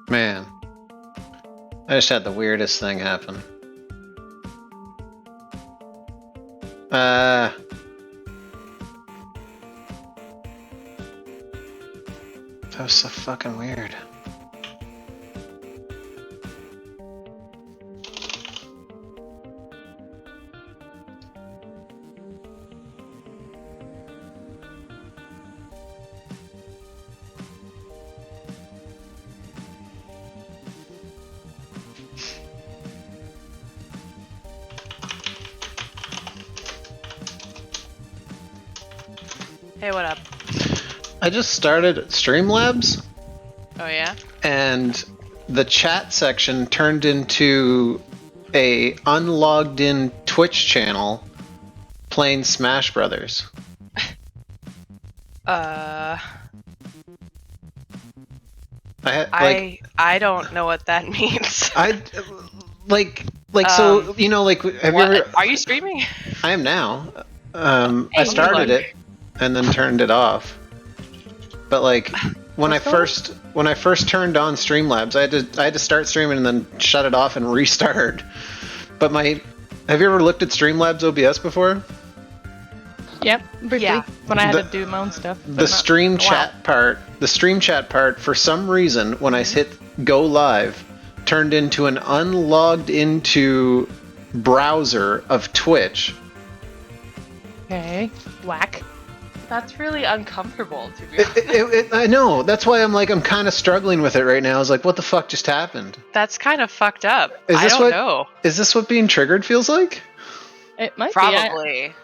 Man, I just had the weirdest thing happen. That was so fucking weird. Hey, what up? I just started Streamlabs. Oh, yeah? And the chat section turned into a unlogged in Twitch channel playing Smash Brothers. I I don't know what that means. So you know, like, have you ever? Are you streaming? I am now. I started it and then turned it off. But like when I first turned on Streamlabs, I had to start streaming and then shut it off and restart. But have you ever looked at Streamlabs OBS before? Yep, briefly. Yeah. When I had to do my own stuff. The stream chat part, for some reason, when I hit go live, turned into an unlogged into browser of Twitch. Okay, whack. That's really uncomfortable, to be honest. I know. That's why I'm kind of struggling with it right now. I was like, what the fuck just happened? That's kind of fucked up. I don't know. Is this what being triggered feels like? It might Probably. be.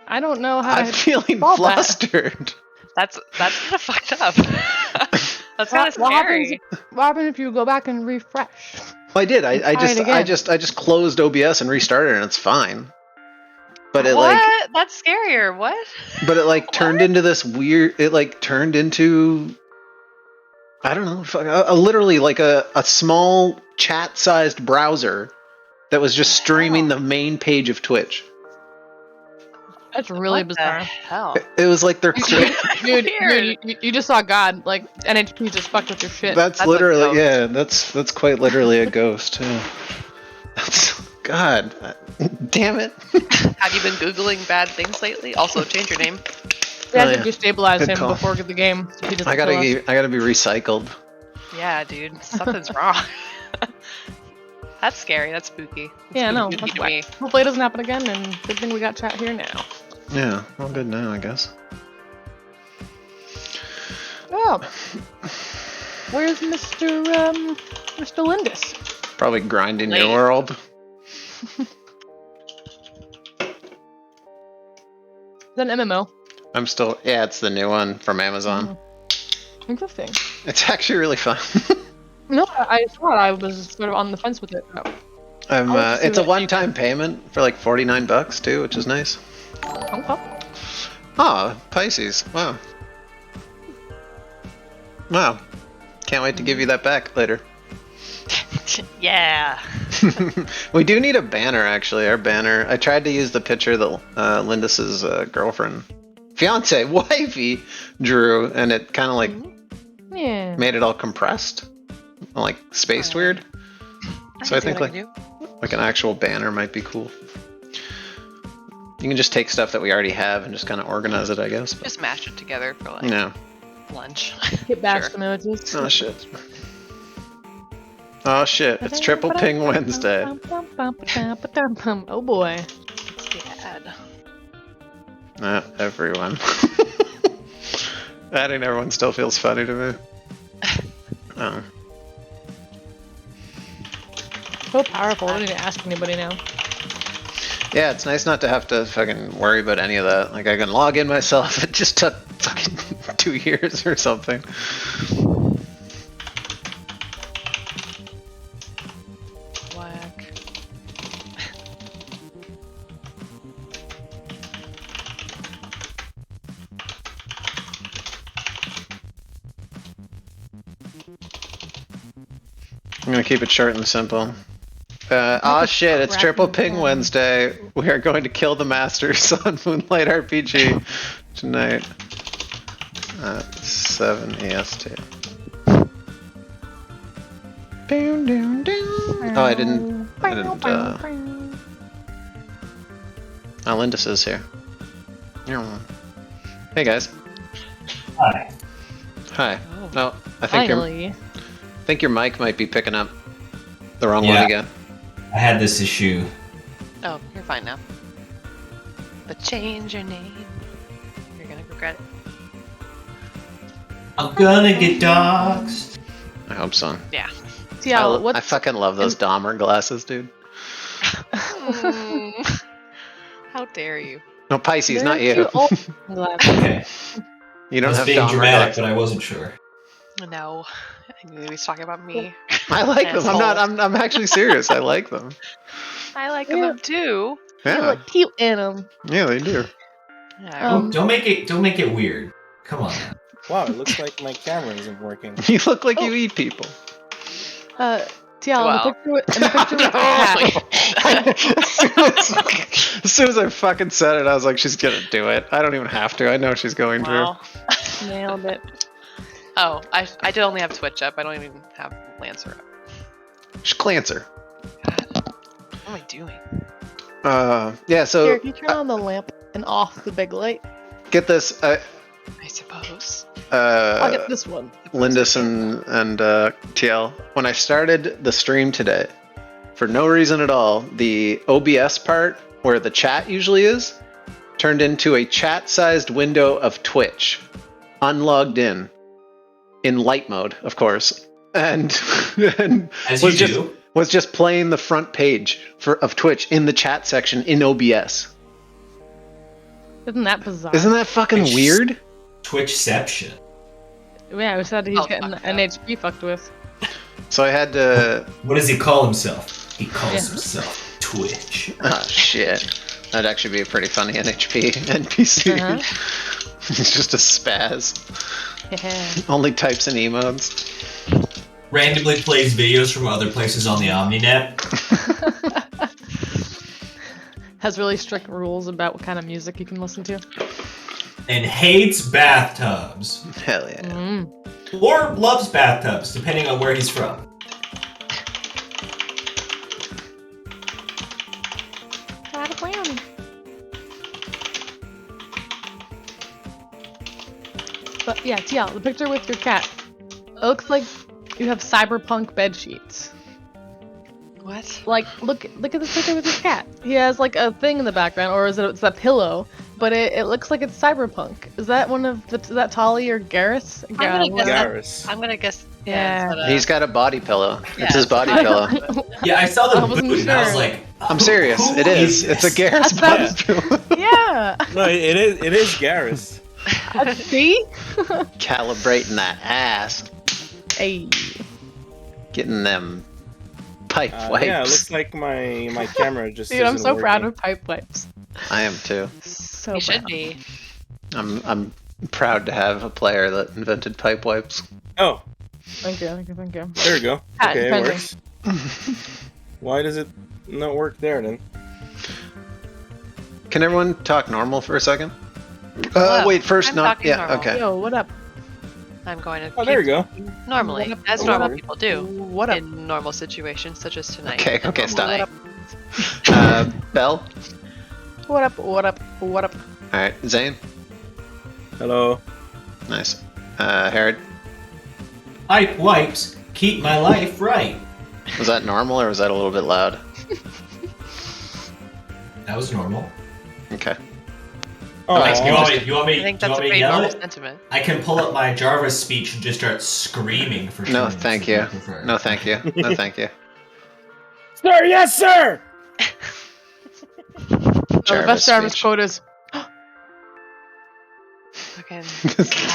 I don't know how. I'm feeling flustered. That's kind of fucked up. That's kind of scary. What happens if you go back and refresh? Well, I did. I just closed OBS and restarted, and it's fine. But it That's scarier. What? But it turned into this weird. It turned into, I don't know, literally like a small chat-sized browser that was just streaming the main page of Twitch. That's really bizarre. Hell. It was like they're dude, you just saw God. Like NHP just fucked with your shit. That's literally that's quite literally a ghost too. That's God. Damn it. Have you been Googling bad things lately? Also, change your name. We had to destabilize him before the game. So he doesn't I gotta be recycled. Yeah, dude. Something's wrong. That's scary. That's spooky. Yeah, no. Spooky to me. Hopefully it doesn't happen again, and good thing we got chat here now. Yeah, well, good now, I guess. Oh. Where's Mr. Lindis? Probably grinding New World. Is that an MMO? It's the new one from Amazon. Interesting. It's actually really fun. No, I thought I was sort of on the fence with it. It's a one-time payment for like $49 too, which is nice. Okay. Oh, Pisces. Wow. Wow. Can't wait to give you that back later. Yeah. We do need a banner, actually. Our banner. I tried to use the picture that Lindis's girlfriend, fiance, wifey drew, and it kind of made it all compressed, like spaced weird. So I think like an actual banner might be cool. You can just take stuff that we already have and just kind of organize it, I guess. But just mash it together for lunch. Hit bash emojis. Oh shit. Oh shit, it's Triple Ping Wednesday. Oh boy. Not everyone. Adding everyone still feels funny to me. Oh. So powerful, I don't need to ask anybody now. Yeah, it's nice not to have to fucking worry about any of that. Like, I can log in myself. It just took fucking 2 years or something. Whack. I'm gonna keep it short and simple. Oh shit, it's Triple Ping Wednesday. We are going to kill the Masters on Moonlight RPG tonight at 7 EST. Down, down, down. Oh, I didn't. Oh, Lindis is here. Hey guys. Hi. Hi. Oh. No, I think Finally. your mic might be picking up the wrong one Yeah. again. I had this issue. Oh, you're fine now. But change your name. You're gonna regret it. I'm gonna get doxxed. I hope so. Yeah. TL, I fucking love those Dahmer glasses, dude. How dare you? No, Pisces, not you. Okay. You I don't was have being Dahmer dramatic, glasses. but I wasn't sure. No. I knew he was talking about me. I like them. Asshole. I'm actually serious. I like them. I like Yeah. them too. You Yeah. look cute in them. Yeah, they do. Yeah. Don't make it weird. Come on now. Wow, it looks like my camera isn't working. You look like you eat people. TL, Well. in the picture with your cat. As soon as I fucking said it, I was like, she's gonna do it. I don't even have to. I know she's going Wow. Nailed it. Oh, I did only have Twitch up. I don't even have Lancer up. to. Just Clancer. What am I doing? Yeah, so Here, can you turn on the lamp and off the big light? get this. I suppose. I'll get this one. Lindis and TL. When I started the stream today, for no reason at all, the OBS part where the chat usually is turned into a chat-sized window of Twitch, unlogged in light mode, of course, and As you do. was just playing the front page of Twitch in the chat section in OBS. Isn't that bizarre? Isn't that fucking It's- weird? Twitchception. Yeah, we said he's Oh, getting fuck NHP fucked with. So I had to. What does he call himself? He calls Yeah. himself Twitch. Oh shit. That'd actually be a pretty funny NHP NPC. Uh-huh. He's just a spaz. Yeah. Only types in emotes. Randomly plays videos from other places on the OmniNet. Has really strict rules about what kind of music you can listen to. And hates bathtubs. Hell yeah. Mm. Or loves bathtubs, depending on where he's from. Got a plan. But yeah, TL, the picture with your cat. It looks like you have cyberpunk bed sheets. What? Like, look at this picture with your cat. He has like a thing in the background, or it's a pillow, but it looks like it's cyberpunk. Is that is that Tolly or Garrus? gonna guess that- Garrus. I'm gonna guess. Yeah. Yeah. He's got a body pillow. Yeah. It's his body pillow. Yeah, I saw the I wasn't boot and I was sure. like, I'm serious. who It is. It's a this? Garrus That's body pillow. Yeah. No, it is Garrus. See? Calibrating that ass. Hey. Getting them pipe wipes. Yeah, it looks like my camera just. Dude, I'm isn't so proud working. of pipe wipes. I am too. So He proud. should be. I'm proud to have a player that invented pipe wipes. Oh, Thank you, thank you, thank you. there we go. Patent Okay, it pending. works. Why does it not work there then? Can everyone talk normal for a second? Hello. Wait, first I'm not. talking Yeah, normal. okay. Yo, what up? I'm going to. Oh, there you go. Normally, What up? as What normal up? people do What up? in normal situations, such as tonight. Okay, okay, Normal stop. night. Bell? What up? What up? What up? Alright, Zane? Hello. Nice. Herod? Pipe wipes keep my life right. Was that normal or was that a little bit loud? That was normal. Okay. Oh, Nice. You want me? You want me? I think you that's want a me to pretty yell normal it? sentiment. I can pull up my Jarvis speech and just start screaming for. 2 No, minutes thank if you. prefer. No, thank you. No, thank you. sir, yes, sir. No, the best Jarvis speech. quote is. Fucking.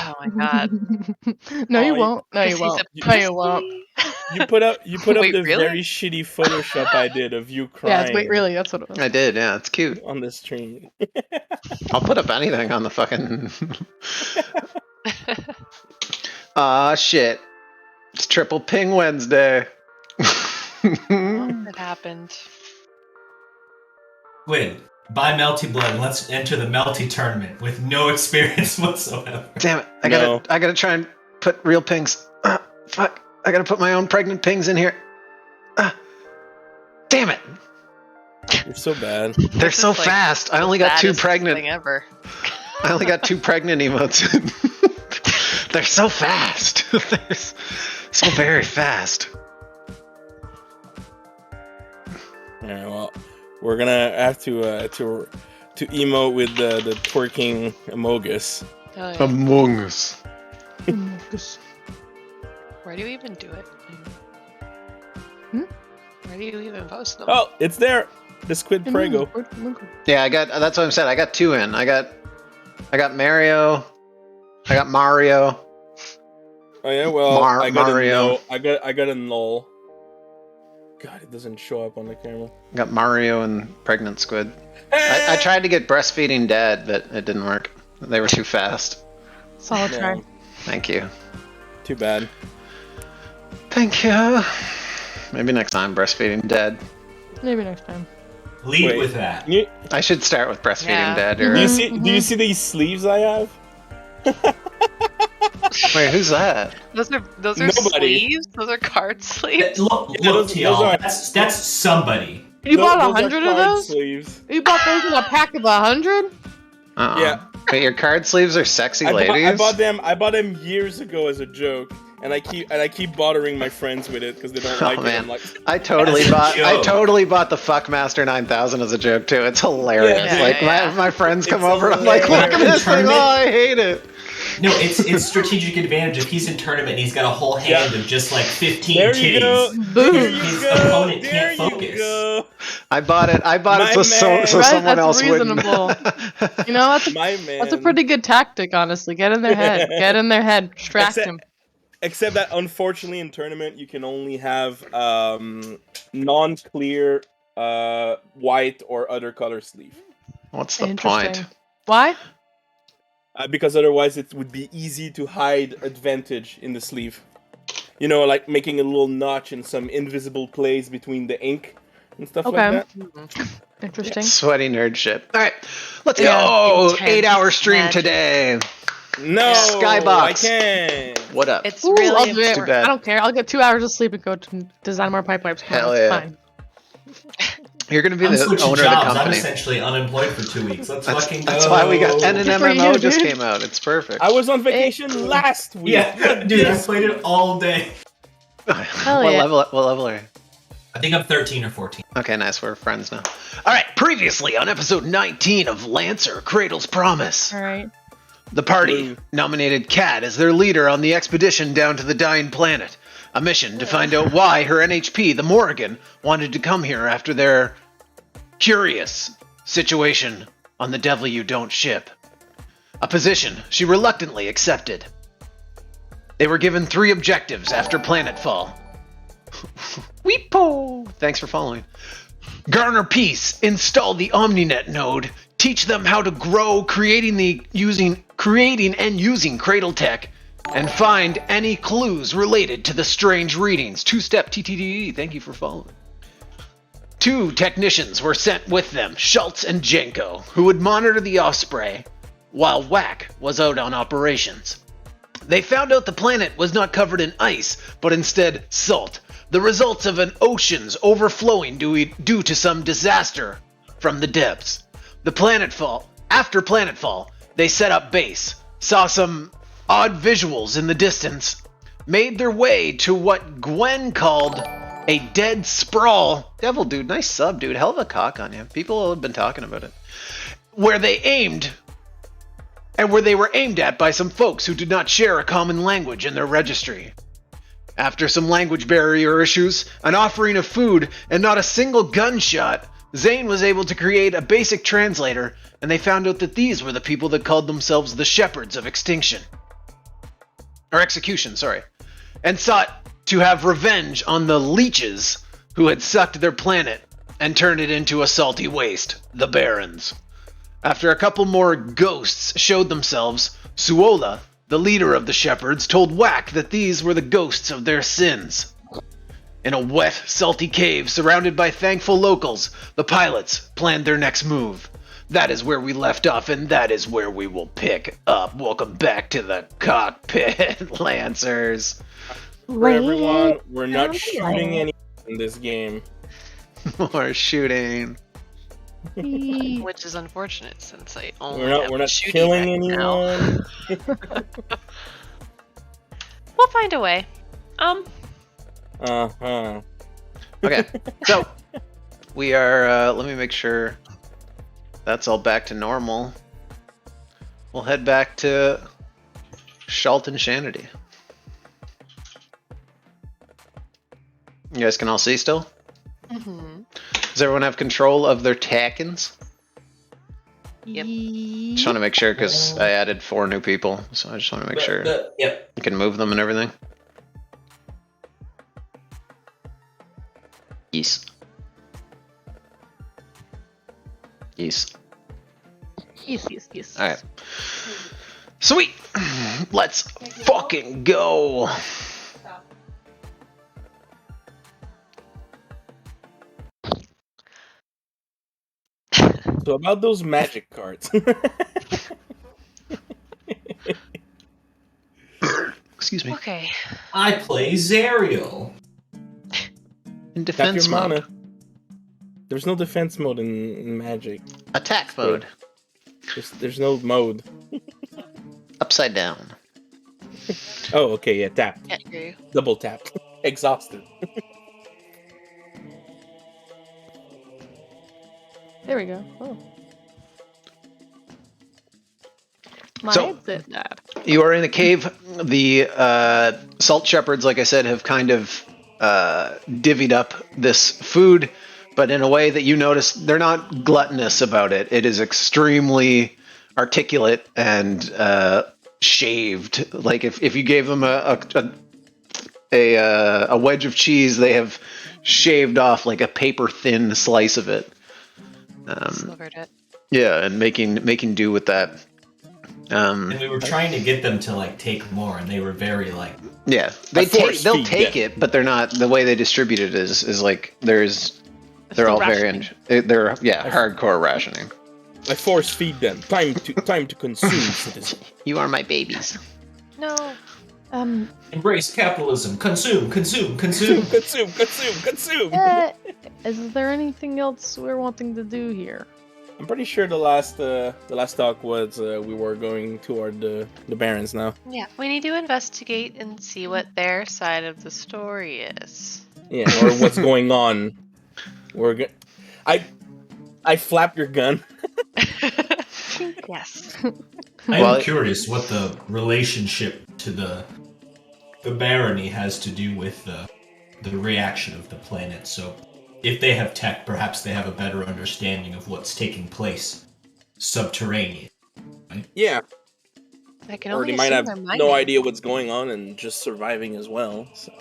Oh my god. No, you Oh, won't. No, you He's won't. a No, you won't. You put up Wait, the really? very shitty Photoshop I did of you Yeah, crying wait, really, that's what it was. I did, yeah, it's cute. on the stream. I'll put up anything on the fucking. Ah, shit. It's Triple Ping Wednesday. It happened. Win. Buy Melty Blood and let's enter the Melty tournament with no experience whatsoever. Damn it! No. I gotta try and put real pings. Fuck. I gotta put my own pregnant pings in here. Damn it! You're so bad. They're This so is, like, fast. I only got 2 Baddest pregnant. thing ever. I only got 2 pregnant emotes. They're so fast. They're so very fast. Alright, well, we're gonna have to emote with the twerking Amogus. Oh, yeah. Among Us. Where do you even do it? Hmm? Where do you even post them? Oh, it's there. The Squid Prego. Yeah, I got. That's what I said. I got 2 in. I got Mario. I got Mario. Oh yeah, well, I got Mario. I got a null. God, it doesn't show up on the camera. I got Mario and pregnant squid. I tried to get breastfeeding dad, but it didn't work. They were too fast. Solid try. No, Thank you. too bad. Thank you. Maybe next time, breastfeeding dad. Maybe next time. Lead Wait. with that. You, I should start with breastfeeding Yeah. dad. do You're you right. see? Do you see these sleeves I have? Wait, who's that? Those are Nobody. sleeves? Those are card sleeves? Look, Yeah, look, those y'all. are- That's somebody. You bought Those are 100 of card those? Sleeves. You bought those in a pack of 100? Uh-uh. Yeah. But your card sleeves are sexy ladies. I bought them years ago as a joke, and I keep bothering my friends with it because they don't like it. man. I'm like, I totally As a bought. I joke. totally bought the Fuckmaster 9000 as a joke too. It's hilarious. Yeah, like yeah. my friends come It's over, and I'm like, look at hilarious. this thing. Oh, I hate it. No, it's strategic advantage if he's in tournament and he's got a whole hand of just like 15 there you go, titties. there Boom. you His go, opponent there can't you focus. go. I bought it. I bought it My so man. so Right, someone that's else reasonable. wouldn't. You know, My man. that's a pretty good tactic, honestly. Get in their head. Get in their head. Distract Except- them. Except that unfortunately in tournament you can only have non-clear white or other color sleeve. What's the Interesting. point? Why? Because otherwise it would be easy to hide advantage in the sleeve. You know, like making a little notch in some invisible place between the ink and stuff Okay. like that. Interesting. Sweaty nerd shit. All right, let's Yeah. go. Intense 8-hour stream magic. today. No, Skybox. I can't. What up? It's Ooh, I'll really do it. Too bad. I don't care. I'll get 2 hours of sleep and go to design more pipe wipes. Come on, Hell it's yeah. fine. You're gonna be I'm the switching owner of jobs. the I'm company. essentially unemployed for 2 weeks. Let's fucking go. That's why we got and an Good for you, MMO just dude. came out. It's perfect. I was on vacation last week. Yeah, dude, I played it all day. what yeah. level? What level are you? I think I'm 13 or 14. Okay, nice. We're friends now. All right. Previously on episode 19 of Lancer Cradle's Promise, All right. the party nominated Kat as their leader on the expedition down to the Dying Planet. A mission to find out why her NHP, the Morrigan, wanted to come here after their curious situation on the Devil You Don't ship. A position she reluctantly accepted. They were given 3 objectives after planetfall. Weepo! Thanks for following. Garner peace, install the OmniNet node, teach them how to grow, creating and using Cradle Tech, and find any clues related to the strange readings. 2-step TTD, thank you for following. 2 technicians were sent with them, Schultz and Jenko, who would monitor the Osprey, while Whack was out on operations. They found out the planet was not covered in ice, but instead salt, the results of an ocean's overflowing due to some disaster from the depths. After planetfall, they set up base, saw some odd visuals in the distance, made their way to what Gwen called a dead sprawl. Devil dude, nice sub, dude. Hell of a cock on you. People have been talking about it. Where they were aimed at by some folks who did not share a common language in their registry. After some language barrier issues, an offering of food, and not a single gunshot, Zane was able to create a basic translator, and they found out that these were the people that called themselves the Shepherds of Extinction. Or Execution, sorry. And sought to have revenge on the Leeches who had sucked their planet and turned it into a salty waste, the Barons. After a couple more ghosts showed themselves, Suola, the leader of the Shepherds, told Whack that these were the ghosts of their sins. In a wet, salty cave surrounded by thankful locals, the pilots planned their next move. That is where we left off, and that is where we will pick up. Welcome back to the cockpit, Lancers. For everyone, we're not shooting anyone in this game. More shooting. Which is unfortunate since I only We're have not shooty killing right now. anyone. We'll find a way. Uh-huh. Okay, so we are. Let me make sure that's all back to normal. We'll head back to Shalton Shanity. You guys can all see still? Mm-hmm. Does everyone have control of their tackins? Yep. Just want to make sure because I added 4 new people, so I just want to make sure Yep. you can move them and everything. Yes. Yes. Yes. All right. Sweet. Let's fucking go. So about those magic cards. Excuse me. Okay. I play Zariel. In Tap defense your mode. mana. There's no defense mode in Magic. Attack mode. There's no mode. Upside down. Oh, okay, yeah, tap. Can't hear you. Double tap. Exhausted. There we go. Oh. My So- headset died. You are in a cave. The salt shepherds, like I said, have kind of divvied up this food, but in a way that you notice they're not gluttonous about it. It is extremely articulate and shaved. Like if you gave them a wedge of cheese, they have shaved off like a paper thin slice of it. Slivered it. Yeah, and making do with that. And we were trying to get them to like take more, and they were very like. Yeah, they'll take it, but they're not. The way they distribute it is like they're all rationing. they're hardcore rationing. I force feed them. Time to consume, citizen. You are my babies. No. Embrace capitalism. Consume. Consume. Is there anything else we're wanting to do here? I'm pretty sure the last talk was we were going toward the Barrens now. Yeah, we need to investigate and see what their side of the story is. Yeah, or what's going on. I flapped your gun. Yes. I'm curious what the relationship to the barony has to do with the reaction of the planet. So, if they have tech, perhaps they have a better understanding of what's taking place subterranean. Right? Yeah, I can or only they might assume have they're no mining. idea what's going on and just surviving as well. So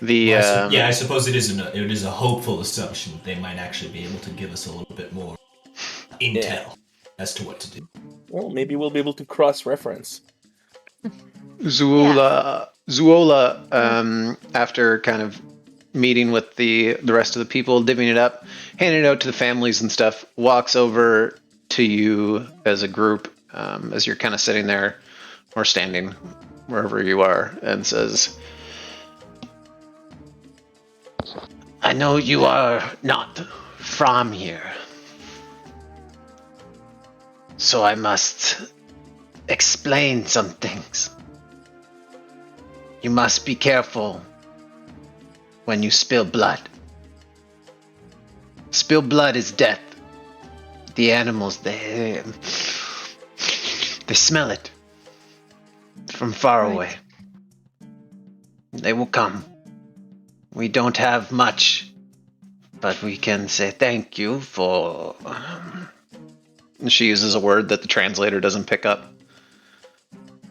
I suppose it is a hopeful assumption that they might actually be able to give us a little bit more intel as to what to do. well, maybe we'll be able to cross-reference. Zuola, after kind of meeting with the rest of the people, divvying it up, handing it out to the families and stuff, walks over to you as a group, as you're kind of sitting there or standing wherever you are, and says, I know you are not from here, so I must explain some things. You must be careful when you spill blood. Spill blood is death. The animals, they smell it from far away. They will come. We don't have much, but we can say thank you for... She uses a word that the translator doesn't pick up,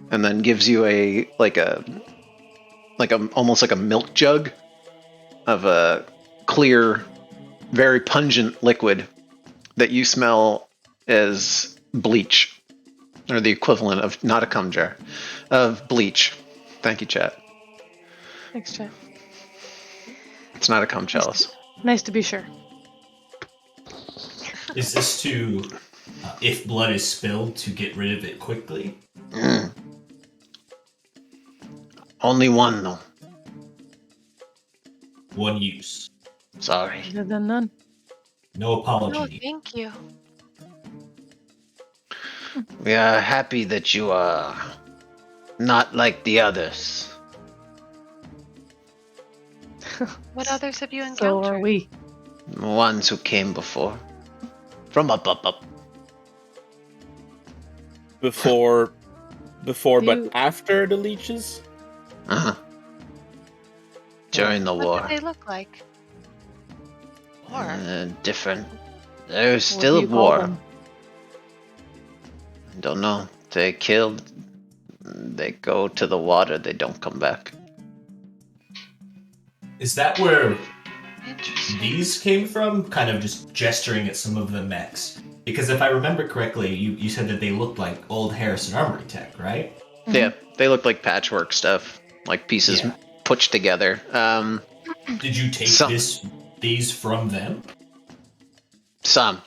and then gives you almost like a milk jug of a clear, very pungent liquid that you smell as bleach, or the equivalent of, not a cum jar, of bleach. Thank you, chat. Thanks, Chat. It's not a cum chalice. Nice to be sure. Is this to, if blood is spilled, to get rid of it quickly? Only one, though. one use. Sorry. Better than none. No apology. No, needed. thank you. We are happy that you are not like the others. What others have you So encountered? are we. The ones who came before. From up. Before, but You- after the leeches. Uh-huh. During the What war. did they look like? War? Different. There's What still do a you call war. them? Don't know. They killed. They go to the water. They don't come back. Is that where Interesting. these came from? Kind of just gesturing at some of the mechs. Because if I remember correctly, you said that they looked like old Harrison Armory tech, right? Yeah, they look like patchwork stuff, like pieces Yeah. pushed together. Did you take Some. these from them? Some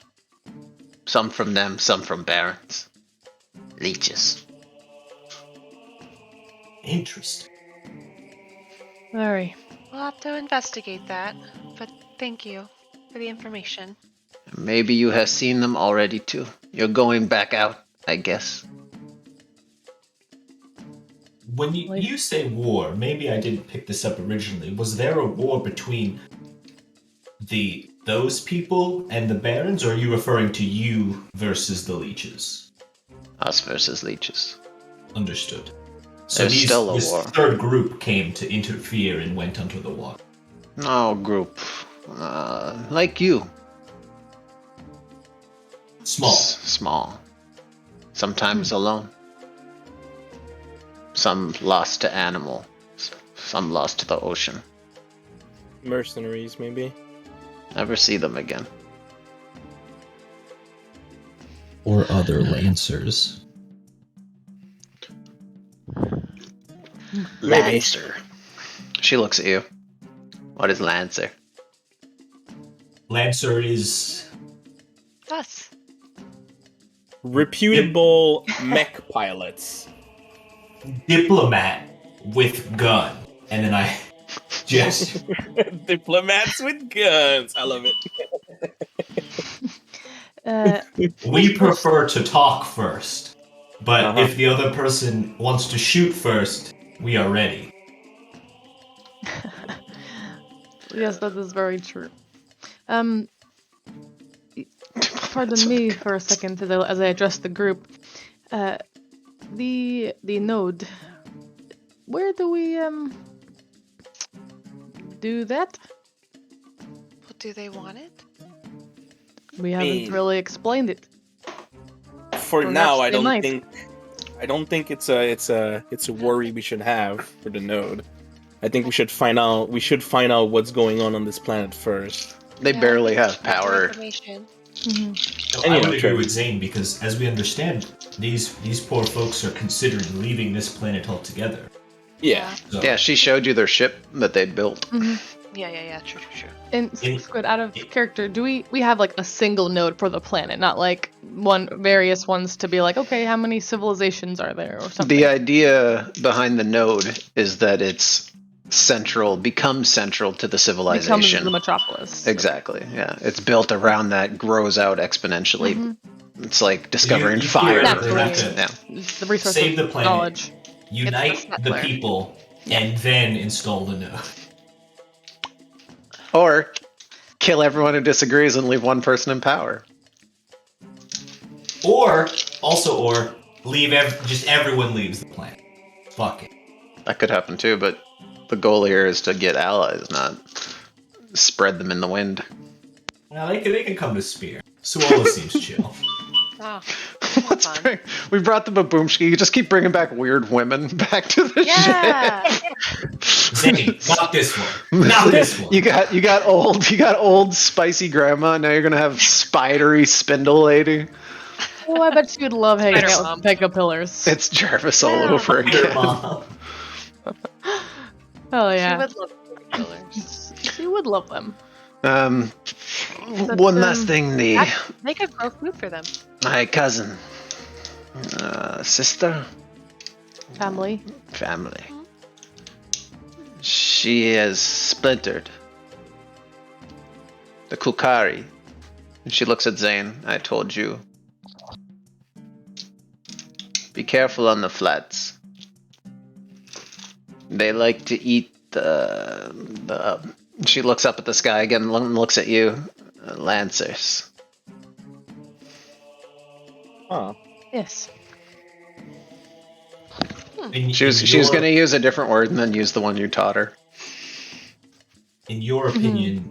from them, some from Barons. Leeches. Interesting. Very. We'll have to investigate that, but thank you for the information. Maybe you have seen them already too. You're going back out, I guess. When you say war, maybe I didn't pick this up originally. Was there a war between those people and the Barons, or are you referring to you versus the Leeches? Us versus Leeches. Understood. So There's still a this war. third group came to interfere and went under the water. No group. Like you. Small. Small. Sometimes alone. Some lost to animal. Some lost to the ocean. Mercenaries, maybe. Never see them again. Or other lancers. Maybe. Lancer. She looks at you. What is Lancer? Lancer is Us. Reputable mech pilots. diplomat with gun. And then I just Diplomats with guns. I love it. we prefer to talk first. But Uh-huh. if the other person wants to shoot first, we are ready. Yes, that is very true. Pardon me for a second as I address the group. The node. Where do we do that? Well, do they want it? We haven't really explained it. For Perhaps now, I they don't might. think it's a worry we should have for the node. I think we should find out what's going on this planet first. They Yeah, barely I have think we should get power. information. No, And I you would know, agree Trevor. with Zane because, as we understand, these poor folks are considering leaving this planet altogether. Yeah. So, Yeah, she showed you their ship that they'd built. Yeah. True. And In- Squid, out of character, do we have like a single node for the planet, not like various ones to be like, okay, how many civilizations are there or something? The idea behind the node is that it's becomes central to the Becomes civilization. the metropolis. Exactly, yeah. It's built around that, grows out exponentially. It's like discovering you fire. theoretically have Naturally. to Yeah. It's the resource save of the planet, knowledge. unite It's the the settler. people, and then install the node. Or kill everyone who disagrees and leave one person in power. Or leave just everyone leaves the planet. Fuck it. That could happen too, but the goal here is to get allies, not spread them in the wind. Well, they can come to Spear. Suola seems chill. Oh, Let's fun. we brought the baboomshki. You just keep bringing back weird women back to the Yeah. Zane, not this one. Not this one. You got old spicy grandma. Now you're gonna have spidery spindle lady. Oh, I bet you'd love hanging Spider out Mom. with the Pega Pillars. It's Jarvis all Yeah. over Your again. mom. Oh She yeah, would love the killers. she would love them. One last thing. They could grow food for them. My cousin, sister, Family. family. She has splintered The Kukari. And she looks at Zane. I told you. Be careful on the flats. They like to eat the. She looks up at the sky again and looks at you. Lancers. Huh. Yes. She was going to use a different word and then use the one you taught her. In your opinion,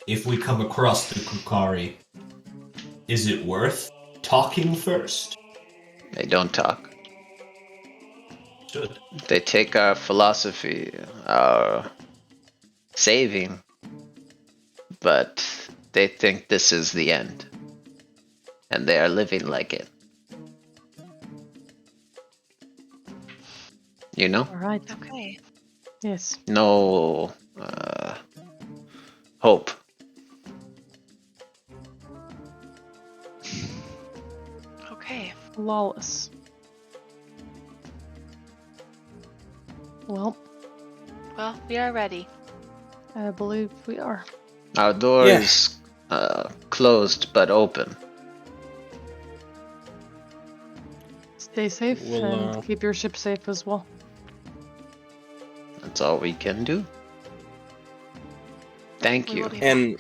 if we come across the Kukari, is it worth talking first? They don't talk. Good. They take our philosophy, our saving, but they think this is the end. And they are living like it. You know? All right. Okay. Yes. No hope. Okay. Lawless. Well, Well, we are ready. I believe we are. Our door is closed but open. Stay safe and keep your ship safe as well. That's all we can do. Thank you. And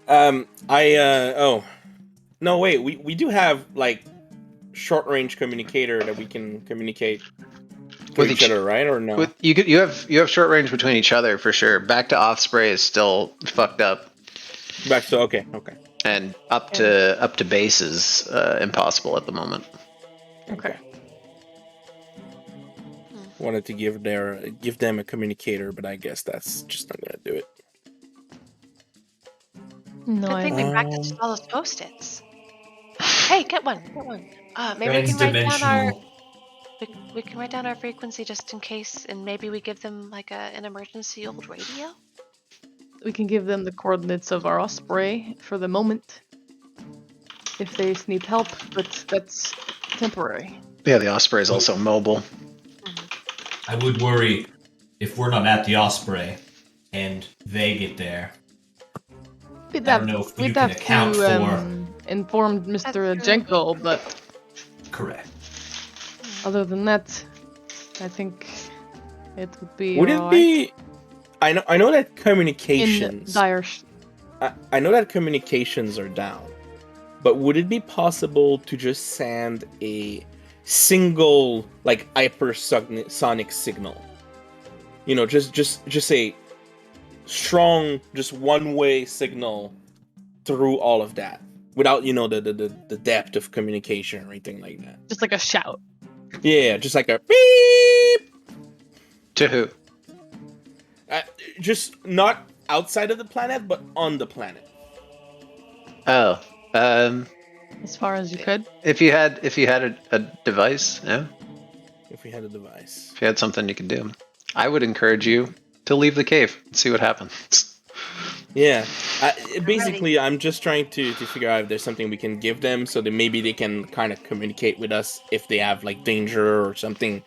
no, wait, we do have like short range communicator that we can communicate with each other, right? Or no? You have short range between each other for sure. Back to Offspray is still fucked up. Back to okay. And up to base is impossible at the moment. Okay. Wanted to give them a communicator, but I guess that's just not gonna do it. No, Good thing we practiced all those post-its. Hey, get one. Maybe we can write down our. We can write down our frequency just in case, and maybe we give them like an emergency old radio. we can give them the coordinates of our Osprey for the moment. If they need help, but that's temporary. Yeah, the Osprey is also mobile. I would worry if we're not at the Osprey and they get there. I don't know if you can account for. Inform Mr. Jenko, but Correct. other than that, I think it would be. Would it be? I know that communications. I know that communications are down, but would it be possible to just send a single like hypersonic signal? You know, just a strong, just one-way signal through all of that, without the depth of communication or anything like that. Just like a shout. Yeah, just like a beep. To who? Just not outside of the planet, but on the planet. Oh, as far as you could. If you had a device, yeah. If we had a device. If you had something you could do, I would encourage you to leave the cave and see what happens. Yeah, basically, I'm just trying to figure out if there's something we can give them so that maybe they can kind of communicate with us if they have like danger or something's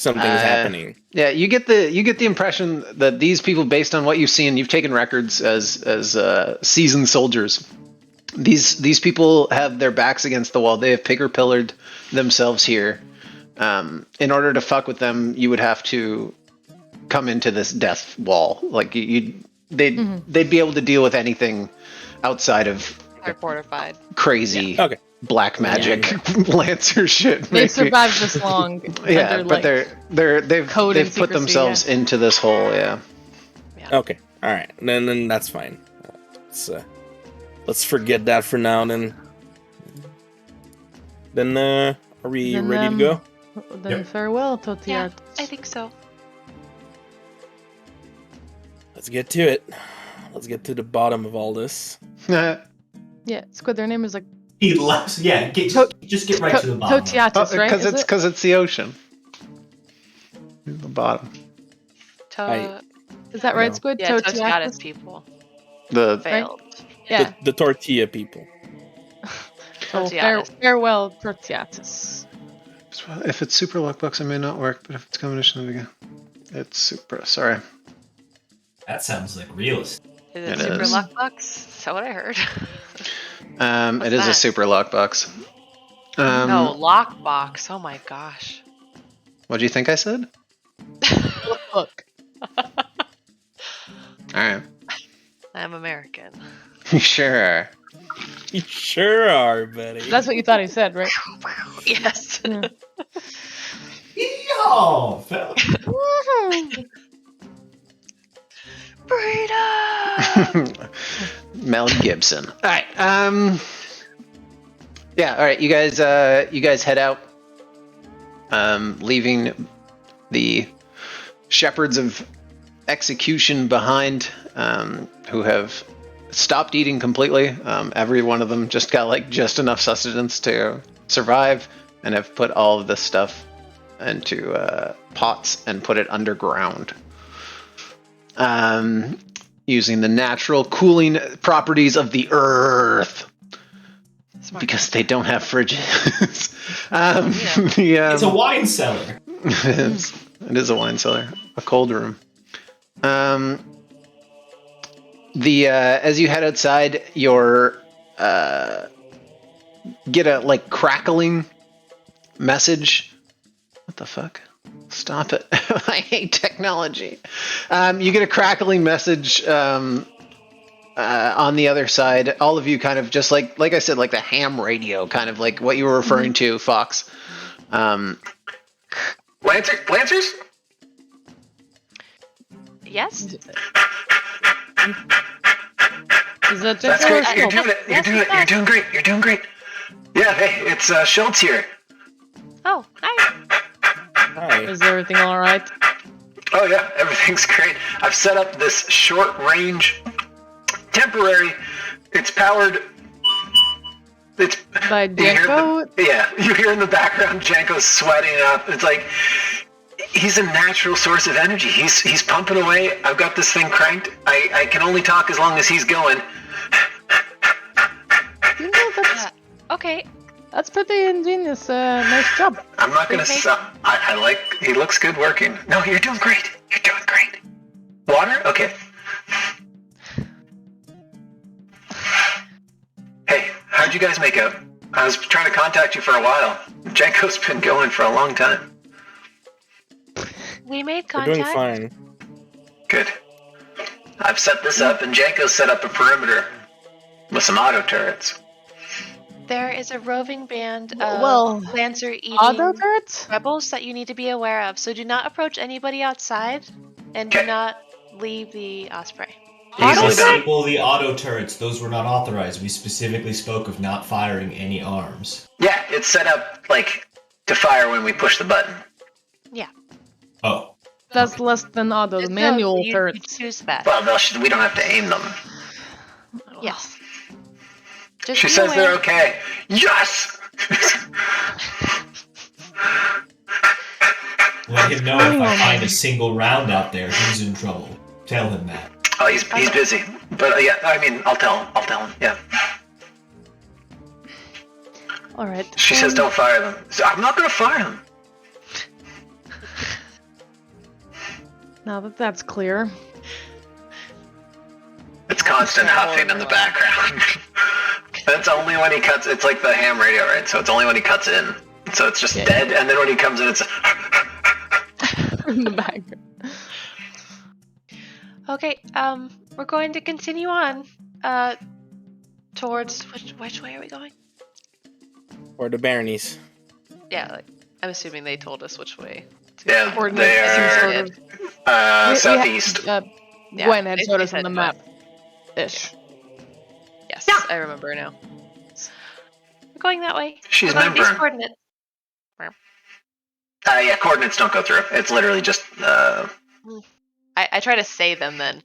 happening. Yeah, you get the impression that these people, based on what you've seen, you've taken records as seasoned soldiers. These people have their backs against the wall. They have pillared themselves here. In order to fuck with them, you would have to come into this death wall. Like they'd be able to deal with anything outside of They're fortified. crazy black magic Lancer shit. They survived this long. Yeah, under, but like, they've put themselves into this hole. Yeah. Okay. All right. Then that's fine. Let's forget that for now. Then are we ready to go? Then farewell, Totiart. Yeah, I think so. Let's get to it. Let's get to the bottom of all this. Yeah, Squid. Their name is like. He laughs. Yeah, just get right to the bottom. Totiatus, right? Because it's the ocean. The bottom. Is that right, Squid? Yeah, Totiatus people. The failed. Right? Yeah. The tortilla people. Farewell, Totiatus. If it's super lockbox, it may not work, but if it's combination of again, it's super. Sorry. That sounds like realist. Is it It super is. lockbox? Is that what I heard? It is a that? super lockbox. No, lockbox. Oh my gosh. What do you think I said? Look. Alright. I'm American. You sure are. You sure are, buddy. That's what you thought he said, right? Yes. Yeah. Yo, fella. Freedom! Mel Gibson. Alright, yeah, alright, you guys head out. Leaving the shepherds of execution behind, who have stopped eating completely. Every one of them just got like just enough sustenance to survive, and have put all of this stuff into pots and put it underground, using the natural cooling properties of the earth. Smart. Because they don't have fridges. It's a wine cellar. It is a wine cellar, a cold room. As you head outside, you're get a like crackling message. What the fuck? Stop it! I hate technology. You get a crackling message on the other side. All of you kind of just like I said, like the ham radio, kind of like what you were referring to, Fox. Lancers? Yes? Is that That's Jenko? great. You're doing it. You're doing great. You're doing great. Yeah, hey, it's Schultz here. Oh, hi. Hi. Is everything alright? Oh yeah, everything's great. I've set up this short range temporary. It's powered. It's By Jenko? you hear in the background Janko's sweating up. It's like he's a natural source of energy. He's pumping away. I've got this thing cranked. I can only talk as long as he's going. You know, that's Okay. That's pretty ingenious. Nice job. I'm not gonna. I like. He looks good working. No, you're doing great. You're doing great. Water? Okay. Hey, how'd you guys make out? I was trying to contact you for a while. Janko's been going for a long time. We made We're contact. doing fine. Good. I've set this up, and Janko's set up a perimeter with some auto turrets. There is a roving band of Lancer eating Auto turrets? rebels that you need to be aware of. So do not approach anybody outside, and do not leave the Osprey. Easily done. Disable the auto turrets. Those were not authorized. We specifically spoke of not firing any arms. Yeah, it's set up, like, to fire when we push the button. Yeah. Oh. That's less than auto. The manual you turrets. choose that. Well, we don't have to aim them. Yes. Just She be says aware. they're okay. Yes! Let him know if I find a single round out there, he's in trouble. Tell him that. Oh, he's busy. But yeah, I mean, I'll tell him. Yeah. Alright. She says don't fire them. So I'm not gonna fire them. Now that that's clear. It's constant huffing in the background. That's only when he cuts. It's like the ham radio, right? So it's only when he cuts in. So it's just dead, and then when he comes in, it's In the background. Okay. We're going to continue on. Towards which way are we going? Or the baronies. Yeah. Like, I'm assuming they told us which way. yeah. Coordinates, They're southeast. Yeah, Gwen had they showed us said on the north. map. Ish. Yes, I remember now. We're going that way. She's We're going these member. coordinates. Yeah, coordinates don't go through. It's literally just. I try to say them then.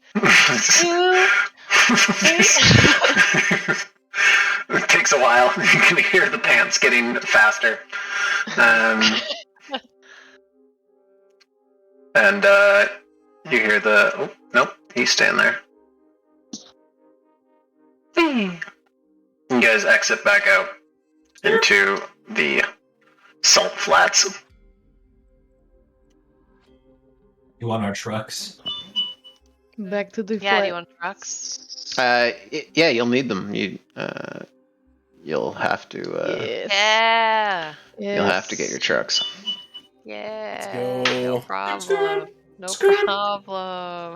It takes a while. You can hear the pants getting faster. And you hear the. Oh, nope, he's staying there. You guys exit back out into the salt flats. You want our trucks? Back to the Yeah, do you want trucks? Yeah, you'll need them. You'll have to. Yes. Yeah. You'll have to get your trucks. Yeah. go. No problem. No problem.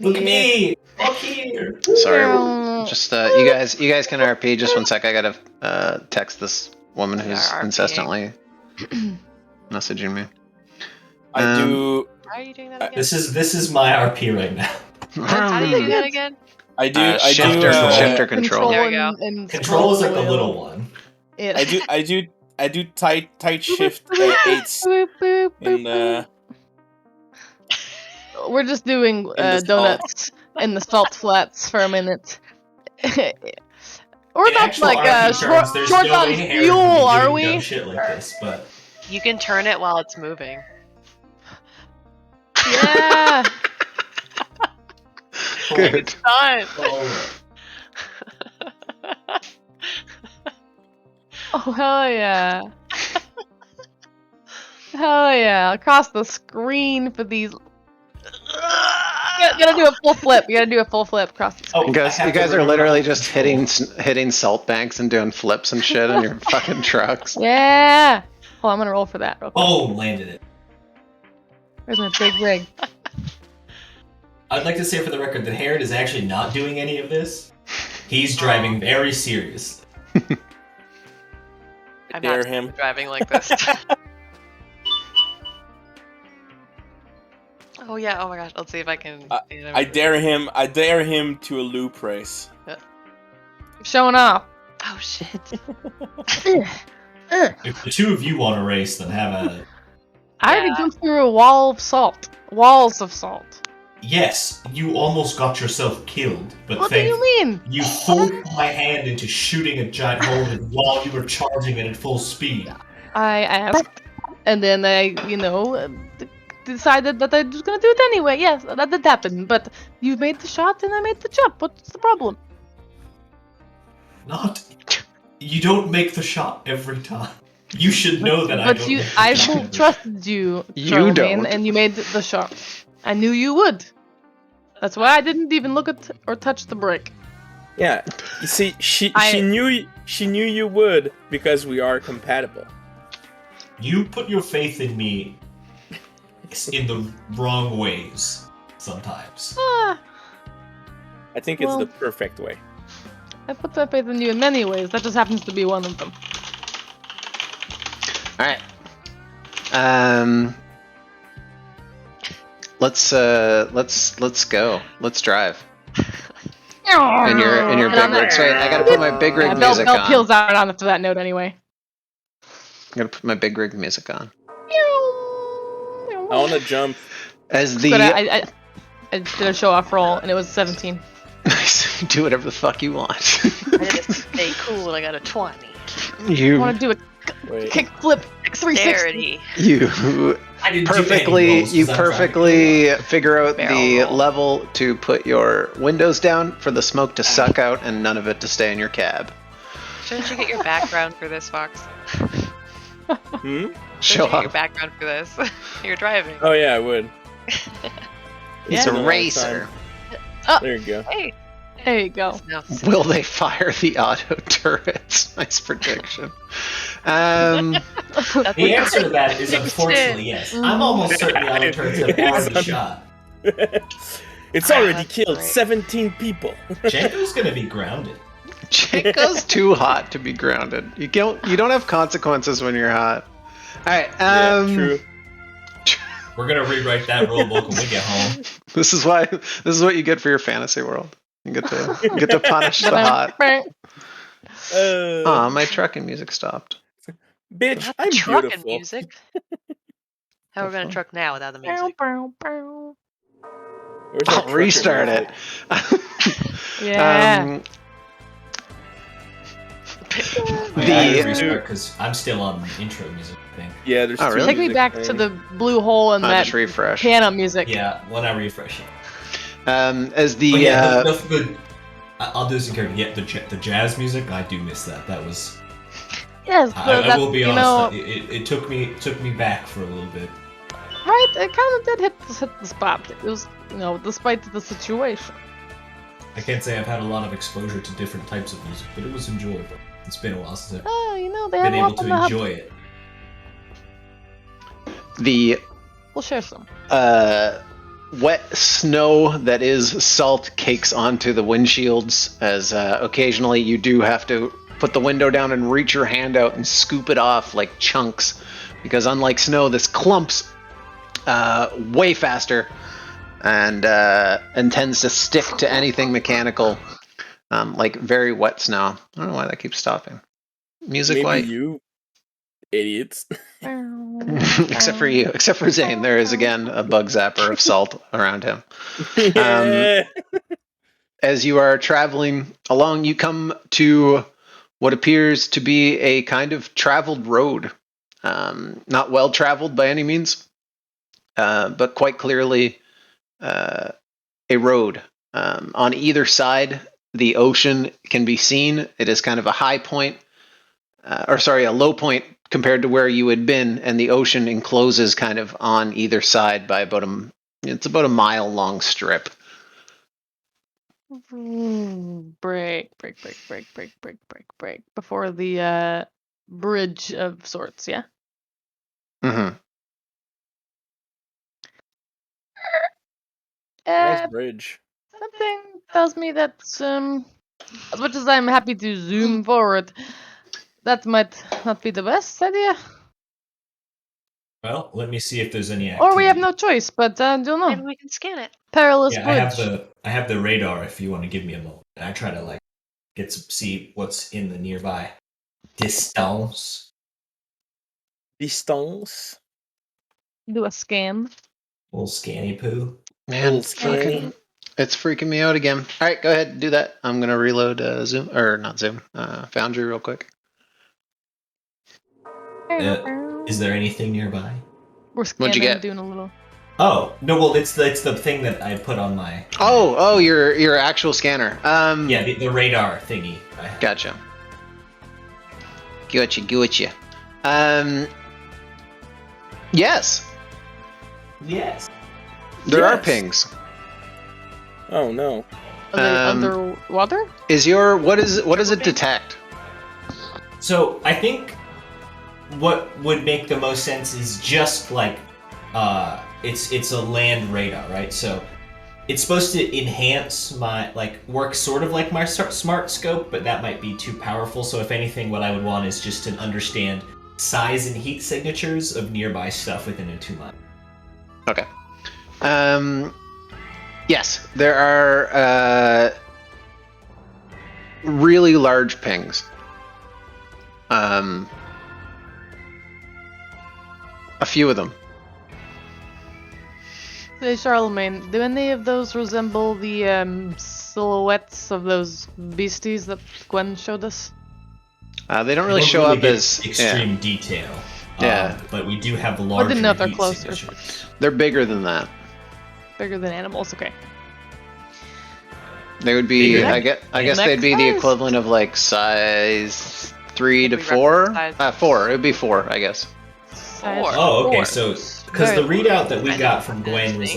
Look at me! Look here! Sorry. Just you guys can RP. Just one sec. I gotta text this woman We who's are RPing. incessantly messaging me. I do. How are you doing that again? This is my RP right now. How do you do that again? I do. Shifter control. There we go. and Control is like the scroll little wheel. one. I do tight shift 8s. Boop, boop, And boop, we're just doing the donuts in the salt flats for a minute. We're In not actual like RP terms, there's short no on way Harry fuel, would be are doing we? dumb shit like this, but You can turn it while it's moving. Yeah. Good. Done. Oh hell yeah. Hell yeah. Across the screen for these. You gotta do a full flip. You gotta do a full flip across the screen. Oh, You guys are literally just hitting salt banks and doing flips and shit on your fucking trucks. Yeah. Oh, I'm gonna roll for that real quick. boom, landed it. Where's my big rig? I'd like to say for the record that Herod is actually not doing any of this. He's driving very serious. I'm dare not him. driving like this. Oh yeah. Oh my gosh. Let's see if I can. I dare him. I dare him to a loop race. Showing off. Oh shit. If the two of you want to race, then have at it. I already jumped through a wall of salt. Walls of salt. Yes, you almost got yourself killed, but What do you mean? you forced my hand into shooting a giant hole in it while you were charging it at full speed. I asked, and then I, decided that I was gonna do it anyway. Yes, that did happen. But you made the shot, and I made the jump. What's the problem? You don't make the shot every time. You should know that I don't. I trusted you, Charlemagne, and you made the shot. I knew you would. That's why I didn't even look at or touch the brake. Yeah, you see, she knew you would because we are compatible. You put your faith in me in the wrong ways sometimes. Ah, I think it's the perfect way. I put my faith in you in many ways. That just happens to be one of them. All right. Let's go. Let's drive. In your big rig. Wait, I gotta put my big rig music Bell on. peels out after that note anyway. I gotta put my big rig music on. I want to jump. As the I did a show off roll and it was 17. do whatever the fuck you want. I did a stay cool and I got a 20. I want to do a kick flip 360. You I didn't perfectly do any rolls 'cause I'm perfectly figure out Barrel the roll. level to put your windows down for the smoke to suck out and none of it to stay in your cab. Shouldn't you get your background for this, Fox? Hmm? Show Shouldn't you get your off. background for this? You're driving. Oh yeah, I would. He's Yeah. a racer. There you go. Hey. There you go. No. Will they fire the auto turrets? Nice prediction. The answer to that is unfortunately yes. I'm almost certain the auto turrets have already shot. It's already that's killed great. 17 people. Django's gonna be grounded. Django's too hot to be grounded. You don't have consequences when you're hot. Alright, Yeah, true. We're gonna rewrite that rulebook when we get home. This is what you get for your fantasy world. You get to punish the hot. Aw, my trucking music stopped. Bitch, Not I'm truck and beautiful. music. How we're gonna truck now without the music? Where's our I'll restart it. Yeah. Because I'm still on the intro music thing. Yeah, there's Oh, two really? Take me music back things. to the blue hole and that Just refresh. piano music. Yeah, when I refresh it. As the But yeah, I'll do this in character. Yeah, the jazz music, I do miss that. That was. Yes, I will be honest. know, It took me back for a little bit. right? It kind of did hit the spot. It was, despite the situation. I can't say I've had a lot of exposure to different types of music, but it was enjoyable. It's been a while since I've they been have able to enjoy it. We'll share some. Wet snow that is salt cakes onto the windshields, as occasionally you do have to put the window down and reach your hand out and scoop it off like chunks, because unlike snow, this clumps way faster and tends to stick to anything mechanical, like very wet snow. I don't know why that keeps stopping. Music Maybe white. you idiots. Except for Zane, there is again a bug zapper of salt around him. As you are traveling along, you come to what appears to be a kind of traveled road. Not well traveled by any means, but quite clearly a road. On either side, the ocean can be seen. It is kind of a high point, a low point compared to where you had been, and the ocean encloses kind of on either side by about a mile long strip. Break before the bridge of sorts, yeah? Mm-hmm. Nice bridge. Something tells me that, as much as I'm happy to zoom forward, that might not be the best idea. Well, let me see if there's any activity. Or we have no choice, but I don't know. Maybe we can scan it. Perilous Yeah, bridge. I have the radar if you want to give me a moment. And I try to see what's in the nearby distance. Distance. Do a scan. Little scanny poo. Man, it's freaking me out again. All right, go ahead, do that. I'm gonna reload Zoom, or not Zoom, Foundry real quick. Is there anything nearby? We're scanning. What'd you get? Doing a little. Oh no! Well, it's the thing that I put on my. Oh, your actual scanner. Yeah, the radar thingy. Gotcha. Gotcha. Yes. Yes. There are pings. Oh no. Are they underwater? What does it detect? So I think what would make the most sense is just it's a land radar, right? So it's supposed to enhance my work sort of like my smart scope, but that might be too powerful. So if anything, what I would want is just to understand size and heat signatures of nearby stuff within a 2 mile. Okay. Yes, there are really large pings. A few of them. Hey, Charlemagne, do any of those resemble the silhouettes of those beasties that Gwen showed us? They don't really show up as extreme detail. Yeah, but we do have the larger. I didn't know if they're closer. They're bigger than that. Bigger than animals, okay. They would be. I guess they'd be the equivalent of size 3 to 4. 4. It would be 4, I guess. 4. Oh, okay. So because the readout that we got from Gwen was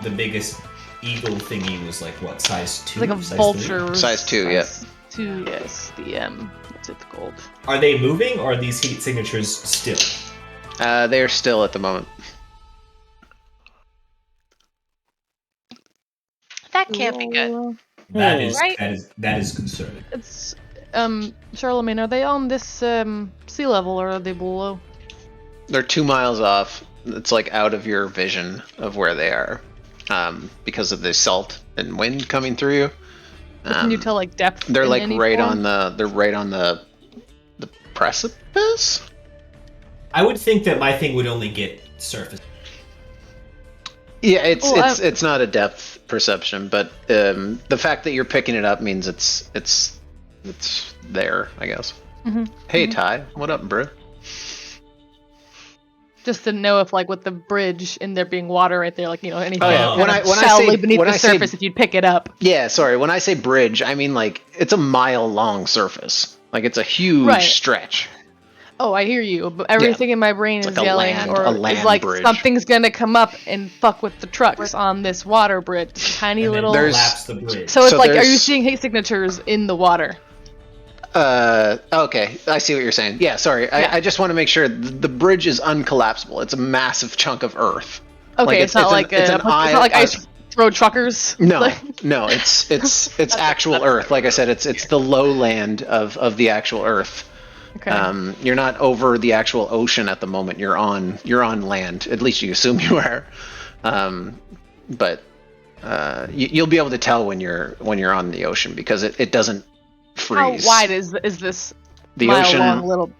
the biggest eagle thingy was what, size 2? Like a vulture. Size 2, yeah. 2, yes. What's it called? Are they moving, or are these heat signatures still? They are still at the moment. That can't be good. That is right? that is concerning. It's Charlemagne, are they on this sea level or are they below? They're 2 miles off. It's out of your vision of where they are, because of the salt and wind coming through. Can you tell depth? They're right form? on the precipice. I would think that my thing would only get surface. Yeah, it's not a depth perception, but the fact that you're picking it up means it's there, I guess. Mm-hmm. Hey, Ty, what up, bro? Just to know if, with the bridge and there being water right there, anything. Oh, yeah. When I shallowly say beneath the surface, if you'd pick it up. Yeah, sorry. When I say bridge, I mean it's a mile long surface. It's a huge stretch. Oh, I hear you, but everything in my brain is like yelling, a land is like bridge. something's gonna come up and fuck with the trucks on this water bridge. Tiny and little. collapse the bridge. So it's like, are you seeing heat signatures in the water? Okay, I see what you're saying. Yeah, sorry. Yeah. I just want to make sure the bridge is uncollapsible. It's a massive chunk of earth. Okay, like it's not like ice road truckers. No, no, it's actual earth. Like I said, it's the lowland of the actual earth. Okay. You're not over the actual ocean at the moment. You're on land. At least you assume you are. But you'll be able to tell when you're on the ocean because it doesn't freeze. How wide is this the mile ocean long little?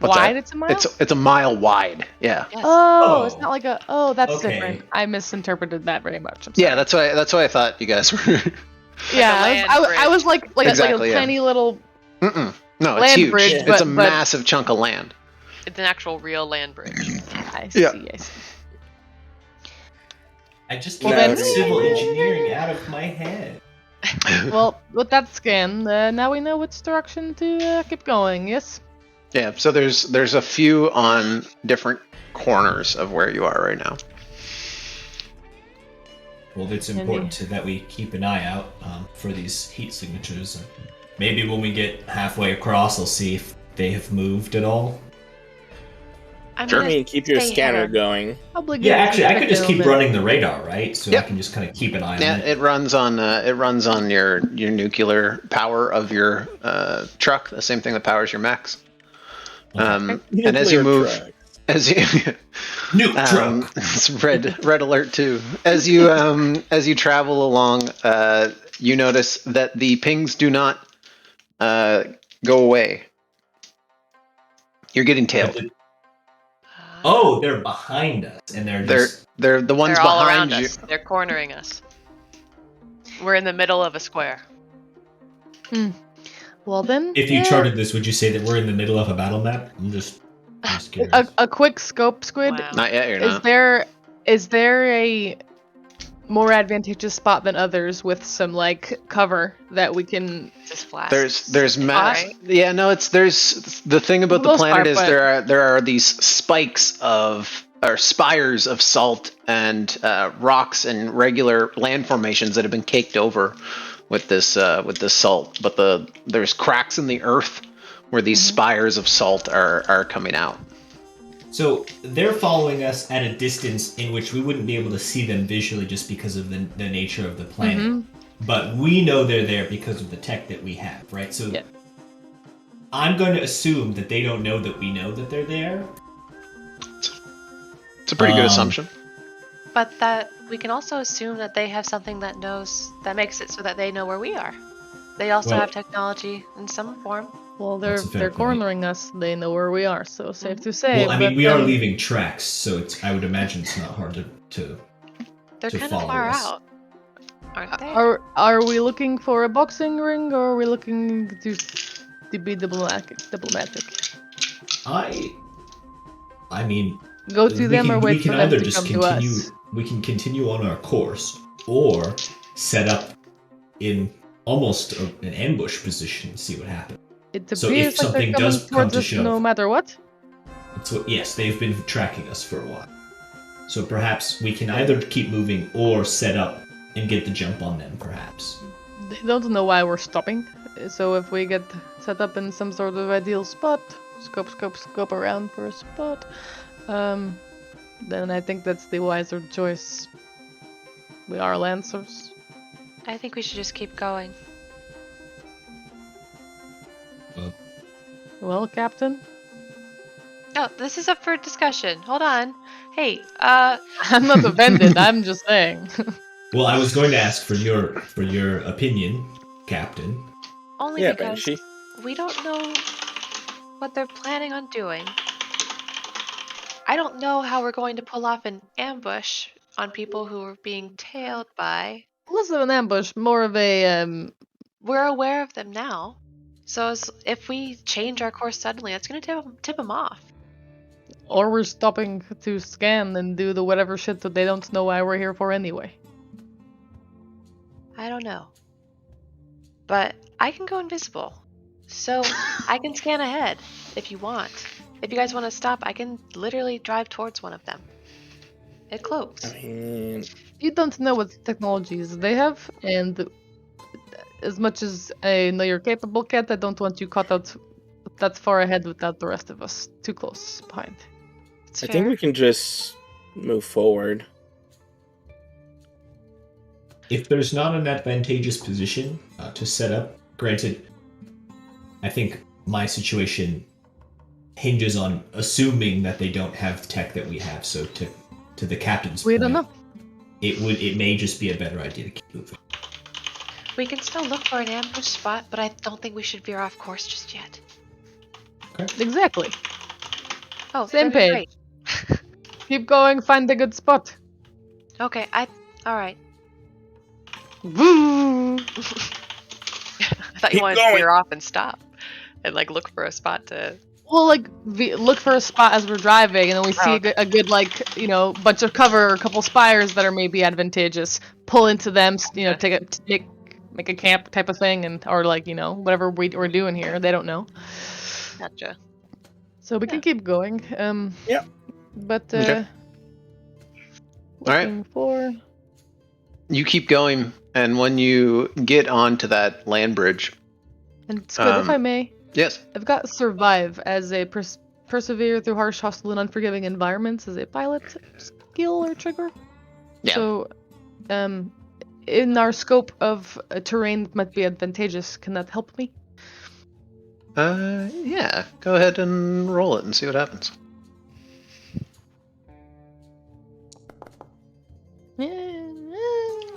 What's wide? That? It's a mile. It's a mile wide. Yeah. Yes. Oh, it's not like a. Oh, that's Okay. different. I misinterpreted that very much. I'm Yeah, sorry. that's why I thought you guys were. Yeah, I was like Exactly, a tiny little. Mm-mm. No, it's land huge. bridge, It's a massive chunk of land. It's an actual real land bridge. I see. Yeah. I see. I just Well, can't then- get civil engineering out of my head. Well, with that scan, now we know which direction to keep going. Yes. Yeah. So there's a few on different corners of where you are right now. Well, it's important that we keep an eye out for these heat signatures. Maybe when we get halfway across, I'll see if they have moved at all. I mean, keep your scanner going. Yeah, actually, I could just keep running the radar, right? So I can just kind of keep an eye on it. Yeah, it runs on your nuclear power of your truck. The same thing that powers your mechs. And as you move, Nuke truck. It's red alert too. As you travel along, you notice that the pings do not go away. You're getting tailed. Oh, they're behind us, and they're the ones They're all behind around you. us. They're cornering us. We're in the middle of a square. Well then. If you charted this, would you say that we're in the middle of a battle map? I'm just curious. A quick scope, Squid. Wow. Not yet. You're not. Is there a more advantageous spot than others with some like cover that we can? Just flash. There's yeah, no, there's the thing about the planet is there are these spikes or spires of salt and rocks and regular land formations that have been caked over with this salt, but there's cracks in the earth where these spires of salt are coming out. So they're following us at a distance in which we wouldn't be able to see them visually just because of the nature of the planet. But we know they're there because of the tech that we have, right? So I'm going to assume that they don't know that we know that they're there. It's a pretty good assumption. But that we can also assume that they have something that makes it so that they know where we are. They also have technology in some form. Well, they're cornering us. They know where we are, so safe to say. Well, I mean, we are leaving tracks, so I would imagine it's not hard to They're kind of far out, aren't they? Are we looking for a boxing ring, or are we looking to be diplomatic? I mean, go to them or wait for them to come to us. We can continue on our course, or set up in almost an ambush position and see what happens. It appears so if something does come to shove, no matter what. Yes, they've been tracking us for a while. So perhaps we can either keep moving or set up and get the jump on them, perhaps. They don't know why we're stopping. So if we get set up in some sort of ideal spot, scope around for a spot, then I think that's the wiser choice. We are Lancers. I think we should just keep going. Well, Captain? Oh, this is up for discussion. Hold on. Hey, I'm not offended, I'm just saying. Well, I was going to ask for your opinion, Captain. Only because we don't know what they're planning on doing. I don't know how we're going to pull off an ambush on people who are being tailed by... Less of an ambush, more of a... We're aware of them now. So if we change our course suddenly, that's going to tip them off. Or we're stopping to scan and do the whatever shit that they don't know why we're here for anyway. I don't know. But I can go invisible. So I can scan ahead if you want. If you guys want to stop, I can literally drive towards one of them. It cloaks. I mean, You don't know what technologies they have, and as much as I know you're capable, Cat, I don't want you caught out that far ahead without the rest of us too close behind. It's I fair. think we can just move forward. If there's not an advantageous position to set up, granted, I think my situation hinges on assuming that they don't have the tech that we have. So to the captain's We point, don't know. It may just be a better idea to keep moving. We can still look for an ambush spot, but I don't think we should veer off course just yet. Okay. Exactly. Oh, Same that'd be page. Keep going, find a good spot. Great. Okay, alright. Woo! I thought you Keep wanted going. to veer off and stop. And like look for a spot to... We'll like look for a spot as we're driving, and then we see okay. a good like bunch of cover, or a couple spires that are maybe advantageous. Pull into them, make a camp type of thing, and or like whatever we're doing here. They don't know. Gotcha. So we can keep going. Yep. But Okay. looking for. You keep going, and when you get onto that land bridge, And Squid, if I may, yes, I've got survive as a persevere through harsh, hostile, and unforgiving environments as a pilot skill or trigger. Yeah. So, in our scope of terrain that might be advantageous, can that help me? yeah, go ahead and roll it and see what happens.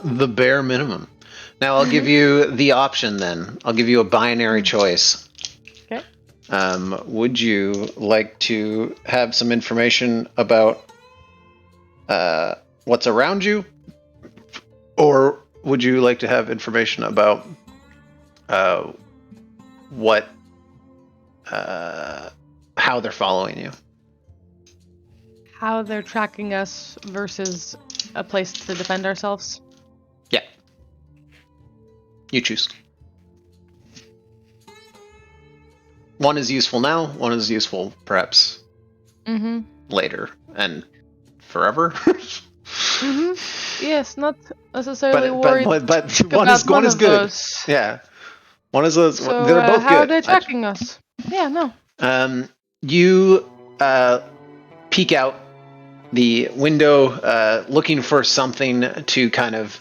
The bare minimum. Now I'll give you the option then. I'll give you a binary choice. Okay. Would you like to have some information about what's around you? Or would you like to have information about how they're following you? How they're tracking us versus a place to defend ourselves? Yeah. You choose. One is useful now, one is useful perhaps later and forever. Yes, not necessarily worried. But one is good. Those. Yeah. One is those. So, they're both how good. are they tracking us? Yeah, no. You peek out the window, looking for something to kind of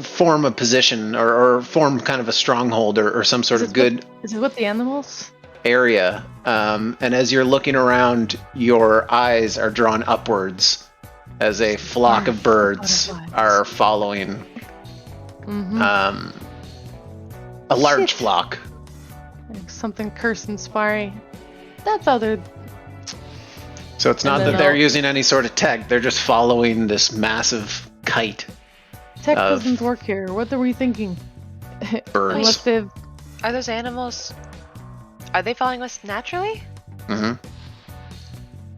form a position or form kind of a stronghold or some sort of good. Is it with the animals? Area. And as you're looking around, your eyes are drawn upwards as a flock of birds are following. A large flock. Like something curse-inspiring. That's how they're... So it's not that they're using any sort of tech, they're just following this massive kite. Tech doesn't work here. What are we thinking? Birds. Unless they've... Are those animals... Are they following us naturally?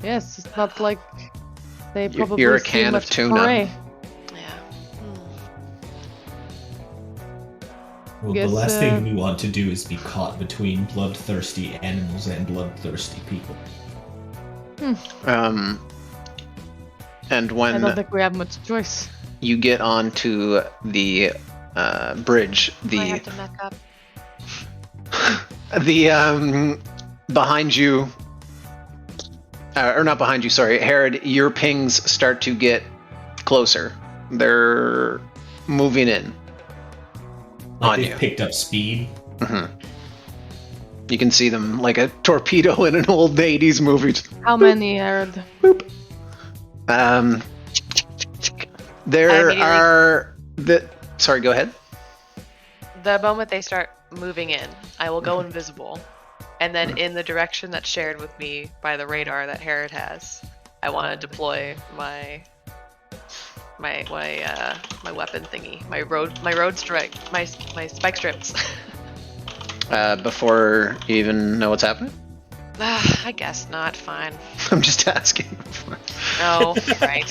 Yes, it's not like they probably You're a see can much of tuna. prey. Yeah. Well, Guess, the last thing we want to do is be caught between bloodthirsty animals and bloodthirsty people. And I don't when think we have much choice. you get onto the bridge, I have to mech up. the behind you, or not behind you, sorry, Herod, your pings start to get closer. They're moving in on They've you. picked up speed. You can see them like a torpedo in an old 80s movie. How many, Herod? There are sorry, go ahead. The moment they start moving in, I will go invisible, and then in the direction that's shared with me by the radar that Herod has, I want to deploy my weapon thingy, my road strike, my spike strips. Before you even know what's happening? I guess not. Fine. I'm just asking. Oh, right.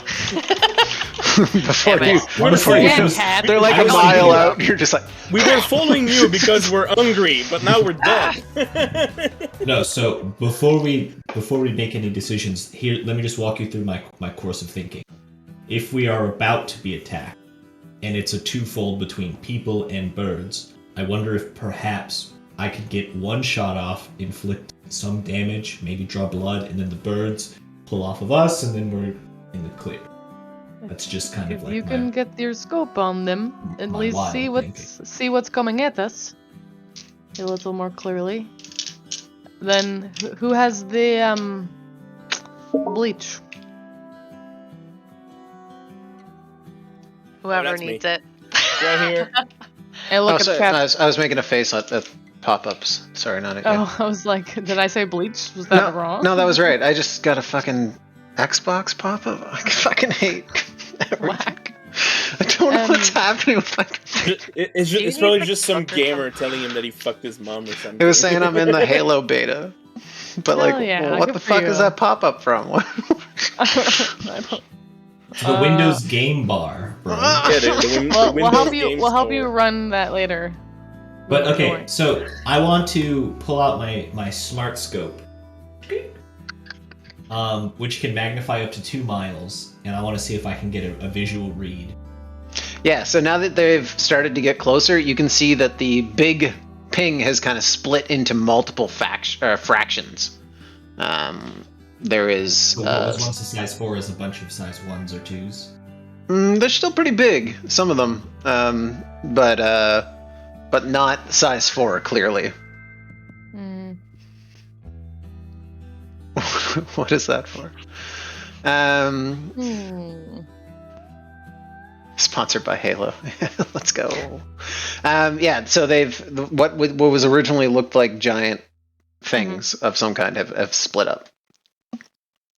before Damn you, it. before you, Cat. they're like I a was mile thinking out. You're just like, We were following you because we're hungry, but now we're dead. No, so before we make any decisions, here let me just walk you through my course of thinking. If we are about to be attacked, and it's a twofold between people and birds, I wonder if perhaps I could get one shot off, inflict some damage, maybe draw blood, and then the birds pull off of us, and then we're in the clear. That's just kind of If like you can get your scope on them, at my least wild see what's coming at us a little more clearly. Then who has the bleach? Whoever that's needs me. it. Right here. I look at sorry, Cat. I was making a face at pop-ups. Sorry, not at you. Oh, I was like, did I say bleach? Was that wrong? No, that was right. I just got a fucking Xbox pop-up. I fucking hate everything. Whack. I don't know what's happening with my It's probably just some gamer telling him that he fucked his mom or something. It was saying I'm in the Halo beta. But Hell like, yeah, what good the for fuck you. is that pop-up from? I don't. the Windows game bar, bro. Yeah, the Well, Windows game we'll help you store. run that later. But Don't okay, worry. so I want to pull out my smart scope, which can magnify up to 2 miles, and I want to see if I can get a visual read. Yeah, so now that they've started to get closer, you can see that the big ping has kind of split into multiple fractions. There is... So what was once a size 4 is a bunch of size 1s or 2s. they're still pretty big, some of them, but not size 4, clearly. Mm. What is that for? Sponsored by Halo. Let's go. Yeah, so they've what was originally looked like giant things of some kind have split up.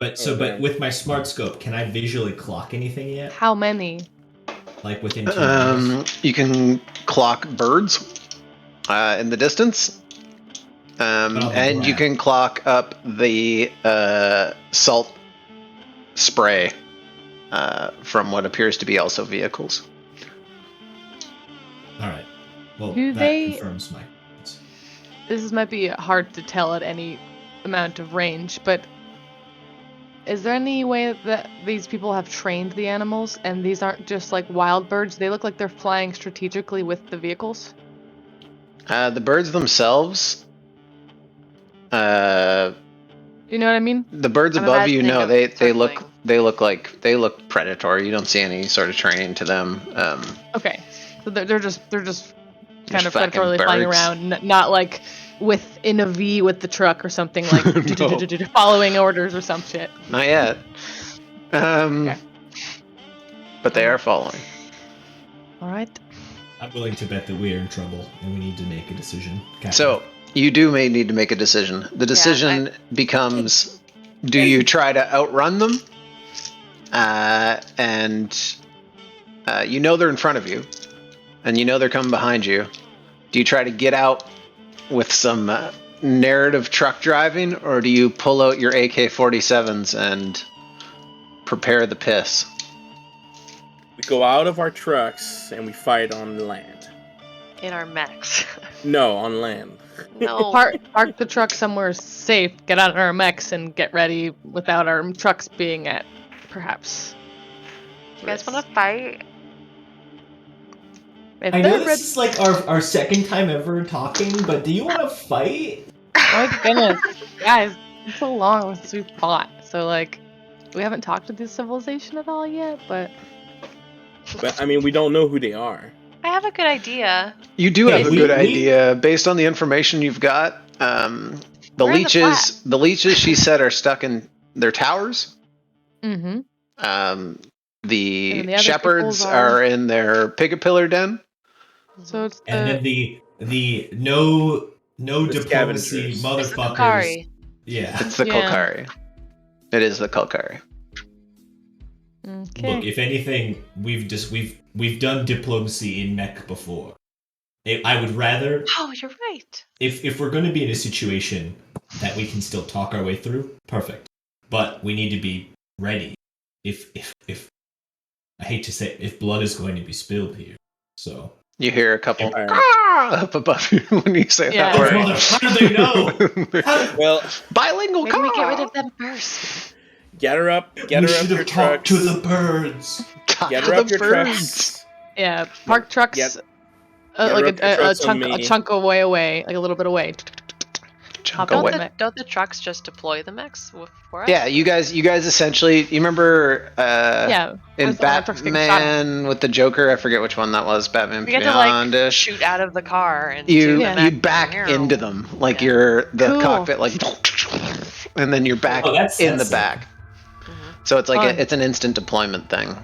But with my smart scope, can I visually clock anything yet? How many? Like within 2 miles? You can clock birds in the distance, and you can clock up the salt spray from what appears to be also vehicles. All right. Well, Do that they- confirms my. This might be hard to tell at any amount of range, but is there any way that these people have trained the animals and these aren't just like wild birds? They look like they're flying strategically with the vehicles. The birds themselves, Do you know what I mean? the birds I'm above you, imagining no, them they look predatory. You don't see any sort of training to them. Okay, so they're just kind of fucking predatorily flying birds. around, not like in a V with the truck or something like No. following orders or some shit. Not yet. Okay. But they are following. All right. I'm willing to bet that we are in trouble and we need to make a decision. Captain. So you may need to make a decision. The decision becomes: do you try to outrun them? And you know they're in front of you, and you know they're coming behind you. Do you try to get out with some narrative truck driving, or do you pull out your AK-47s and prepare the piss? We go out of our trucks and we fight on land. In our mechs. No, on land. No. Park the truck somewhere safe, get out of our mechs, and get ready without our trucks being at, perhaps. You guys want to fight? If I know they're this is like our second time ever talking, but do you want to fight? my goodness, guys, it's so long since we fought. So like, we haven't talked to this civilization at all yet, but But I mean, we don't know who they are. I have a good idea. You do have a we- good we- idea based on the information you've got. The We're in the leeches, the leeches, she said, are stuck in their towers. mm-hmm. The And the other shepherds peoples are- are in their pigapillar den. So it's And then the no diplomacy scavengers. It's the motherfuckers. Kokari. Yeah. It's the Yeah. Kolkari. It is the Kolkari. okay. Look, if anything, we've done diplomacy in mech before. I would rather. Oh, you're right. If we're going to be in a situation that we can still talk our way through, perfect. But we need to be ready. If I hate to say, if blood is going to be spilled here, so you hear a couple up above you when you say that word. How do they know? Well, bilingual. Maybe we get rid of them first. Gather up We your should have talked trucks. to the birds. Gather up your trucks. Yeah, park trucks. Like a chunk away, like a little bit away. Don't the trucks just deploy the mechs for us? Yeah, you guys essentially. You remember? In Batman with the Joker, I forget which one that was. Batman Beyond. To shoot out of the car and you back into them like you're the cockpit, like, and then you're back in the back. So it's like it's an instant deployment thing.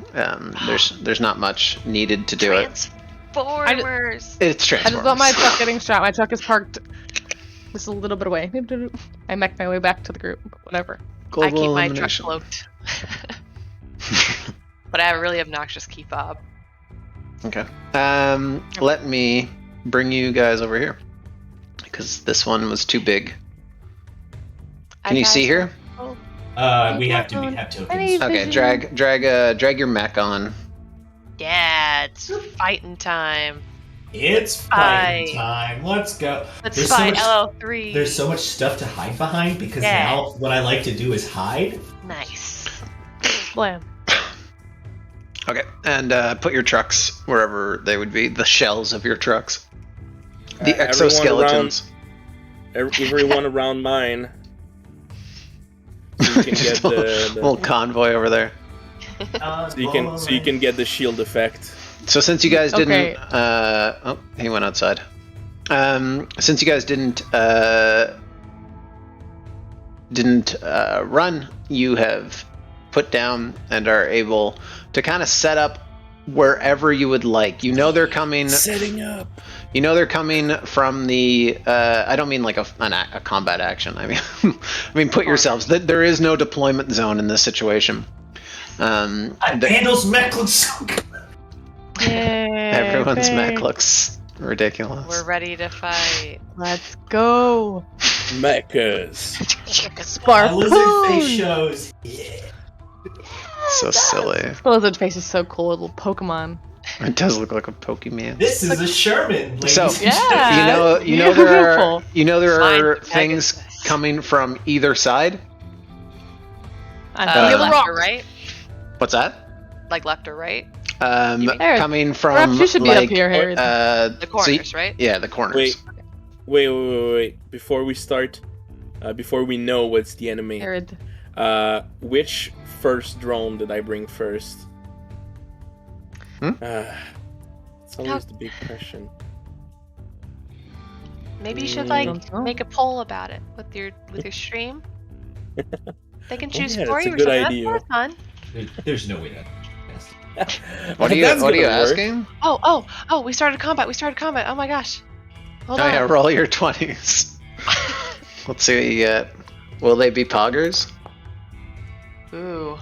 There's not much needed to do it. It's Transformers. I just got my truck getting shot. My truck is parked just a little bit away. I make my way back to the group. Whatever. I keep my truck cloaked. But I have a really obnoxious key fob. Okay. Let me bring you guys over here because this one was too big. Can you see here? We have tokens. Okay, drag your mech on. Yeah, it's fighting time. It's fighting time. Let's go. Let's fight LL3. There's so much stuff to hide behind because now what I like to do is hide. Nice. Blam. Okay, and put your trucks wherever they would be. The shells of your trucks. The exoskeletons. Everyone around mine. So you can get the little convoy over there. So you can get the shield effect. So since you guys didn't, he went outside. Since you guys didn't run, you have put down and are able to kind of set up wherever you would like. You know they're coming. Setting up. You know they're coming from the. I don't mean like a combat action. I mean put yourselves. There is no deployment zone in this situation. Vandal's mech looks so good. Everyone's mech looks ridiculous. We're ready to fight. Let's go. Mechas. Lizard face shows. Yeah. So silly. The lizard face is so cool. A little Pokemon. It does look like a Pokemon. This is a Sherman. So you know there are things coming from either side. Left or right? What's that? Like left or right? Coming from perhaps you should be up here, Harry. The corners, right? Yeah, the corners. Wait. Before we start, before we know what's the enemy, Herod. Which first drone did I bring first? It's always the big question. Maybe you should make a poll about it with your stream. They can choose for you or something. That's more fun. There's no way that. What are you asking? Oh! We started combat. Oh my gosh! Hold on. Yeah, roll your 20s. Let's see what you get. Will they be poggers? Ooh.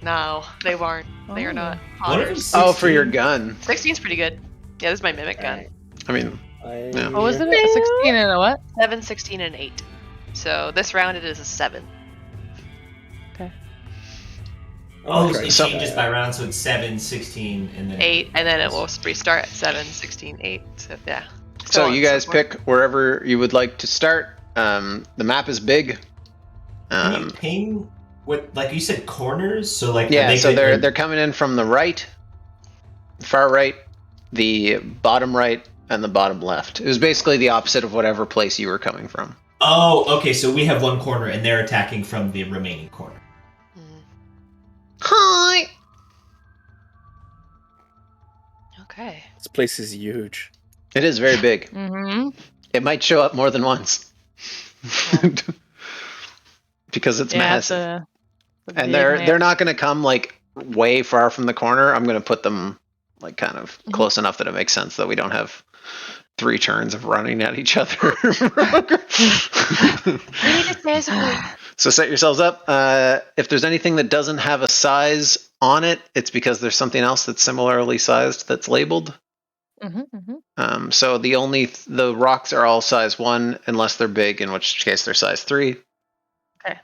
No, they weren't. They are not. Oh, for your gun. 16's pretty good. Yeah, this is my mimic gun. I mean, what was it? 16 and a what? 7, 16, and 8. So this round it is a 7. Okay. It changes by round, so it's 7, 16, and then 8, and then it will restart at 7, 16, 8. So yeah. So you guys pick wherever you would like to start. The map is big. Can you ping what, like you said, corners? So they're coming in from the right, far right, the bottom right, and the bottom left. It was basically the opposite of whatever place you were coming from. Oh, okay. So we have one corner, and they're attacking from the remaining corner. Hi. Okay. This place is huge. It is very big. Mm-hmm. It might show up more than once. Because it's massive. And they're not going to come like way far from the corner. I'm going to put them like kind of close enough that it makes sense that we don't have 3 turns of running at each other. So set yourselves up. If there's anything that doesn't have a size on it, it's because there's something else that's similarly sized that's labeled. So the rocks are all size 1 unless they're big, in which case they're size 3. Okay.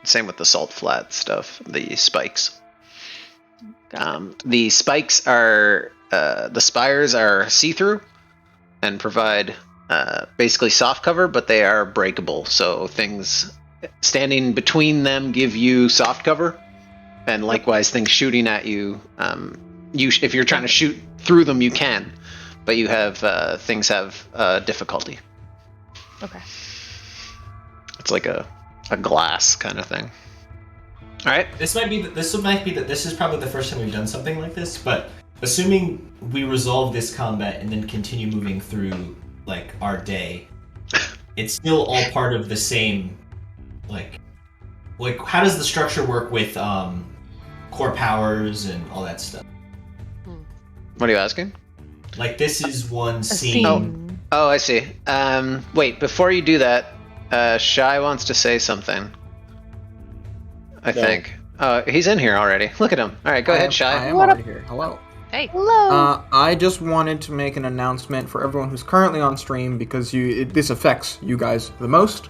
Same with the salt flat stuff, the spikes. The spikes are the spires are see-through and provide basically soft cover, but they are breakable. So things standing between them give you soft cover, and likewise things shooting at you. If you're trying to shoot through them, you can, but you have things have difficulty. Okay. It's like a glass kind of thing. All right. This is probably the first time we've done something like this, but assuming we resolve this combat and then continue moving through like our day, it's still all part of the same like how does the structure work with core powers and all that stuff? What are you asking? Like this is one scene. Oh, I see. Wait, before you do that, Shy wants to say something. I think. He's in here already. Look at him. All right, go ahead, Shy. I am already here. Hello. Hey. Hello. I just wanted to make an announcement for everyone who's currently on stream because this affects you guys the most.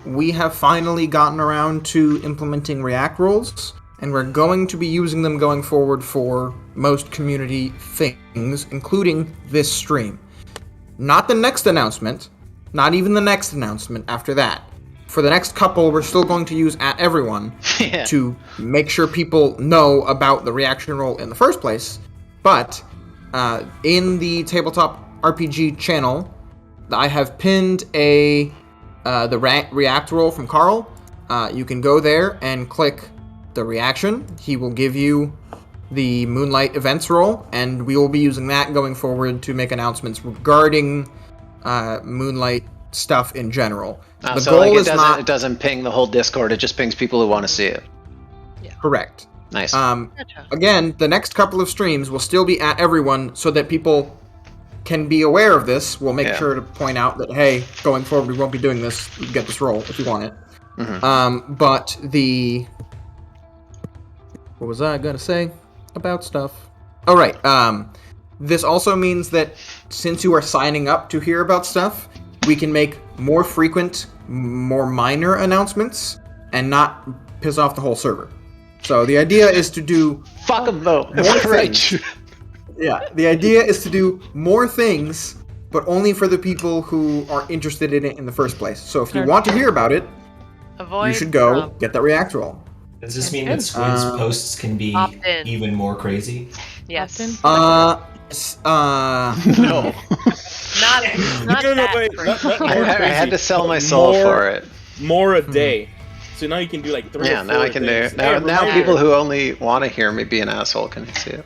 We have finally gotten around to implementing React rules, and we're going to be using them going forward for most community things, including this stream. Not the next announcement, not even the next announcement after that. For the next couple, we're still going to use @everyone to make sure people know about the reaction role in the first place. But in the Tabletop RPG channel, I have pinned the react role from Carl. You can go there and click the reaction. He will give you the Moonlight events role, and we will be using that going forward to make announcements regarding Moonlight stuff in general. The so goal like is it doesn't ping the whole Discord, it just pings people who want to see it. Yeah. Correct. Nice. Again, the next couple of streams will still be @everyone so that people can be aware of this. We'll make sure to point out that, hey, going forward we won't be doing this. You can get this role if you want it. But what was I gonna say about stuff? Oh, right. This also means that since you are signing up to hear about stuff, we can make more frequent, more minor announcements and not piss off the whole server. So the idea is to do... Fuck them, though. More things. Yeah, the idea is to do more things, but only for the people who are interested in it in the first place. So if you want to hear about it, you should go get that react roll. Does this mean that Squid's posts can be even more crazy? Yes. No. Not wait. I had to sell my soul for it. More a day. So now you can do like 3 or 4 now I can do things. it. Now people who only want to hear me be an asshole can see it.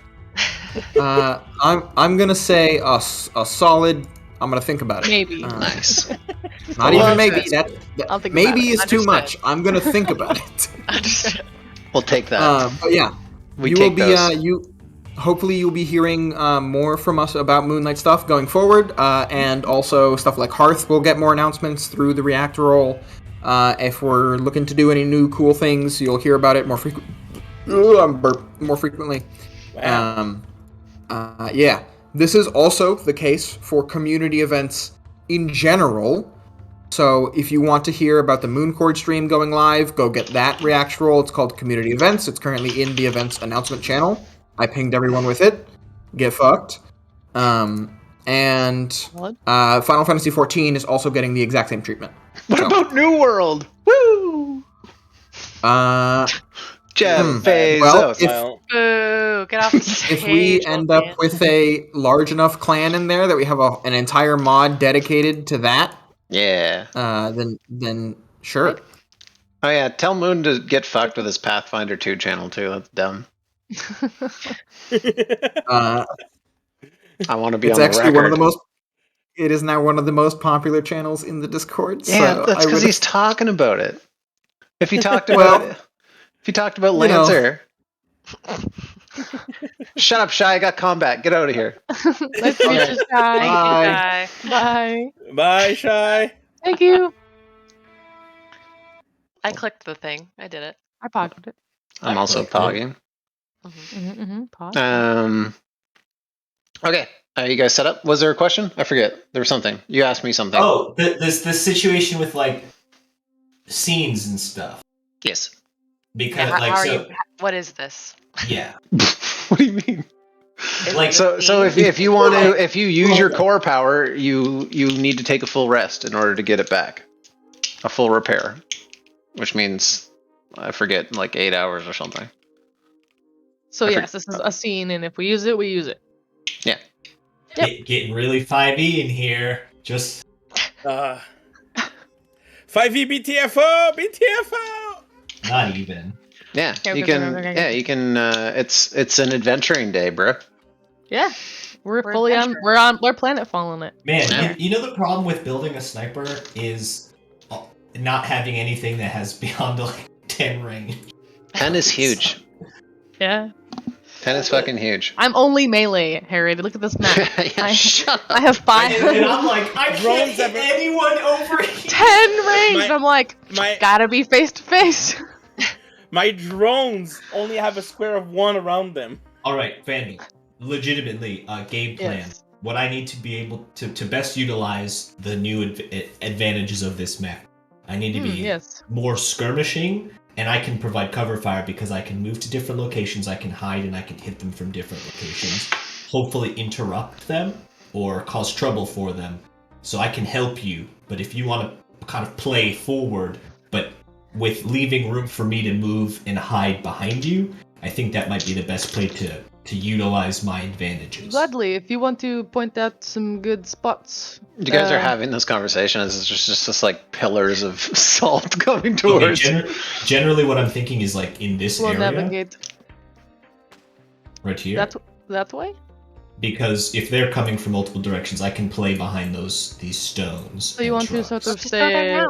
I'm gonna say a solid. I'm gonna think about it. Maybe. Nice. Not even maybe. I'll think maybe about it. is too much. I'm gonna think about it. We'll take that. But yeah, you will be hopefully you'll be hearing more from us about Moonlight stuff going forward, and also stuff like Hearth will get more announcements through the React role. If we're looking to do any new cool things, you'll hear about it more frequently. Wow. Yeah, this is also the case for community events in general. So if you want to hear about the Mooncord stream going live, go get that reaction roll. It's called Community Events. It's currently in the events announcement channel. I pinged everyone with it. Get fucked. And Final Fantasy XIV is also getting the exact same treatment. What about New World? Woo! Jeff Bezos. Boo, get off the stage. If we end up with a large enough clan in there that we have an entire mod dedicated to that, then sure. Oh yeah, tell Moon to get fucked with his Pathfinder 2 channel too. That's dumb. I want to be on the record. It is now one of the most popular channels in the Discord. Yeah, so that's because he's talking about it. If he talked about Lancer. Shut up, Shy. I got combat. Get out of here. Nice to meet you, Shy. Bye. Bye. Bye, Shy. Thank you. I clicked the thing. I did it. I pocketed it. I'm also pogging. Pause. Okay. Are you guys set up? Was there a question? I forget. There was something. You asked me something. Oh, this situation with like scenes and stuff. Yes. Because what is this? Yeah. What do you mean? So if you want to, if you use your core power, you need to take a full rest in order to get it back. A full repair, which means I forget, like 8 hours or something. So yes, this is a scene, and if we use it, we use it. Yeah. Yep. Getting really 5e in here. Just 5e BTFO, BTFO. Not even. Yeah, you can. Yeah, you can. It's an adventuring day, bro. Yeah, we're fully on. We're planet following it. Man, you know the problem with building a sniper is not having anything that has beyond like 10 range. 10 is huge. Yeah. 10 is fucking huge. I'm only melee, Harry. Look at this map. Shut up. I have 5. And I'm like, I can't hit anyone over here. 10 range. I'm like, gotta be face to face. My drones only have a square of 1 around them. All right, Fanny. Legitimately, game plan. Yes. What I need to be able to best utilize the new advantages of this map. I need to be more skirmishing, and I can provide cover fire because I can move to different locations, I can hide, and I can hit them from different locations. Hopefully interrupt them or cause trouble for them, so I can help you. But if you want to kind of play forward, but with leaving room for me to move and hide behind you, I think that might be the best play to utilize my advantages. Gladly, if you want to point out some good spots. You guys are having this conversation as it's just like pillars of salt coming towards. Okay, generally, what I'm thinking is like in this area. Navigate. Right here. That way? Because if they're coming from multiple directions, I can play behind these stones. So you want to sort of say.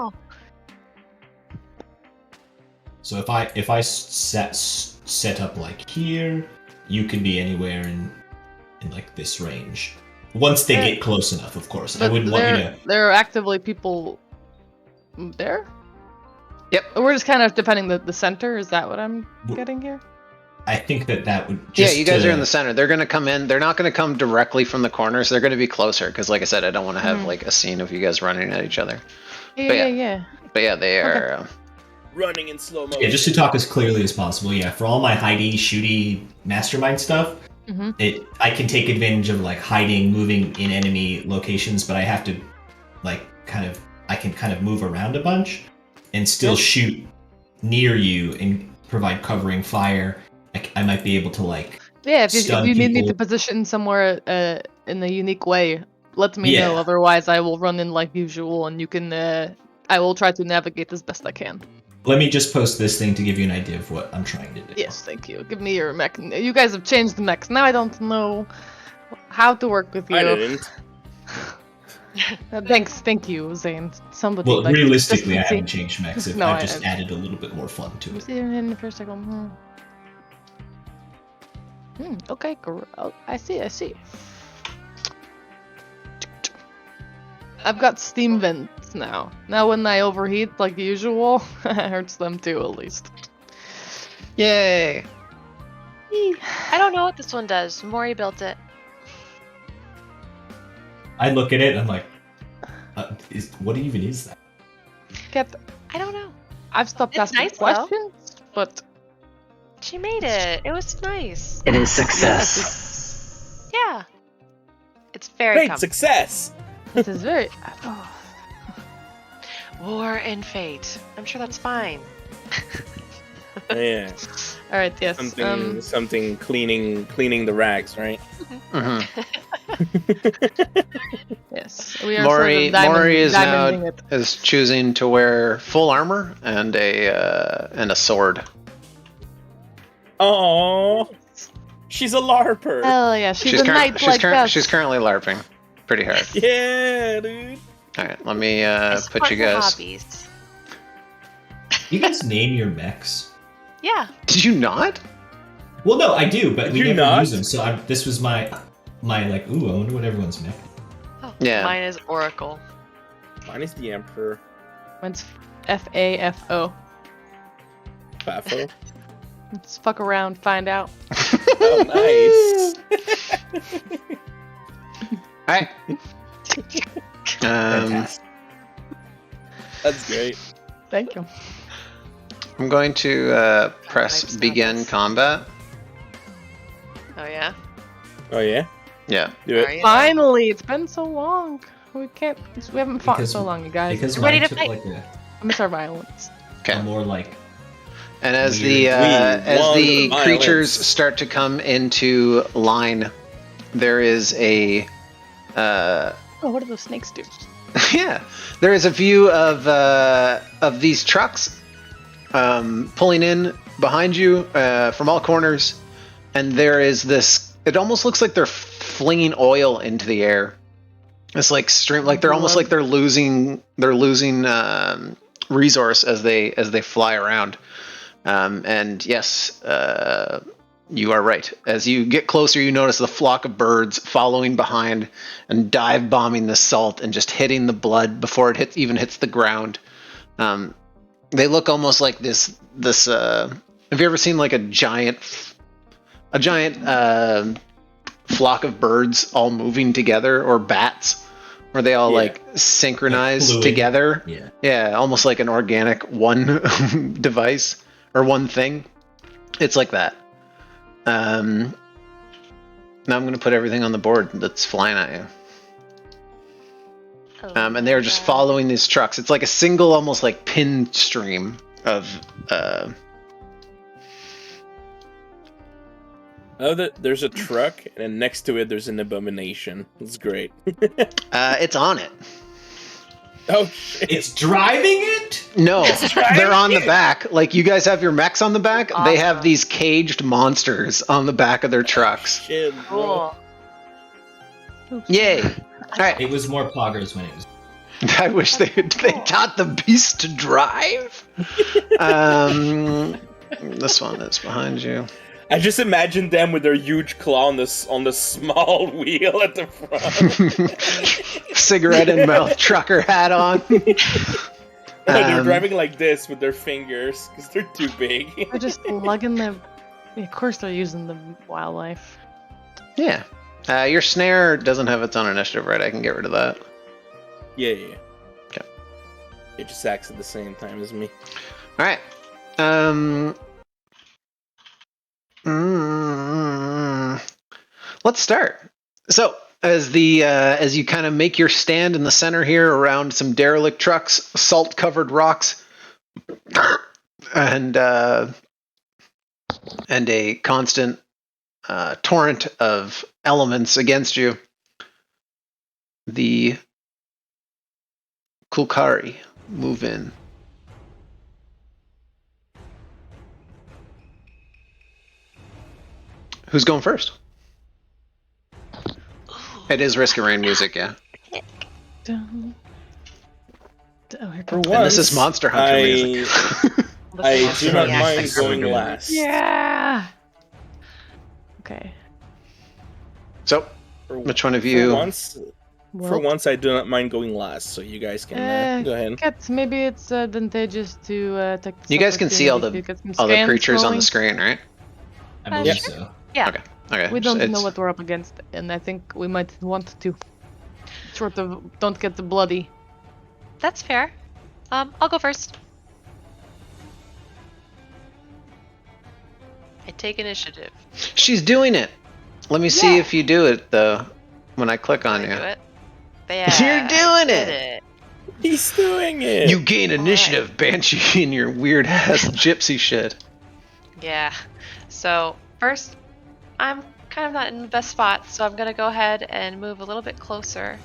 So if I set up like here, you can be anywhere in like this range. Once they get close enough, of course. I wouldn't want you to. There are actively people there? Yep. We're just kind of defending the center. Is that what I'm getting here? I think that would. Yeah, you guys are in the center. They're going to come in. They're not going to come directly from the corners. They're going to be closer because, like I said, I don't want to have like a scene of you guys running at each other. Yeah. But yeah, they are. Okay. Running in slow motion. Yeah, just to talk as clearly as possible. Yeah, for all my hidey, shooty, mastermind stuff, I can take advantage of like hiding, moving in enemy locations, but I have to like I can kind of move around a bunch and still shoot near you and provide covering fire. I might be able to like. Yeah, if you need me to position somewhere in a unique way, let me know. Otherwise, I will run in like usual, and you can. I will try to navigate as best I can. Let me just post this thing to give you an idea of what I'm trying to do. Yes, thank you. Give me your mech. You guys have changed the mechs. Now I don't know how to work with you. I didn't. Thank you, Zane. Somebody. Well, realistically, I haven't changed mechs. I've just added a little bit more fun to it. In the first second. Okay, I see. I've got steam vents now. Now when I overheat like usual, it hurts them too at least. Yay! I don't know what this one does. Mori built it. I look at it and I'm like, what even is that? I don't know. I've stopped asking questions, but she made it. It was nice. It is success. Yeah. It's very Great comfortable. Success. This is very. War and fate. I'm sure that's fine. Yeah. All right. Yes. Something cleaning the rags, right? Yes. We are Mori diamonding is now is choosing to wear full armor and a sword. Oh, she's a LARPer. Hell yeah, she's a knight like us. She's currently LARPing pretty hard. Yeah, dude. All right, let me put you guys. Hobbies. You guys name your mechs? Yeah. Did you not? Well, no, I do, but we you never not? use them. So this was my like. Ooh, I wonder what everyone's mech. Oh, Yeah. Mine is Oracle. Mine is the Emperor. Mine's FAFO. Fafo. Let's fuck around, find out. Oh, nice. Alright. Fantastic. That's great. Thank you. I'm going to press begin combat. Oh yeah. Oh yeah. Yeah. Do it. Are you? Finally, it's been so long. We haven't fought so long, you guys. Because Ready mine to took fight. like I miss our violence. Okay. a more like And as Weird. the want creatures violence. start to come into line, there is a Oh, what do those snakes do? yeah, there is a view of these trucks pulling in behind you from all corners, and there is this. It almost looks like they're flinging oil into the air. It's like stream, like they're almost like they're losing resource as they fly around. And yes, you are right. As you get closer, you notice the flock of birds following behind and dive bombing the salt and just hitting the blood before it even hits the ground. They look almost like this. Have you ever seen like a giant flock of birds all moving together, or bats, where they all like synchronized fluid. together? Yeah. Almost like an organic one device or one thing. It's like that. Now I'm going to put everything on the board that's flying at you. And they're just following these trucks. It's like a single, almost like pin stream of. Oh, there's a truck, and then next to it there's an abomination. It's great. It's on it. Oh shit! It's driving it? No, they're on the back. Like you guys have your mechs on the back. Awesome. They have these caged monsters on the back of their trucks. Shit, bro. Cool. Yay! All right. it was more poggers when it was. I wish they taught the beast to drive. This one that's behind you. I just imagine them with their huge claw on the small wheel at the front. Cigarette in mouth, trucker hat on. They're driving like this with their fingers because they're too big. They're just lugging the. Of course, they're using the wildlife. Yeah. Your snare doesn't have its own initiative, right? I can get rid of that. Yeah. Okay. It just acts at the same time as me. All right. Let's start. So, as you kind of make your stand in the center here around some derelict trucks, salt-covered rocks, and a constant torrent of elements against you, the Kulkari move in. Who's going first? It is Risk of Rain music, yeah. Dun. Oh, here For comes. And this is once, Monster Hunter music. I do not Yeah, mind thanks. going last. Yeah. Okay. So, which one of you? For once, I do not mind going last, so you guys can go ahead. Maybe it's advantageous to take this You guys can see all the opportunity to get some other scans creatures on going. the screen, right? I believe sure. so. Yeah. Okay. We don't It's- know what we're up against, and I think we might want to sort of don't get the bloody. That's fair. I'll go first. I take initiative. She's doing it. Let me see if you do it though. When I click on I you, do it. Yeah, You're doing I did it. He's doing it! you gain initiative, Banshee, in your weird ass gypsy shit. Yeah. So first, I'm kind of not in the best spot, so I'm gonna go ahead and move a little bit closer.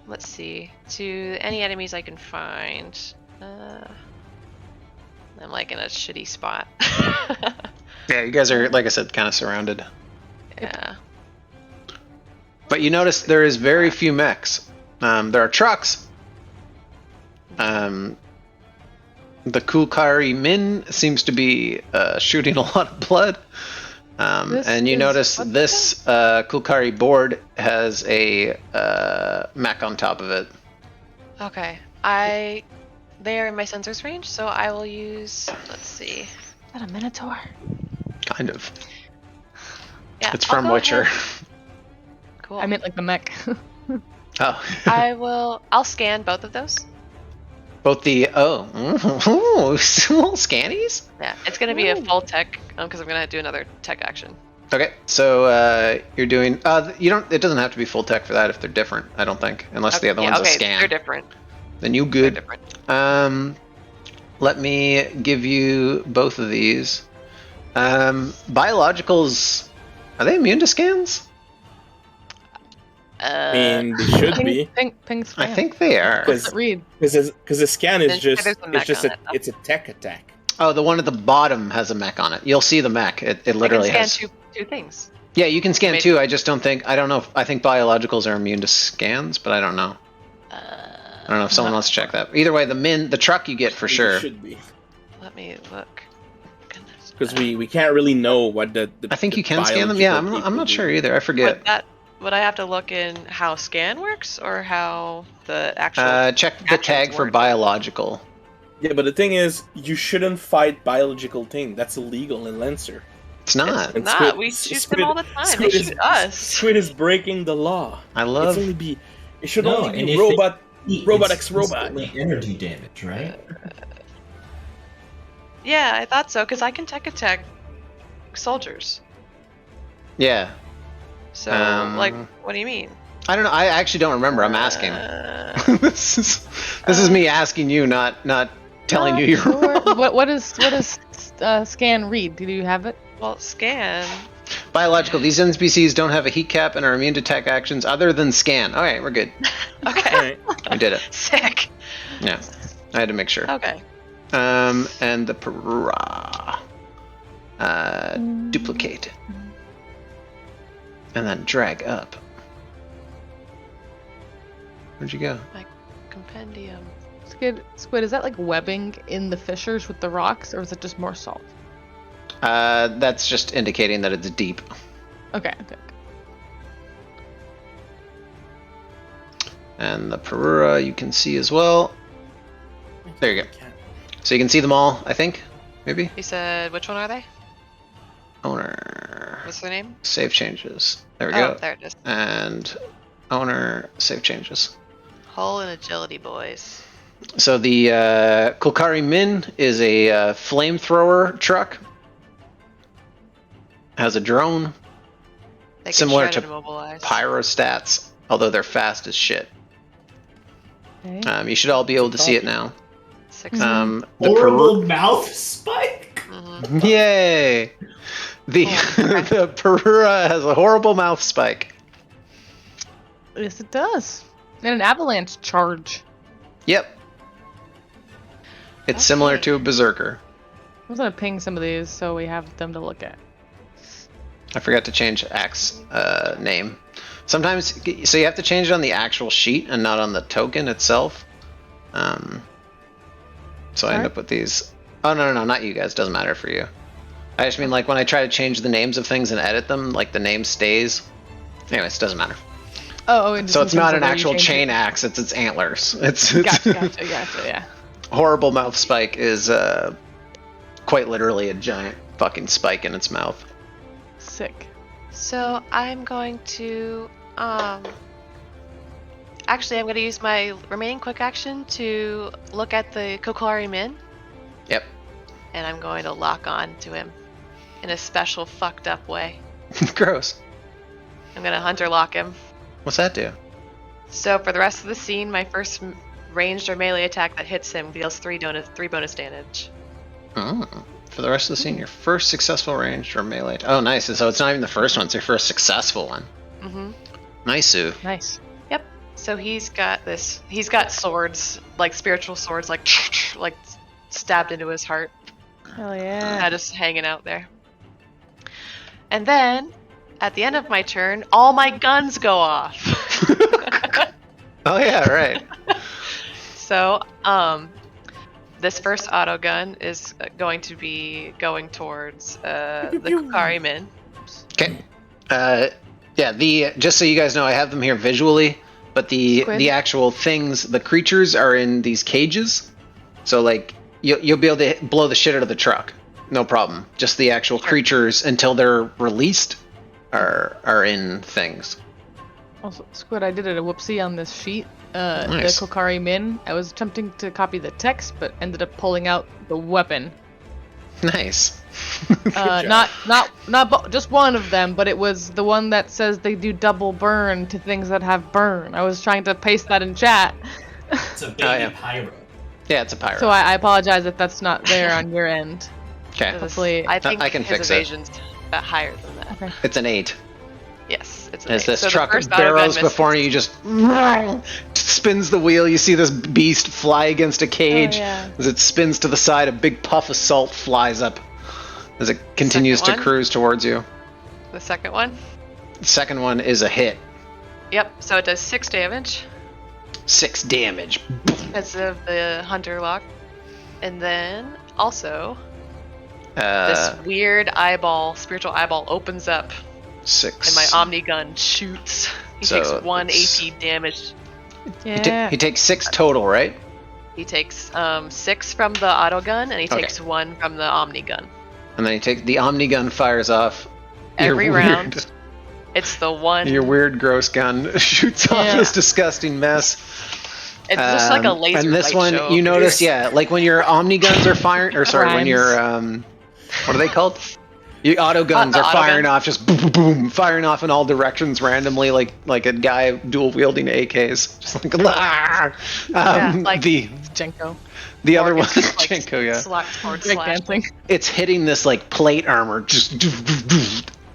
Let's see, to any enemies I can find. I'm like in a shitty spot. Yeah, you guys are, like I said, kind of surrounded. Yeah. But you notice there is very few mechs. There are trucks. The Kulkari Min seems to be shooting a lot of blood. And you notice this Kulkari board has a mech on top of it. Okay. They are in my sensor's range, so I will use. Let's see. that a minotaur? Kind of. Yeah, It's I'll from go Witcher. ahead. Cool. I meant like the mech. Oh. I'll scan both of those. Both the small scannies. Yeah, it's gonna be a full tech because I'm gonna do another tech action. Okay, so you're doing. You don't. It doesn't have to be full tech for that if they're different. I don't think, unless the other one's a scan. They're different. Then you good. Let me give you both of these. Biologicals, are they immune to scans? I mean, they should be. Ping scan. I think they are. What's it read? Because a scan is just it's a tech attack. Oh, the one at the bottom has a mech on it. You'll see the mech. It literally can has. scan two things. Yeah, you can scan two. I just don't think. I don't know. I think biologicals are immune to scans, but I don't know. I don't know if someone wants to check that. Either way, the truck you get for sure. Should be. Let me look. Goodness. Because we can't really know what the I think you can scan them. Yeah, I'm not sure either. I forget. Would I have to look in how scan works or how the actual? Check the tag for biological. Yeah, but the thing is, you shouldn't fight biological thing. That's illegal in Lancer. It's not. It's not. We shoot them all the time. They shoot us. Squid is breaking the law. I love. It should only be robot X robot. Energy damage, right? Yeah, I thought so because I can tech attack soldiers. Yeah. So, what do you mean? I don't know. I actually don't remember. I'm asking. This is me asking you, not telling you you're wrong. What does scan read? Do you have it? Well, scan. Biological. These NPCs don't have a heat cap and are immune to tech actions other than scan. All right, we're good. Okay. All right. We did it. Sick. Yeah, I had to make sure. Okay. And the Parura. Duplicate. And then drag up. Where'd you go? My compendium. Squid, is that like webbing in the fissures with the rocks, or is it just more salt? That's just indicating that it's deep. Okay. And the Parura you can see as well. There you go. So you can see them all, I think? Maybe? You said, which one are they? Owner. What's their name? Save changes. There we go. There it is. And owner, save changes. Hull and agility, boys. So the Kulkari Min is a flamethrower truck. Has a drone. They Similar to immobilize. Pyrostats, although they're fast as shit. Okay. You should all be able to see it now. 6. The Horrible mouth spike. Mm-hmm. Yay! The the Parura has a horrible mouth spike. Yes, it does. And an avalanche charge. Yep. It's similar to a berserker. I was gonna ping some of these so we have them to look at. I forgot to change Axe name. Sometimes, so you have to change it on the actual sheet and not on the token itself. So I end up with these. Oh, no, not you guys. Doesn't matter for you. I just mean, like, when I try to change the names of things and edit them, like, the name stays. Anyways, doesn't matter. So it's not an actual chain axe, it's its antlers. Gotcha, yeah. Horrible mouth spike is quite literally a giant fucking spike in its mouth. Sick. So I'm going to actually I'm going to use my remaining quick action to look at the Kokari Min. Yep. And I'm going to lock on to him in a special fucked up way. Gross. I'm going to hunter lock him. What's that do? So for the rest of the scene, my first ranged or melee attack that hits him deals 3 bonus damage. Oh. For the rest of the scene, your first successful ranged or melee. Oh, nice. So it's not even the first one; it's your first successful one. Mm-hmm. Nice. Yep. So he's got swords, like spiritual swords, like stabbed into his heart. Hell yeah. Just hanging out there. And then, at the end of my turn, all my guns go off. Oh yeah, right. So, this first auto gun is going to be going towards the Kokari Min. Okay. Yeah. Just so you guys know, I have them here visually, but the actual things, the creatures are in these cages. So like you'll be able to blow the shit out of the truck. no problem. Just the actual creatures until they're released are in things. Also, Squid, I did a whoopsie on this sheet. Nice. The Kokari Min. I was attempting to copy the text, but ended up pulling out the weapon. Nice. Not just one of them, but it was the one that says they do double burn to things that have burn. I was trying to paste that in chat. It's a baby pyro. Yeah, it's a pyro. So I apologize if that's not there on your end. Okay. Hopefully, I think I can his fix it. evasion's higher than that. Okay. It's an 8. Yes, it's an As 8. this So the truck first barrels autogun before you, just spins the wheel. You see this beast fly against a cage. Oh, yeah. As it spins to the side, a big puff of salt flies up as it continues to Second one? cruise towards you. The second one? The second one is a hit. Yep, so it does 6 damage 6 damage. because of the hunter lock. And then also Uh, this weird spiritual eyeball opens up 6. and my Omni gun shoots. He So takes 1 it's- AP damage. Yeah. He takes 6 total, right? He takes 6 from the auto gun and he Okay. takes 1 from the Omni gun. And then he takes the Omni gun, fires off. Every Your round. weird- It's the one. Your weird, gross gun shoots off Yeah. this disgusting mess. It's just like a laser. And this light one, show. you notice, yeah, like when your Omni guns are firing, or sorry, when Rhymes. your what are they called? Your auto guns the are auto firing gun. off, just boom, boom, boom, firing off in all directions randomly, like a guy dual wielding AKs, just like Yeah, like- the Jenko. other Or one, it's just, like, Jenko, yeah. Forward Break slash. dancing. It's hitting this like plate armor, just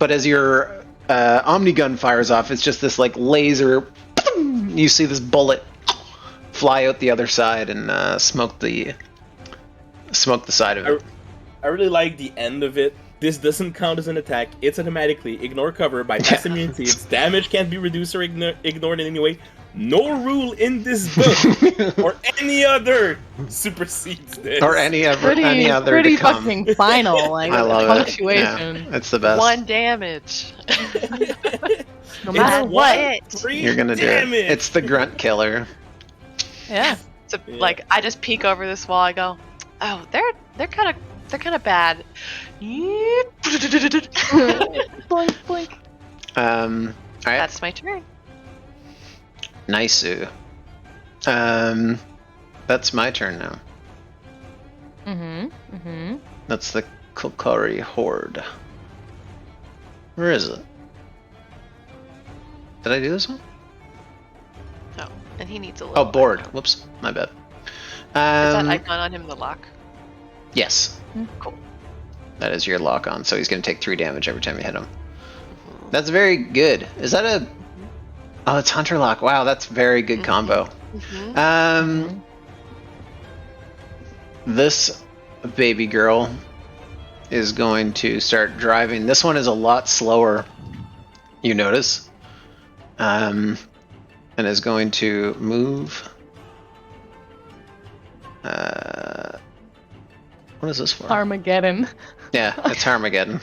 but as your Omni gun fires off, it's just this like laser. You see this bullet fly out the other side and smoke the side of it. I really like the end of it. This doesn't count as an attack. It's automatically ignore cover, bypass immunity. Its damage can't be reduced or ignored in any way. No rule in this book or any other supersedes this. Or any other Pretty to come. fucking final. Like I love punctuation. it. Yeah, it's the best. 1 damage. No It's matter what. 3 You're gonna damage. do it. It's the grunt killer. Yeah. So, like, I just peek over this wall. I go, oh, they're kind of bad. Blink, blink. All right. That's my turn. Nice. That's my turn now. That's the Kokari Horde. Where is it? Did I do this one? No, and he needs a little. Oh, board. Whoops, my bad. Is that Um, icon on him the lock? yes. Cool. That is your lock on, so he's going to take 3 damage every time you hit him. That's very good. Is that a... Oh, it's Hunter Lock. Wow, that's very good combo. This baby girl is going to start driving. This one is a lot slower, you notice. And is going to move... what is this for? Armageddon. Yeah, it's Armageddon.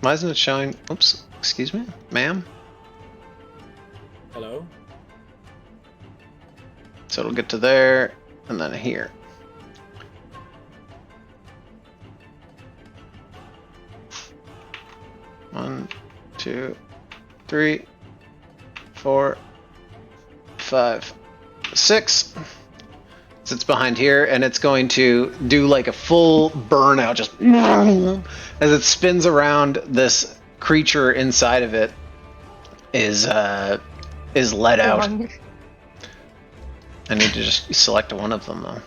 Why isn't it showing? Oops, excuse me, ma'am. Hello? So it'll get to there, and then here. One, 2, 3, 4, 5, 6. Sits behind here, and it's going to do like a full burnout, just as it spins around. This creature inside of it is let out. I need to just select one of them though.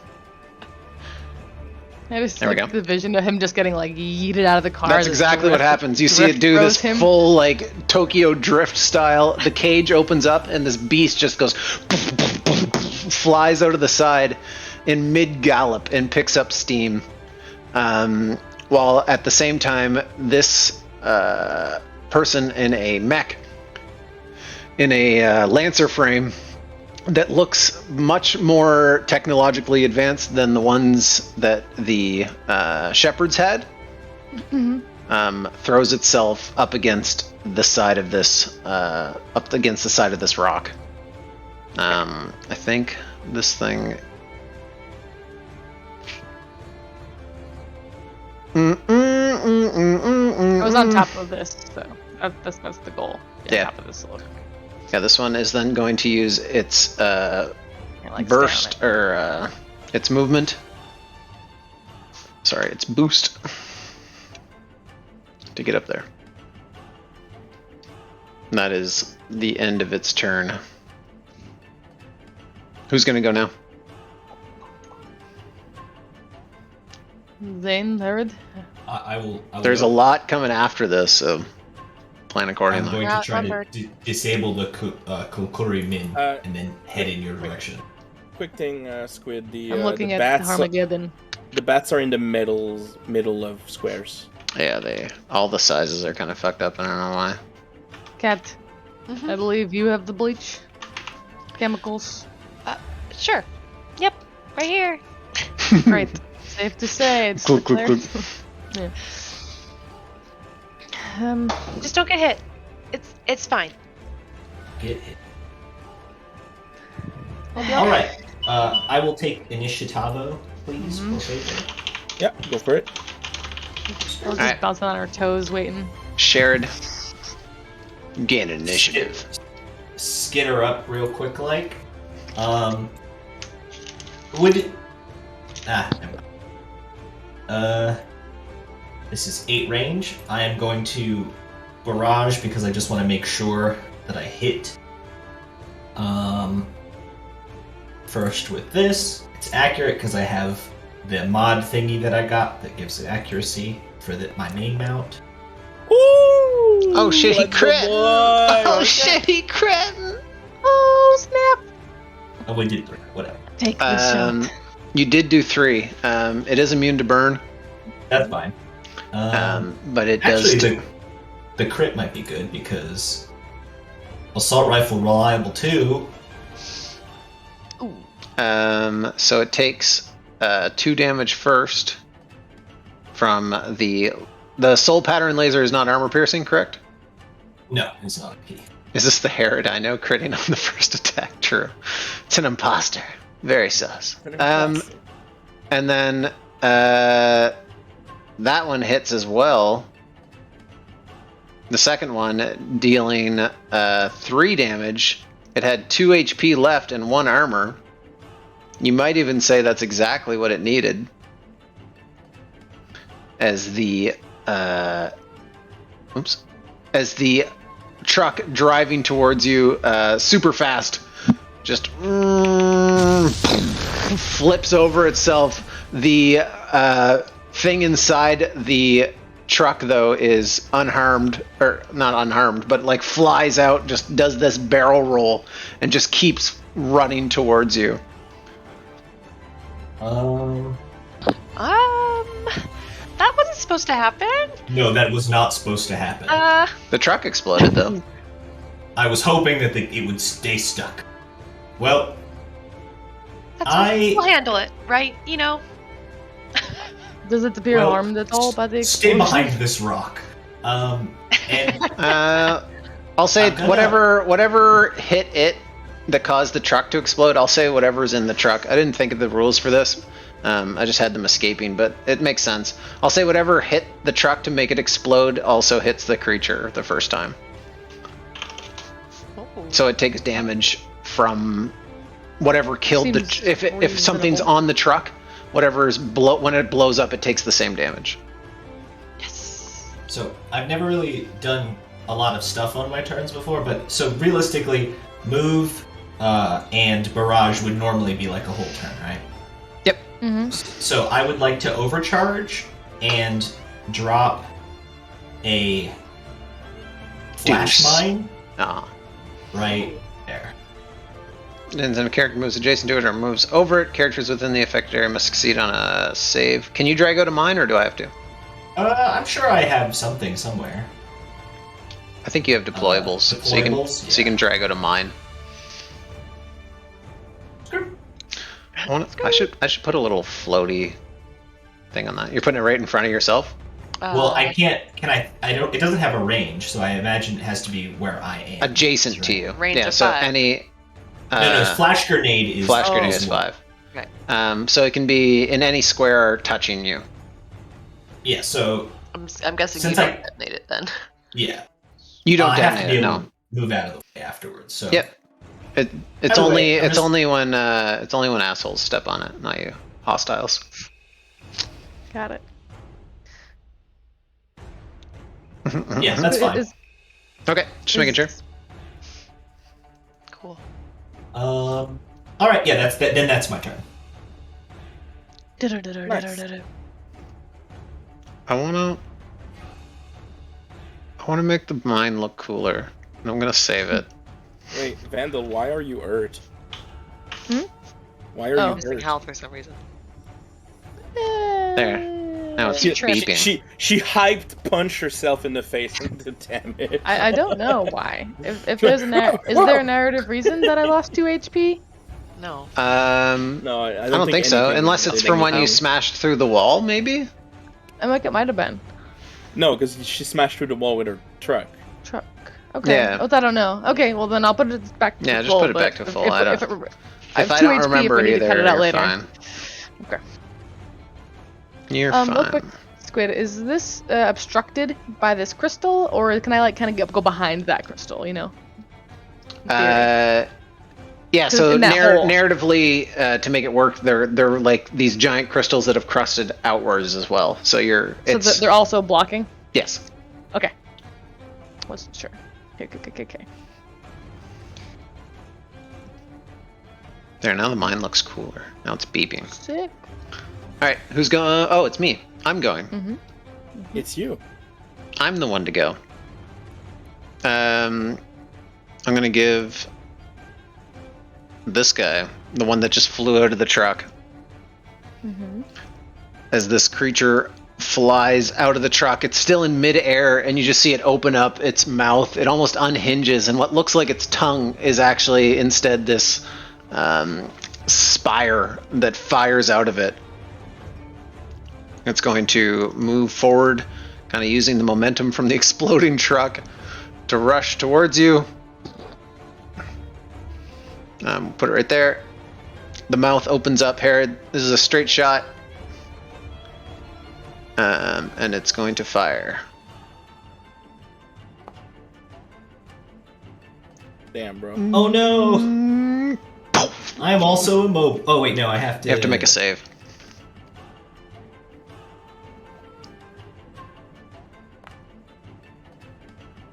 I just There we like go. the vision of him just getting like yeeted out of the car. That's The exactly what drift- happens. You see drift it do throws this him. full like Tokyo drift style. The cage opens up and this beast just goes flies out of the side in mid gallop and picks up steam. While at the same time, this person in a mech, in a Lancer frame that looks much more technologically advanced than the ones that the Shepherds had, throws itself up against the side of this rock. I think this thing I was on top of this, so that's the goal. Yeah. Top of this look. Yeah, this one is then going to use its burst or its movement. Sorry, its boost to get up there. And that is the end of its turn. Who's going to go now? Zane, Herod. I will. There's a lot coming after this, so plan accordingly. I'm going to try to disable the Kokuri Min and then head in your direction. Quick thing, Squid. I'm looking the at bats, Armageddon. The bats are in the middle of squares. Yeah, all the sizes are kind of fucked up. I don't know why. Cat, I believe you have the bleach chemicals. Sure. Yep. Right here. Right. Safe to say. It's Click. Yeah. Just don't get hit. It's fine. Get hit. All right. I will take Initiativo, please, for favor. Yeah, go for it. We're just bouncing on our toes, waiting. Shared. Gain initiative. Skitter up real quick, like. Would it... never mind. This is 8 range. I am going to barrage because I just want to make sure that I hit. First with this, it's accurate because I have the mod thingy that I got that gives it accuracy for my main mount. Ooh, Oh shit, he crit! Oh shit, he crit! Oh snap! Oh, we did 3. Whatever. Take the shot. You did do 3. It is immune to burn. That's fine. But it does. Actually, the crit might be good because assault rifle reliable too. So it takes 2 damage first from the soul pattern laser is not armor piercing, correct? No, it's not a P. Is this the Herod I know critting on the first attack? True. It's an imposter. Very sus. And then that one hits as well. The second one dealing 3 damage. It had 2 HP left and 1 armor. You might even say that's exactly what it needed. As the truck driving towards you super fast just flips over itself. The thing inside the truck though is unharmed, or not unharmed, but like flies out, just does this barrel roll and just keeps running towards you. That wasn't supposed to happen. No, that was not supposed to happen. The truck exploded though. I was hoping that it would stay stuck. Well, we'll handle it, right? You know. Does it appear harmed at all by the explosion? Stay behind this rock. And I'll say whatever hit it that caused the truck to explode. I'll say whatever's in the truck. I didn't think of the rules for this. I just had them escaping, but it makes sense. I'll say whatever hit the truck to make it explode also hits the creature the first time. So it takes damage from whatever killed if something's on the truck, whatever is when it blows up, it takes the same damage. Yes. So I've never really done a lot of stuff on my turns before, but so realistically, move and barrage would normally be like a whole turn, right? Yep. Mm-hmm. So I would like to overcharge and drop a flash mine right there. And then a character moves adjacent to it or moves over it. Characters within the affected area must succeed on a save. Can you drag out a mine, or do I have to? I'm sure I have something somewhere. I think you have deployables, so you can drag out a mine. I should put a little floaty thing on that. You're putting it right in front of yourself? Well, I can't. I don't. It doesn't have a range, so I imagine it has to be where I am. Adjacent to you. Range of so 5. any. No, flash grenade is. Flash grenade is 5. Okay. So it can be in any square touching you. Yeah, so... I'm guessing you don't detonate it then. Yeah. You don't have detonate to be it, able no. to move out of the way afterwards, so... Yep. It's Anyway, only when assholes step on it, not you. Hostiles. Got it. Yeah, that's fine. Okay, just making sure. Cool. All right, yeah, then that's my turn. Nice. I wanna make the mine look cooler, and I'm gonna save it. Wait, Vandal, why are you hurt? Why are you missing hurt? health for some reason. There. Now it's beeping. She hyped punched herself in the face and did damage. I don't know why. If there's is there a narrative reason that I lost 2 HP? No. No, I don't think so. Unless it's from when you smashed through the wall, maybe? It might have been. No, because she smashed through the wall with her truck. Okay. Yeah. Oh, I don't know. Okay, well then I'll put it back to full. Yeah, just put it back to full. If I don't remember if we need either, to cut it out you're later. fine. Okay. You're fine. Real quick, Squid, is this obstructed by this crystal, or can I kind of go behind that crystal? You know. Yeah. So narratively, to make it work, they're like these giant crystals that have crusted outwards as well. So they're also blocking. Yes. Okay. Wasn't sure. Okay. There, now the mine looks cooler. Now it's beeping. Sick. Alright, who's going? Oh, it's me. I'm going. It's you. I'm the one to go. I'm gonna give this guy, the one that just flew out of the truck, as this creature flies out of the truck. It's still in midair, and you just see it open up its mouth. It almost unhinges, and what looks like its tongue is actually instead this spire that fires out of it. It's going to move forward, kind of using the momentum from the exploding truck to rush towards you. Put it right there. The mouth opens up, Herod. This is a straight shot. And it's going to fire. Damn, bro. Oh no! I am also immobile. Oh wait, no, I have to... You have to make a save.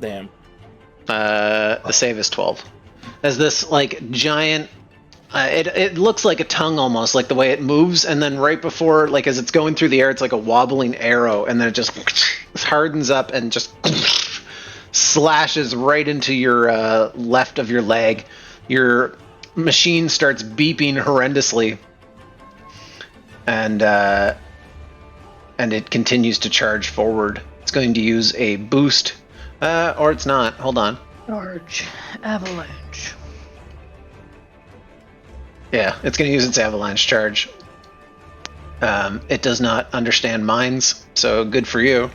Damn. The save is 12. As this, like, giant... it looks like a tongue almost, like the way it moves, and then right before, like, as it's going through the air, it's like a wobbling arrow, and then it just hardens up and just slashes right into your left of your leg. Your machine starts beeping horrendously, and it continues to charge forward. It's going to use a boost, or it's not. Hold on. Charge. Avalanche. Yeah, it's going to use its avalanche charge. It does not understand mines, so good for you.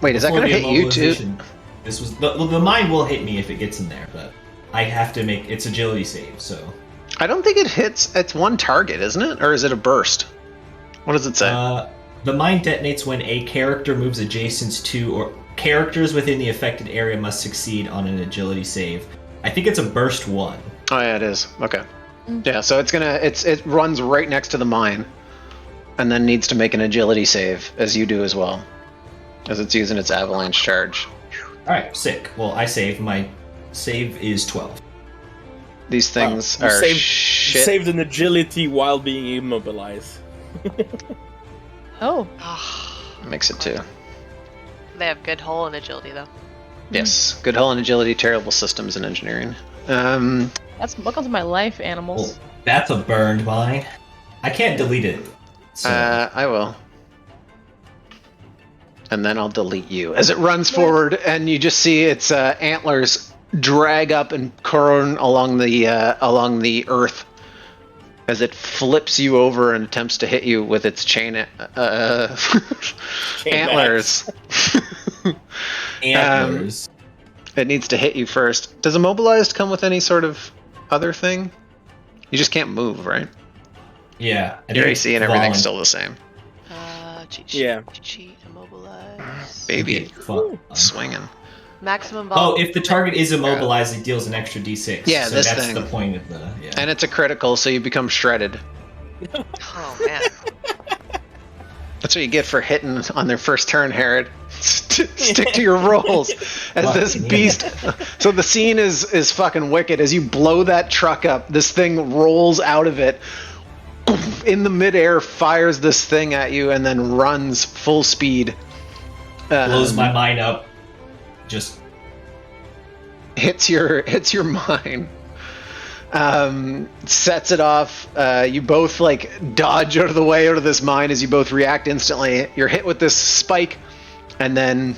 Wait, is that going to hit you too? This was the mine will hit me if it gets in there, but I have to make its agility save. So I don't think it hits. It's one target, isn't it, or is it a burst? What does it say? The mine detonates when a character moves adjacent to, or characters within the affected area must succeed on an agility save. I think it's a burst 1. Oh yeah, it is. Okay. Yeah, so it runs right next to the mine, and then needs to make an agility save, as you do as well, as it's using its avalanche charge. All right, sick. Well, I save. My save is 12. These things are shit. Saved an agility while being immobilized. Oh. Makes it 2. They have good hull and agility, though. Yes, good hull and agility, terrible systems and engineering. Welcome to my life, animals. Well, that's a burned mine. I can't delete it. So. I will. And then I'll delete you. As it runs forward, and you just see its antlers drag up and curl along the earth as it flips you over and attempts to hit you with its chain antlers. Antlers. It needs to hit you first. Does immobilized come with any sort of other thing? You just can't move, right? Yeah. Your AC and everything's still the same. Cheat sheet. Yeah. Cheat sheet. Immobilize. Baby. Fun. Swinging. Maximum Oh, volume. if the target is immobilized, it deals an extra d6. Yeah, so this that's thing. the point of the. Yeah. And it's a critical, so you become shredded. Oh man. That's what you get for hitting on their first turn, Herod. Stick to your rolls. As this beast. So the scene is fucking wicked. As you blow that truck up, this thing rolls out of it. In the midair, fires this thing at you, and then runs full speed. Blows my mind up. Just hits your mine. Sets it off. You both like dodge out of the way out of this mine as you both react instantly. You're hit with this spike, and then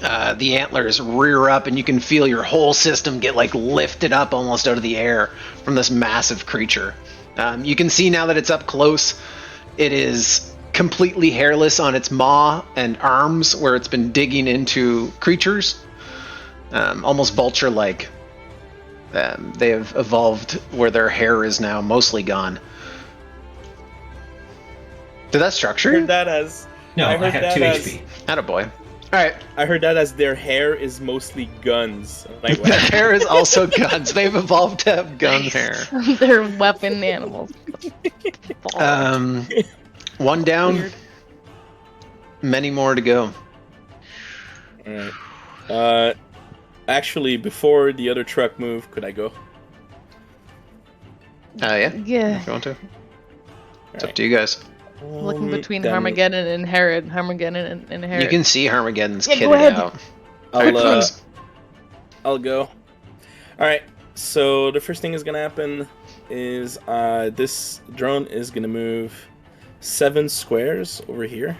the antlers rear up, and you can feel your whole system get like lifted up almost out of the air from this massive creature. You can see now that it's up close. It is completely hairless on its maw and arms, where it's been digging into creatures, almost vulture-like. They have evolved where their hair is now mostly gone. Did that structure? I heard that as no. I have 2 HP. Attaboy. All right. I heard that as their hair is mostly guns. Like, Their hair is also guns. They've evolved to have gun hair. They're weapon animals. One down. Weird. Many more to go. All right. Actually, before the other truck move, could I go? Yeah. Yeah. If you want to. It's up to you guys. Looking between then Harmageddon and Herod. Harmageddon and Herod. You can see Harmageddon's Yeah, kitted go ahead. out. I'll go. All right. So the first thing is gonna happen is this drone is gonna move 7 squares over here.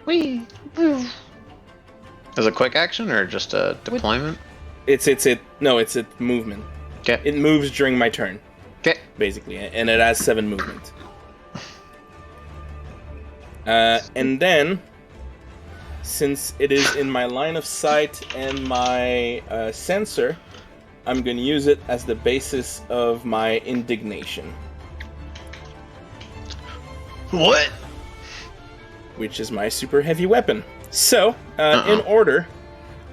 Wee. Is it quick action or just a deployment? It's movement. Okay. It moves during my turn. Okay. Basically, and it has 7 movement. And then, since it is in my line of sight and my sensor, I'm going to use it as the basis of my indignation. What? Which is my super heavy weapon. So, in order,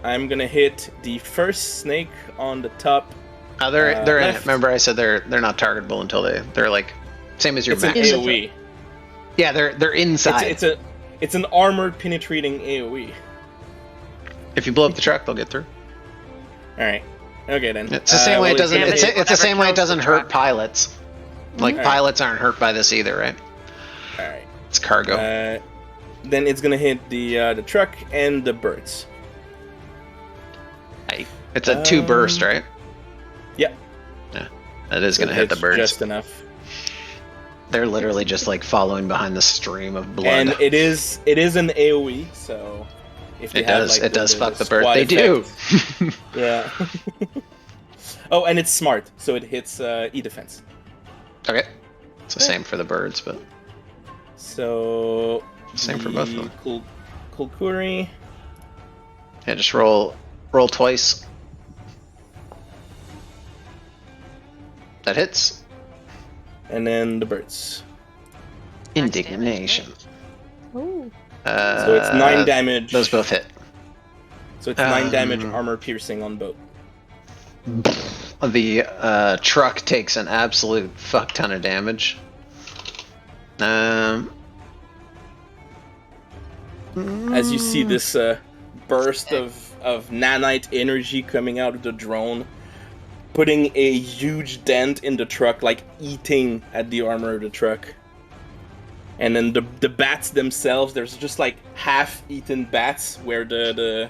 I'm going to hit the first snake on the top. They're in it. left. Remember I said they're not targetable until they're like same as your It's an max. AoE. Yeah, they're inside. It's an armored penetrating AoE. If you blow up the truck, they'll get through. All right. Okay then. It's the same way it doesn't. damage It's the same way it kills the doesn't hurt truck. pilots. Like Alright. pilots aren't hurt by this either, right? All right. It's cargo. Then it's gonna hit the truck and the birds. It's a 2 burst, right? Yeah. Yeah, that is So gonna hit the it's birds. just enough. They're literally just like following behind the stream of blood. And it is an AoE, so if they It have, does. like, It does fuck the bird. squad They do. effect- Yeah. Oh, and it's smart, so it hits E-defense. Okay. It's the same for the birds, but So Same for both of them. Kulkuri. yeah, just roll twice. That hits. And then the birds. Indignation. Ooh. So it's 9 damage. Those both hit. So it's 9 damage armor piercing on both. The truck takes an absolute fuck ton of damage. As you see this burst of nanite energy coming out of the drone, putting a huge dent in the truck, like eating at the armor of the truck. And then the bats themselves, there's just like half-eaten bats where the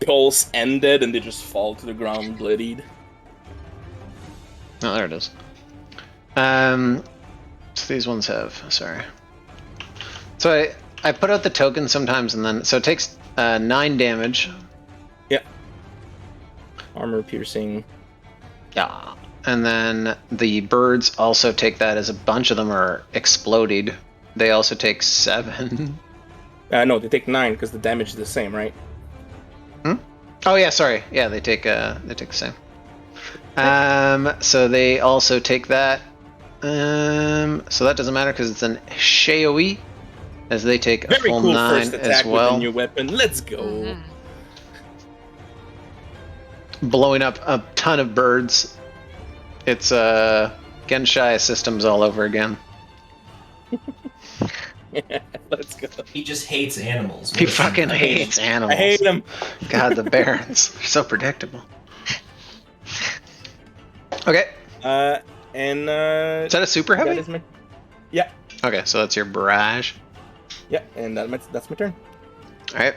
pulse ended, and they just fall to the ground bloodied. Oh, there it is. So these ones have. Sorry. So I put out the token sometimes, and then so it takes 9 damage. Yeah. Armor piercing. Yeah. And then the birds also take that, as a bunch of them are exploded. They also take 7. No, they take 9 because the damage is the same, right? Oh yeah, sorry. Yeah, they take the same. So they also take that. So that doesn't matter because it's an Shaoe, as they take a Very full cool 9 first as attack well. with a new weapon. Let's go. Mhm. Blowing up a ton of birds. It's Genshai systems all over again. Let's go. He just hates animals. He What a fucking sympath. hates animals. I hate them. God, the Barons. They're so predictable. Okay. And Is that a super heavy? that is my. Yeah. Okay, so that's your barrage. Yeah, and that's my turn. Alright.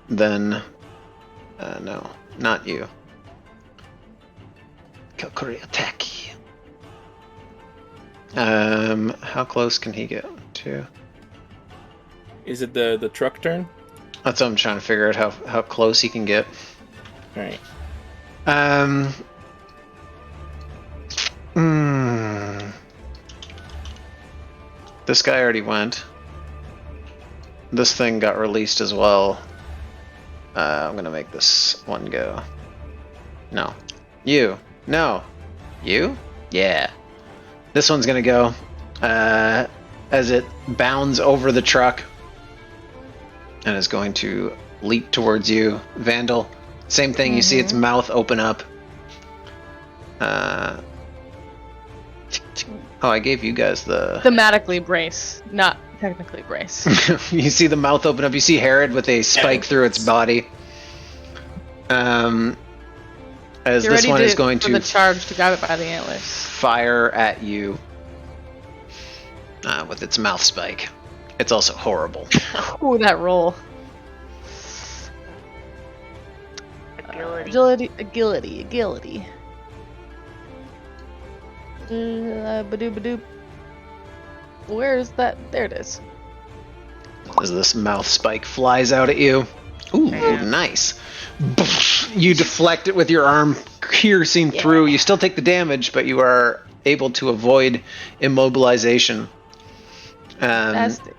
Then... no, not you. Kokori attack. How close can he get to? Is it the truck turn? That's what I'm trying to figure out, how close he can get. All right. This guy already went. This thing got released as well. I'm gonna make this one go. No. You. No. You? Yeah. This one's gonna go. As it bounds over the truck. And is going to leap towards you. Vandal. Same thing, you see its mouth open up. Oh, I gave you guys the... Thematically brace, not technically brace. You see the mouth open up. You see Herod with a spike through its body. As Get this ready one is going for to the charge to grab it by the antlers. fire at you with its mouth spike. It's also horrible. Ooh, that roll. Agility. Badoop. Where is that? There it is. As this mouth spike flies out at you. Ooh, nice. You deflect it with your arm, piercing through. You still take the damage, but you are able to avoid immobilization. Fantastic.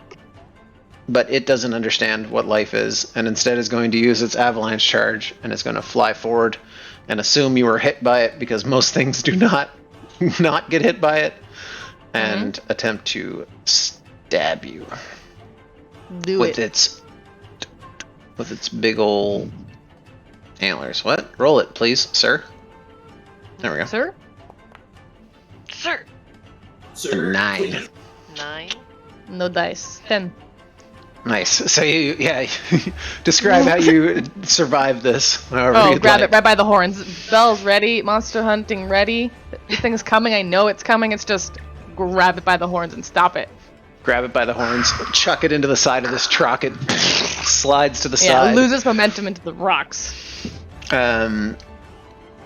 But it doesn't understand what life is, and instead is going to use its avalanche charge, and is going to fly forward and assume you were hit by it, because most things do not get hit by it, and attempt to stab you with its big ol' antlers. What? Roll it, please, sir. There we go. Sir? Sir. Sir, 9. please. 9. No dice. 10. Nice. So you describe how you survive this. Oh, grab it right by the horns. Bell's ready. Monster hunting ready. This thing's coming. I know it's coming. It's just grab it by the horns and stop it. Grab it by the horns, chuck it into the side of this truck. It slides to the Yeah, side. it loses momentum into the rocks.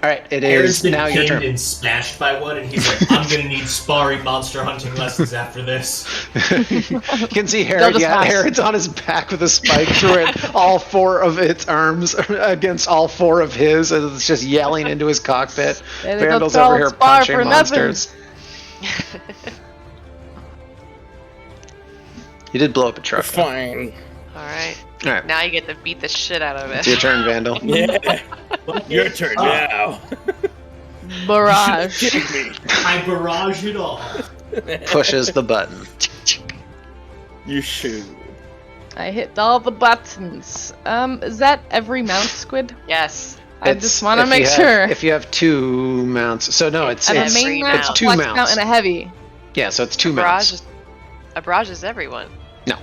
All right, it Aaron's is been now your pinned turn. and smashed by one, and he's like, "I'm gonna need sparring monster hunting lessons after this." You can see They'll Herod. just Yeah, pass. Herod's on his back with a spike through it. All 4 of its arms against all 4 of his, and it's just yelling into his cockpit. They don't Vandal's call over it here spar punching for nothing. monsters. You did blow up a truck. though. Fine. Alright. All right, Now you get to beat the shit out of it's it. your turn, Vandal. Yeah. Your turn now. Barrage. Kidding me. I barrage it all. Pushes the button. You should. I hit all the buttons. Is that every mount, Squid? Yes. I It's- just want to if make you have- sure. If you have 2 mounts, so no, it's I have a it's, main it's mount, a 2 flex mounts. mount, and a heavy. Yeah, so it's 2 Barrage mounts. is, a barrage is everyone. No,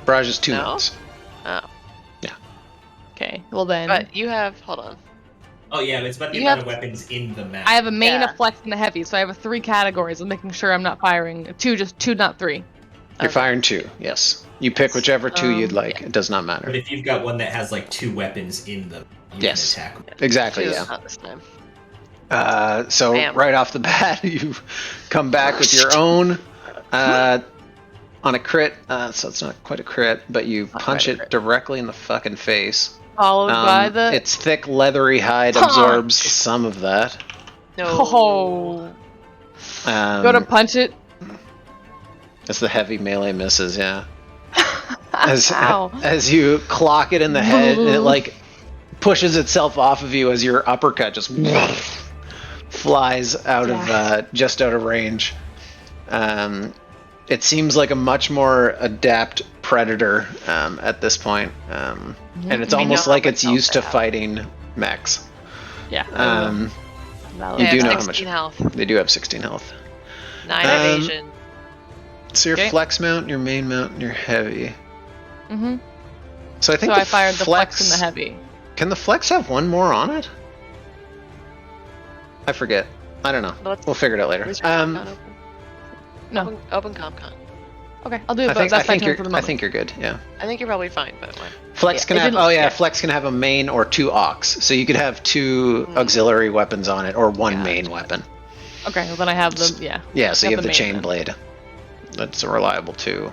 barrage is 2 No? mounts. Oh. Okay, well then. But you have, hold on. Oh yeah, it's about the You amount have- of weapons in the map. I have a main, Yeah. a flex, and a heavy, so I have 3 categories of making sure I'm not firing. 2, just 2, not 3. You're firing 2. Yes, you pick whichever 2 you'd like. yeah. It does not But matter. if you've got one that has like 2 weapons in them, you Yes. can attack. Exactly. Two, Yeah. Not this time. So Bam. right off the bat, you come back with your own on a crit. So it's not quite a crit, but you punch quite a it crit. directly in the fucking face. Followed by the. Its thick leathery hide Punch. absorbs some of that. No. Oh. Um, Go to punch it. As the heavy melee misses, yeah. As Ow. as you clock it in the head, and it like pushes itself off of you as your uppercut just flies out of just out of range. It seems like a much more adept predator at this point, and it's almost like it's used to fighting mechs. Yeah. You do know how 16 much health. They do have 16 health. 9 evasion. So your flex mount, your main mount, and your heavy. Mm-hmm. So I think I fired the flex and the heavy. Can the flex have one more on it? I forget. I don't know. We'll figure it out later. No. Open ComCon. Okay, I'll do it. But that's my turn for the moment. I think you're good. Yeah. I think you're probably fine, but Flex can have. Oh yeah, Flex can have a main or 2 aux. So you could have 2 auxiliary weapons on it, or 1 main weapon. Okay, well then I have the Yeah, so you have the chain blade. That's a reliable 2.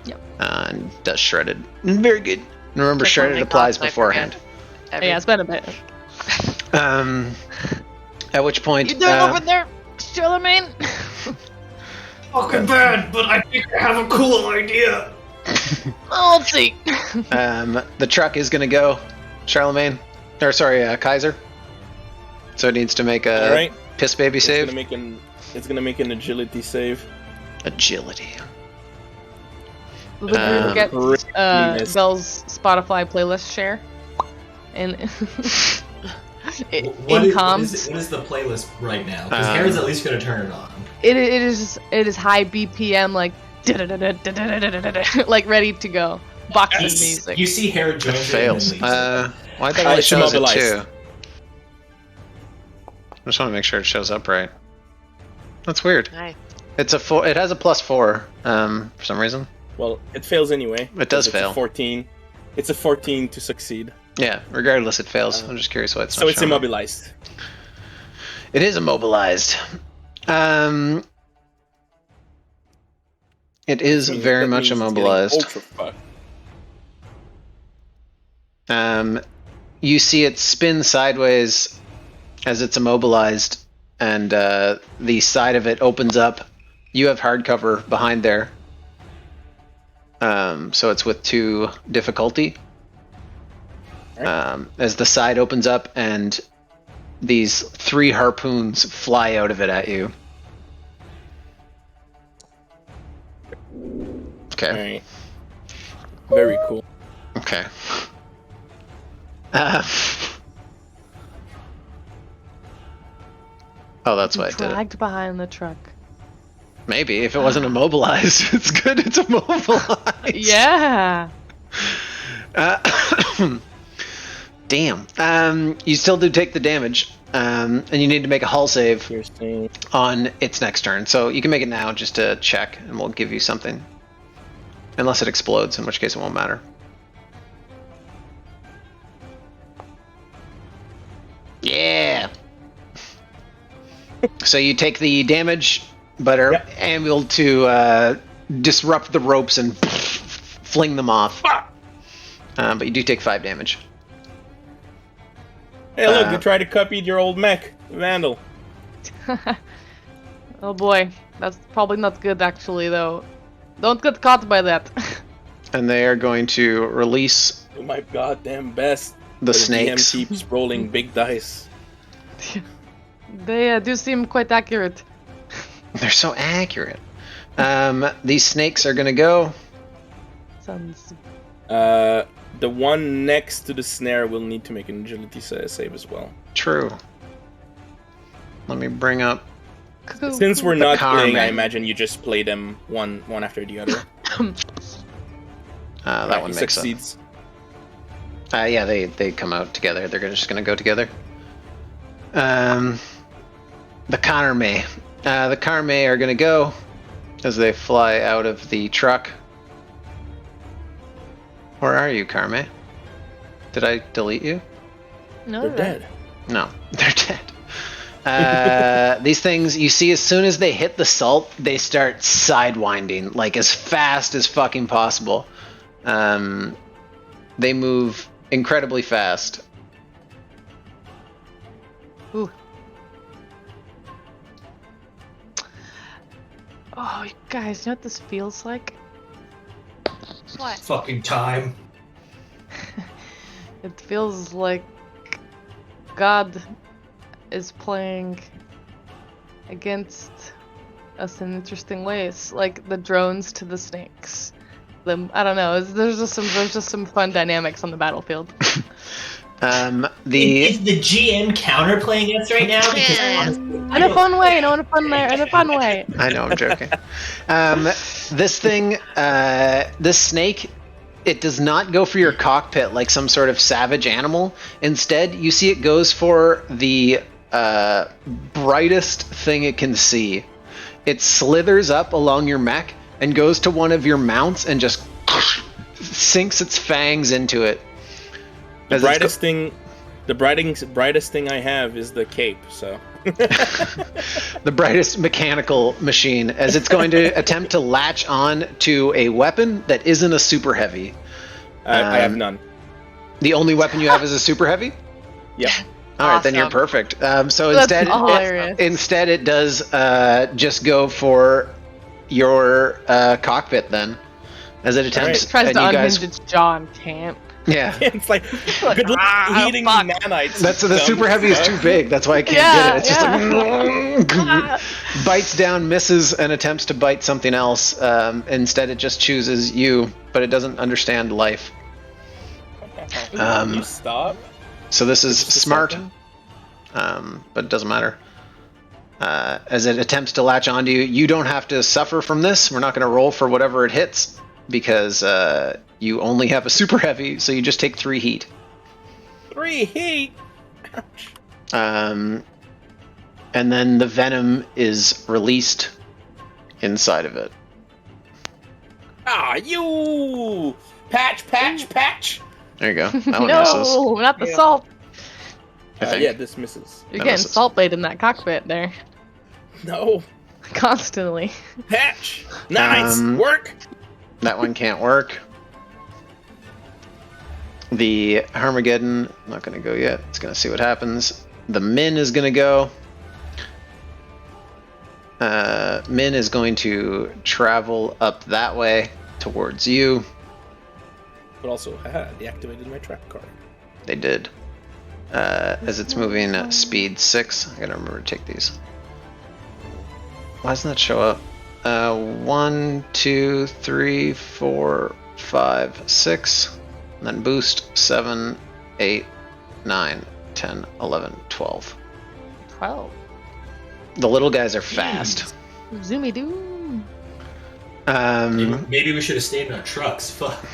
Yep. And does shredded. Very good. And remember, shredded applies beforehand. Yeah, it's been a bit. At which point. You doing over there, Charlemagne? Fucking bad, but I think I have a cool idea. Oh, let's see. The truck is gonna go, Charlemagne. Or sorry, Kaiser. So it needs to make a piss baby save. It's gonna make an agility save. Agility. Get Bell's Spotify playlist share. And what is the playlist right now? Because Kara's at least gonna turn it on. It is high BPM, like like ready to go. Boxing music. You see Hera join it fails. Why did it shows it too? I just want to make sure it shows up right. That's weird. Nice. It's a 4. It has a +4 for some reason. Well, it fails anyway. It does fail. 14. It's a 14 to succeed. Yeah, regardless, it fails. I'm just curious why it's not. So it's immobilized. It is immobilized. It is very much immobilized. You see it spin sideways as it's immobilized, and the side of it opens up. You have hard cover behind there. So it's with 2 difficulty. As the side opens up and these 3 harpoons fly out of it at you. Okay. Right. Very cool. Okay. Oh, that's why I did it. Dragged behind the truck. Maybe if it wasn't immobilized, it's good. It's immobilized. Yeah. Damn. You still do take the damage, and you need to make a hull save on its next turn. So you can make it now just to check, and we'll give you something. Unless it explodes, in which case it won't matter. Yeah. So you take the damage, but are able to disrupt the ropes and fling them off. But you do take 5 damage. Hey, look! They tried to copy your old mech, Vandal. Oh boy, that's probably not good, actually, though. Don't get caught by that. And they are going to release. Oh my goddamn best. The snakes. The DM keeps rolling big dice. They do seem quite accurate. They're so accurate. These snakes are gonna go. Sounds. The one next to the snare will need to make an agility save as well. True. Let me bring up. Since we're not playing, I imagine you just play them one after the other. That one makes succeeds. Yeah, they come out together. They're just gonna go together. The Connerme. The Connerme are gonna go as they fly out of the truck. Where are you, Carme? Did I delete you? No, they're dead. No, they're dead. These things, you see, as soon as they hit the salt, they start sidewinding, like as fast as fucking possible. They move incredibly fast. Ooh. Oh, you guys, you know what this feels like? What? Fucking time. It feels like God is playing against us in interesting ways, like the drones to the snakes. I don't know. There's just some fun dynamics on the battlefield. Is the GM counterplaying us right now? Because honestly, in a fun way. No, in a fun way. I know, I'm joking. This thing, this snake, it does not go for your cockpit like some sort of savage animal. Instead, you see it goes for the brightest thing it can see. It slithers up along your mech and goes to one of your mounts and just sinks its fangs into it. The brightest thing I have is the cape, so. The brightest mechanical machine, as it's going to attempt to latch on to a weapon that isn't a super heavy. I have none. The only weapon you have is a super heavy? Yep. All right, then you're perfect. So instead it does just go for your cockpit then, as it attempts. It tries to unhinge its jaw and can't. Yeah. It's like, good luck eating the nanites. That's the super heavy is too big. That's why I can't get it. It's just like bites down, misses, and attempts to bite something else. Instead, it just chooses you, but it doesn't understand life. You stop. So this is smart, but it doesn't matter. As it attempts to latch onto you, you don't have to suffer from this. We're not going to roll for whatever it hits, because you only have a super heavy, so you just take 3 heat. 3 heat? Ouch. And then the venom is released inside of it. Ah, you! Patch! There you go. That one misses. No, not the salt. Yeah, this misses. You're getting salt bait in that cockpit there. No. Constantly. Patch! Nice! Work! That one can't work. The Armageddon, not going to go yet. It's going to see what happens. The Min is going to go. Min is going to travel up that way towards you. But also, haha, deactivated my trap card. They did. As it's moving at speed 6. I gotta remember to take these. Why doesn't that show up? 1, 2, 3, 4, 5, 6. And then boost 7, 8, 9, 10, 11, 12. 12. The little guys are fast. Zoomy doo. Maybe we should have stayed in our trucks. Fuck.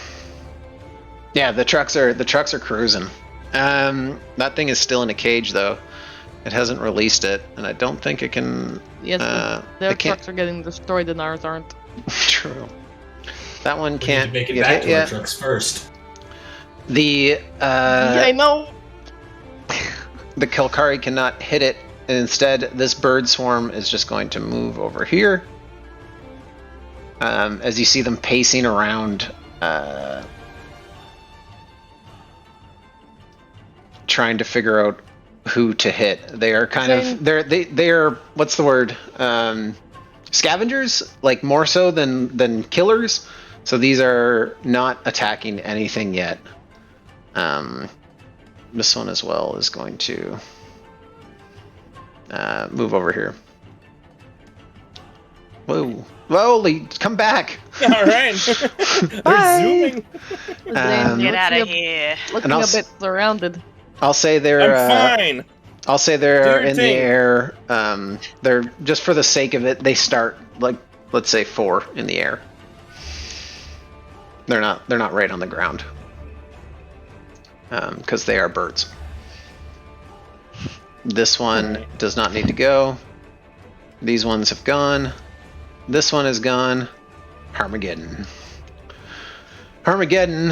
Yeah, the trucks are cruising. That thing is still in a cage though. It hasn't released it, and I don't think it can. Yes, their trucks are getting destroyed, and ours aren't. True. That one can't make it get back hit to our yet. trucks first. The I know. The Kelkari cannot hit it, and instead this bird swarm is just going to move over here. As you see them pacing around, trying to figure out who to hit. They are kind of they are what's the word? Scavengers, like more so than killers. So these are not attacking anything yet. This one as well is going to move over here. Whoa. Whoa, come back! Alright. They're zooming. Get out of here. Looking a bit surrounded. I'll say they're I'm fine. I'll say they're in the air. They're just for the sake of it, they start like let's say 4 in the air. They're not right on the ground. Because they are birds. This one does not need to go. These ones have gone. This one is gone. Armageddon. Armageddon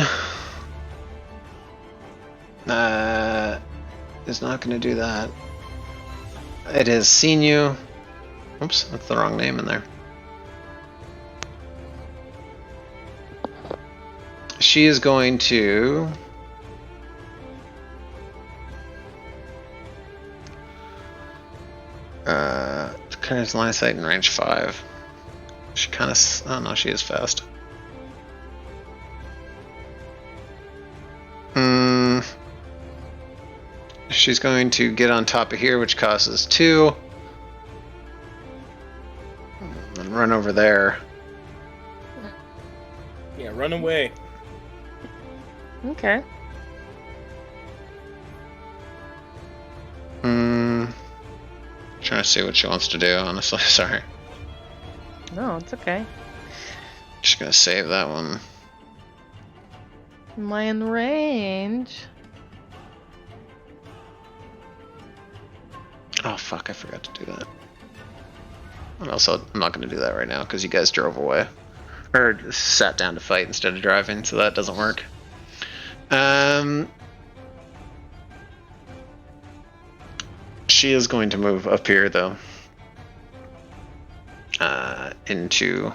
is not going to do that. It has seen you. Oops, that's the wrong name in there. She is going to kind of line of sight in range 5. She kind of, oh no, she is fast. She's going to get on top of here, which causes 2. over there. Yeah, run away. Okay. Trying to see what she wants to do, honestly. Sorry. No, it's okay. Just gonna save that one. Am I in range? Oh fuck, I forgot to do that. And also, I'm not gonna do that right now because you guys drove away. Or sat down to fight instead of driving, so that doesn't work. She is going to move up here, though. Into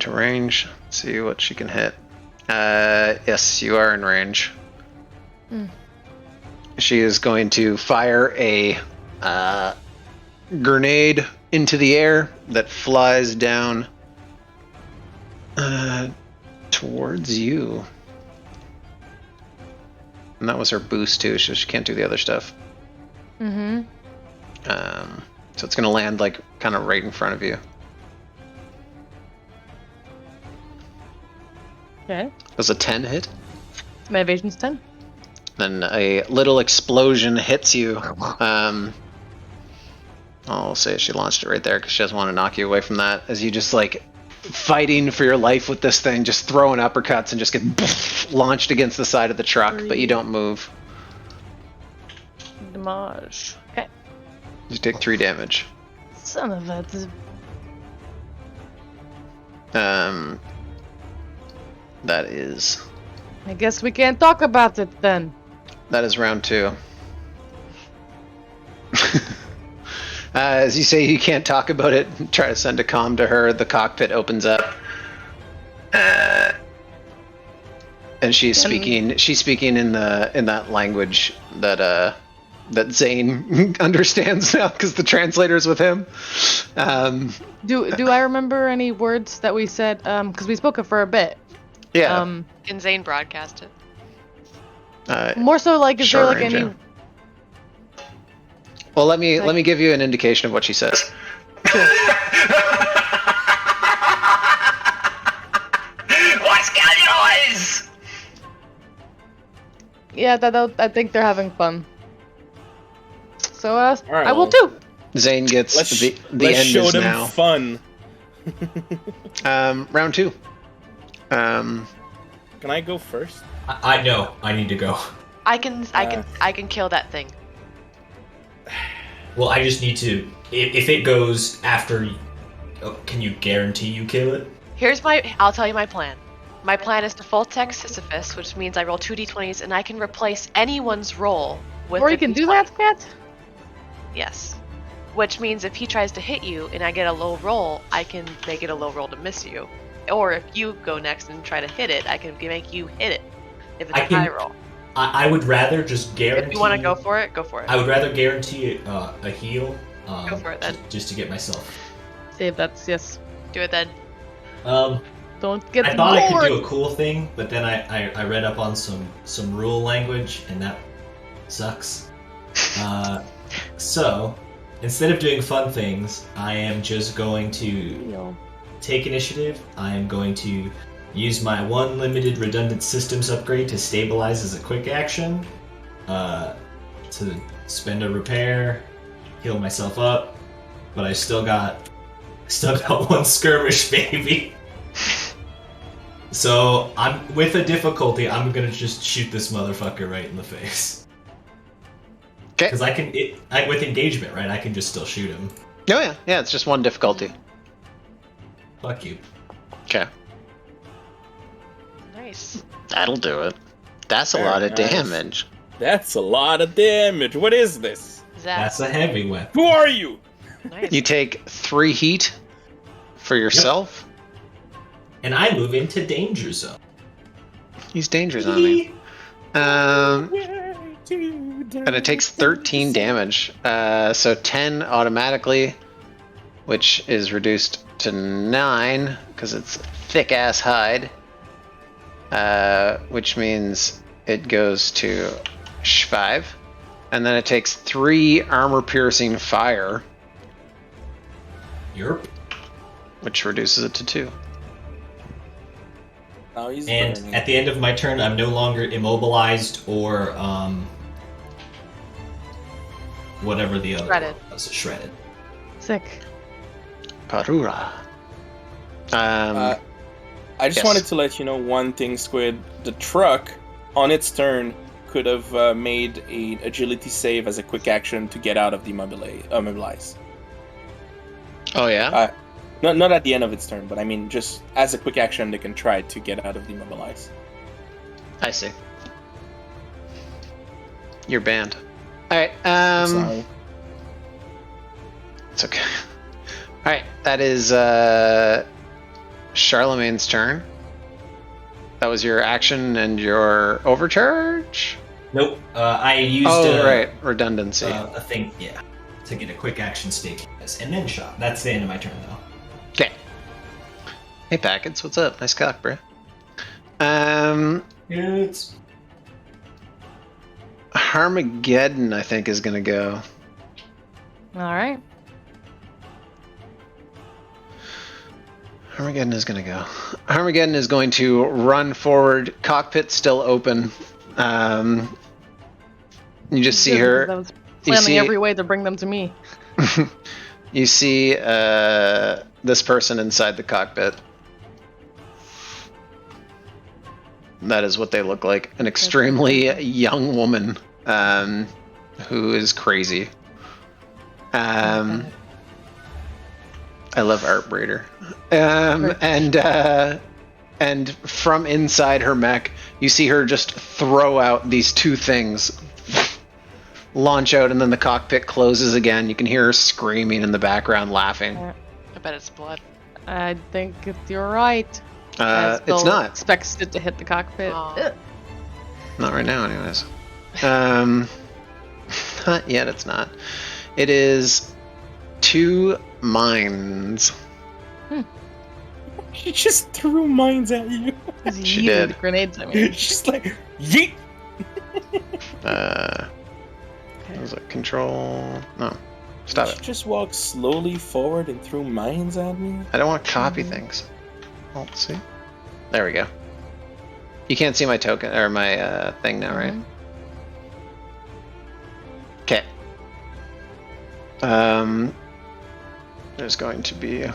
range. Let's see what she can hit. Yes, you are in range. She is going to fire a grenade into the air that flies down towards you. And that was her boost too, so she can't do the other stuff. Mm-hmm. So it's gonna land like kind of right in front of you. Okay. Does a 10 hit? My evasion's 10. Then a little explosion hits you. I'll say she launched it right there because she doesn't want to knock you away from that. As you just like fighting for your life with this thing, just throwing uppercuts and just get launched against the side of the truck, but you don't move. Damage. Okay. You take 3 damage. Son of a... That is... I guess we can't talk about it then. That is round 2. As you say, you can't talk about it. Try to send a comm to her. The cockpit opens up, and she's speaking. She's speaking in that language that Zane understands now because the translator's with him. Do I remember any words that we said? Because we spoke it for a bit. Yeah. Can Zane broadcast it? More so, like, is there like any? Yeah. Well, let me give you an indication of what she says. What's going on? Yeah, I think they're having fun. So right, I will too. Zane gets the let's end show is them now. fun. Round 2. Can I go first? I know. I need to go. I can kill that thing. Well, I just need to. If it goes after, can you guarantee you kill it? I'll tell you my plan. My plan is to full text Sisyphus, which means I roll 2d20s and I can replace anyone's roll with. Or you can do that, Pat? Yes. Which means if he tries to hit you and I get a low roll, I can make it a low roll to miss you. Or if you go next and try to hit it, I can make you hit it. If it's a high roll. I would rather just guarantee. If you want to go for it, go for it. I would rather guarantee a heal. Go for it then. Just to get myself. Save that, yes. Do it then. Don't get I thought bored. I could do a cool thing, but then I read up on some rule language, and that sucks. So, instead of doing fun things, I am just going to take initiative. I am going to use my 1 limited redundant systems upgrade to stabilize as a quick action, to spend a repair, heal myself up, but I still got 1 skirmish, baby. So I'm with a difficulty. I'm gonna just shoot this motherfucker right in the face. Okay. Because with engagement, right? I can just still shoot him. Oh yeah. It's just 1 difficulty. Fuck you. Okay. Nice. That'll do it. That's a lot of damage. That's a lot of damage. What is this? That's a heavy weapon. Who are you? Nice. You take 3 heat for yourself. Yep. And I move into danger zone. He's danger zoning. And it takes 13 damage. So 10 automatically, which is reduced to 9 because it's thick ass hide. Which means it goes to 5. And then it takes 3 armor piercing fire. Yerp. Which reduces it to 2. Now he's And burning. at the end of my turn, I'm no longer immobilized or whatever the other Shredded. one was. Shredded. Sick. Parura. I just yes. wanted to let you know one thing, Squid. The truck, on its turn, could have made an agility save as a quick action to get out of the immobilize. Oh, yeah? Not at the end of its turn, but I mean, just as a quick action, they can try to get out of the immobilize. I see. You're banned. Alright, Sorry. It's okay. Alright, that is Charlemagne's turn. That was your action and your overcharge? Nope. I used right, redundancy. a thing, yeah, to get a quick action stake, and then shot. That's the end of my turn, though. Okay. Hey, Packets, what's up? Nice cock, bro. It's Armageddon, I think, is gonna go. All right. Armageddon is gonna go. Armageddon is going to run forward. Cockpit still open. You just see her. I was planning every way to bring them to me. You see this person inside the cockpit. That is what they look like. An extremely young woman who is crazy. I love Art Breeder. And from inside her mech, you see her just throw out these 2 things, launch out, and then the cockpit closes again. You can hear her screaming in the background, laughing. I bet it's blood. I think you're right. It's not. Expects it to hit the cockpit. Aw. Not right now, anyways. Not yet, it's not. It is 2 mines. She just threw mines at you. She did. Grenades, I mean. She's like, yeet! Was it control? No. Stop She it. just walked slowly forward and threw mines at me. I don't want to copy things. Alt C. There we go. You can't see my token or my thing now, right? Okay. There's going to be.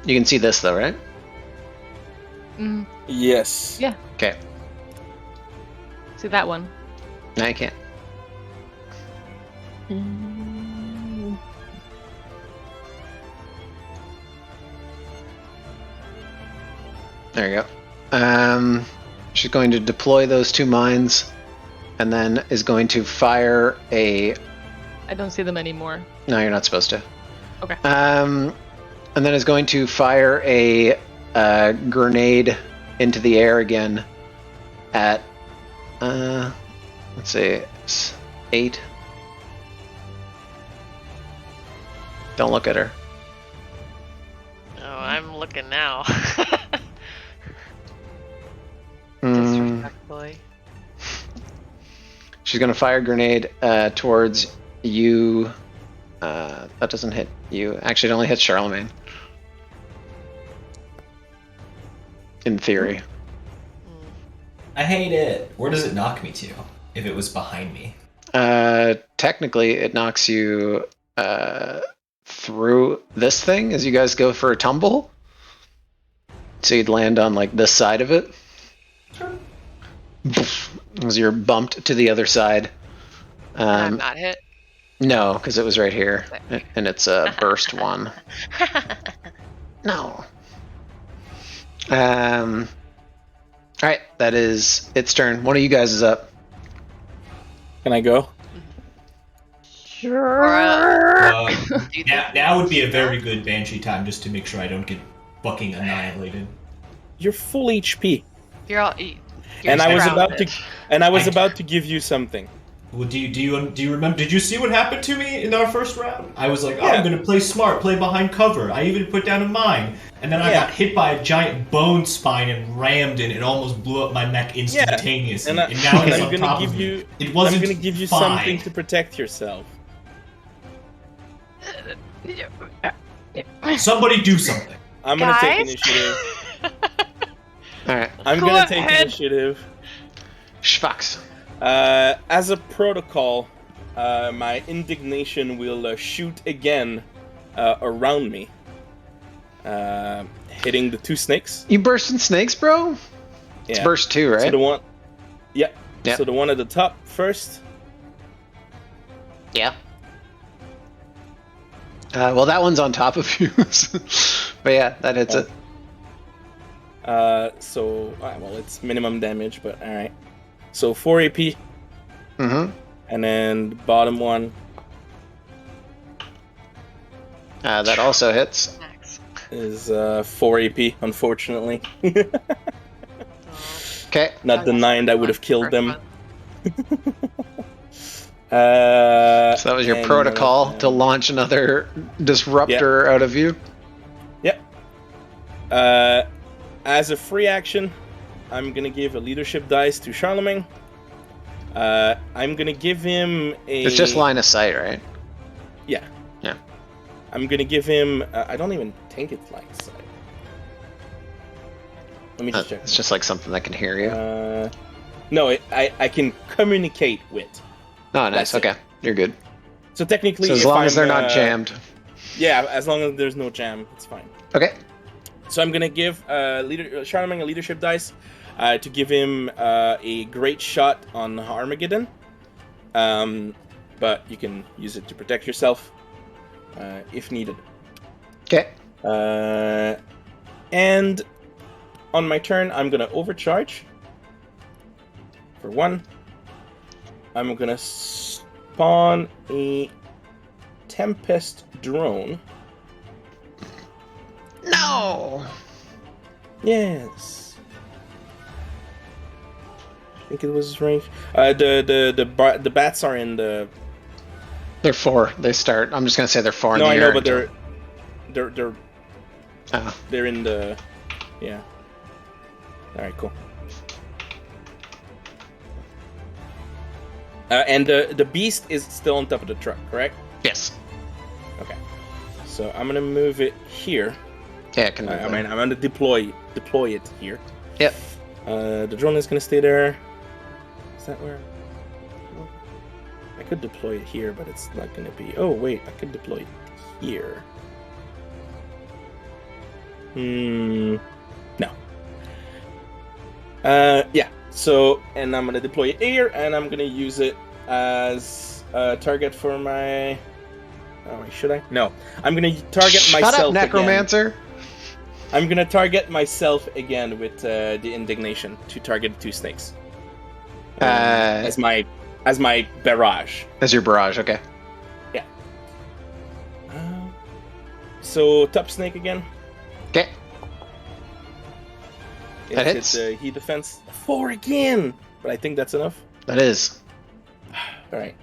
You can see this though, right? Yes. Yeah. Okay. See that one? No, you can't. There you go. She's going to deploy those 2 mines, and then is going to fire a. I don't see them anymore. No, you're not supposed to. Okay. And then is going to fire a grenade into the air again at, let's see, 8. Don't look at her. Oh, I'm looking now. Mm. Disrespectfully. She's going to fire a grenade towards you. That doesn't hit you. Actually, it only hits Charlemagne. In theory. I hate it. Where does it knock me to? If it was behind me. Technically, it knocks you through this thing as you guys go for a tumble. So you'd land on like this side of it. As you're bumped to the other side. I'm not hit. No, because it was right here, and it's a burst 1. No. All right, that is its turn. One of you guys is up. Can I go? Sure. Now would be a very good Banshee time just to make sure I don't get fucking annihilated. You're full HP. You're all. And I was about to give you something. Well, do you remember? Did you see what happened to me in our first round? I was like, I'm gonna play smart, play behind cover. I even put down a mine, and then I got hit by a giant bone spine and rammed, and it almost blew up my mech instantaneously. And now it's I'm on top of you. me. It wasn't I'm gonna give you fine. something to protect yourself. Somebody do something. I'm gonna take Guys? initiative. Alright. I'm Go gonna take ahead. initiative. Schfucks. As a protocol, my indignation will shoot again around me, hitting the 2 snakes. You bursting snakes, bro? It's Yeah. burst 2, right? So the one, yeah. Yep. So the one at the top first. Yeah. Well, that one's on top of you. But yeah, that hits it. Well, it's minimum damage, but all right. So 4 AP. Mm-hmm. And then bottom one. That also hits. Max. Is 4 AP, unfortunately. Okay. Not the 9 that would have killed them. So that was your and, protocol to launch another disruptor out of you. Yep. As a free action, I'm gonna give a leadership dice to Charlemagne. I'm gonna give him a. It's just line of sight, right? Yeah. Yeah. I'm gonna give him. I don't even think it's line of sight. Let me just check. It's just like something that can hear you. No, I can communicate with. Oh, nice. That's it. Okay, you're good. So technically, So as if long as I'm, they're not jammed. Yeah, as long as there's no jam, it's fine. Okay. So I'm gonna give Charlemagne a leadership dice to give him a great shot on Armageddon. But you can use it to protect yourself if needed. Okay. And on my turn, I'm gonna overcharge. For 1, I'm gonna spawn a Tempest drone. No. Yes. I think it was range. The bats are in the. They're 4. They start. I'm just gonna say they're 4 in No, the I air. know, but they're Oh. they're in the. Yeah. All right, cool. And the beast is still on top of the truck, correct? Yes. Okay. So I'm gonna move it here. Yeah, it can. I'm gonna deploy it here. Yep. The drone is gonna stay there. Is that where? I could deploy it here, but it's not gonna be. Oh wait, I could deploy it here. No. Yeah. So, and I'm gonna deploy it here, and I'm gonna use it as a target for my. Oh, wait, should I? No. I'm gonna target myself. Shut up, Necromancer. Again. I'm gonna target myself again with the indignation to target the 2 snakes. As my barrage. As your barrage, okay. Yeah. So top snake again. Okay. That hits. It's heat defense 4 again, but I think that's enough. That is. All right.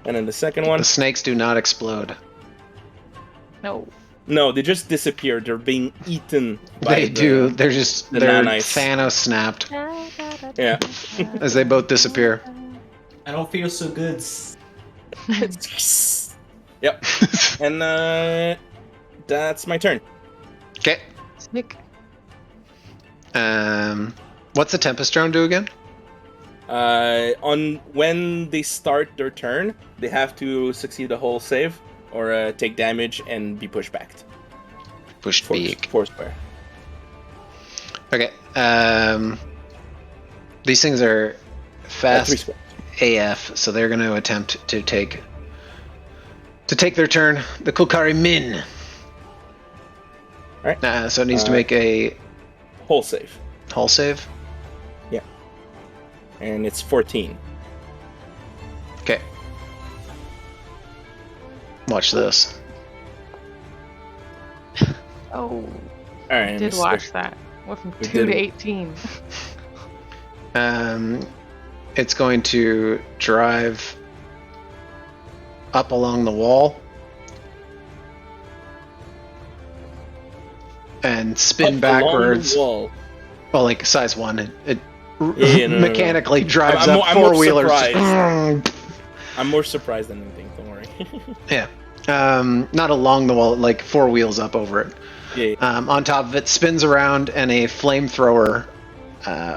And then the second one. The snakes do not explode. No. No, they just disappear. They're being eaten. They do. They're just. They're nanites. Thanos snapped. Yeah. As they both disappear. I don't feel so good. Yep. And that's my turn. Okay. Nick. What's the Tempest drone do again? On when they start their turn, they have to succeed a whole save or take damage and be pushed back. Pushed back. Force fire. Okay. These things are fast AF, so they're going to attempt to take their turn. The Kulkari Min. All right. So it needs to make a whole save. Hull save? Yeah. And it's 14. Okay. Watch this. Oh. Alright. I did watch that. Went from 2 to 18. It's going to drive up along the wall and spin backwards. Wall. Well, like size 1. It mechanically drives I'm up 4-wheelers. I'm more surprised than anything, don't worry. Yeah. Not along the wall, like 4 wheels up over it. Yeah. On top of it, spins around, and a flamethrower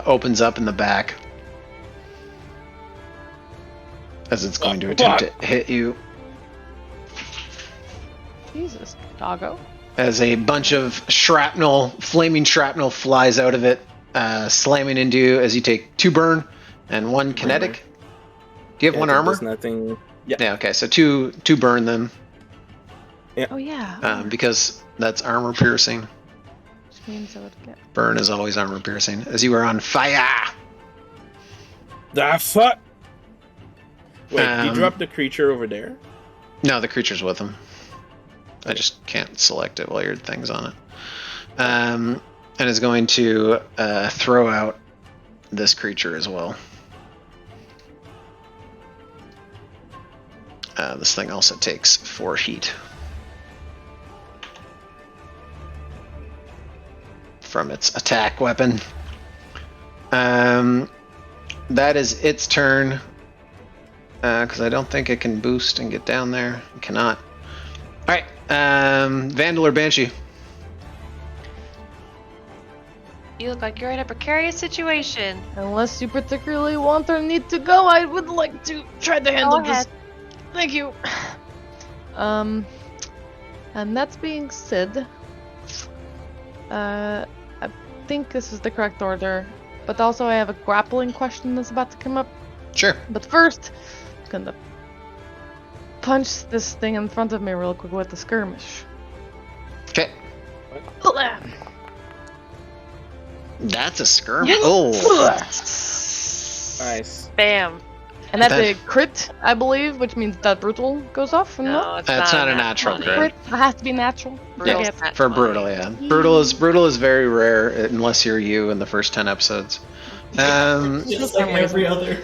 opens up in the back as it's going to attempt to hit you. Jesus, doggo. As a bunch of shrapnel, flaming shrapnel, flies out of it, slamming into you as you take 2 burn and 1 kinetic. Do you have 1 armor? There's nothing. Yeah. Yeah. Okay. So two burn then. Yeah. Oh yeah. Because that's armor piercing. Which means I would get. Burn is always armor piercing. As you are on fire. The fuck. Wait, you dropped the creature over there? No, the creature's with him. I just can't select it while your thing's on it. And is going to throw out this creature as well. This thing also takes 4 heat from its attack weapon. That is its turn. Because I don't think it can boost and get down there. It cannot. Alright, Vandal or Banshee? You look like you're in a precarious situation. Unless you particularly want or need to go, I would like to try to handle this. Thank you. And that being said, I think this is the correct order, but also I have a grappling question that's about to come up. Sure. But first, I'm gonna punch this thing in front of me real quick with the skirmish. Okay. That's a skirmish. Yes. Oh. Nice. Bam. And that's a crit, I believe, which means that brutal goes off. No, it's That's not a natural natural Crit. It has to be natural. Brutal's Yeah, nat for 20. brutal, yeah. Brutal is very rare unless you're you in the first 10 episodes. Just like every other.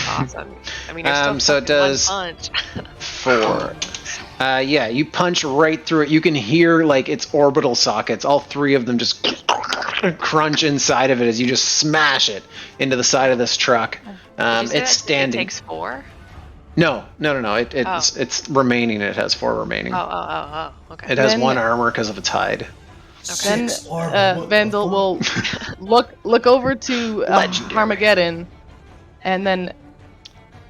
Awesome. I mean, you're still So it does one punch. 4. Yeah, you punch right through it. You can hear like its orbital sockets. All 3 of them just crunch inside of it as you just smash it into the side of this truck. It's standing. It takes 4? No. It's remaining. It has 4 remaining. Oh. Okay. It has Then- 1 armor because of its hide. Then What Vandal will look over to Armageddon, and then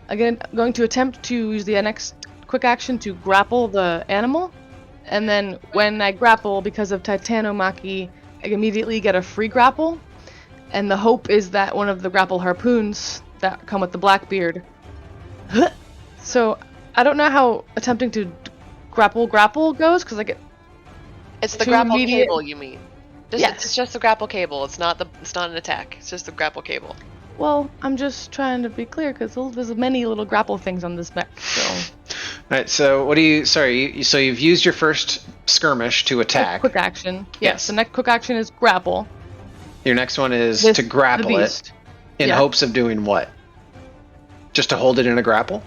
again going to attempt to use the next quick action to grapple the animal, and then when I grapple because of Titanomachy, I immediately get a free grapple, and the hope is that one of the grapple harpoons that come with the Blackbeard. So I don't know how attempting to grapple goes because I get. It's the Two grapple immediate- cable, you mean? Yes. It's just the grapple cable. It's not an attack. It's just the grapple cable. Well, I'm just trying to be clear because there's many little grapple things on this mech. So. Alright, so what do you... Sorry, so you've used your first skirmish to attack. Quick action. Yes. Yes. The next quick action is grapple. Your next one is This- to grapple the it. beast. In Yeah. hopes of doing what? Just to hold it in a grapple?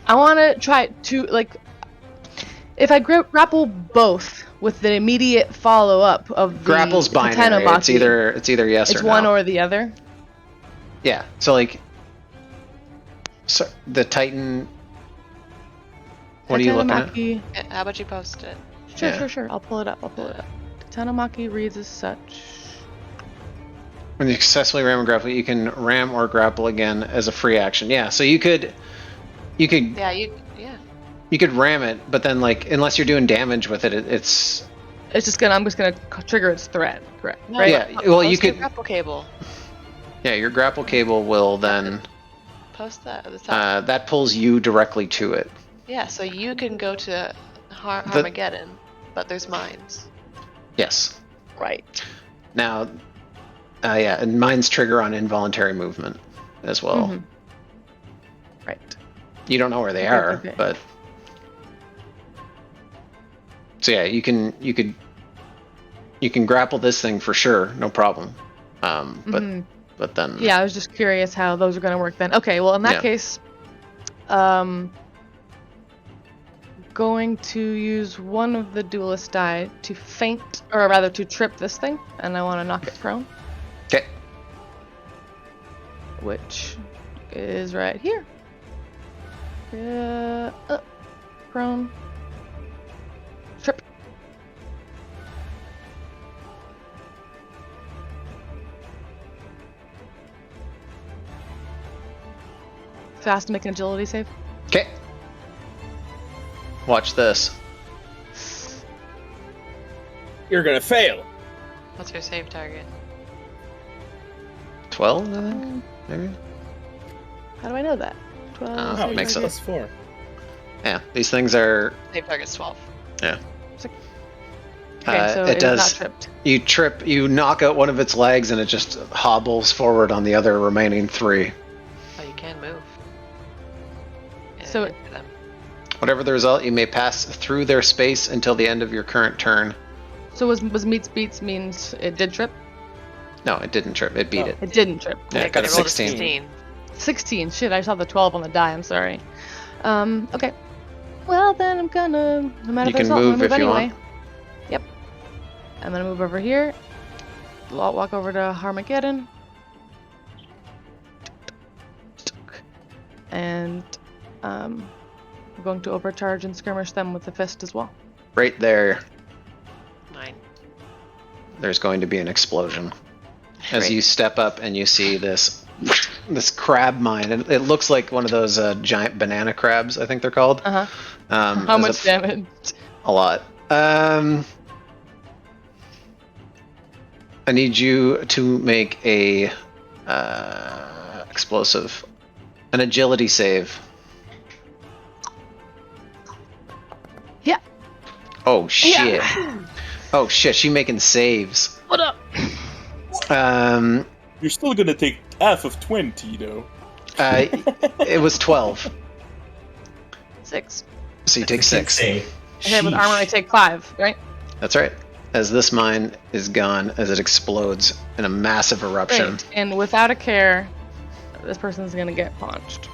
I want to try to, like, if I grapple both with the immediate follow-up of the Grapple's binary. Titanomachy, It's either yes it's or no. one or the other. Yeah. So like, so the Titan. What are you looking at? Titanomachy- How about you post it? Sure. I'll pull it up. Titanomachy reads as such. When you successfully ram or grapple, you can ram or grapple again as a free action. Yeah. So you could Yeah, you could ram it, but then like unless you're doing damage with it, it's I'm just gonna trigger its threat. Correct. No, Right. Yeah, well, you post your could- grapple cable. yeah. Your grapple cable will then Post that at the top. that pulls you directly to it. Yeah, so you can go to Armageddon, but there's mines. Yes. Right. Now, yeah, and mines trigger on involuntary movement as well. Mhm. Right. You don't know where they Okay, are, okay. but so yeah, you can grapple this thing for sure, no problem. Mhm. But then Yeah, I was just curious how those are gonna work then. Okay, well in that Yeah. case, going to use one of the duelist die to feint, or rather to trip this thing, and I want to knock it prone, okay. which is right here. Prone. fast to make an agility save. Okay. Watch this. You're gonna fail. What's your save target? 12, I think? Maybe? How do I know that? 12. Oh, makes sense. 4. Yeah, these things are... Save target's 12. Yeah. Okay, so it does. Not tripped. You trip, you knock out one of its legs, and it just hobbles forward on the other remaining 3. Oh, you can move. So into them. Whatever the result, you may pass through their space until the end of your current turn. So was meets beats means it did trip? No, it didn't trip. It beat it. It didn't trip. Yeah, it got a I rolled 16. 16. Shit, I saw the 12 on the die. I'm sorry. Okay. Well, then I'm gonna. No matter You the can result, I'm move gonna if you anyway. want. Yep. I'm gonna move over here. I'll walk over to Harmageddon. And I'm going to overcharge and skirmish them with the fist as well. Right there, 9. there's going to be an explosion. As Great. you step up and you see this crab mine, and it looks like one of those giant banana crabs, I think they're called. Uh huh. How much damage? A lot. I need you to make a an agility save. Yeah. Oh shit. Yeah. Oh shit, she making saves. What up? You're still gonna take half of 20, though. It was 12. 6. So you take 6. Okay, with armor I take 5, right? That's right. As this mine is gone, as it explodes in a massive eruption. Great. And without a care, this person's gonna get punched.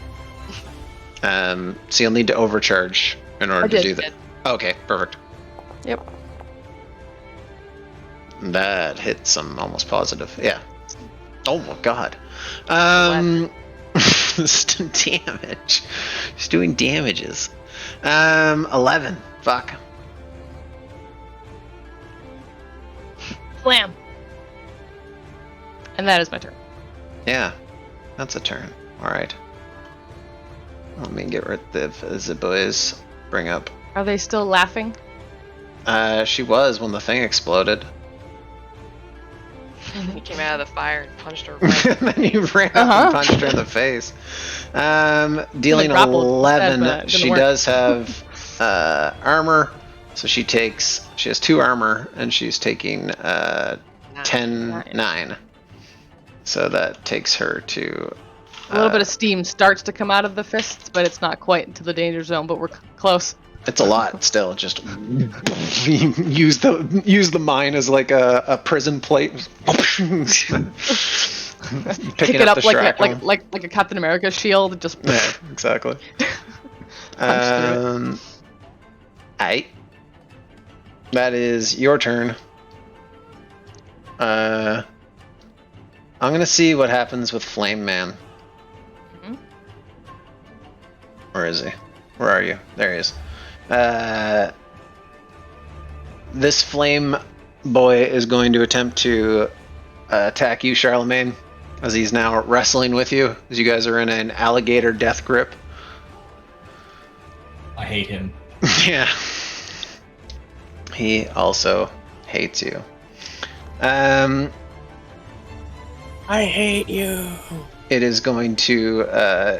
So you'll need to overcharge in order to do that. Okay, perfect. Yep. That hits, I'm almost positive. Yeah. Oh my god. Just damage. Just doing damages. 11. Fuck. Slam. And that is my turn. Yeah. That's a turn. Alright. Let me get rid of the boys. Bring up. Are they still laughing? She was when the thing exploded. He came out of the fire and punched her right. And then you ran up and punched her in the face. Dealing 11. She does have armor, so she has 2 armor, and she's taking 9. So that takes her to... a little bit of steam starts to come out of the fists, but it's not quite into the danger zone, but we're close. It's a lot still. Just use the mine as like a prison plate. Pick it up like a Captain America shield. Just yeah, exactly. Aight. That is your turn. I'm gonna see what happens with Flame Man. Mm-hmm. Where is he? Where are you? There he is. This flame boy is going to attempt to attack you, Charlemagne, as he's now wrestling with you, as you guys are in an alligator death grip. I hate him. Yeah. He also hates you. I hate you. It is going to,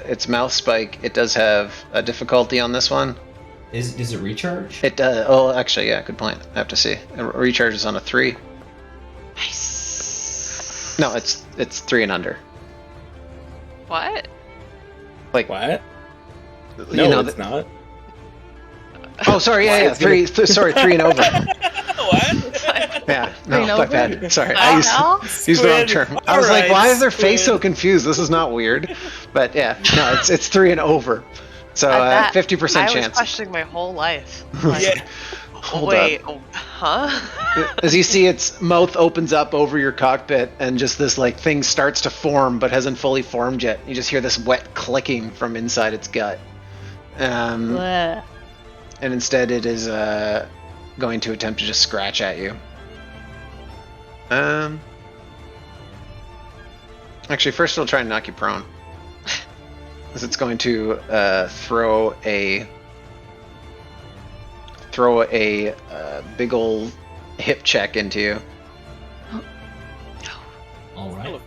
its mouth spike, it does have a difficulty on this one. Is it recharge? It does. Oh, actually, yeah, good point. I have to see. It recharges on a 3. Nice. No, it's 3 and under. What? Like what? No, it's not. Oh, sorry. Yeah, 3. Sorry, 3 and over. What? Yeah, no, my bad. Sorry, I used the wrong term. I was like, why is their face so confused? This is not weird. But yeah, no, it's 3 and over. So 50% I chance. I was questioning my whole life. Like, Yeah. Wait, huh? As you see, its mouth opens up over your cockpit, and just this like thing starts to form, but hasn't fully formed yet. You just hear this wet clicking from inside its gut. And instead, it is going to attempt to just scratch at you. Actually, first it'll try and knock you prone. is it's going to throw a big ol' hip check into you. All right.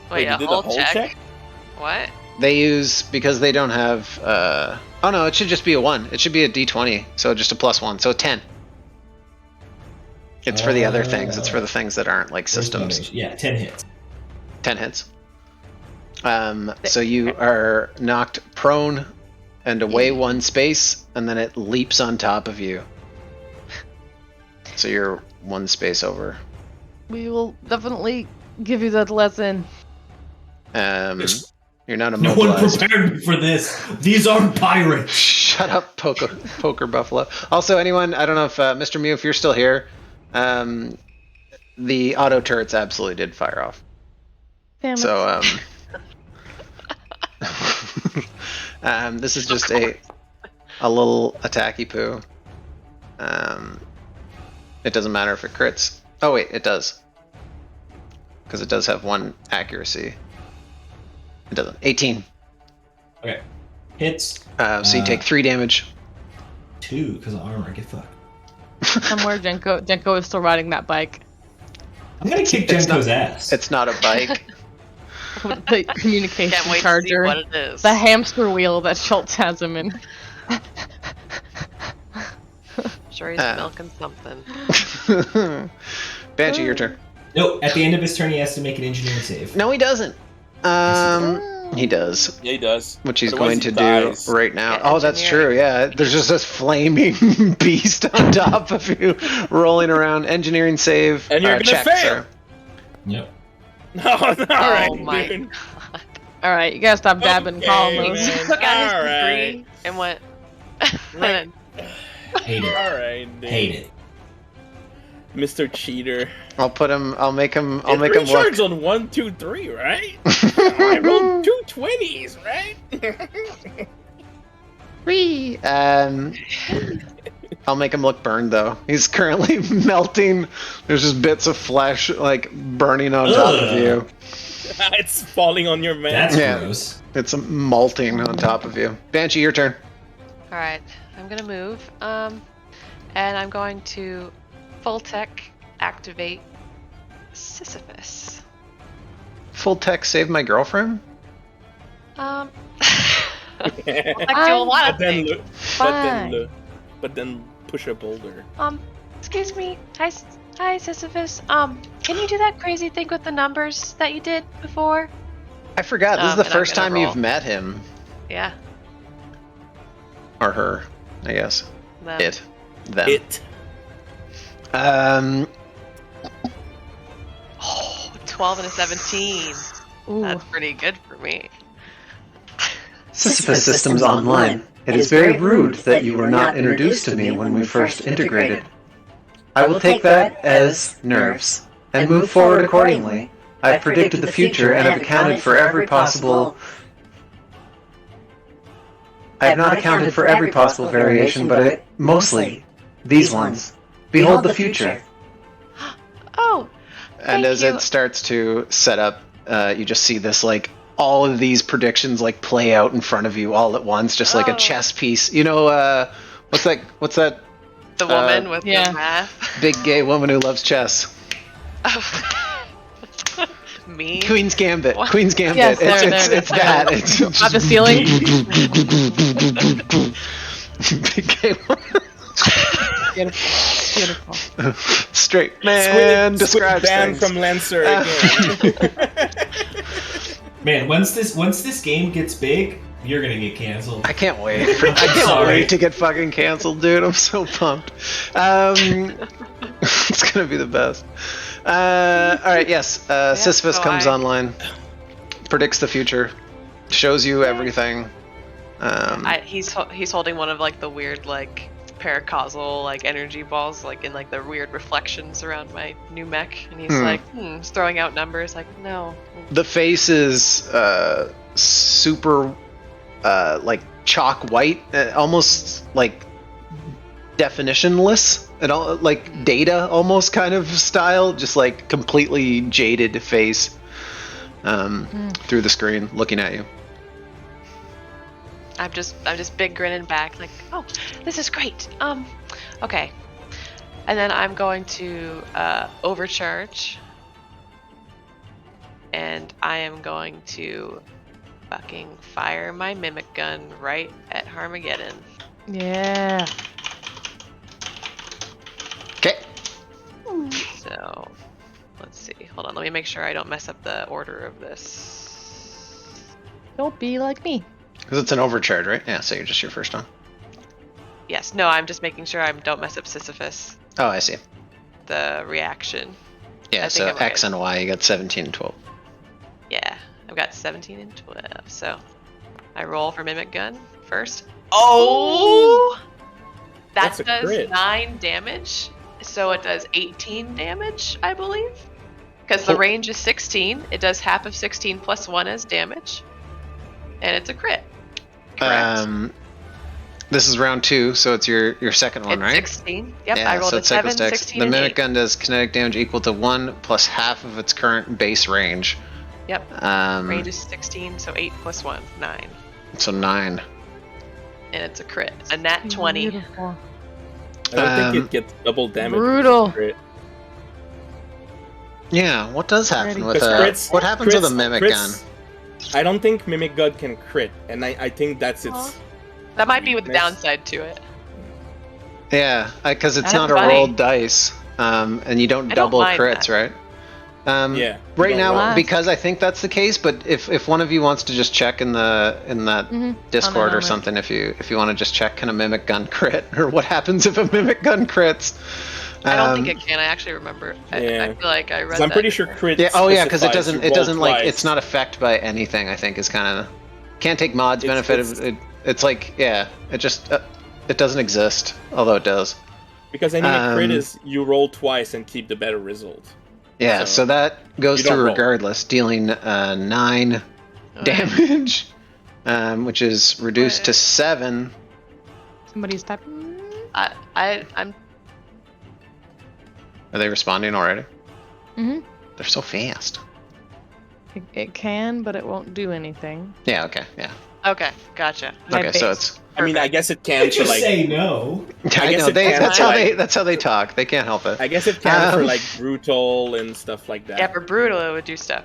Wait, you did the whole check? What? They use, because they don't have, oh no, it should just be a 1. It should be a d20, so just a +1, so 10. It's for the other things. It's for the things that aren't like systems. Yeah, 10 hits. 10 hits. So you are knocked prone and away 1 space, and then it leaps on top of you. So you're 1 space over. We will definitely give you that lesson. You're not No one immobilized. prepared me for this. These aren't pirates. Shut up, poker buffalo. Also, anyone, I don't know if Mr. Mew, if you're still here, the auto turrets absolutely did fire off. Damn it. So this is just a little attacky poo. It doesn't matter if it crits. Oh wait, it does, because it does have 1 accuracy. It doesn't. 18. Okay. Hits. So you take 3 damage. 2 because of armor. Get fucked. Somewhere Jenko is still riding that bike. I'm gonna kick Jenko's ass. It's not a bike. The communication Can't wait charger. to see what it is. The hamster wheel that Schultz has him in. Sure, he's milking something. Banshee, your turn. No, at the end of his turn, he has to make an engineering save. No, he doesn't. He does. Yeah, he does. Which he's Otherwise going he to dies. do right now. Yeah, Oh, that's true. Yeah, there's just this flaming beast on top of you, rolling around. Engineering save. And you're gonna check, fail. sir. Yep. Alright, my dude. god. Alright, you gotta stop dabbing Okay, columns. man. Took out his Alright. degree and went. Right. Hate it. Alright, dude. Hate it. Mr. Cheater. I'll make him It look. recharges on 1, 2, 3, right? I rolled 2 20s, right? 3. I'll make him look burned though. He's currently melting. There's just bits of flesh like burning on top of you. It's falling on your man. That's Yeah. gross. It's molting on top of you. Banshee, your turn. Alright, I'm gonna move. And I'm going to full tech activate Sisyphus. Full tech save my girlfriend? I do a lot of things. But then push a boulder. Excuse me. Hi, Sisyphus. Can you do that crazy thing with the numbers that you did before? I forgot. This is the And I'm first gonna time roll. you've met him. Yeah. Or her, I guess. Them. It. Them. It. 12 and a 17. Ooh. That's pretty good for me. Sisyphus Systems Online. It is very rude that you were not introduced to me when we first integrated. I will take that as nerves, and move forward accordingly. I have predicted the future and have accounted for every possible... I have not accounted for every possible variation, but mostly these ones. Behold the future. Oh! And Thank as you. it starts to set up, you just see this, like, all of these predictions, like, play out in front of you all at once, just like a chess piece. You know, what's that The woman with yeah. the math. big gay woman who loves chess? Me? Queen's Gambit. What? Queen's Gambit. Yes, there it it's is. that. It's At the ceiling? big gay woman. Beautiful. Straight man describes banned things. from Lancer again. Man, once this game gets big, you're gonna get canceled. I can't wait. I can't Sorry. wait to get fucking canceled, dude. I'm so pumped. It's gonna be the best. All right, yes. Sisyphus so comes I- online, predicts the future, shows you everything. He's holding one of like the weird like paracausal like energy balls like in like the weird reflections around my new mech, and he's like he's throwing out numbers like no. The face is super like chalk white, almost like definitionless, and all like data almost kind of style, just like completely jaded face. through the screen, looking at you. I'm just big grinning back, like, oh, this is great. Okay. And then I'm going to overcharge. And I am going to fucking fire my mimic gun right at Harmageddon. Yeah. Okay. So, let's see. Hold on, let me make sure I don't mess up the order of this. Don't be like me. Because it's an overcharge, right? Yeah, so you're just your first one. Yes, no, I'm just making sure I don't mess up Sisyphus. Oh, I see. The reaction. Yeah, so X and Y, you got 17 and 12. Yeah, I've got 17 and 12. So, I roll for Mimic Gun first. Oh! That does 9 damage. So it does 18 damage, I believe. Because the range is 16. It does half of 16 plus 1 as damage. And it's a crit. Correct. This is round 2, so it's your second one, right? 16. Yep, yeah, I rolled so a 7, Psychostax. 16, The and Mimic 8. Gun does kinetic damage equal to 1 plus half of its current base range. Yep. Range is 16, so 8 plus 1, 9. So 9. And it's a crit. A nat 20. Beautiful. I don't think it gets double damage. Brutal. Yeah, what does happen with what happens with a Mimic Gun? I don't think Mimic Gun can crit, and I think that's its... That might be with the downside to it. Yeah, because it's not funny. a rolled dice, and you don't double crits, right? Yeah. Right now, because I think that's the case, but if one of you wants to just check in that Discord or something, if you want to just check, can a Mimic Gun crit, or what happens if a Mimic Gun crits? I don't think it can. I actually remember. I feel like I read. I'm pretty sure crit. Yeah. Oh yeah, because it doesn't like it's not affected by anything. I think is kind of can't take mods benefit. It's like it just it doesn't exist, although it does. Because any crit is you roll twice and keep the better result. Yeah, so that goes through regardless, dealing 9 damage, which is reduced to 7. Somebody's typing. I'm. Are they responding already? Mhm. They're so fast. It can, but it won't do anything. Yeah. Okay. Yeah. Okay. Gotcha. Okay. So it's. I mean, I guess it can just for say no. I know that's how they talk. They can't help it. I guess it can for like brutal and stuff like that. Yeah, for brutal it would do stuff,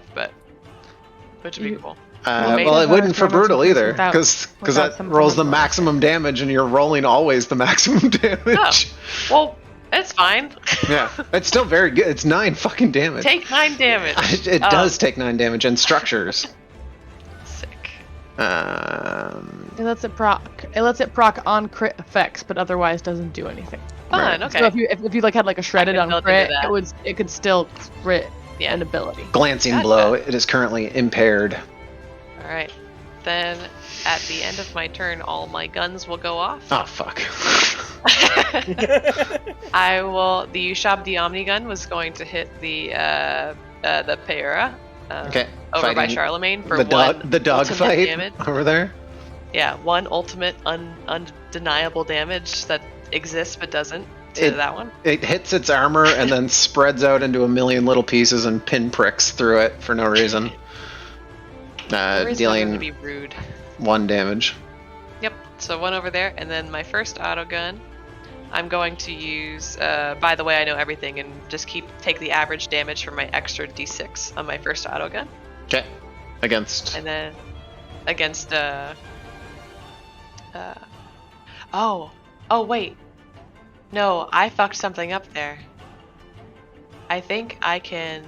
which would be cool. Well, it wouldn't for brutal either, because that rolls the maximum damage, and you're rolling always the maximum damage. Oh, well, that's fine. Yeah, it's still very good. It's 9 fucking damage. Take 9 damage. It does take 9 damage and structures. Sick. It lets it proc on crit effects, but otherwise doesn't do anything. Fun. Right. Okay. So if you like had like a shredded on crit, it could still crit an ability. Glancing blow. It is currently impaired. All right. Then at the end of my turn, all my guns will go off. Oh fuck. I will. The Ushab the Omni gun was going to hit the Peora. Okay. Over by Charlemagne for the dog fight damage. Over there. Yeah, 1 ultimate undeniable damage that exists but doesn't to that one. It hits its armor and then spreads out into a million little pieces and pinpricks through it for no reason. Dealing to be rude. 1 damage. Yep. So 1 over there, and then my first auto gun. I'm going to use. By the way, I know everything, and just take the average damage for my extra d6 on my first auto gun. Okay. Against. And then against. Oh wait. No, I fucked something up there. I think I can.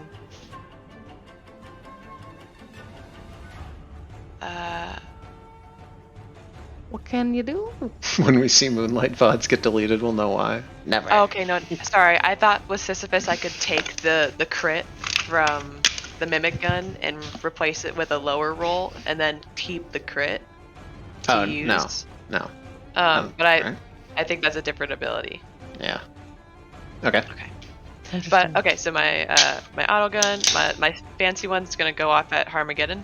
What can you do? When we see Moonlight VODs get deleted, we'll know why. Never. Oh, okay, no, sorry. I thought with Sisyphus I could take the crit from the Mimic Gun and replace it with a lower roll, and then keep the crit to use. No. But I think that's a different ability. Yeah. Okay. But okay, so my my auto gun, my fancy one's gonna go off at Harmageddon.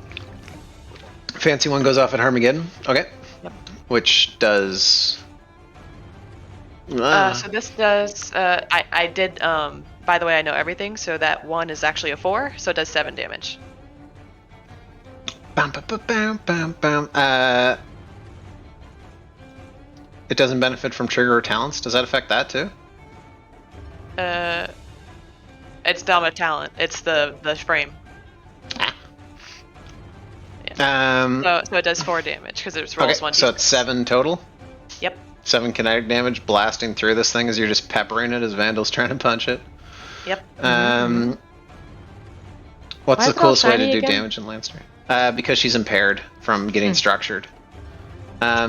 Fancy one goes off at Harmageddon. Okay. Yep. Which does. So this does. I did. By the way, I know everything. So that 1 is actually a 4. So it does 7 damage. Bam, bam, bam, bam, bam, bam. It doesn't benefit from trigger or talents. Does that affect that too? It's not a talent. It's the frame. Yeah. So it does 4 damage because it rolls 1d6. So it's 7 total. Yep. 7 kinetic damage blasting through this thing as you're just peppering it as Vandal's trying to punch it. Yep. What's the coolest way to do damage in Lancer? Because she's impaired from getting structured.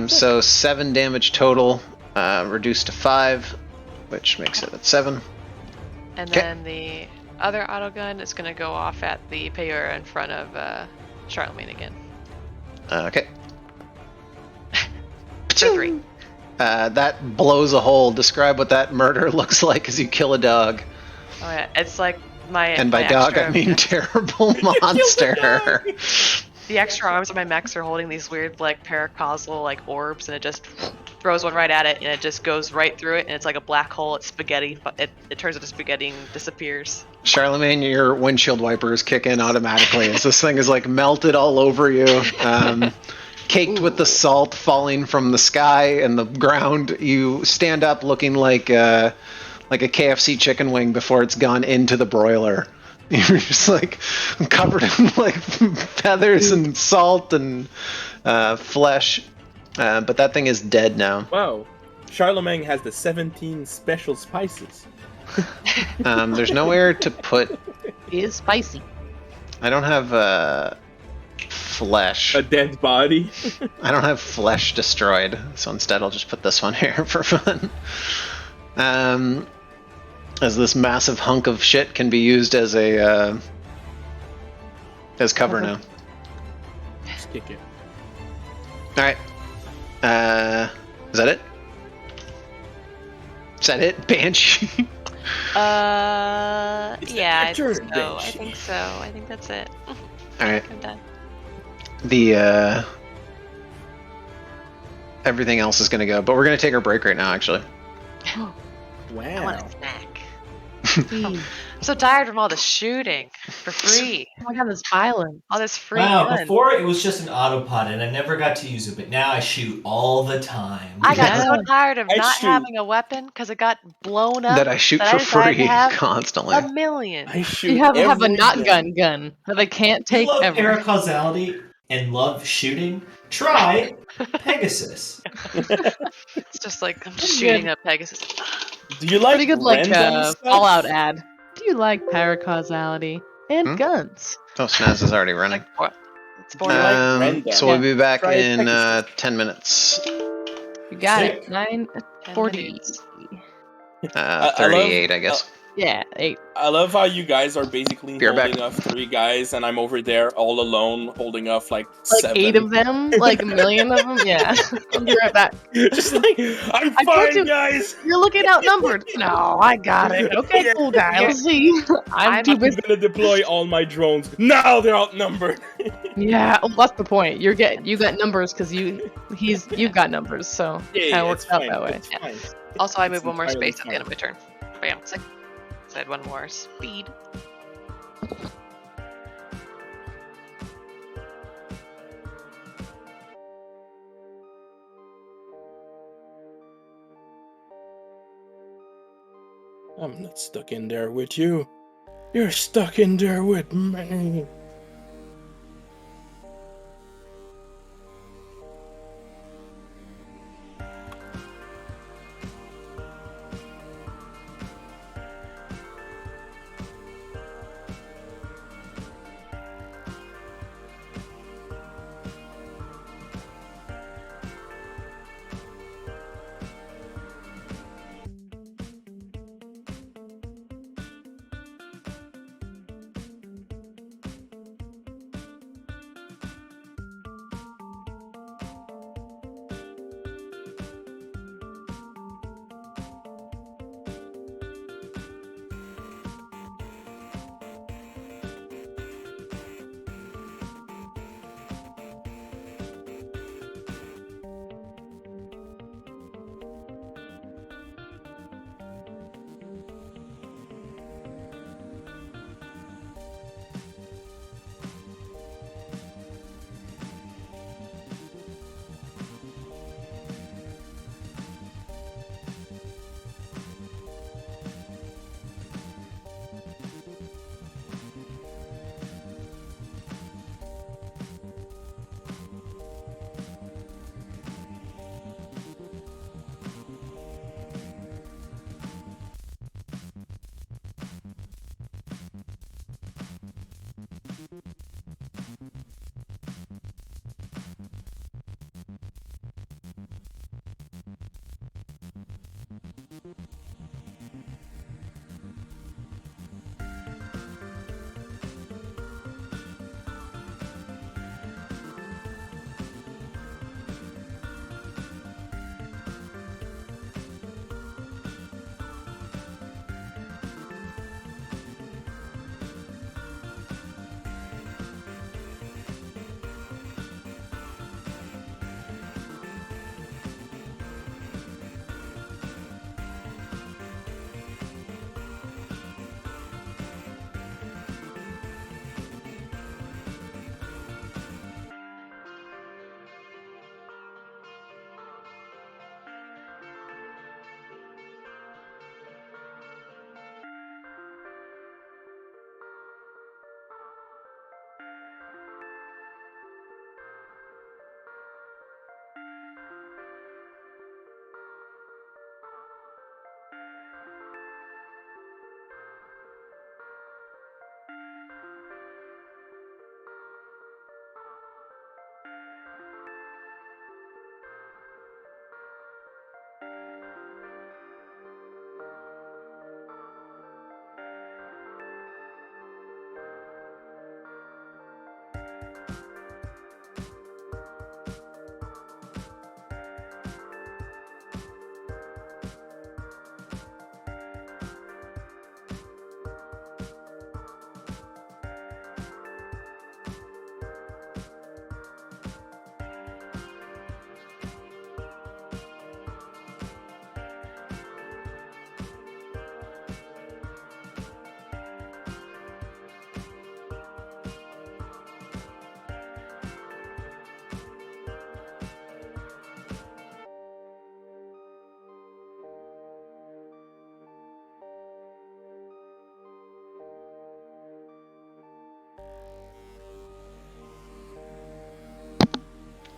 So 7 damage total, reduced to 5, which makes it at 7. And then the other autogun is going to go off at the Payura in front of Charlemagne again. Okay. For 3. That blows a hole. Describe what that murder looks like as you kill a dog. Oh yeah, it's like my. And by dog, I mean terrible monster. The extra arms of my mechs are holding these weird, like, paracausal, like, orbs, and it just throws one right at it, and it just goes right through it, and it's like a black hole. It's spaghetti. It turns into spaghetti and disappears. Charlemagne, your windshield wipers kick in automatically as this thing is, like, melted all over you. Caked with the salt falling from the sky and the ground. You stand up looking like a KFC chicken wing before it's gone into the broiler. You're just like covered in like feathers and salt and flesh, but that thing is dead now. Wow, Charlemagne has the 17 special spices. There's nowhere to put. It is spicy. I don't have flesh. A dead body. I don't have flesh destroyed, so instead I'll just put this one here for fun. As this massive hunk of shit can be used as a as cover now. Just kick it. All right. Is that it? Is that it, Banshee? Yeah, I think so. I think that's it. All right. I'm done. The everything else is gonna go, but we're gonna take our break right now, actually. Wow. I want a snack. I'm so tired from all the shooting for free. Oh my god, this violence. All this free Wow, fun. before it was just an autopod and I never got to use it, but now I shoot all the time. I got so tired of not having a weapon because it got blown up. That I shoot for free constantly. A million. I shoot. You have a not gun that I can't take you love ever. paracausality and love shooting? Try Pegasus. It's just like I'm shooting a Pegasus. Do you like pretty good Fallout ad? Do you like paracausality and guns? Oh, Snaz is already running. It's boring. So we'll be back in 10 minutes. You got it. 9:40. 38, I guess. Yeah, 8. I love how you guys are basically You're holding back. off 3 guys, and I'm over there all alone holding off like 7. 8 of them, like a million of them. Yeah, I'll be right back. Just like I'm fine, guys. You're looking outnumbered. No, I got it. Okay, cool guy. Let's see. I'm too busy. gonna deploy all my drones. Now they're outnumbered. Yeah, well, that's the point. You got numbers because you've got numbers, so it kind of works out that way. Yeah. Also, I move one more space at the end of my turn. Bam. So I had one more speed. I'm not stuck in there with you. You're stuck in there with me.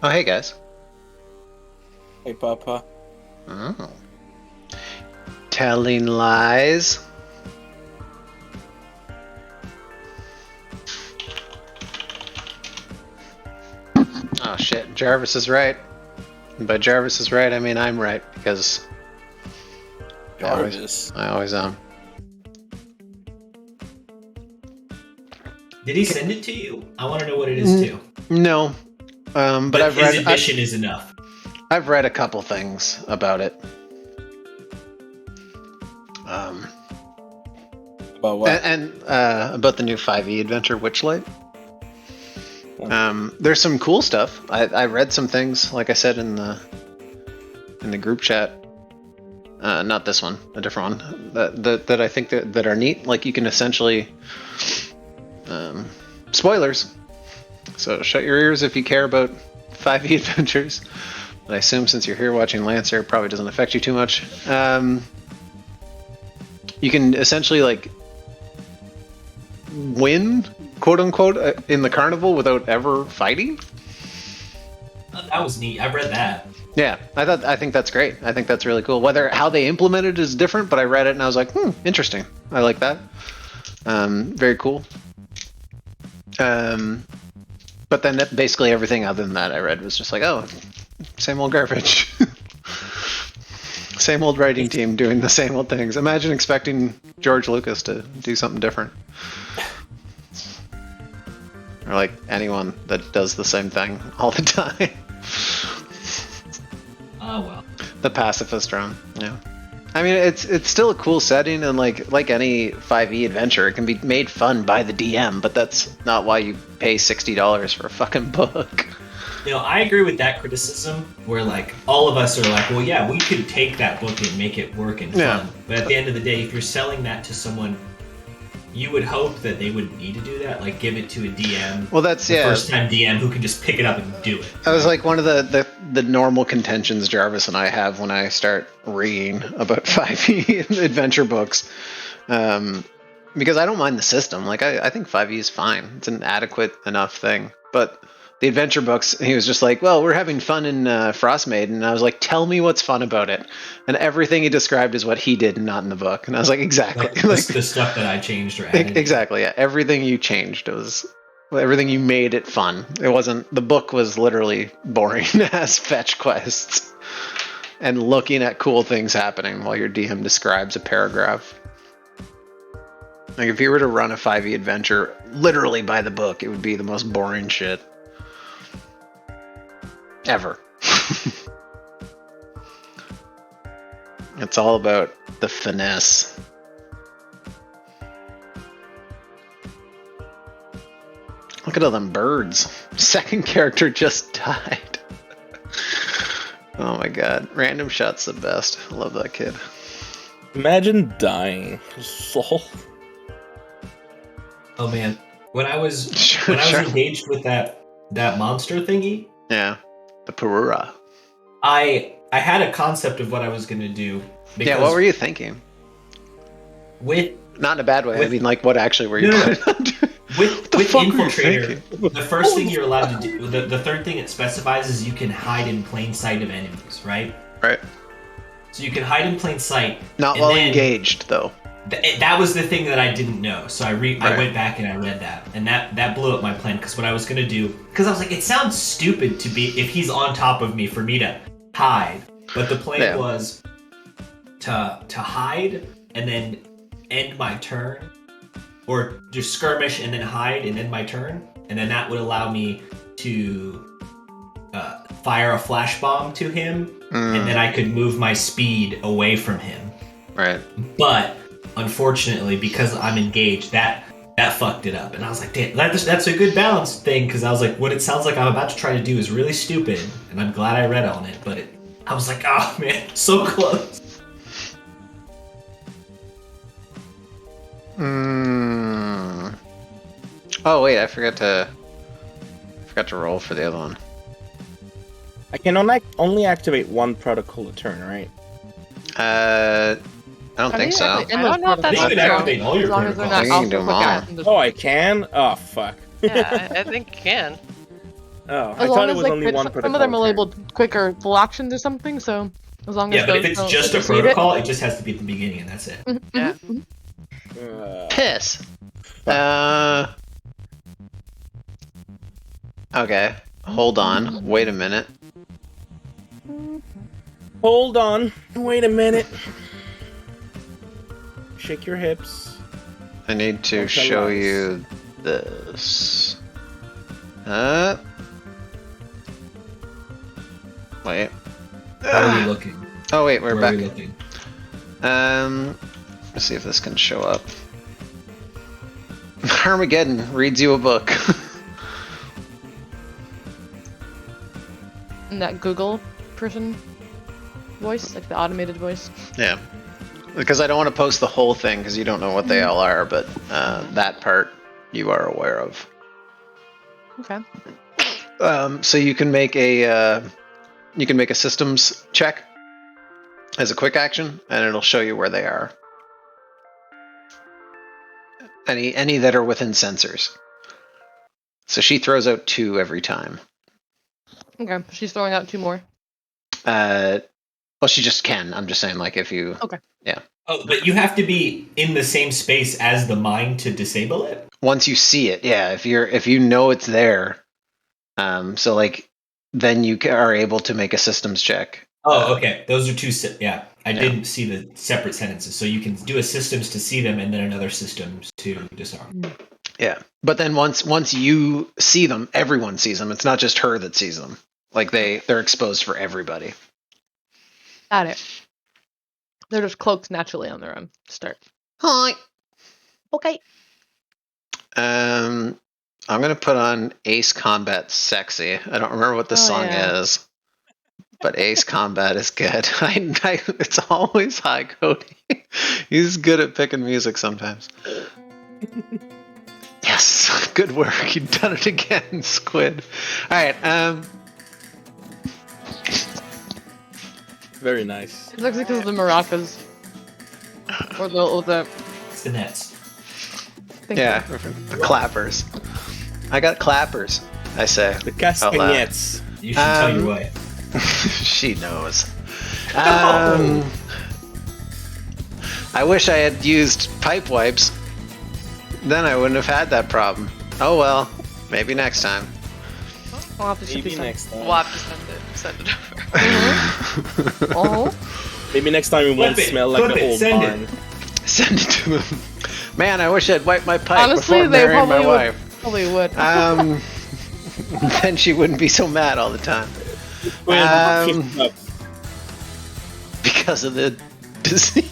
Oh, hey guys. Hey, Papa. Oh. Telling lies. Oh shit, Jarvis is right. And by Jarvis is right, I mean I'm right, because Jarvis. I always am. Did he send it to you? I want to know what it is too. No, but I've his read. admission is enough. I've read a couple things about it. About what? And about the new 5e adventure, Witchlight. There's some cool stuff. I read some things, like I said in the group chat. Not this one, a different one. That I think that are neat. Like you can essentially spoilers. So shut your ears if you care about 5e adventures. But I assume since you're here watching Lancer, it probably doesn't affect you too much. You can essentially like win, quote unquote, in the carnival without ever fighting. That was neat. I read that. Yeah, I think that's great. I think that's really cool. Whether how they implement it is different, but I read it and I was like, interesting. I like that. Very cool. But then basically everything other than that I read was just like, oh, same old garbage. Same old writing team doing the same old things. Imagine expecting George Lucas to do something different. Or like anyone that does the same thing all the time. Oh well. The pacifist drone, yeah. I mean, it's still a cool setting, and like any 5e adventure, it can be made fun by the DM, but that's not why you pay $60 for a fucking book. You know, I agree with that criticism, where like all of us are like, well, yeah, we could take that book and make it work and fun. Yeah. But at the end of the day, if you're selling that to someone, you would hope that they would need to do that, like give it to a DM. Well, that's first time DM who can just pick it up and do it. That was like one of the normal contentions Jarvis and I have when I start reading about 5e adventure books, because I don't mind the system. Like I think 5e is fine. It's an adequate enough thing, but the adventure books, he was just like, well, we're having fun in Frostmaiden. And I was like, tell me what's fun about it. And everything he described is what he did and not in the book. And I was like, exactly. Like the stuff that I changed or added. Exactly, yeah. Everything you changed was, everything you made it fun. It wasn't, the book was literally boring as fetch quests. And looking at cool things happening while your DM describes a paragraph. Like if you were to run a 5e adventure literally by the book, it would be the most boring shit ever. It's all about the finesse. Look at all them birds. Second character just died. Oh my god. Random shot's the best. I love that kid. Imagine dying. Oh man. When I was engaged with that monster thingy. Yeah. The Perura. I had a concept of what I was gonna do. Yeah, what were you thinking? Not in a bad way. I mean, like, what actually were you doing? With Infiltrator, the first thing you're allowed to do, the third thing it specifies is you can hide in plain sight of enemies, right? Right. So you can hide in plain sight. Not while engaged, though. That was the thing that I didn't know, so I went back and I read that, and that blew up my plan, because what I was gonna do, because I was like, it sounds stupid to be, if he's on top of me, for me to hide, but the plan was to hide and then end my turn, or just skirmish and then hide and end my turn, and then that would allow me to fire a flash bomb to him, and then I could move my speed away from him. Right. But unfortunately, because I'm engaged, that fucked it up, and I was like, damn, that's a good balance thing, because I was like, what it sounds like I'm about to try to do is really stupid, and I'm glad I read on it, but I was like, oh man, so close. Oh wait, I forgot to roll for the other one. I can only activate one protocol a turn, right? I don't think so. I don't know if that's you can activate all your protocols. I think you can do them all. Oh, I can? Oh, fuck. Yeah, I think you can. Oh, I thought it was only one protocol. Some of them are labeled quicker full actions or something, so as long as yeah, but if it's just a protocol, it just has to be at the beginning, and that's it. Yeah. Piss. Okay. Hold on. Wait a minute. Hold on. Wait a minute. Shake your hips. I need to show you this. Wait. How are we looking? Oh wait, we're back. Are we looking? Let's see if this can show up. Armageddon reads you a book. And that Google person voice, like the automated voice. Yeah. Because I don't want to post the whole thing because you don't know what they all are, but that part you are aware of. Okay. So you can make a systems check as a quick action, and it'll show you where they are. Any that are within sensors. So she throws out 2 every time. Okay, she's throwing out 2 more. Well, she just can. I'm just saying, like, if you. Okay. Yeah. Oh, but you have to be in the same space as the mine to disable it? Once you see it, yeah. If you know it's there, so like, then you are able to make a systems check. Oh, okay. Those are 2. Yeah, I didn't see the separate sentences. So you can do a systems to see them, and then another systems to disarm. Yeah, but then once you see them, everyone sees them. It's not just her that sees them. Like they're exposed for everybody. Got it. They're just cloaked naturally on their own. Start. Hi. Okay. I'm gonna put on Ace Combat Sexy. I don't remember what the song is, but Ace Combat is good. It's always high Cody. He's good at picking music sometimes. Yes, good work. You've done it again, Squid. All right. Very nice. It looks like it's the maracas. Or the It's the nets. Yeah, the clappers. I got clappers, I say. The castagnettes. You should tell your wife. She knows. I wish I had used pipe wipes. Then I wouldn't have had that problem. Oh well, maybe next time. We'll have to Maybe next time. We'll have to send it over. Oh. Maybe next time it won't smell like the old barn. Send it to them. Man, I wish I'd wiped my pipe Honestly, before they marrying my probably wife. Probably would. Then she wouldn't be so mad all the time. Because of the disease.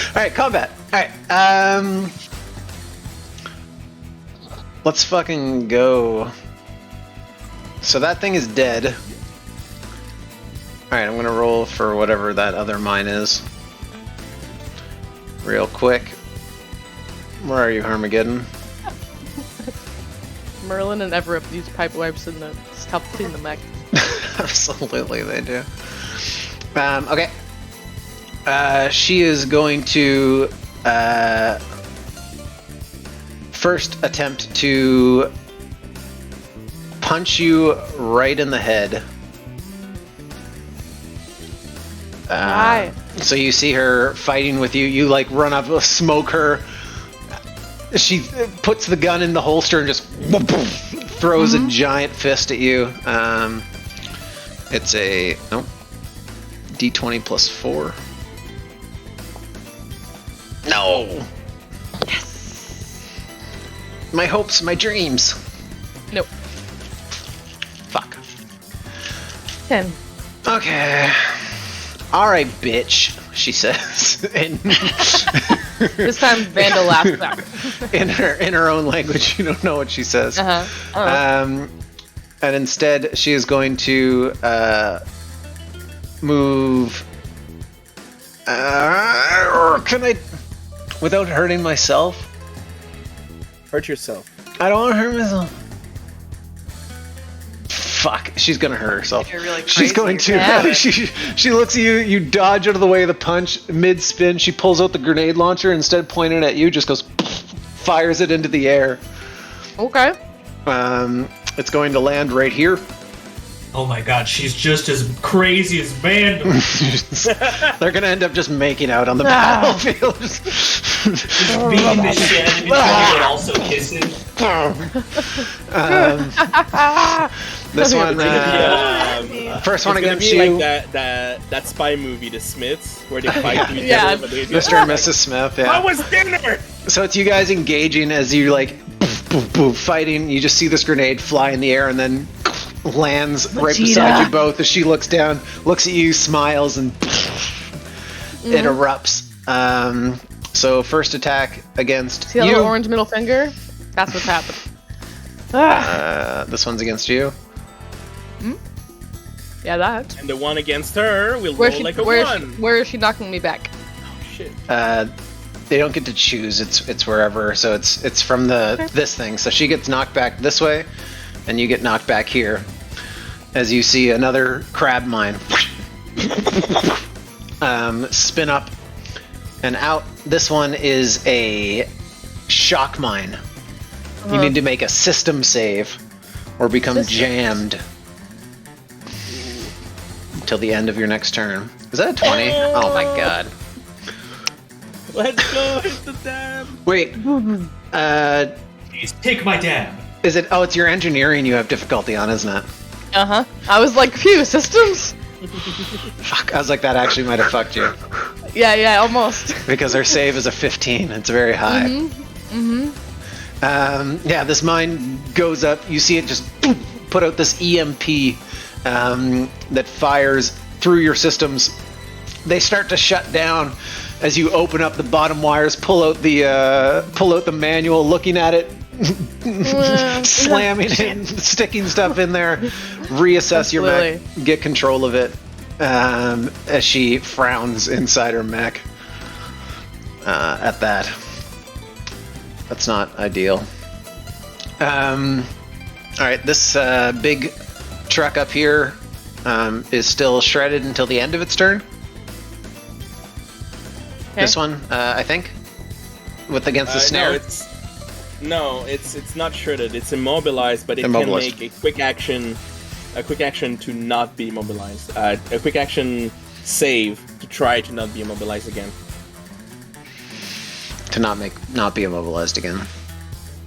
Alright, combat. Alright, let's fucking go. So that thing is dead. Alright, I'm gonna roll for whatever that other mine is. Real quick. Where are you, Armageddon? Merlin and Everett use pipe wipes in the help clean the mech. Absolutely, they do. Okay. She is going to first attempt to punch you right in the head. Why? So you see her fighting with you. You like run up, smoke her. She puts the gun in the holster and just throws a giant fist at you. It's a D20 plus 4. No. Yes. My hopes, my dreams. Nope. Fuck. 10. Okay. Alright, bitch, she says. This time Vanda laughs back. in her own language, you don't know what she says. And instead, she is going to move. Can I, without hurting myself? Hurt yourself. I don't want to hurt myself. Fuck, she's gonna hurt herself. You're really She's going to. Yeah. She looks at you. You dodge out of the way of the punch. Mid spin, she pulls out the grenade launcher. Instead of pointing it at you, just goes, fires it into the air. Okay. It's going to land right here. Oh my god, she's just as crazy as Vandal. They're gonna end up just making out on the battlefield. Just beating the shit out of each other and also kissing. This one, first one against you. Like that spy movie, The Smiths, where they fight each Yeah. other. Mr. and Mrs. Smith, yeah. How was dinner? So it's you guys engaging as you like fighting. You just see this grenade fly in the air and then lands right beside you both as she looks down, looks at you, smiles, and it erupts. So first attack against See that little orange middle finger? That's what's happening. This one's against you. Yeah, that. And the one against her will roll like a 1. Where is she knocking me back? Oh shit. They don't get to choose. It's wherever. So it's from this thing. So she gets knocked back this way, and you get knocked back here. As you see another crab mine spin up and out. This one is a shock mine. You need to make a system save or become jammed until the end of your next turn. Is that a 20? Oh my god. Let's go hit the dam. Wait. Please take my dam. Is it? Oh, it's your engineering you have difficulty on, isn't it? Uh-huh. I was like, phew, systems? Fuck, I was like, that actually might have fucked you. Yeah, almost. Because our save is a 15. It's very high. Yeah, this mine goes up. You see it just put out this EMP that fires through your systems. They start to shut down as you open up the bottom wires, pull out the manual, looking at it, slamming it, sticking stuff in there, reassess your mech, get control of it, as she frowns inside her mech at that. That's not ideal. Alright, this big truck up here is still shredded until the end of its turn. Okay. This one, I think, against the snare. No, it's not shredded. It's immobilized, but it can make a quick action to not be immobilized. A quick action save to try to not be immobilized again. To not be immobilized again.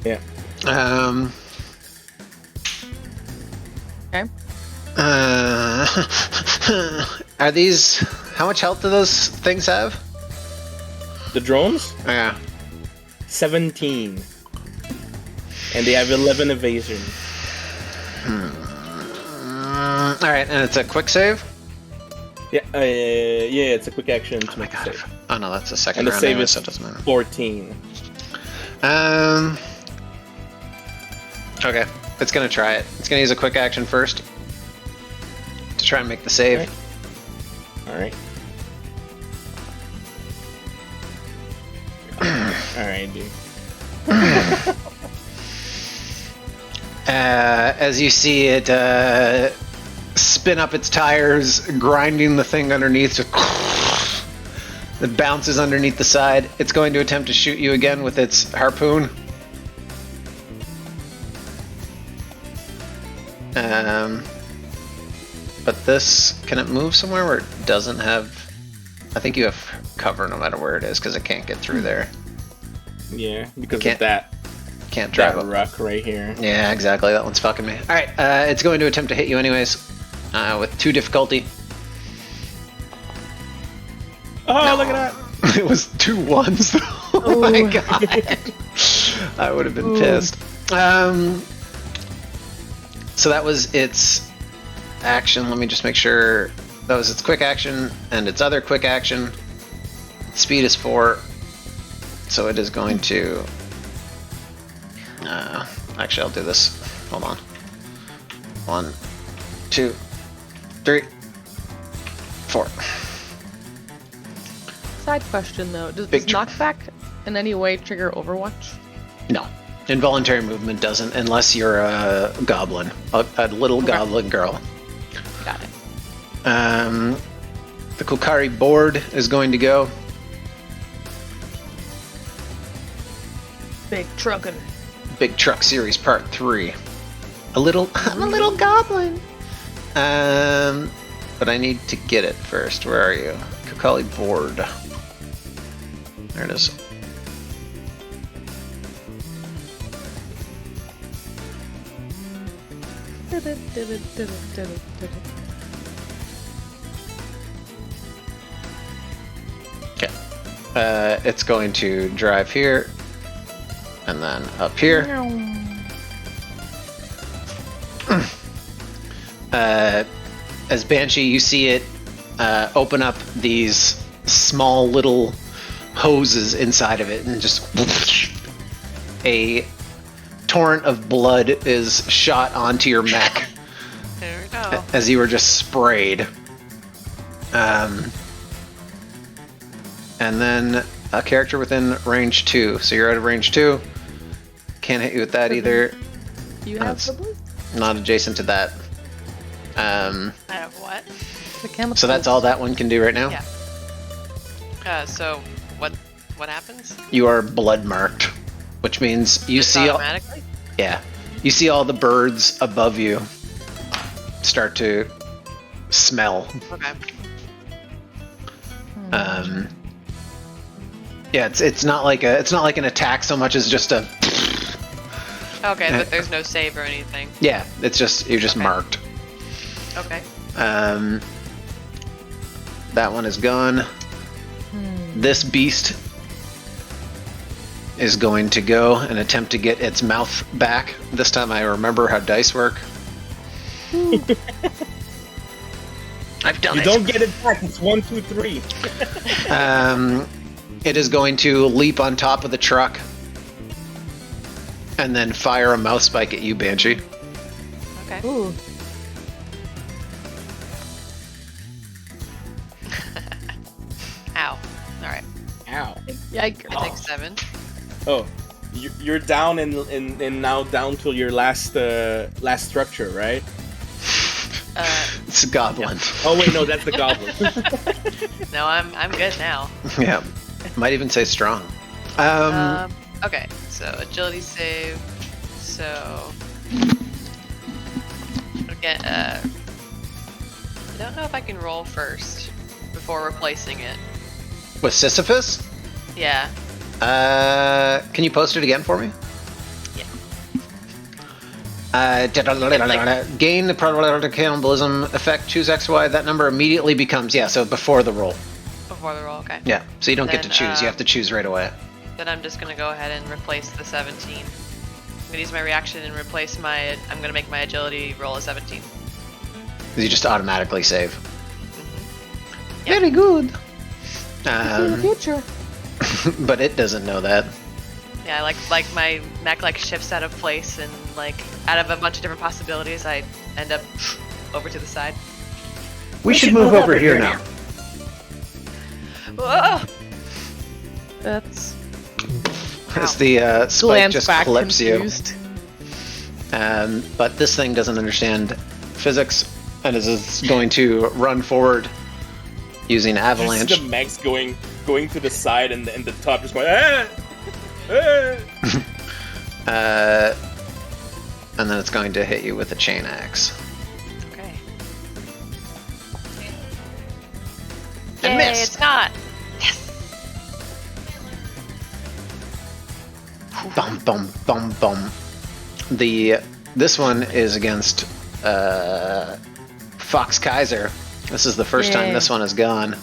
Yeah. Okay. Are these? How much health do those things have? The drones? Yeah. 17. And they have 11 evasion. Alright, and it's a quick save? Yeah, it's a quick action to make a save. Oh no, that's a second and round. The save anyway, is so it doesn't matter. 14. Okay, it's gonna try it. It's gonna use a quick action first to try and make the save. Alright. Alright, dude. As you see it spin up its tires, grinding the thing underneath, it bounces underneath the side. It's going to attempt to shoot you again with its harpoon. But this, can it move somewhere where it doesn't have... I think you have cover no matter where it is, because it can't get through there. Yeah, because of that. Can't drive that rock right here. Yeah, exactly. That one's fucking me. Alright, it's going to attempt to hit you anyways, with 2 difficulty. Oh, no. Look at that! It was 2 1s though. Oh my god. I would have been pissed. So that was its action. Let me just make sure. That was its quick action and its other quick action. Speed is 4. So it is going to... actually, I'll do this. Hold on. 1, 2, 3, 4. Side question though, does knockback in any way trigger Overwatch? No. Involuntary movement doesn't, unless you're a goblin. A little goblin girl. Got it. The Kokari board is going to go. Big truckin'. Big Truck Series Part 3. I'm a little goblin. But I need to get it first. Where are you? Kakali board. There it is. Okay. It's going to drive here, and then up here. As Banshee, you see it open up these small little hoses inside of it, and just a torrent of blood is shot onto your mech. There we go. As you were just sprayed. And then a character within range 2. So you're out of range 2. Can't hit you with that either. You have the blue? Not adjacent to that. I have what? The chemical. So that's all that one can do right now? Yeah. So what happens? You are blood marked, which means you see automatically? Yeah. You see all the birds above you start to smell. Okay. Yeah, it's not like an attack so much as just a. Okay, but there's no save or anything. Yeah, it's just you're just marked. Okay. That one is gone. This beast is going to go and attempt to get its mouth back. This time I remember how dice work. I've done it. You don't get it back. It's 1, 2, 3. It is going to leap on top of the truck and then fire a mouse spike at you, Banshee. Okay. Ooh. Ow. Alright. Ow. Yikes. I take 7. Oh, you're down and now down to your last structure, right? It's a goblin. Yeah. Oh wait, no, that's the goblin. No, I'm good now. Yeah. Might even say strong. Okay, so agility save. So again, I don't know if I can roll first before replacing it. With Sisyphus? Yeah. Can you post it again for me? Gain the probability of cannibalism effect. Choose XY. That number immediately becomes so before the roll. Before the roll, okay. Yeah. So you don't get to choose. You have to choose right away. Then I'm just gonna go ahead and replace the 17. I'm gonna use my reaction and replace my. I'm gonna make my agility roll a 17. You just automatically save. Mm-hmm. Yep. Very good. In the future. But it doesn't know that. Yeah, like my mech shifts out of place and out of a bunch of different possibilities, I end up over to the side. We should move over here now. Whoa! That's. As the spike just clips confused. you. But this thing doesn't understand physics and is going to run forward using avalanche. Just the mech's going to the side and the top just going. Ah! And then it's going to hit you with a chain axe. Okay. And Yay, miss. it's not. Bum bum bum bum. This one is against Fox Kaiser. This is the first time this one is gone.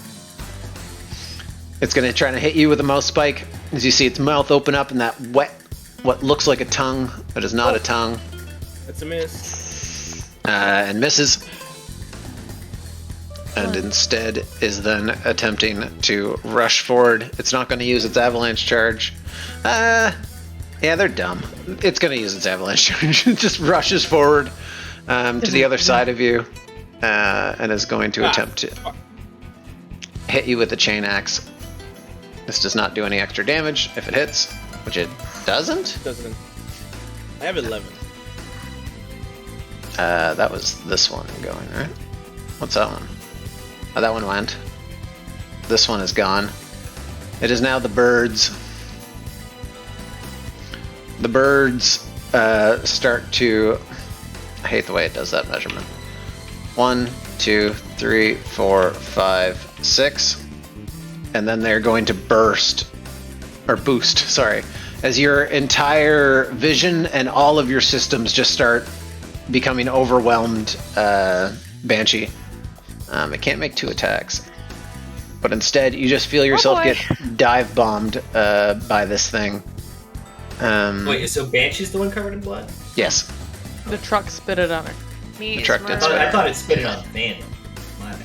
It's going to try to hit you with a mouse spike. As you see its mouth open up and that what looks like a tongue, but is not a tongue. That's a miss. And misses. And instead is then attempting to rush forward. It's not going to use its avalanche charge. Yeah, they're dumb. It's going to use its avalanche charge. It just rushes forward to the other side of you and is going to attempt to hit you with a chain axe. This does not do any extra damage if it hits, which it doesn't? Doesn't. I have 11. That was this one going, right? What's that one? Oh, that one went. This one is gone. It is now the birds. The birds start to... I hate the way it does that measurement. 1, 2, 3, 4, 5, 6. And then they're going to boost, as your entire vision and all of your systems just start becoming overwhelmed. Banshee. It can't make 2 attacks. But instead, you just feel yourself get dive bombed by this thing. Wait, so Banshee's the one covered in blood? Yes. The truck spit it on her. The truck did spit it. I thought it spit it on Vandal.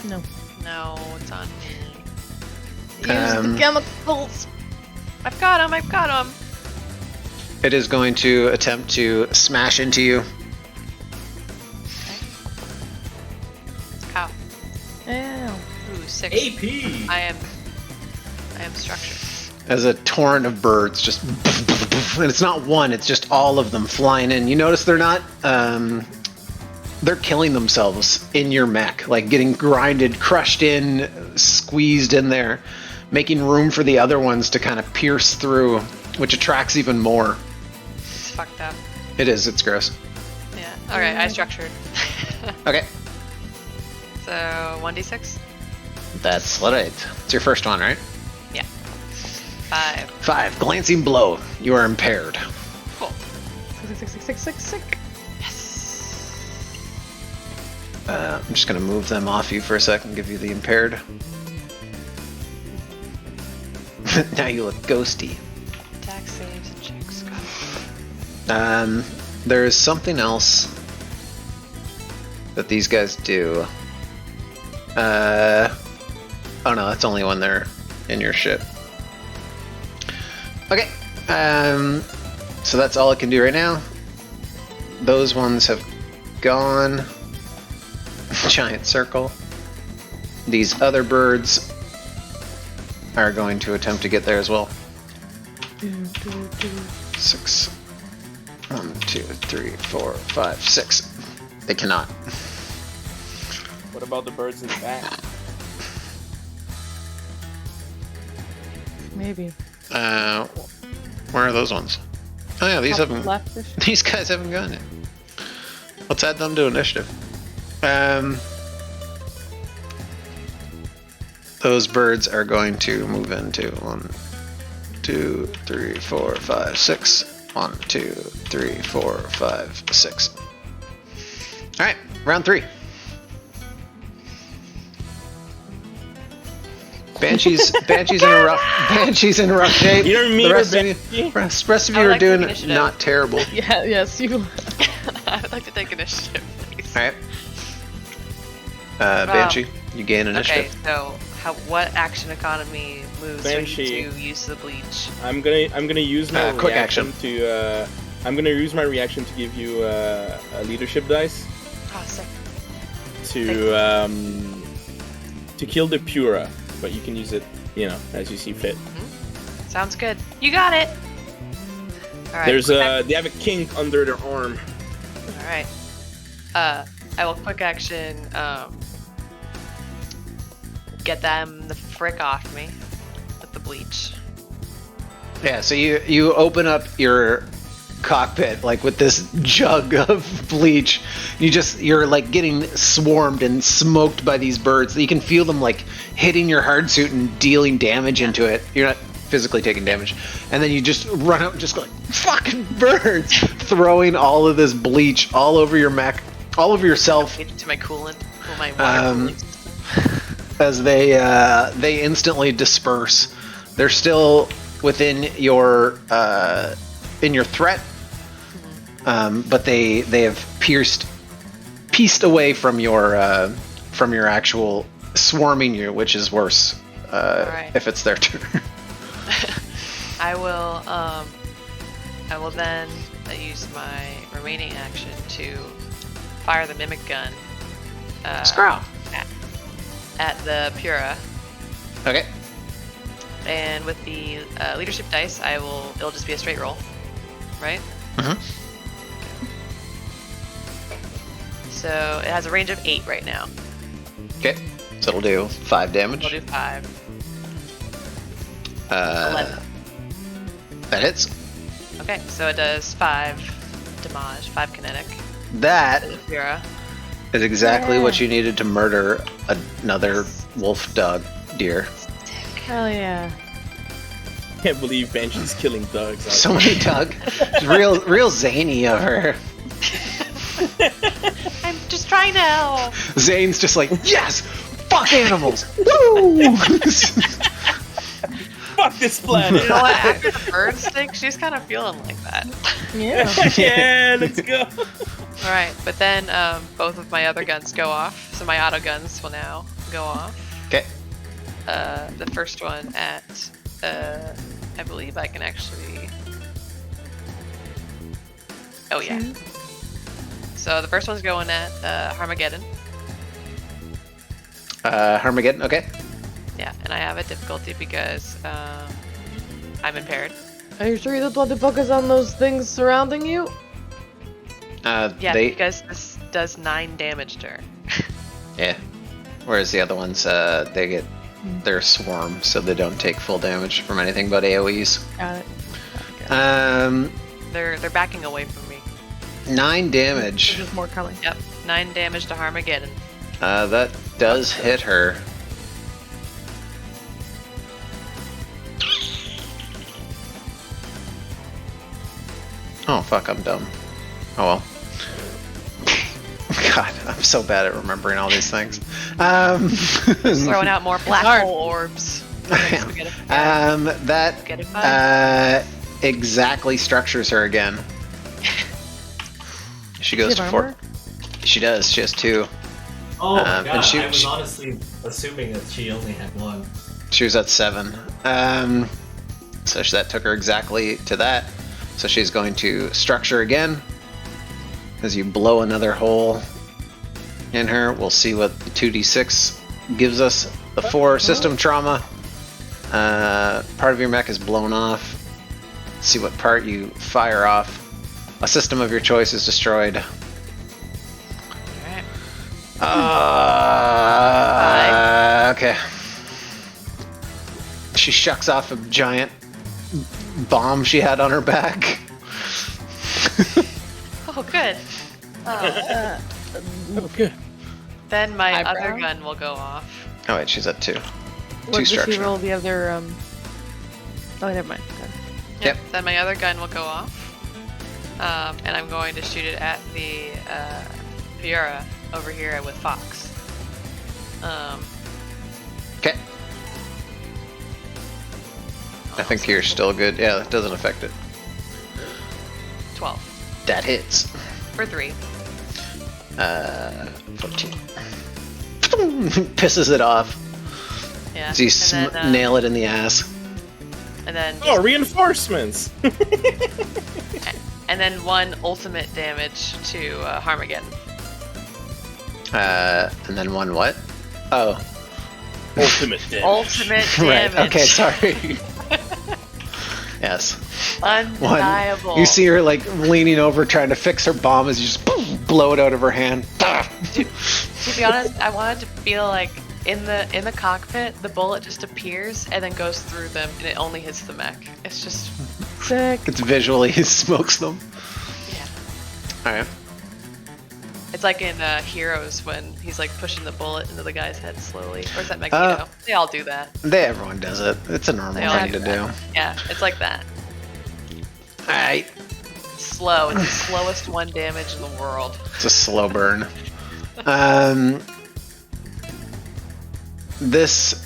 No. No, it's on me. Use the chemicals. I've got him. It is going to attempt to smash into you. How? Ew. Ooh, 6. AP. I am structured. As a torrent of birds just... And it's not one, it's just all of them flying in. You notice they're not... they're killing themselves in your mech. Like getting grinded, crushed in, squeezed in there. Making room for the other ones to kind of pierce through, which attracts even more. It's fucked up. It is, it's gross. Yeah. Alright, I structured. Okay. So, 1d6? That's right. It's your first one, right? Yeah. 5. 5. Glancing blow. You are impaired. Cool. Sick. Yes. I'm just going to move them off you for a second, give you the impaired. Now you look ghosty. Attack saves and checks. There is something else that these guys do. Oh no, that's only when they're in your ship. Okay, so that's all it can do right now. Those ones have gone. Giant circle. These other birds are going to attempt to get there as well. 6. 1, 2, 3, 4, 5, 6. They cannot. What about the birds in the back? Maybe. Where are those ones? Oh yeah, these haven't. These guys haven't gone yet. Let's add them to initiative. Those birds are going to move into 1, 2, 3, 4, 5, 6. 1, 2, 3, 4, 5, 6. All right, round 3. Banshee's in a rough shape. You don't mean the rest of you are doing not terrible. Yeah, yes, you. I'd like to take initiative, please. All right. Banshee, you gain initiative. Okay, so what action economy moves Banshee, when you use the bleach? I'm gonna use my quick reaction action to I'm gonna use my reaction to give you a leadership dice. Oh, sick. To kill the Pura, but you can use it, as you see fit. Mm-hmm. Sounds good. You got it. All right. There's they have a kink under their arm. All right. I will quick action. Get them the frick off me with the bleach. Yeah, so you open up your cockpit like with this jug of bleach. You're like getting swarmed and smoked by these birds. You can feel them like hitting your hard suit and dealing damage into it. You're not physically taking damage. And then you just run out and just go like, fucking birds, throwing all of this bleach all over your mech, all over yourself. To my coolant, my water coolant. As they instantly disperse. They're still within your in your threat, but they have pieced away from your actual swarming you, which is worse if it's their turn. I will then use my remaining action to fire the mimic gun. Scrow. At the Pura. Okay. And with the leadership dice, it'll just be a straight roll, right? Mm-hmm. So it has a range of 8 right now. Okay. So it'll do 5 damage. It'll do 5. 11. That hits. Okay, so it does 5 damage, 5 kinetic. That Vera. is exactly what you needed to murder another wolf dog deer. Hell yeah. Can't believe Banshee's killing dogs. So many dog. real zany of her. I'm just trying to help. Zane's just like, yes! Fuck animals! Woo! Fuck this planet! You know what? After the bird stick, she's kind of feeling like that. Yeah. Yeah, let's go. Alright, but then both of my other guns go off. So my auto guns will now go off. Okay. The first one at, I believe I can actually... Oh yeah. So the first one's going at Harmageddon. Harmageddon, okay. Yeah, and I have a difficulty because I'm impaired. Are you sure you don't want to focus on those things surrounding you? Yeah, because this does 9 damage to her. Yeah. Whereas the other ones, they get their swarm, so they don't take full damage from anything but AoEs. Got it. They're backing away from me. 9 damage. There's more coming. Yep, 9 damage to Harmageddon. That does hit her. Oh fuck, I'm dumb. Oh well. God, I'm so bad at remembering all these things. Throwing out more black hole orbs. That exactly structures her again. She goes to 4. She does. She has 2. Oh my god, and I was honestly assuming that she only had 1. She was at 7. So that took her exactly to that. So she's going to structure again. As you blow another hole in her, we'll see what the 2d6 gives us. The 4 system trauma. Part of your mech is blown off. Let's see what part you fire off. A system of your choice is destroyed. Okay. She shucks off a giant bomb she had on her back. Oh, good. Oh, good. Then my other gun will go off. Oh wait, she's at 2. What 2 did structure. she roll the other, Oh, never mind. Okay. Yep. Then my other gun will go off. And I'm going to shoot it at the Fiora over here with Fox. Okay. I think you're still good. Yeah, that doesn't affect it. 12. That hits. For 3. 14. Pisses it off. Yeah. As you nail it in the ass. And then. Oh, reinforcements! And then 1 ultimate damage to Harmageddon. And then 1 what? Oh. Ultimate damage. Ultimate damage. Right. Okay, sorry. Yes. Undeniable. 1. You see her like leaning over trying to fix her bomb as you just blow it out of her hand. To be honest, I wanted to feel like in the cockpit, the bullet just appears and then goes through them, and it only hits the mech. It's just Sick. It's visually he smokes them. Yeah. Alright. It's like in Heroes when he's like pushing the bullet into the guy's head slowly. Or is that Magneto? They all do that. Everyone does it. It's a normal thing to do. Yeah, it's like that. Alright. Slow. It's the slowest 1 damage in the world. It's a slow burn. This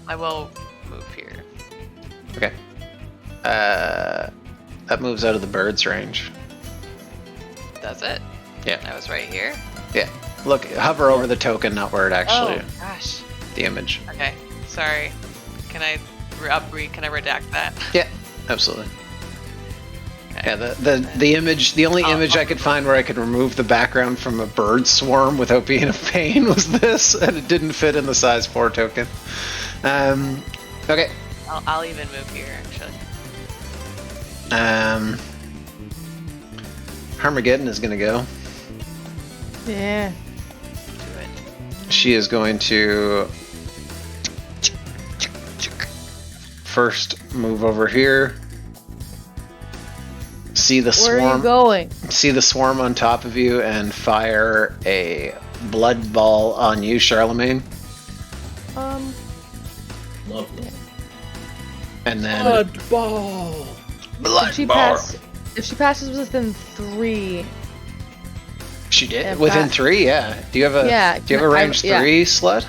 I will move here. Okay. That moves out of the bird's range. Does it? Yeah. I was right here. Yeah. Look, hover over the token, not where it actually. Oh gosh. The image. Okay. Sorry. Can I redact that? Yeah. Absolutely. Okay. Yeah. The image. The only image I could find where I could remove the background from a bird swarm without being a pain was this, and it didn't fit in the size 4 token. Okay. I'll even move here actually. Harmageddon is gonna go. Yeah. Do it. She is going to first move over here. See the swarm. Where are you going? See the swarm on top of you and fire a blood ball on you, Charlemagne. Lovely. And then Blood ball. If she passes within 3, she did within 3. Yeah. Do you have a Do you have a range 3 slut?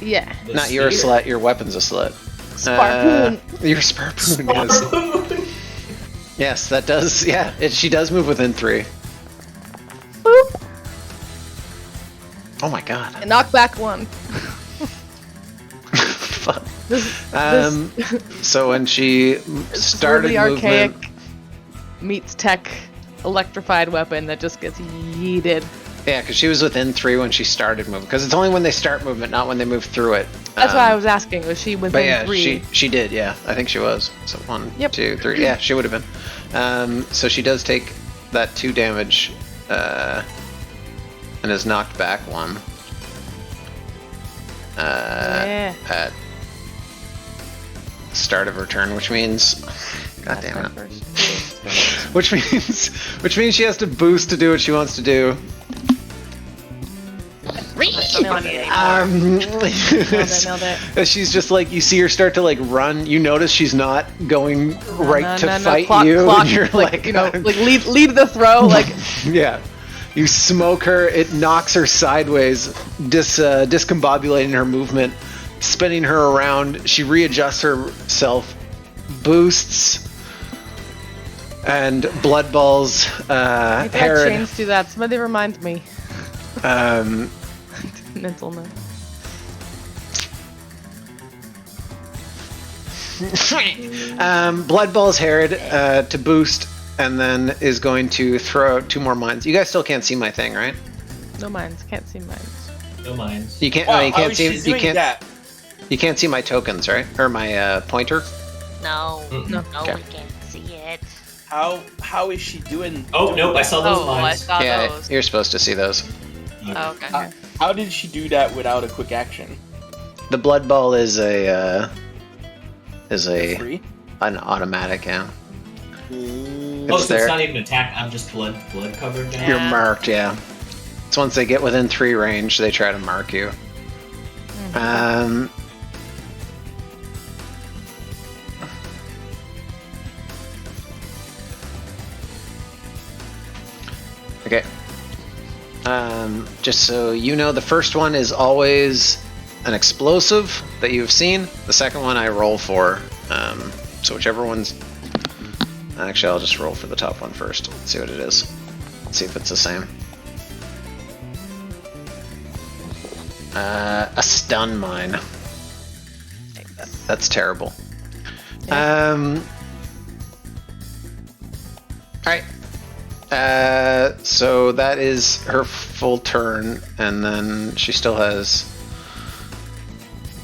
Yeah. Not your slut. Your weapon's a slut. Sparpoon. Your Sparpoon. Yes. Yes, that does. Yeah, she does move within 3. Boop. Oh my god. And knock back 1. Fuck. So when she started really archaic movement, meets tech electrified weapon that just gets yeeted. yeah, because she was within 3 when she started moving. Because it's only when they start movement, not when they move through it. That's why I was asking. Was she within but yeah, 3? she did. Yeah, I think she was. So 1, Yep. 2, 3. Yeah, she would have been. So she does take that 2 damage, and is knocked back 1. Yeah. At start of her turn, which means, god damn it, which means she has to boost to do what she wants to do. Nailed it. She's just like, you see her start to like run. You notice she's not going right to fight clock, you. Clock, and you're like, you know, like lead the throw. Like, yeah. You smoke her. It knocks her sideways, discombobulating her movement, spinning her around. She readjusts herself, boosts, and blood balls. Herod. Chains do that. Somebody remind me. Mental note. Blood balls Herod to boost, and then is going to throw out 2 more mines. You guys still can't see my thing, right? No mines. Can't see mines. No mines. You can't. Wow, no, you can't see. You can't. That? You can't see my tokens, right? Or my pointer. No, Okay. we can't see it. How is she doing? Oh, nope, I saw those Oh, I mines. saw Yeah, those. you're supposed to see those. Oh, okay. How did she do that without a quick action? The blood ball is a Free? an automatic. Yeah. Oh, so there. it's not even attack, I'm just blood covered now? You're marked. Yeah. So once they get within 3 range, they try to mark you. Okay. Just so you know, the first one is always an explosive that you've seen. The second one I roll for. So whichever one's... Actually, I'll just roll for the top one first. See what it is. See if it's the same. A stun mine. That's terrible. Alright. So that is her full turn, and then she still has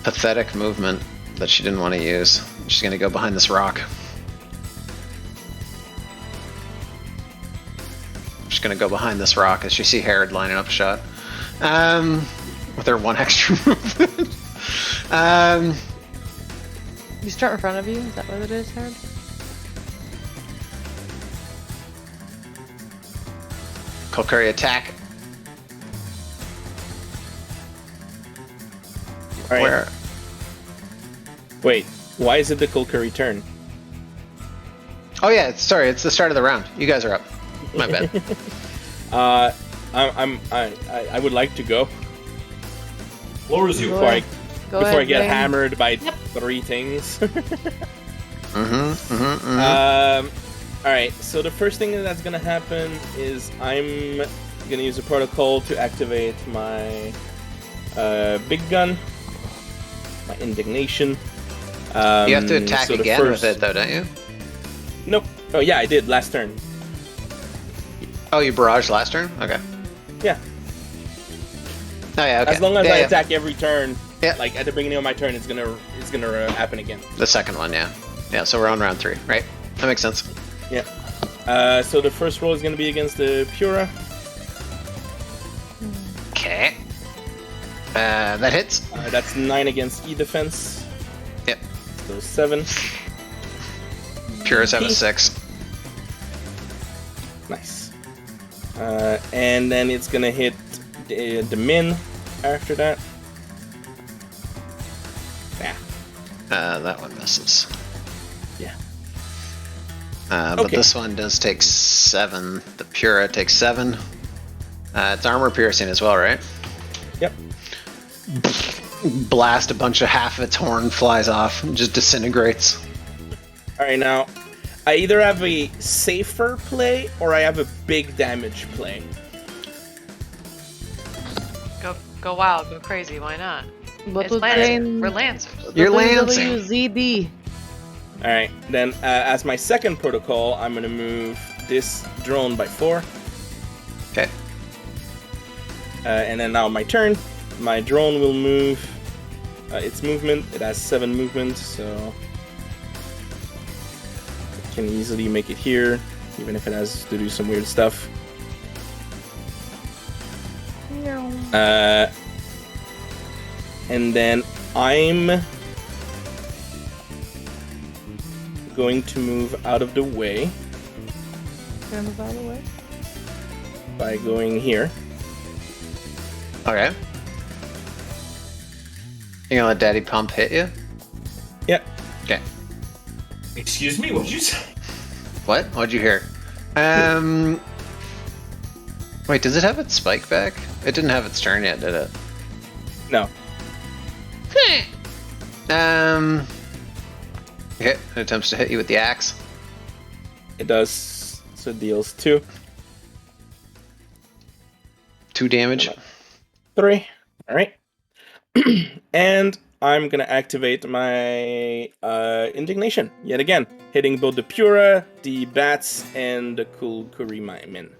pathetic movement that she didn't want to use. She's gonna go behind this rock. She's gonna go behind this rock as you see Herod lining up a shot. With her 1 extra movement. You start in front of you? Is that what it is, Herod? Kolkuri attack. All right. Where? Wait, why is it the Kolkuri turn? Oh yeah, sorry, it's the start of the round. You guys are up. My bad. I would like to go Floor is before I ahead, get Blaine. hammered by 3 things. All right. So the first thing that's gonna happen is I'm gonna use a protocol to activate my big gun, my indignation. You have to attack so the again first- with it, though, don't you? Nope. Oh yeah, I did last turn. Oh, you barraged last turn? Okay. Yeah. Oh yeah, okay. As long as Yeah, I yeah. attack every turn, Yeah. like at the beginning of my turn, it's gonna happen again. The second one, yeah. Yeah, so we're on round 3, right? That makes sense. Yeah. So the first roll is gonna be against the Pura. Okay. That hits. That's 9 against E defense. Yep. So 7. Purist have a 6. Nice. And then it's gonna hit the min after that. Yeah. That one misses. Yeah. But Okay. this one does take 7. The Pura takes 7. It's armor piercing as well, right? Yep. Blast a bunch of half of its horn flies off and just disintegrates. Alright, now, I either have a safer play or I have a big damage play. Go wild, go crazy. Why not? What It's was Lancers. saying? We're Lancers. You're lancing. WZD. Alright, then as my second protocol, I'm gonna move this drone by 4. Okay. And then now my turn. My drone will move its movement. It has 7 movement, so it can easily make it here, even if it has to do some weird stuff. And then I'm going to move out of the way by going here. Okay. You gonna let Daddy Pump hit you? Yep. Okay. Excuse me, what'd you say? What? What'd you hear? Wait, does it have its spike back? It didn't have its turn yet, did it? No. Okay, it attempts to hit you with the axe. It does. So it deals 2. 2 damage. 3. Alright. And I'm gonna activate my indignation yet again, hitting both the Pura, the bats, and the cool Kurimin.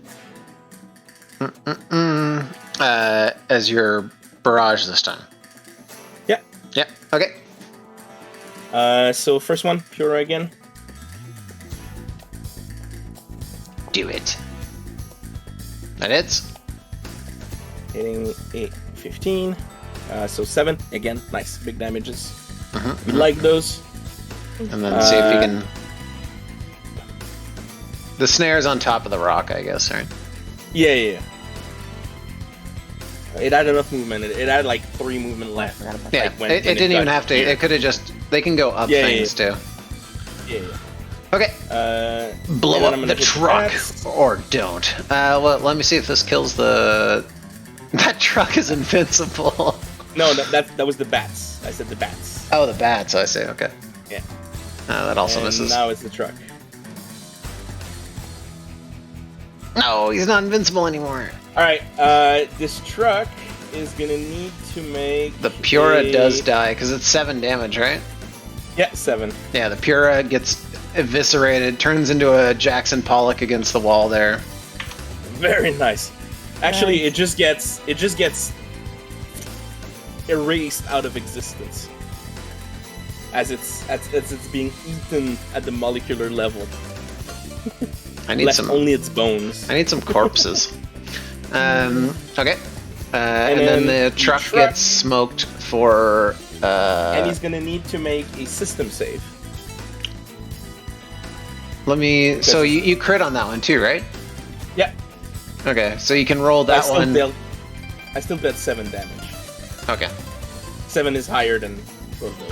As your barrage this time. Yeah. Yep. Okay. So first one, Pura again. Do it. That hits. Hitting 8, 15. So 7 again. Nice, big damages. Mm-hmm. We like those. And then see if you can. The snare's on top of the rock, I guess, right? Yeah. It had enough movement. It had like 3 movement left. Yeah, Like, when it didn't even have to. Here. It could have just. They can go up things too. Yeah. Okay. Blow up the truck, or don't. Well, let me see if this kills the. That truck is invincible. No, that was the bats. I said the bats. Oh, the bats. I see. Okay. Yeah. That also And misses. now it's the truck. No, he's not invincible anymore. Alright, this truck is gonna need to make... The Pura does die, because it's 7 damage, right? Yeah, 7. Yeah, the Pura gets eviscerated, turns into a Jackson Pollock against the wall there. Very nice. Actually, it just gets erased out of existence. As it's being eaten at the molecular level. I need Left some. only its bones. I need some corpses. Okay. And then the truck gets smoked for. And he's gonna need to make a system save. Let me. So you crit on that one too, right? Yeah. Okay, so you can roll that one. I still did 7 damage. Okay. 7 is higher than both those.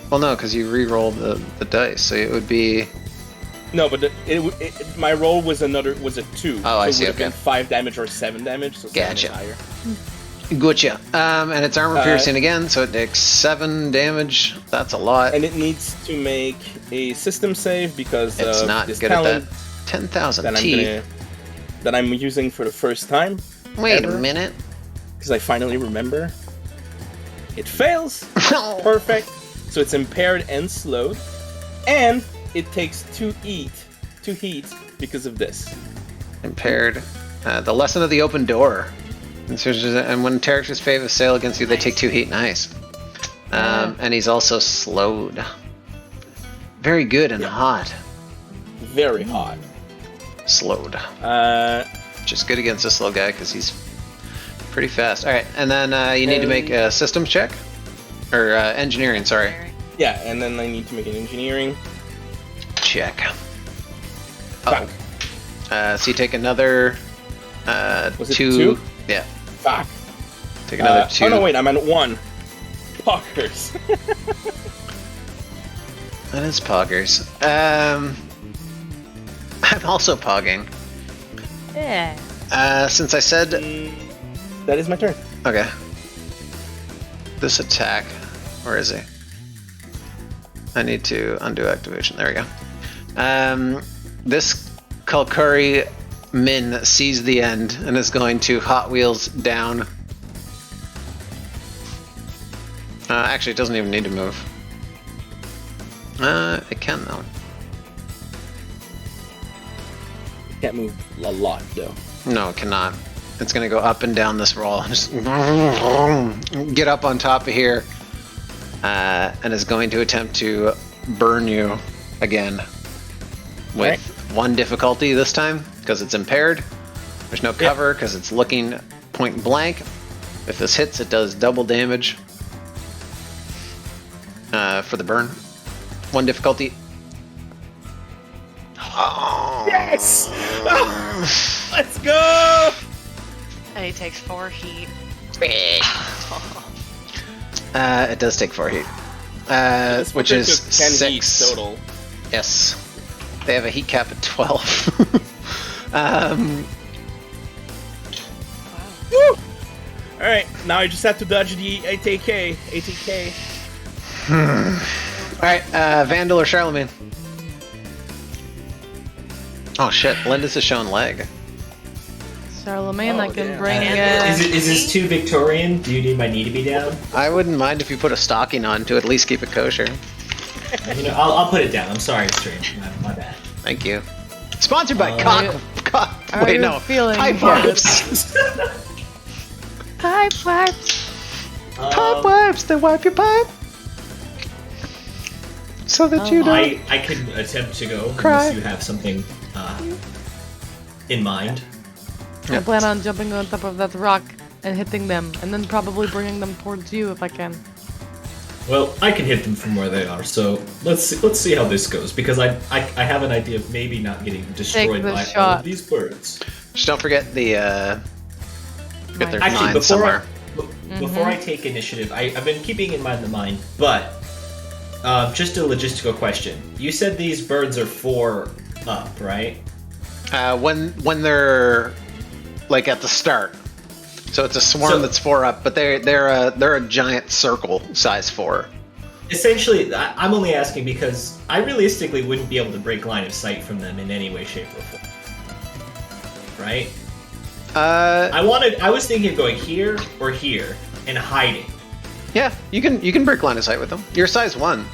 Well, no, because you re-rolled the dice, so it would be. No, but my roll was a 2. Oh, I see. It would have been 5 damage or 7 damage. So 7 is Gotcha. higher. Gotcha. And it's armor piercing again, so it takes 7 damage. That's a lot. And it needs to make a system save because it's of not this good talent at that. 10,000 that teeth. that I'm using for the first time. Wait ever, a minute. Because I finally remember. It fails. Perfect. So it's impaired and slowed, and it takes 2 heat because of this. Impaired. The lesson of the open door. And when characters fail a sail against you, they take 2 heat. Nice. And he's also slowed. Very good and hot. Very hot. Slowed. Just good against this little guy because he's pretty fast. All right, and then you need to make a systems check. Or engineering, sorry. Yeah, and then I need to make an engineering. Check. Oh. So you take another Was it 2? 2? Yeah. Fuck. Take another 2. Oh no, wait, I'm at 1. Fuckers. That is poggers. I'm also pogging. Yeah. Since I said... That is my turn. Okay. This attack... Where is he? I need to undo activation. There we go. This Kalkuri Min sees the end and is going to Hot Wheels down. Actually, it doesn't even need to move. It can though. Can't move a lot though. No, it cannot. It's gonna go up and down this roll. Just get up on top of here, and is going to attempt to burn you again with 1 difficulty this time because it's impaired. There's no cover because it's looking point blank. If this hits, it does double damage for the burn. 1 difficulty. Oh. Yes! Let's go! And he takes 4 heat. It does take 4 heat. Which is 10 6 heat total. Yes. They have a heat cap at 12. Woo! Alright, now I just have to dodge the ATK. Alright, Vandal or Charlemagne? Oh shit, Linda's is showing leg. Charlemagne, I can damn. bring Is this too Victorian? Do you need my knee to be down? I wouldn't mind if you put a stocking on to at least keep it kosher. I'll put it down. I'm sorry, stream. My bad. Thank you. Sponsored by Are you feeling Pipe Wipes. Pipe wipes. Pipe Wipes, they wipe your pipe. So that you don't I can attempt to go cry. unless you have something in mind. I plan on jumping on top of that rock and hitting them, and then probably bringing them towards you if I can. Well, I can hit them from where they are, so let's see how this goes, because I have an idea of maybe not getting destroyed by all of these birds. Just don't forget the get their Actually, mine somewhere. Before I take initiative, I've been keeping in mind the mine, but just a logistical question. You said these birds are 4 up, right? When they're like at the start, so it's a swarm that's 4 up, but they're a giant circle size 4. Essentially, I'm only asking because I realistically wouldn't be able to break line of sight from them in any way, shape, or form. Right? I was thinking of going here or here and hiding. Yeah, you can break line of sight with them. You're size 1.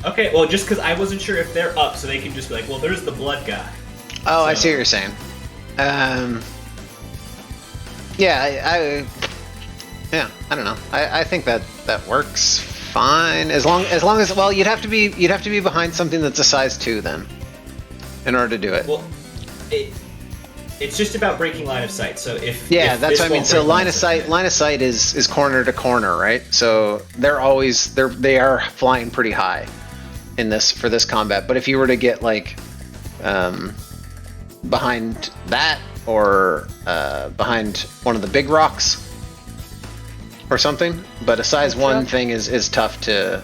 Okay, well, just because I wasn't sure if they're up, so they can just be like, well, there's the blood guy. Oh, I see what you're saying. Yeah, I don't know. I think that works fine as long as well, you'd have to be behind something that's a size 2 then, in order to do it. Well, it's just about breaking line of sight. So if that's what I mean. So line of sight is corner to corner, right? So they are flying pretty high in for this combat. But if you were to get like behind that or behind one of the big rocks or something, but a size 1 thing is tough to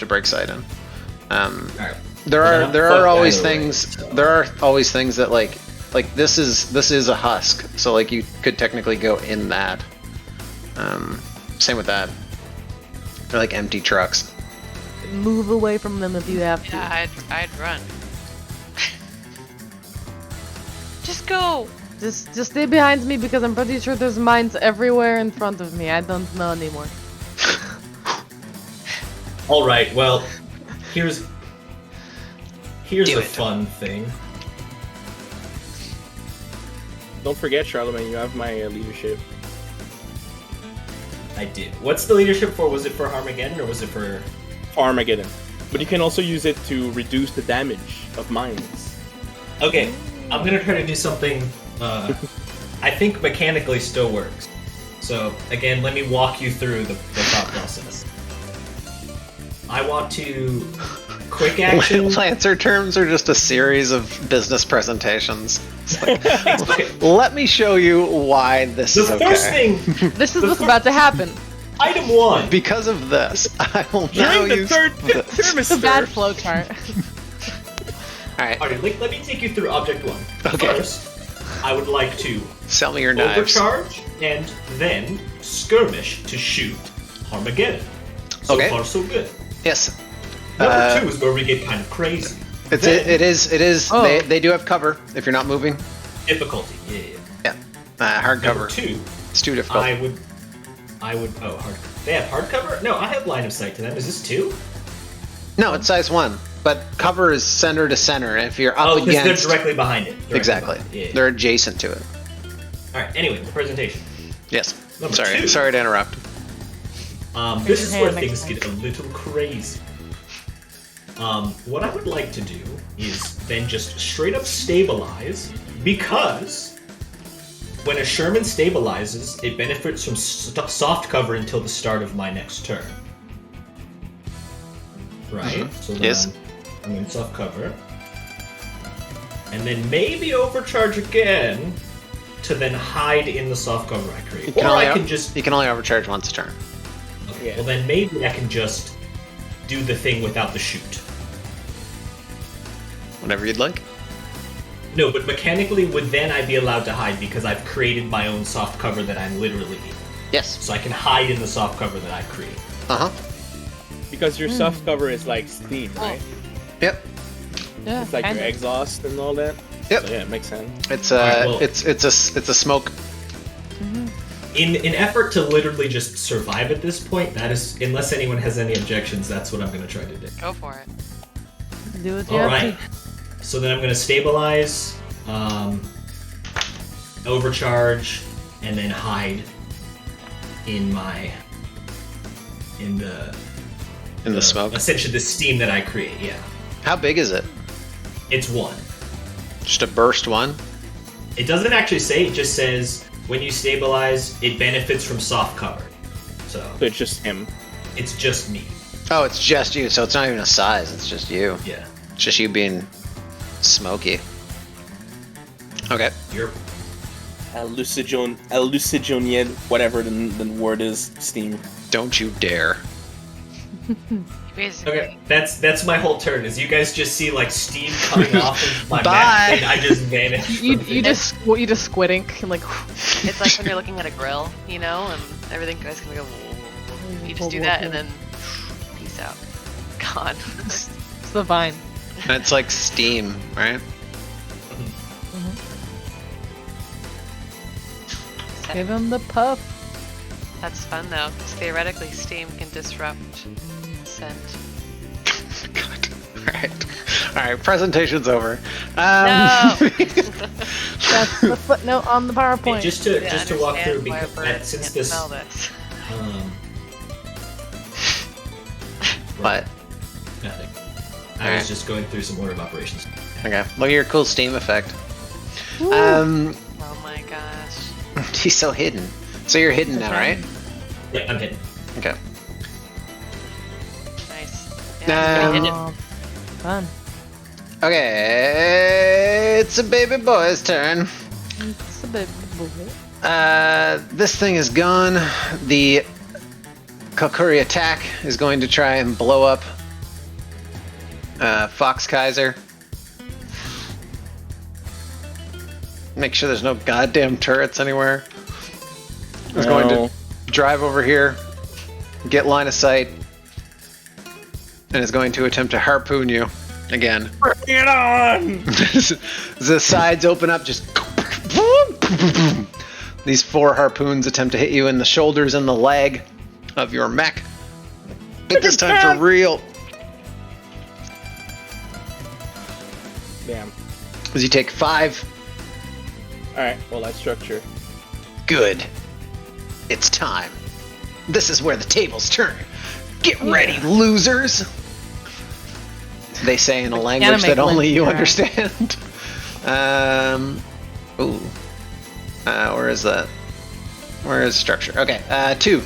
break sight in. There are always things that like this is a husk, so like you could technically go in that. Same with that. They're like empty trucks. Move away from them if you have to. Yeah, I'd run. Just go. Just stay behind me because I'm pretty sure there's mines everywhere in front of me. I don't know anymore. All right. Well, here's a fun thing. Don't forget, Charlemagne, you have my leadership. I did. What's the leadership for? Was it for Armageddon or was it for Armageddon? But you can also use it to reduce the damage of mines. Okay, I'm gonna try to do something. I think mechanically still works. So again, let me walk you through the thought process. I want to quick action. Lancer terms are just a series of business presentations. Like, let me show you why this is okay. First thing. This is what's about to happen. Item 1. Because of this, I will now During the use third this. It's a bad flowchart. Alright. Alright, let me take you through Object 1. Okay. First, I would like to Sell me your knives. overcharge and then skirmish to shoot Armageddon. So Okay. far, so good. Yes. Number 2 is where we get kind of crazy. It is. Oh. They do have cover if you're not moving. Difficulty, yeah. Hard Number cover. 2, It's too difficult. I would, hard. They have hard cover? No, I have line of sight to them. Is this 2? No, it's size 1. But cover is center to center. If you're up Oh, because against, they're directly behind it. exactly. Yeah. They're adjacent to it. Alright, anyway, the presentation. Yes. Number Sorry. 2. Sorry to interrupt. This is where hand next things get a little crazy. What I would like to do is then just straight up stabilize, because when a Sherman stabilizes, it benefits from soft cover until the start of my next turn. Right? So then Yes. I'm in soft cover. And then maybe overcharge again to then hide in the soft cover I create. You can, Or only, I can just... you can only overcharge once a turn. Okay, Yeah. well then maybe I can just do the thing without the shoot. Whatever you'd like. No, but mechanically would then I be allowed to hide because I've created my own soft cover that I'm literally in. Yes. So I can hide in the soft cover that I create. Uh huh. Because your soft cover is like steam, right? Yep. Yeah, It's like kinda. your exhaust and all that. Yep. So, yeah, it makes sense. It's Alright, well- it's a smoke. In effort to literally just survive at this point, that is, unless anyone has any objections, that's what I'm going to try to do. Go for it. Do what you All have right. So then I'm going to stabilize, overcharge, and then hide in the Smoke. Essentially, the steam that I create. Yeah, How big is it? it's 1. Just a burst one? It doesn't actually say. It just says when you stabilize, it benefits from soft cover. So So it's just him. it's just me. Oh, it's just you, so it's not even a size. It's just you. Yeah, It's just you being smoky. Okay. you're Hallucinogenian, whatever the word is, steam. Don't you dare. Basically. okay. That's my whole turn. Is you guys just see like steam coming off of my Bye. map, and I just vanish. You from it. just squint and like. It's like when you're looking at a grill, you know, and everything goes gonna go. You just do that and then peace out. Gone. It's the vine. And it's like steam, right? Give him the puff. That's fun though, because theoretically steam can disrupt scent. God. Alright, presentation's over. No! That's the footnote on the PowerPoint. Just to walk through, because since this smell this. What? nothing. I Alright. was just going through some order of operations. Okay. Look at your cool steam effect. Oh my gosh. He's so hidden. So you're hidden now, right? Yeah, I'm hidden. Okay. Nice. Yeah, it's pretty hidden. Oh, fun. Okay, it's a baby boy's turn. It's a bit. This thing is gone. The Kokuri attack is going to try and blow up Fox Kaiser. Make sure there's no goddamn turrets anywhere. Is going to drive over here, get line of sight, and is going to attempt to harpoon you again. Bring it on! The sides open up, just these 4 harpoons attempt to hit you in the shoulders and the leg of your mech. But this time for real. Damn. As you take 5. Alright, well, that's structure. Good. It's time. This is where the tables turn. Get ready, losers! They say in a language that only you understand. Ooh. Where is that? Where is structure? Okay, 2.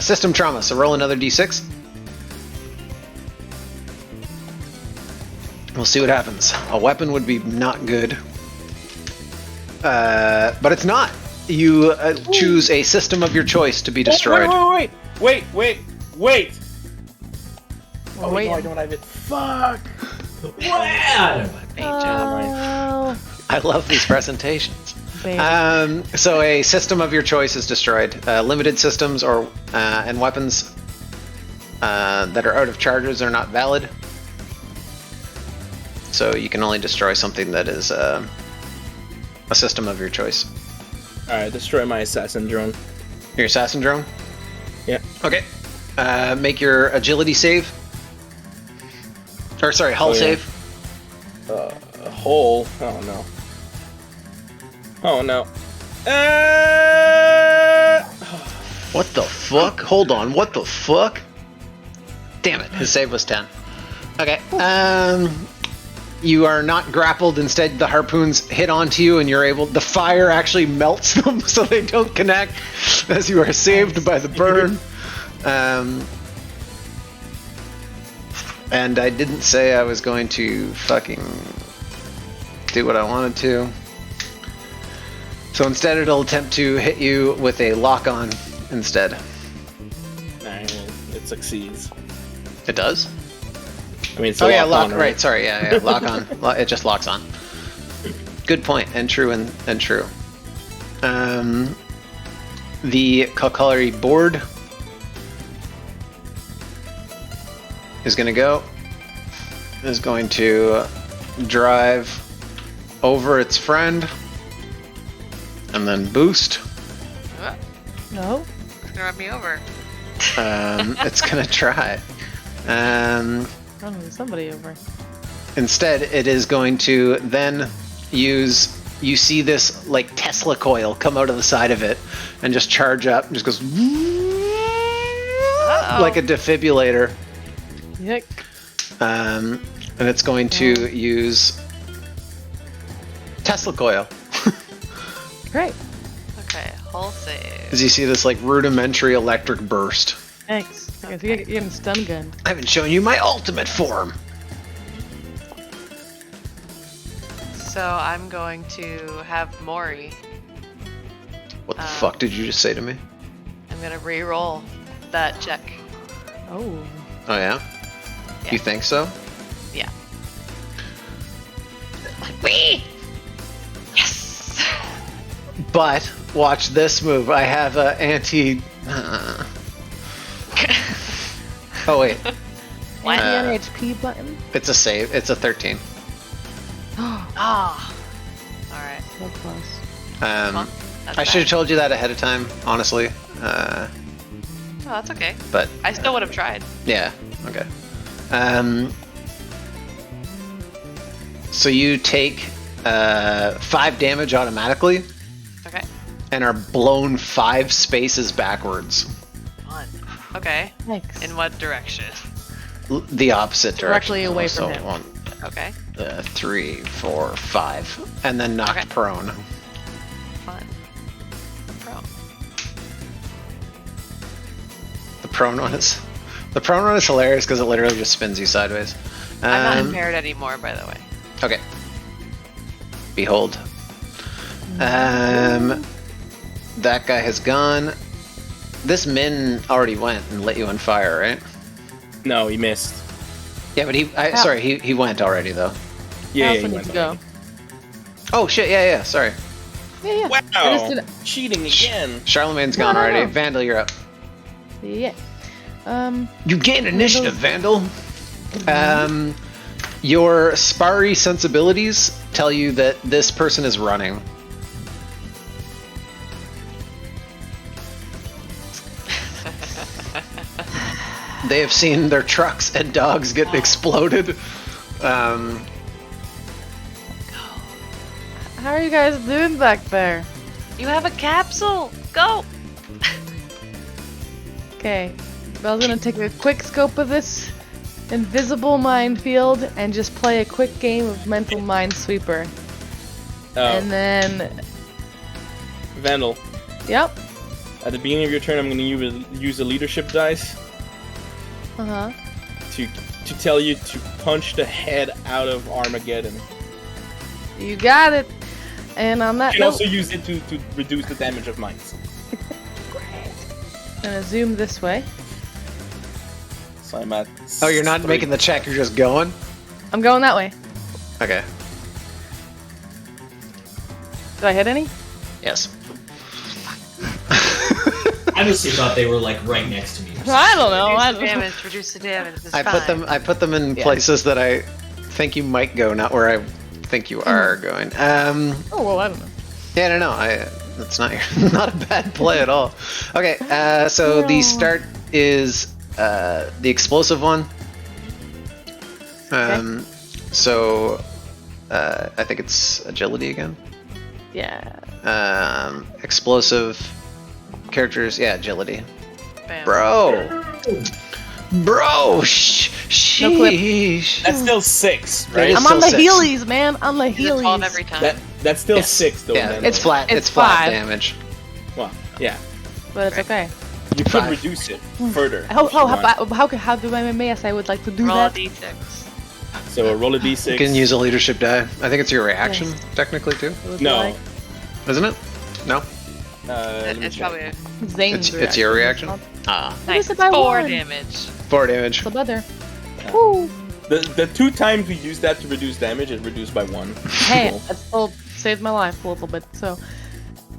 System trauma, so roll another d6. We'll see what happens. A weapon would be not good. But it's not. You choose a system of your choice to be destroyed. Wait. Oh, wait. No, I don't have it. Fuck. I love these presentations. So a system of your choice is destroyed. Limited systems or and weapons that are out of charges are not valid. So you can only destroy something that is a system of your choice. Alright, destroy my assassin drone. Your assassin drone? Yeah. Okay. Make your agility save. Or sorry, hull save. Hull? Oh no. Oh no. What the fuck? Hold on, what the fuck? Damn it, his save was 10. Okay, you are not grappled, instead the harpoons hit onto you and you're able, the fire actually melts them so they don't connect as you are saved by the burn. And I didn't say I was going to fucking do what I wanted to. So instead it'll attempt to hit you with a lock-on instead. Alright, well, it succeeds. It does? I mean, it's lock on, right? Sorry, yeah, lock on. It just locks on. Good point, and true, and true. The Kalkari board is going to drive over its friend, and then boost. No. It's gonna run me over. It's going to try. Running somebody over. Instead, it is going to then use. You see this like Tesla coil come out of the side of it and just charge up. Just goes like a defibrillator. Yuck. And it's going to use Tesla coil. Great. Okay, hull save. As you see this like rudimentary electric burst. Thanks. I guess you're getting stun gunned. I haven't shown you my ultimate form. So I'm going to have Mori. What the fuck did you just say to me? I'm gonna re-roll that check. Oh. Oh yeah? Yeah. You think so? Yeah. Whee! Yes! But watch this move. I have a anti. Oh wait. What? Anti-NHP button? It's a save. It's a 13. Ah. Alright. So close. I should have told you that ahead of time, honestly. Oh, that's okay. But I still would have tried. yeah. Okay. So you take 5 damage automatically. Okay. And are blown 5 spaces backwards. Fun. Okay. Thanks. In what direction? The opposite direction. Directly away from him. 1, Okay. 3, 4, 5, and then knocked prone. Fun. Pro. The prone one is hilarious because it literally just spins you sideways. I'm not impaired anymore, by the way. Okay. Behold. That guy has gone. This Min already went and lit you on fire, right? No, he missed. Yeah, but he went already though. Yeah, I he also need went to go. already. Oh shit! Yeah. Sorry. Yeah. Wow! I just did- Cheating again. Charlemagne's gone already. No. Vandal, you're up. Yeah. You gain initiative, Vandal. Your sparry sensibilities tell you that this person is running. They have seen their trucks and dogs get exploded. How are you guys doing back there? You have a capsule! Go! Okay. Belle's gonna take a quick scope of this invisible minefield and just play a quick game of mental minesweeper. And then... Vandal. Yep. At the beginning of your turn, I'm going to use a leadership dice Uh-huh. to tell you to punch the head out of Armageddon. You got it. And on that You can note, also use it to reduce the damage of mines. I'm gonna zoom this way. So I'm at. Oh, you're not making the check. You're just going. I'm going that way. Okay. Do I hit any? Yes. I honestly thought they were like right next to me. I don't know. Reduce the damage. It's I fine. put them in places that I think you might go, not where I think you are going. Oh well, I don't know. Yeah, I don't know. That's not not a bad play at all. Okay, so the start is the explosive one. So I think it's agility again. Yeah. Explosive characters, yeah, agility. Bam. Bro, sheesh. That's still 6, right? I'm on the Heelys, man. On the Heelys. 12 every time. That's still 6 though. Yeah, man. it's flat. It's flat damage. Well, yeah. But it's okay. You could reduce it further. How do I yes, I would like to do Roll that. a d6. So roll a d6. You can use a leadership die. I think it's your reaction, technically, too. No. Isn't it? No? It's probably Zane's It's your reaction? Ah. nice. It is by 4 one. damage. 4 damage. So better. Woo. The 2 times we used that to reduce damage, it reduced by 1. Hey, that still saved my life a little bit, so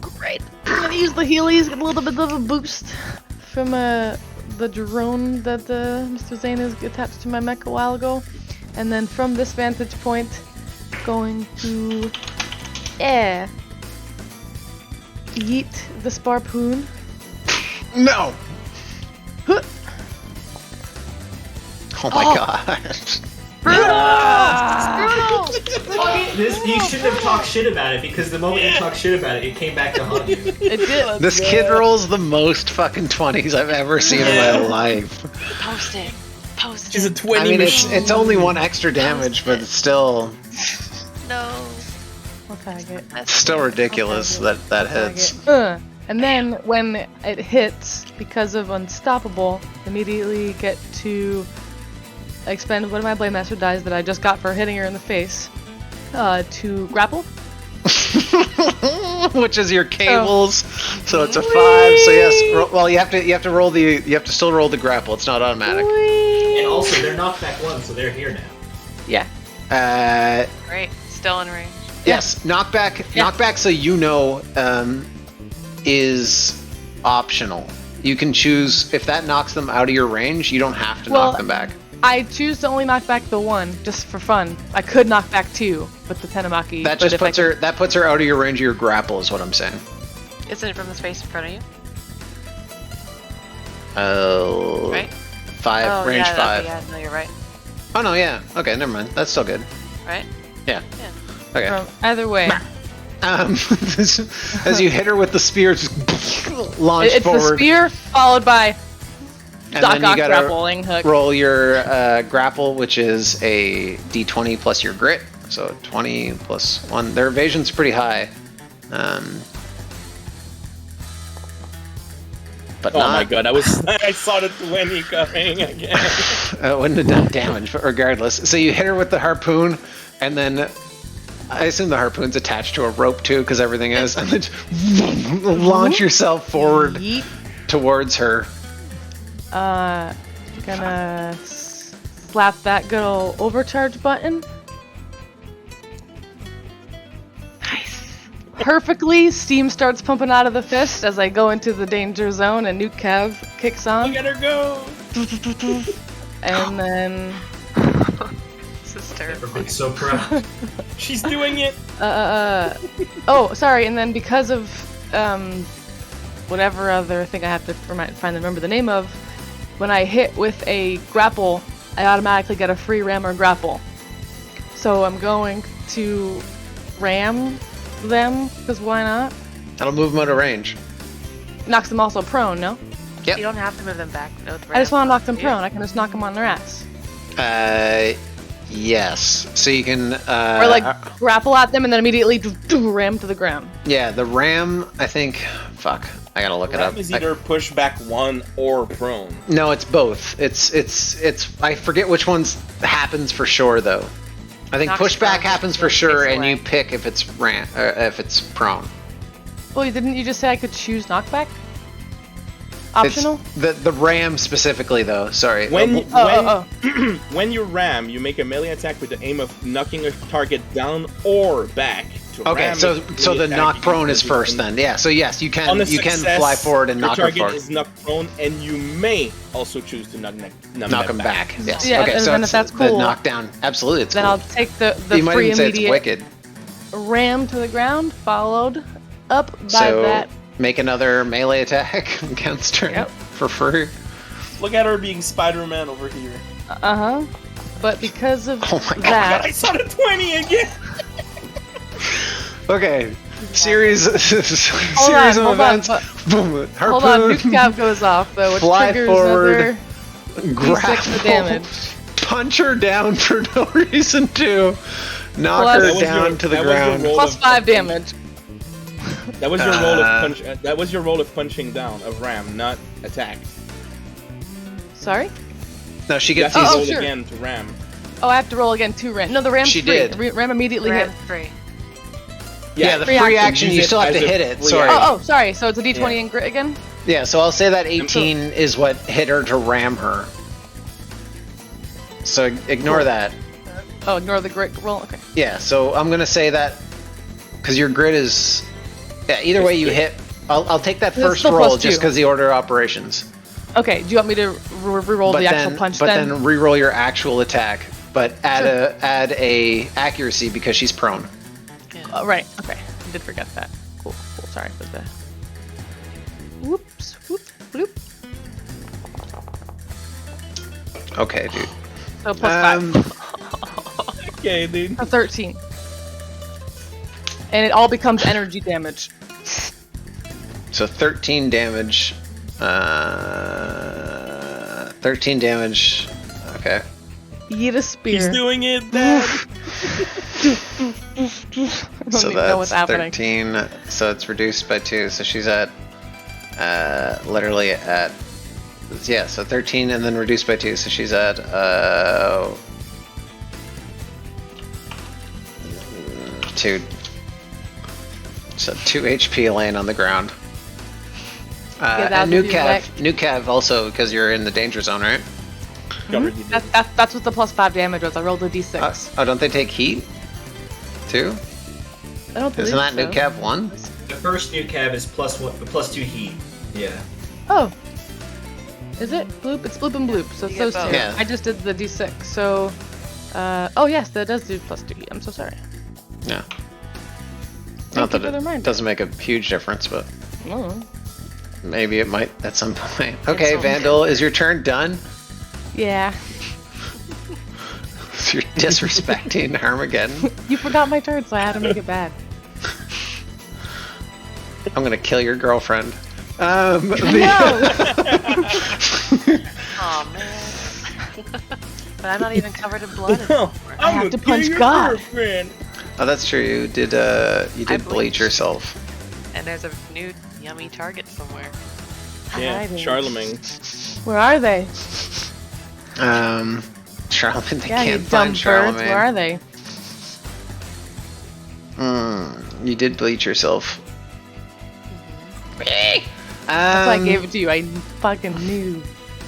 great. I'm gonna use the Heelys, get a little bit of a boost from the drone that Mr. Zane has attached to my mech a while ago. And then from this vantage point, going to yeet the Sparpoon. No! Oh my god. You shouldn't have talked shit about it because the moment you talked shit about it, it came back to haunt you. It did. This kid rolls the most fucking 20s I've ever seen in my life. Post it. Post it. She's a 20 I mean, machine. it's only 1 extra damage, but it's still No. I'll tag it. still ridiculous that hits. And then when it hits, because of Unstoppable, immediately get to expend one of my Blade Master dies that I just got for hitting her in the face to grapple. Which is your cables, so it's a 5. So yes, well you have to still roll the grapple. It's not automatic. And also, they're knockback 1, so they're here now. Yeah. Great. Still in range. Yes, knockback. Yeah. Knockback, so you know, is optional. You can choose if that knocks them out of your range. You don't have to knock them back. I choose to only knock back the 1 just for fun. I could knock back 2 with the Tenemaki. That just puts her. That puts her out of your range of your grapple. Is what I'm saying. Isn't it from the space in front of you? Oh. Right? 5 range yeah, 5. Yeah, no, you're right. Oh no, yeah. Okay, never mind. That's still good. Right? Yeah. Yeah. Okay. Either way. As you hit her with the spear, just launch it's forward. the spear followed by And Doc then you Ock gotta grappling hook. roll your grapple, which is a d20 plus your grit. So 20 plus 1. Their evasion's pretty high. But Oh not, my god, I saw the 20 coming again. wouldn't have done damage, but regardless. So you hit her with the harpoon, and then I assume the harpoon's attached to a rope too, because everything is, and then launch yourself forward Yeet. towards her. Gonna slap that good old overcharge button. Nice. Perfectly, steam starts pumping out of the fist as I go into the danger zone and Nuke Cav kicks on. Look at her go! And then This is terrible. Never been so proud. She's doing it! oh, sorry, and then because of whatever other thing I have to remember the name of, when I hit with a grapple, I automatically get a free ram or grapple. So I'm going to ram them, because why not? That'll move them out of range. Knocks them also prone, no? Yep. You don't have to move them back. No, I just want to knock them prone. I can just knock them on their ass. Yes. So you can. Or grapple at them and then immediately ram to the ground. Yeah, the ram. I think. Fuck. I gotta look it Ram up. is either pushback 1 or prone. No, it's both. It's. I forget which one's happens for sure though. I think Knocks pushback prone, happens for takes sure, and away. you pick if it's if it's prone. Well, didn't you just say I could choose knockback? Optional? It's the ram specifically though. Sorry. When when you ram, you make a melee attack with the aim of knocking a target down or back. To Okay, ram so is the attack knock you prone can is do first and- then. Yeah. So yes, you On can a success, fly forward and your knock her target forward. is knocked prone, and you may also choose to knock Knock him back. Yes. Yeah, okay, and so then it's if that's the cool, knockdown. Absolutely, it's Then cool. I'll take the You might free even say it's immediate wicked. ram to the ground, followed up by So that. make another melee attack against her Yep. for free. Look at her being Spider-Man over here. Uh-huh. But because of Oh my God, that, I saw the 20 again. Okay. Series of hold events. on, Boom. hold on, nuke cap goes off though, which Fly triggers forward. another Grapple. D6 of damage. Punch her down for no reason to. Knock Plus- her That was down to the that was your ground. roll. Plus 5 damage. That was your roll of punch. That was your roll of punching down of ram, not attack. Sorry? No, she You have gets to these. roll sure. again to ram. Oh, I have to roll again 2 ram. No, the ram's She free. did. Ram immediately Ram hit. free. Yeah, the free free action. action, Use you it still have as to a hit it. free Sorry. action. Oh, sorry. So it's a D20 Yeah. and grit again? Yeah, so I'll say that 18 is what hit her to ram her. So ignore that. Oh, ignore the grit roll. Okay. Yeah, so I'm gonna say that because your grid is. Yeah, either way you hit. I'll take that It's first still roll plus just 2. because the order of operations. Okay, do you want me to re-roll the actual punch but then? then re-roll your actual attack, but add a accuracy because she's prone. Oh, right. Okay. I did forget that. Cool. Sorry for the. Whoops. Whoop. Bloop. Okay, dude. So plus 5. Okay, dude. So 13. And it all becomes energy damage. So 13 damage. 13 damage. Okay. Eat a spear. He's doing it, Dad. I don't So even know what's that's happening. 13. So it's reduced by 2. So she's at literally at so 13 and then reduced by 2. So she's at 2. So 2 HP laying on the ground. that'll And give you New Cav also because you're in the danger zone, right? Covered you, dude. That's what the plus 5 damage was. I rolled a d6. Oh, don't they take heat? Too? I don't believe Isn't that so. New Cav 1? The first new cab is +2 heat. Yeah. Oh. Is it? Bloop? It's bloop and bloop. So You those get two. both. Yeah. I just did the d6. So, oh yes, that does do plus 2 heat. I'm so sorry. Yeah. Thank Not you that for the it reminder. doesn't make a huge difference, but Oh. maybe it might at some point. Okay, all Vandal, is your turn done? Yeah. You're disrespecting Armageddon. You forgot my turn, so I had to make it bad. I'm gonna kill your girlfriend. No! Oh man. But I'm not even covered in blood anymore. I have to punch God. Girlfriend. Oh, that's true. You did bleach bleached. yourself. And there's a new yummy target somewhere. Yeah, Hiding. Charlemagne. Where are they? Charlemagne, they Yeah, you can't dumb find birds. Charlemagne. Where are they? You did bleach yourself. That's why I gave it to you. I fucking knew.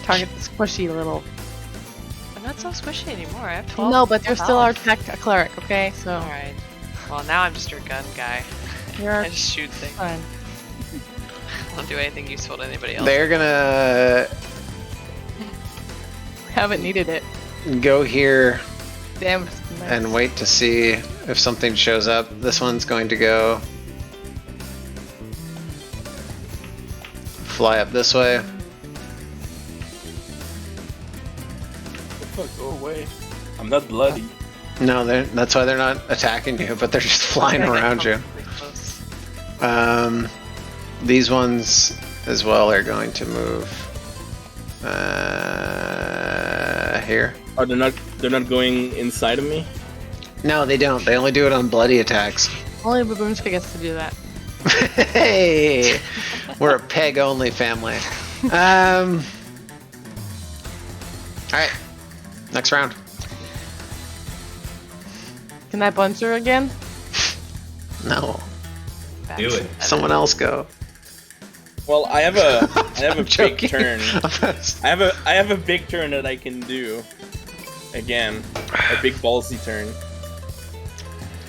Target the squishy little. I'm not so squishy anymore. I have 12. No, but you're still our health. tech cleric, okay? So Alright. Well, now I'm just your gun guy. you're I just shoot things. I fine. don't do anything useful to anybody else. They're gonna Haven't needed it. go here Damn. and wait to see if something shows up. This one's going to go fly up this way. Fuck, go away. I'm not bloody. No, that's why they're not attacking you, but they're just flying Okay, around you. pretty close. These ones as well are going to move here. Oh, they're not going inside of me? No, they don't. They only do it on bloody attacks. Only Baboonska gets to do that. Hey! We're a peg-only family. All right, next round. Can I punch her again? No. Do it. Someone else go. Well, I have a big joking. turn. I have a big turn that I can do. Again, a big ballsy turn.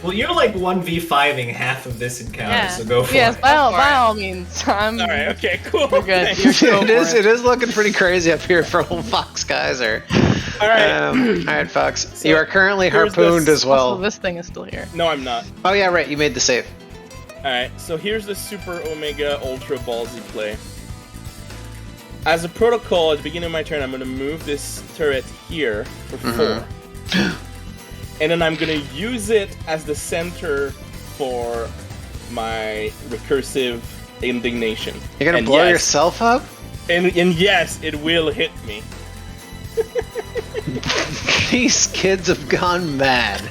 Well, you're like 1v5ing half of this encounter, so go for yes, it. by all means. All right. Okay. Cool. We're good. It is looking pretty crazy up here for old Fox Geyser. All right. All right, Fox. So, you are currently here's harpooned this- as well. Also, this thing is still here. No, I'm not. Oh yeah, right. You made the save. Alright, so here's the Super Omega Ultra Ballsy play. As a protocol, at the beginning of my turn, I'm going to move this turret here for 4. And then I'm going to use it as the center for my recursive indignation. You're gonna blow yourself up? And yes, it will hit me. These kids have gone mad.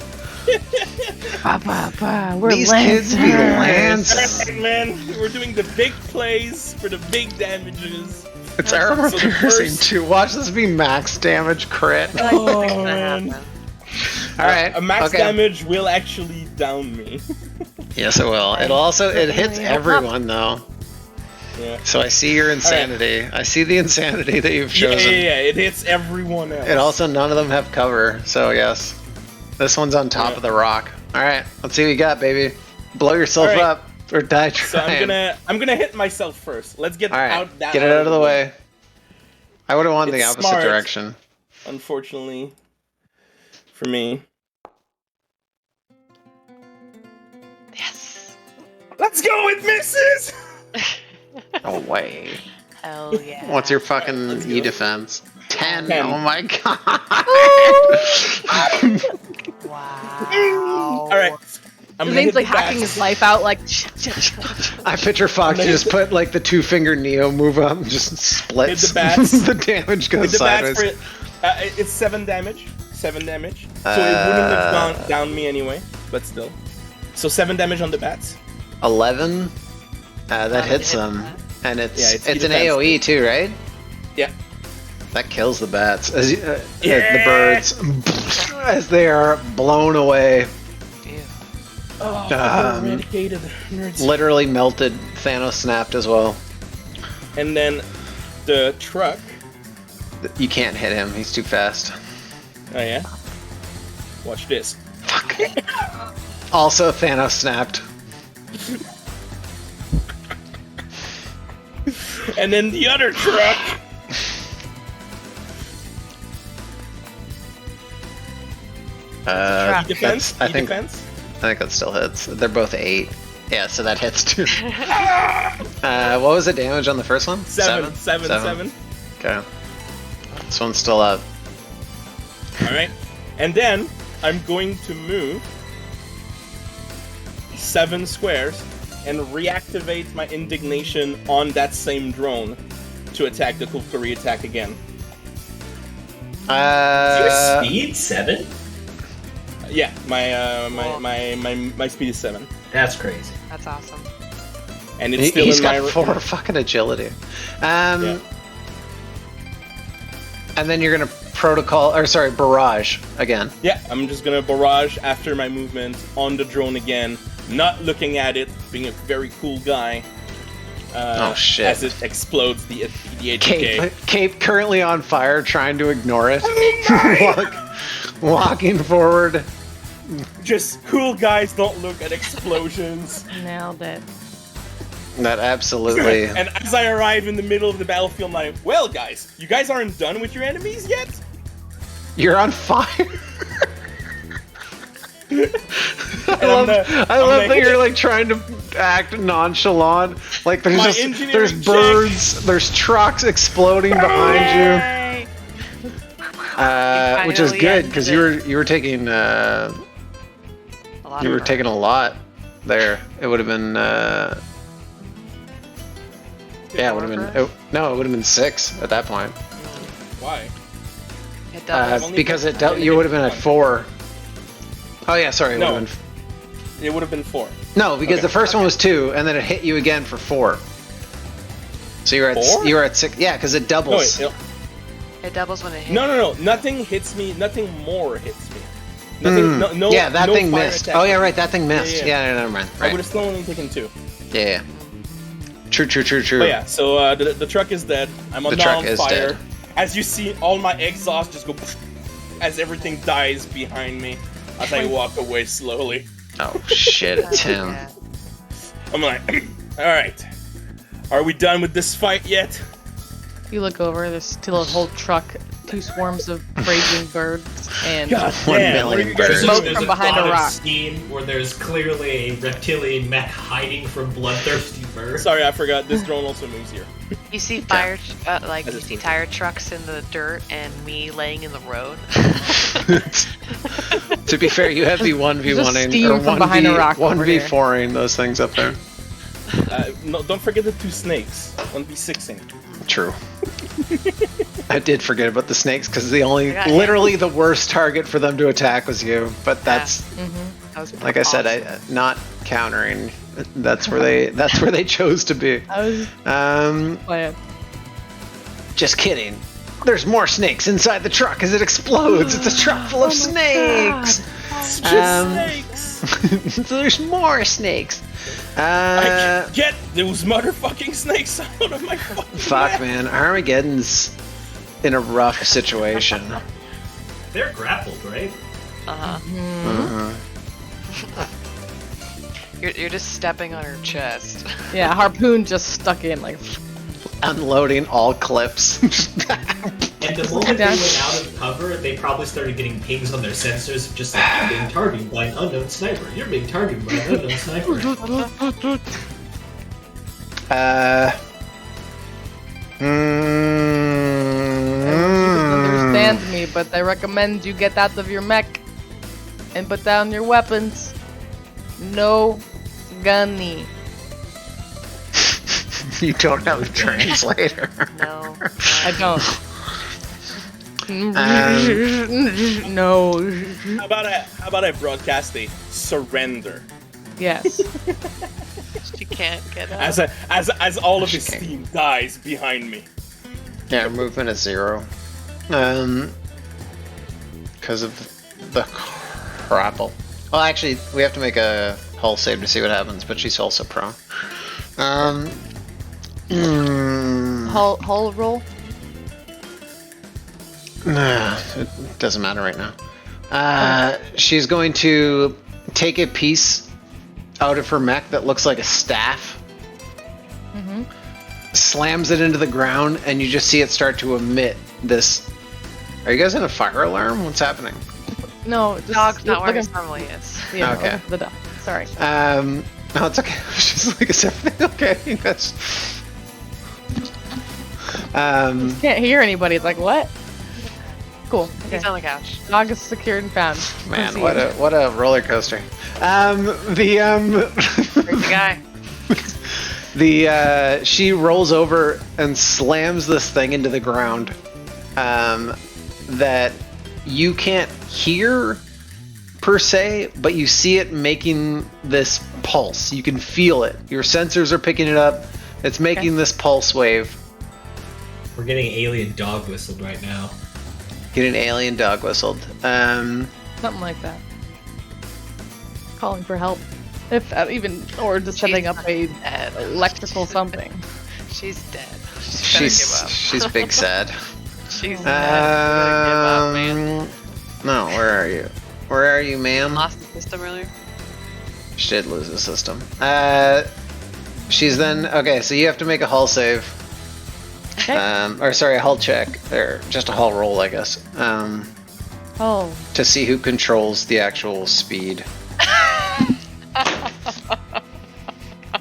We're These kids be lancers. Alright, man, we're doing the big plays for the big damages. It's armor So the piercing first- too. Watch this be max damage crit. Oh, man. Alright. A max okay. damage will actually down me. Yes, it will. It hits everyone though. Yeah. So I see your insanity. I see the insanity that you've chosen. Yeah, it hits everyone else. And also, none of them have cover. So yes, this one's on top of the rock. All right, let's see what you got, baby. Blow yourself All right. up or die trying. So I'm gonna hit myself first. Let's get All right, out that. get it out of the way. I would have wanted the It's opposite smart. direction. Unfortunately, for me. Yes. Let's go! It misses. No way. Hell yeah. What's your fucking E defense? 10. 10. Oh my god. Wow. All right. I'm His gonna name's hit like the hacking bats. his life out, like. I picture Fox just put like the 2-finger Neo move up and just splits. Hit the bats. The damage goes Hit the bats sideways. for it's 7 damage. 7 damage. So it wouldn't have down me anyway, but still. So 7 damage on the bats. 11. That hits them. And Yeah, it's it's an defense. AoE too, right? Yeah. That kills the bats. The birds as they are blown away. Oh, eradicated nerds. Literally melted. Thanos snapped as well. And then the truck. You can't hit him. He's too fast. Oh yeah. Watch this. Fuck. Also, Thanos snapped. And then the other truck. Defense? I think Defense? that still hits. They're both 8. Yeah, so that hits too. What was the damage on the first one? 7. Okay. This one's still up. Alright. And then I'm going to move 7 squares and reactivate my indignation on that same drone to attack the Kulkari attack again. Your speed 7? Yeah, my speed is 7. That's crazy. That's awesome. And it's still He's in got my 4 fucking agility. Yeah. And then you're gonna barrage again. Yeah, I'm just gonna barrage after my movement on the drone again, not looking at it, being a very cool guy. Oh shit! As it explodes the ATK. Cape currently on fire, trying to ignore it. Walking forward. Just cool guys don't look at explosions. Nailed it. That absolutely. And as I arrive in the middle of the battlefield, I'm like, well, guys, you guys aren't done with your enemies yet? You're on fire. I love that you're like trying to act nonchalant. Like there's birds, there's trucks exploding behind you, which is good because you were taking a lot there. It would have been it would have been no, it would have been 6 at that point. Why? Because you would have been at 4. Oh yeah, sorry. It would have been 4. No, because the first one was 2, and then it hit you again for 4. So you were at 6. Yeah, because it doubles. No, It doubles when it hits. No. Nothing hits me. Nothing more hits me. Nothing. No. Yeah, that no thing fire missed. attack. Oh yeah, right. That thing missed. Yeah. Yeah, never mind. I Right. would have still only taken 2. Yeah. True. But yeah, so the truck is dead. I'm The now truck on is fire. dead. As you see, all my exhaust just go as everything dies behind me as I walk away slowly. Oh shit, it's him. Yeah. I'm like, all right, are we done with this fight yet? You look over, there's still a whole truck, 2 swarms of raging birds, and God 1 damn, what are million you guys birds. Smoke There's from a behind a plot of rock. Scheme where there's clearly a reptilian mech hiding from bloodthirsty birds. Sorry, I forgot. This drone also moves here. You see you see tire trucks in the dirt and me laying in the road. To be fair, you have the 1v1ing steam or from behind a rock over here. 1v4ing those things up there. No, don't forget the 2 snakes. 1v6ing. True. I did forget about the snakes because got literally the worst target for them to attack was you. But that's, That was like I said, awesome. not countering. That's where they chose to be. I was playing. Just kidding. There's more snakes inside the truck as it explodes. It's a truck full of snakes. It's just snakes. So there's more snakes. I can get those motherfucking snakes out of my fucking Fuck, neck. man. Armageddon's in a rough situation. They're grappled, right? You're just stepping on her chest. Yeah, harpoon just stuck in, like, Unloading all clips. And the moment they went out of cover, they probably started getting pings on their sensors of just like, you're being targeted by an unknown sniper. You're being targeted by an unknown sniper. you can understand me, but I recommend you get out of your mech and put down your weapons. No gunny. You don't have a translator. No. I don't. No. How about I broadcast a surrender Yes. She can't get up. as all of his steam dies behind me. Yeah, movement is 0. Because of the grapple. Well, actually, we have to make a hull save to see what happens, but she's also prone. Hull roll. It doesn't matter right now. She's going to take a piece out of her mech that looks like a staff, slams it into the ground, and you just see it start to emit this. Are you guys in a fire alarm? What's happening? No, just Dog's not where look he normally is. Yeah, Okay. The dog. Sorry. No, it's okay. She's like, is everything okay? You guys. Can't hear anybody. It's like, what? Cool. Okay. He's on the couch. Dog is secured and found. Man, Proceed. what a roller coaster. Great guy. She rolls over and slams this thing into the ground that you can't hear per se, but you see it making this pulse. You can feel it. Your sensors are picking it up. It's making this pulse wave. We're getting alien dog whistled right now. Getting alien dog whistled. Something like that. Calling for help. If even, or just setting up a dead. electrical something. She's dead. She's She's big sad. She's dead. Give up, man. No, where are you? Where are you, ma'am? Lost the system earlier. She did lose the system. She's then okay. So you have to make a hull save. Okay. Or sorry, a hull check, or just a hull roll, I guess. Oh. To see who controls the actual speed.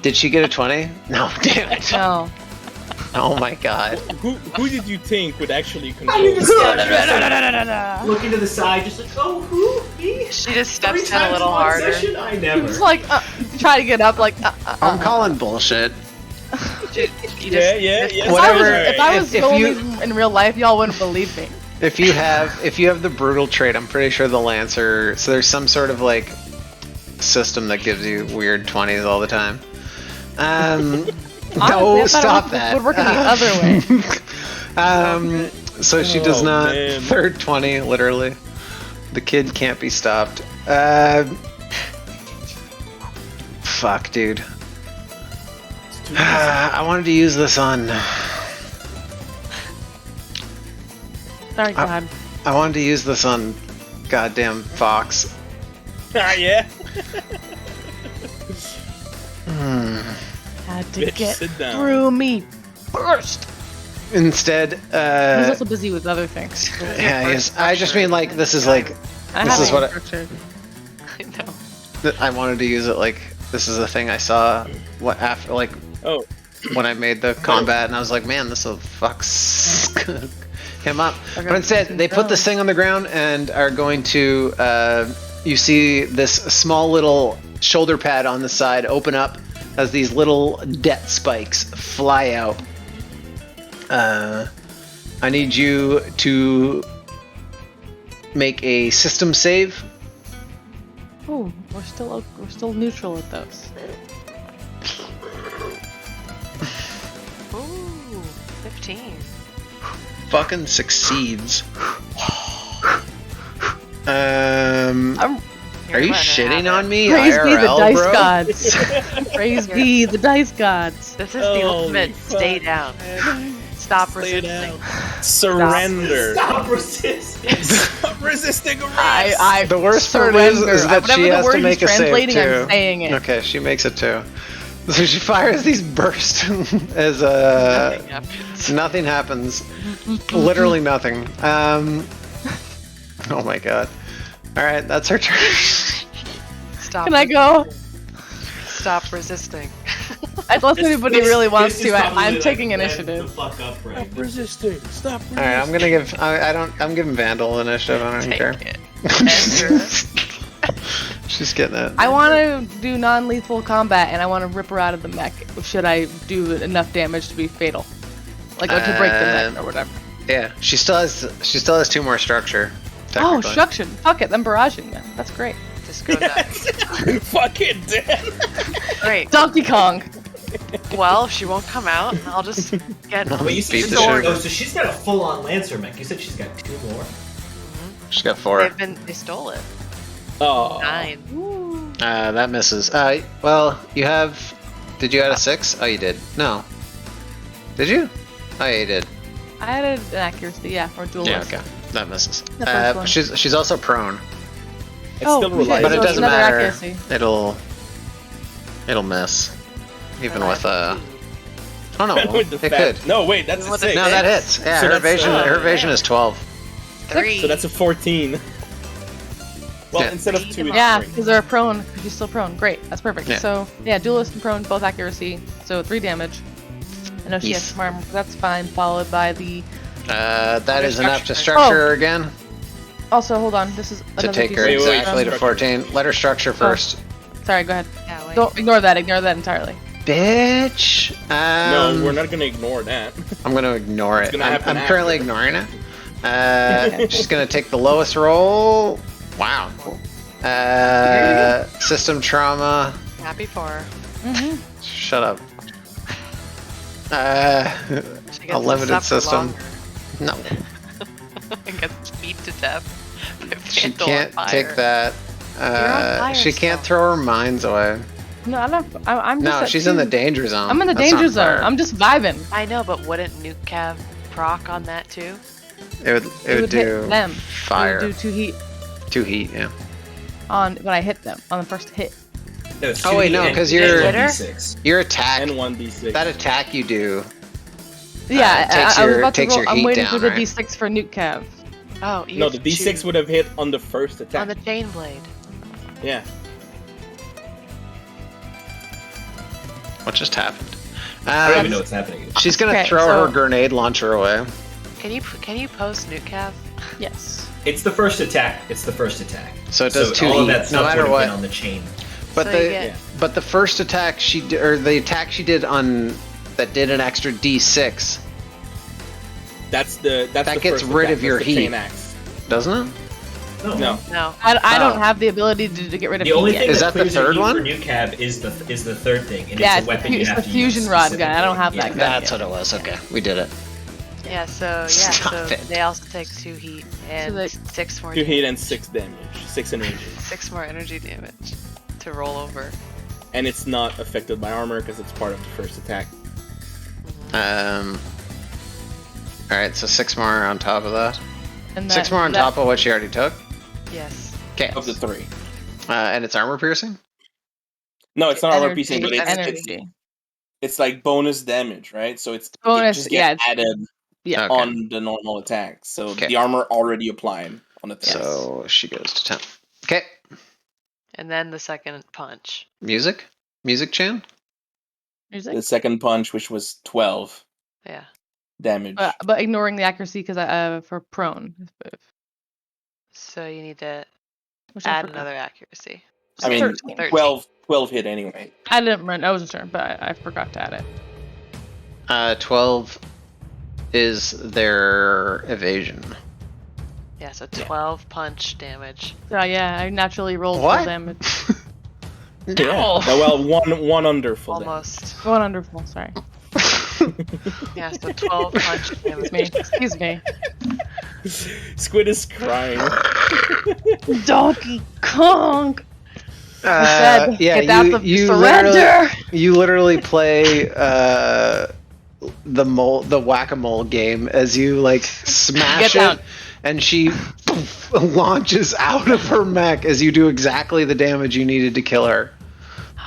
Did she get a 20? No, damn it. No. Oh my god. Who did you think would actually control? Looking to the side, just like, oh, who? Me? She just 3 steps in a times little in one harder. session? I never. Just like, try to get up, like, I'm calling bullshit. Yeah. Whatever. If I was if going you- these in real life, y'all wouldn't believe me. If you have the brutal trait, I'm pretty sure the Lancer. So there's some sort of like system that gives you weird 20s all the time. No, stop that. Would work in the other way. So she does not. Third 20, literally. The kid can't be stopped. Fuck, dude. I wanted to use this on. Sorry, God. I wanted to use this on goddamn Fox. Yeah. Had to Bitch, get sit down. through me first. Instead, He's also busy with other things. yeah, yes. I just mean like this is like this is what I know. I wanted to use it like this is a thing I saw what after like when I made the combat and I was like, man, this will fuck him up. But instead, they put this thing on the ground and are going to you see this small little shoulder pad on the side open up as these little debt spikes fly out. I need you to make a system save. Oh, we're still neutral at those. Ooh, 15. Fucking succeeds. Are you shitting on me? Praise be the IRL, dice bro? gods. Praise be the dice gods. This is the ultimate stay down. Stop resisting. Surrender. Stop resisting. Stop resisting. The worst part is that she has to make a save too. I'm saying it. Okay, she makes it too. So she fires these bursts as nothing happens. Literally nothing. Oh my god. All right, that's her turn. Stop. Can I go? Stop resisting. Unless anybody really wants to, I'm taking initiative. Stop resisting. Stop resisting. All right, I'm gonna give. I'm giving Vandal initiative. I don't care. She's getting it. I want to do non-lethal combat, and I want to rip her out of the mech. Should I do enough damage to be fatal, like to break the mech or whatever? Yeah, she still has 2 more structure. Oh, structure! Fuck it, then barraging them. That's great. Just go nuts. Fucking dead. Great. Donkey Kong. Well, if she won't come out, I'll just get. But you said so she's got a full-on Lancer mech. You said she's got 2 more. She's got 4. They stole it. Oh. 9. That misses. Well, you have. Did you add a 6? Oh, you did. No. Did you? Oh, yeah, you did. I added an accuracy, yeah, or dual. Yeah, okay. That misses. The first one. She's also prone. It's still reliable. But it so doesn't another matter. accuracy. It'll miss. Even with Oh no, With it the could. No, wait, that's a 6. No, that hits. Yeah, So her that's, evasion is 12. 3. So that's a 14. Well, Yeah. instead of 2, it's Yeah, 3. because they're prone. She's still prone. Great, that's perfect. Yeah. So yeah, duelist and prone, both accuracy. So 3 damage. I know she Yes. has some armor, but that's fine. Followed by the. That is enough to structure her again. Also, hold on. This is To another take her D6. exactly to 14. Let her structure first. Sorry, go ahead. Yeah, wait. Don't ignore that. Ignore that entirely. Bitch. No, we're not gonna ignore that. I'm gonna ignore it. gonna happen I'm currently after. ignoring it. She's gonna take the lowest roll. Wow. System trauma. Happy for her. Shut up. She A gets to limited suffer system. longer. No, And gets beat to death. by she Vandal can't on fire. take that. fire She can't still. throw her mines away. No, I'm not. I'm just. No, at she's in 2. the danger zone. I'm in the That's danger not zone. fire. I'm just vibing. I know, but wouldn't Nuke Cav proc on that too? It would It would do hit them. fire. It would do 2 heat 2 heat, yeah. on when I hit them on the first hit. No, it's Oh, wait, 2D no, and 'cause you're- 1d6. Your attack, And 1d6. that attack you do, Yeah, takes I was your- about to takes roll. your I'm heat waiting down, for the right? D6 for Nuke Cav. Oh, you No, have the to d6 choose would have hit on the first attack. on the chain blade. Yeah. what just happened? I don't even know what's happening. She's gonna Okay, throw so- her grenade launcher away. Can you post Nuke Cav? Yes. It's the first attack. It's the first attack. So it does 2 all of heat, that no stuff matter would have what. been on the chain. But So the you get- but the first attack or the attack she did on that did an extra D6, That's the That the gets first rid attack. of your That's the heat. chain axe. doesn't it? No. I don't have the ability to get rid of The only heat thing yet. Is that the clears your third heat one? for new cab is the third thing, and Yeah, it's a weapon you it's have the to fusion use rod gun. I don't have specifically. that gun. That's what it was. Okay, we did it. Yeah, so Stop it. they also take 2 heat and So 6 more 2 damage. heat and 6 damage. 6 energy. 6 more energy damage to roll over. And it's not affected by armor because it's part of the first attack. Alright, so 6 more on top of that. And 6 more on top of what she already took? Yes. Okay. Of the 3. And it's armor piercing? No, it's not armor Energy, piercing, but energy. it's like bonus damage, right? So it Bonus, just gets yeah, added yeah. Okay. on the normal attack. So Okay. the armor already applied on the attack. So she goes to 10. Okay. And then the second punch. Music? Music Chan? Music? The second punch, which was 12 Yeah. damage. But ignoring the accuracy because for prone. So you need to Which I add forgot. another accuracy. I mean, 13. 12 hit anyway. I didn't run. I wasn't sure, but I forgot to add it. 12 is their evasion. Yeah, so 12 punch damage. So yeah, I naturally rolled What? full damage. Yeah. Well, one under full damage. Almost. Going under full. Sorry. Yeah, so 12 punch damage. Excuse me. Squid is crying. Donkey Kong. Said, yeah, get out the surrender. You literally play the whack-a-mole game as you like smash Get it, and she launches out of her mech as you do exactly the damage you needed to kill her.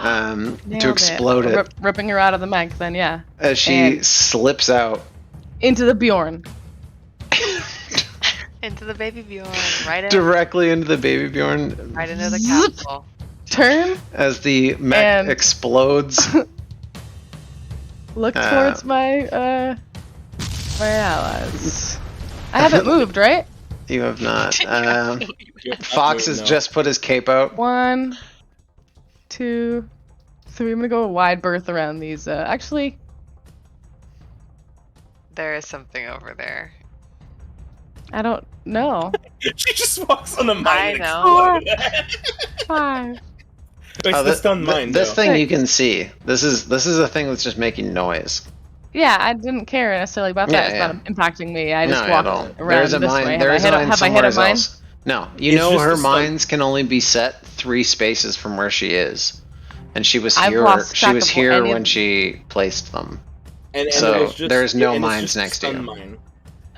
To explode it. Ripping her out of the mech, then yeah. As she slips out. Into the Bjorn. Into the baby Bjorn. Right in. Directly into the baby Bjorn. Right into the capsule. Turn. As the mech explodes. Look towards my allies. I haven't moved, right? You have not. Fox has just put his cape out. 1, 2, 3. I'm gonna go a wide berth around these. Actually, There is something over there. I don't know. She just walks on the mine. I know. 5. It's the stun mine. This though. thing you can see. This is a thing that's just making noise. Yeah, I didn't care necessarily about that. It's not impacting me. I just walked around There's a this mine. way. There's a mine Have I hit a somewhere mine? else. No, It's know just her a stun. mines can only be set 3 spaces from where she is, and she was I've here. lost She track was of here any of- when she placed them. And So, it's just, there's no and it's mines just a next to stun you. Mine.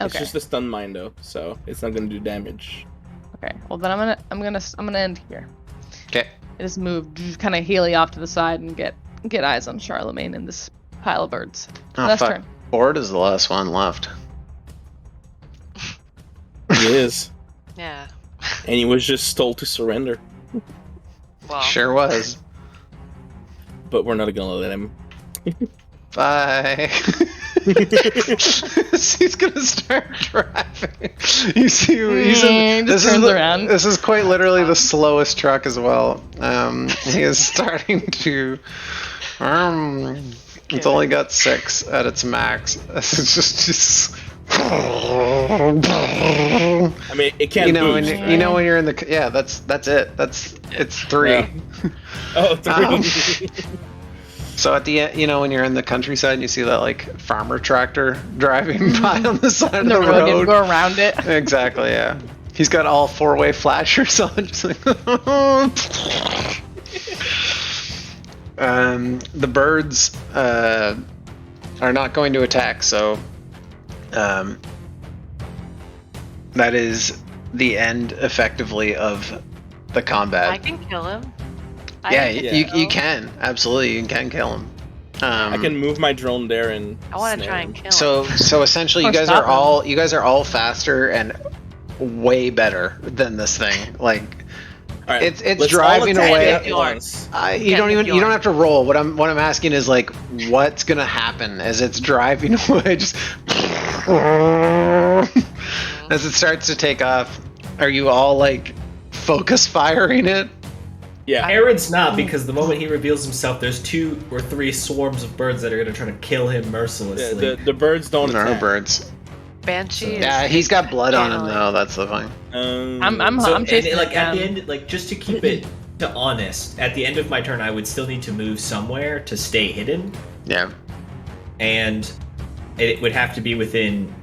It's Okay. just a stun mine though, so it's not gonna do damage. Okay. Well, then I'm gonna end here. Okay. I just move, kind of heely off to the side and get eyes on Charlemagne and this pile of birds. Oh Last fuck! turn. Board is the last one left. He is, Yeah. and he was just told to surrender, Well. Sure was. but we're not gonna let him. Bye. He's gonna start driving. You see, around. This is quite literally the slowest truck as well. He is starting to. It's only got 6 at its max. It's just. I mean, it can't. You know, boost, when right? you know when you're in the that's it. It's 3. Yeah. Oh, 3. So at the end, you know, when you're in the countryside and you see that like farmer tractor driving by on the side of the road, you go around it. Exactly, yeah. He's got all 4-way flashers on, just like. The birds are not going to attack, so that is the end, effectively, of the combat. I can kill him. You can absolutely, you can kill him. I can move my drone there and. I want to snare try him. and kill him. So essentially, you guys are all faster and way better than this thing. Like, All right, it's let's driving all attack away. at once. You don't have to roll. What I'm asking is like, what's gonna happen as it's driving away? Just as it starts to take off. Are you all like focus firing it? Yeah. Aaron's not, because the moment he reveals himself, there's 2 or 3 swarms of birds that are going to try to kill him mercilessly. The birds don't No attack. birds. Banshee. Yeah, he's got blood on him though. That's the thing. I'm chasing at down. the end, just to keep it honest, at the end of my turn, I would still need to move somewhere to stay hidden. Yeah. And it would have to be within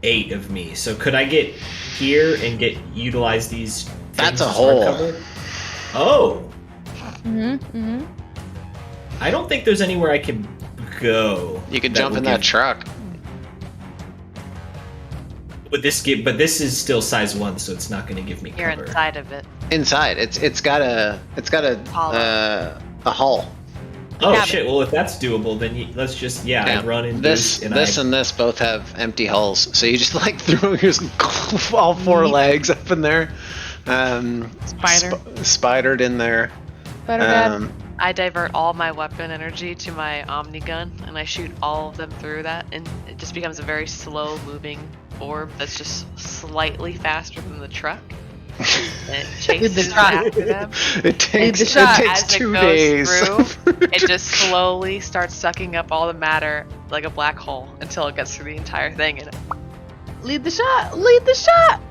8 of me. So could I get here and utilize these? That's a hole. Oh. Mm-hmm. I don't think there's anywhere I can go. You could jump in that truck. But this is still size 1, so it's not going to give me cover. You're inside of it. Inside, it's got a hull. Oh shit! Well, if that's doable, then let's just I run in this. And this both have empty hulls, so you just throw your all 4 legs up in there. Spidered in there. I divert all my weapon energy to my Omni gun, and I shoot all of them through that, and it just becomes a very slow-moving orb that's just slightly faster than the truck. And it chases after them. It takes 2 days. It just slowly starts sucking up all the matter like a black hole until it gets through the entire thing. And lead the shot! Lead the shot!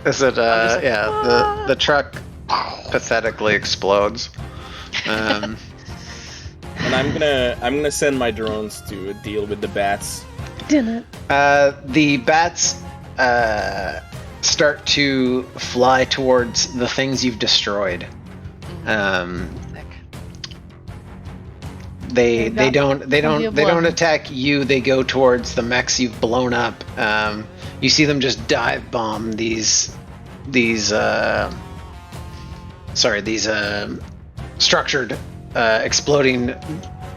Is it? The truck pathetically explodes. And I'm gonna send my drones to deal with the bats. The bats start to fly towards the things you've destroyed. They don't attack you. They go towards the mechs you've blown up. You see them just dive bomb these structured exploding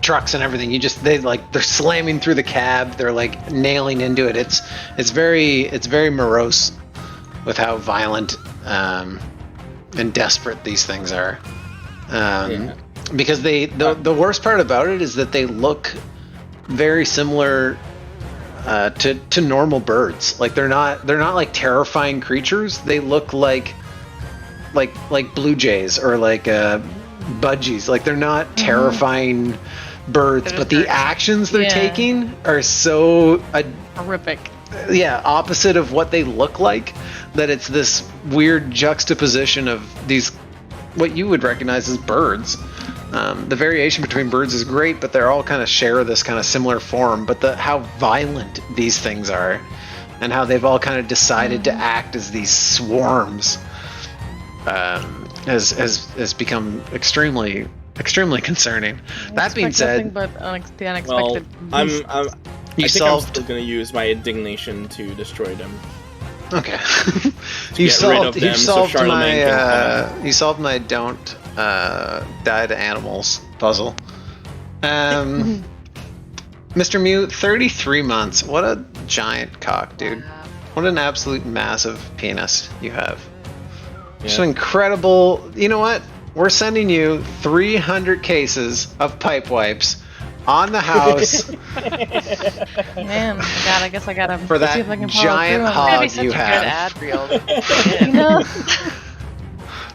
trucks and everything. They're slamming through the cab. They're nailing into it. It's very morose with how violent and desperate these things are. Because the worst part about it is that they look very similar to normal birds. They're not terrifying creatures. They look like blue jays or budgies. They're not terrifying birds, but the actions they're taking are so horrific. Yeah, opposite of what they look like, that it's this weird juxtaposition of these what you would recognize as birds. The variation between birds is great, but they're all kind of share this kind of similar form. But how violent these things are, and how they've all kind of decided to act as these swarms, has become extremely concerning. That being said, but the unexpected. I think I'm still going to use my indignation to destroy them. Okay. You solved my don't die to animals puzzle. Mr. Mew, 33 months. What a giant cock, dude. What an absolute massive penis you have. Yeah. Just incredible. You know what? We're sending you 300 cases of pipe wipes on the house. Man, God, I guess I gotta for that see if I can giant hog you have.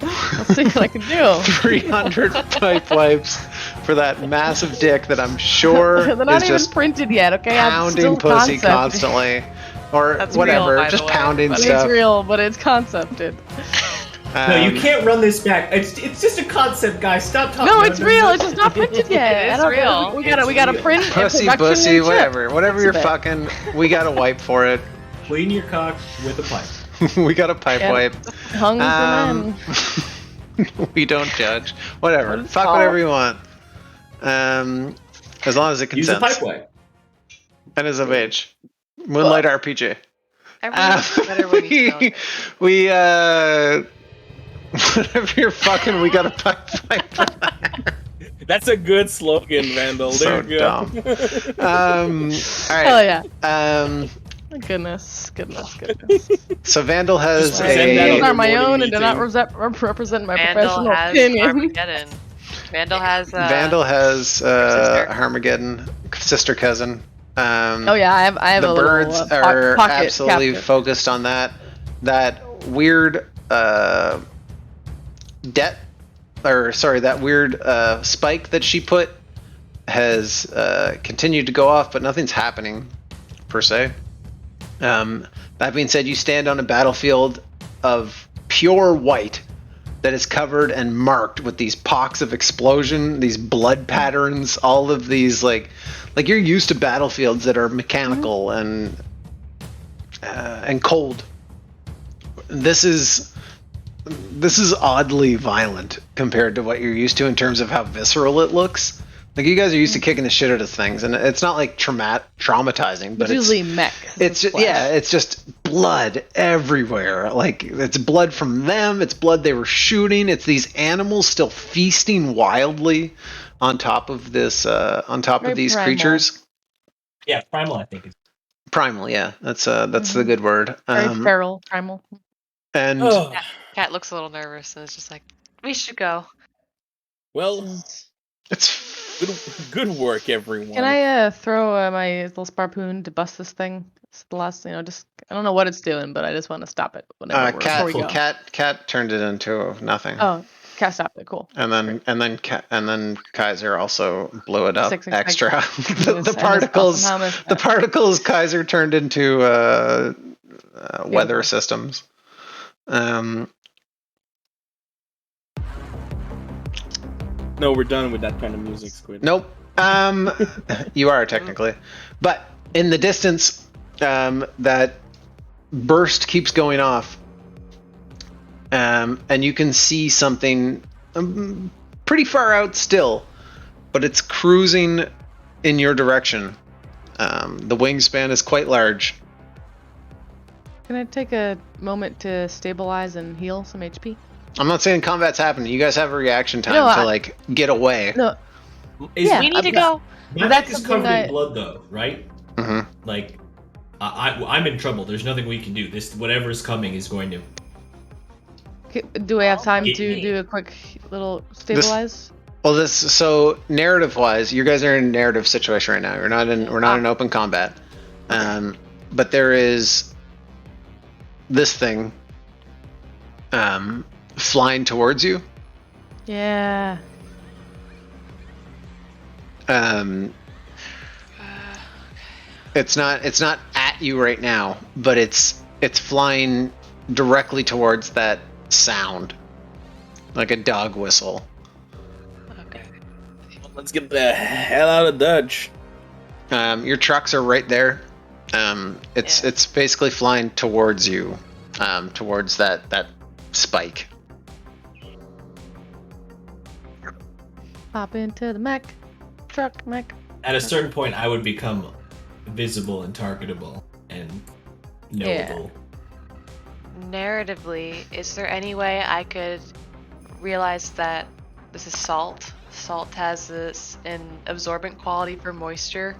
Let's see what I can do. 300 pipe wipes for that massive dick that I'm sure they're not is even just printed yet. Okay, pounding pussy constantly, or that's whatever, real, just pounding stuff. It's real, but it's concepted. No, you can't run this back. It's just a concept, guys. Stop talking. No, it's real. It's just not printed yet. It's real. We gotta print pussy, pussy, whatever you're fucking. We gotta wipe for it. Clean your cock with a pipe. We got a pipe wipe. Hung for men. We don't judge. Whatever. Fuck whatever you want. As long as it consents. Use a pipe wipe. And is of age. Moonlight RPG. Whatever you're fucking, we got a pipe wipe for that. That's a good slogan, Vandal. So there you dumb. go. Alright. Hell yeah. So Goodness. Vandal has These are my own and do not represent my professional opinion. Vandal has Armageddon, sister cousin. Oh yeah, I have the a birds little, are pocket absolutely captive. focused on that. That weird that weird spike that she put has continued to go off, but nothing's happening. per se. That being said, you stand on a battlefield of pure white that is covered and marked with these pocks of explosion, these blood patterns, all of these like you're used to battlefields that are mechanical and cold. This is oddly violent compared to what you're used to in terms of how visceral it looks. Like, you guys are used to kicking the shit out of things, and it's not like traumatizing, but it's usually mech. It's just, it's just blood everywhere. Like, it's blood from them. It's blood they were shooting. It's these animals still feasting wildly on top of this, on top of these creatures. Yeah, primal. I think it's primal. Yeah, that's the good word. Very feral, primal. And Cat looks a little nervous and is just like, we should go. Well, it's good work, everyone. Can I throw my little sparpoon to bust this thing? It's the last, just I don't know what it's doing, but I just want to stop it before we go. Cat turned it into nothing. Oh, Cat stopped it. Cool. And then Kaiser also blew it up extra. the particles Kaiser turned into weather systems. No, we're done with that kind of music, Squid. Nope. You are technically, but in the distance, that burst keeps going off, and you can see something pretty far out still, but it's cruising in your direction. The wingspan is quite large. Can I take a moment to stabilize and heal some HP? I'm not saying combat's happening. You guys have a reaction time to get away. No. We need to go. Magic is covered in blood, though, right? Mm-hmm. Like, I'm in trouble. There's nothing we can do. Whatever's coming is going to. Do I have time to do a quick little stabilize? So narrative-wise, you guys are in a narrative situation right now. We're not in open combat, but there is this thing flying towards you. Yeah. It's not at you right now, but it's flying directly towards that sound, like a dog whistle. Okay. Let's get the hell out of Dodge. Your trucks are right there. It's basically flying towards you, towards that spike. Hop into the truck mech. At a certain point, I would become visible and targetable and knowable. Narratively, is there any way I could realize that this is salt? Salt has an absorbent quality for moisture.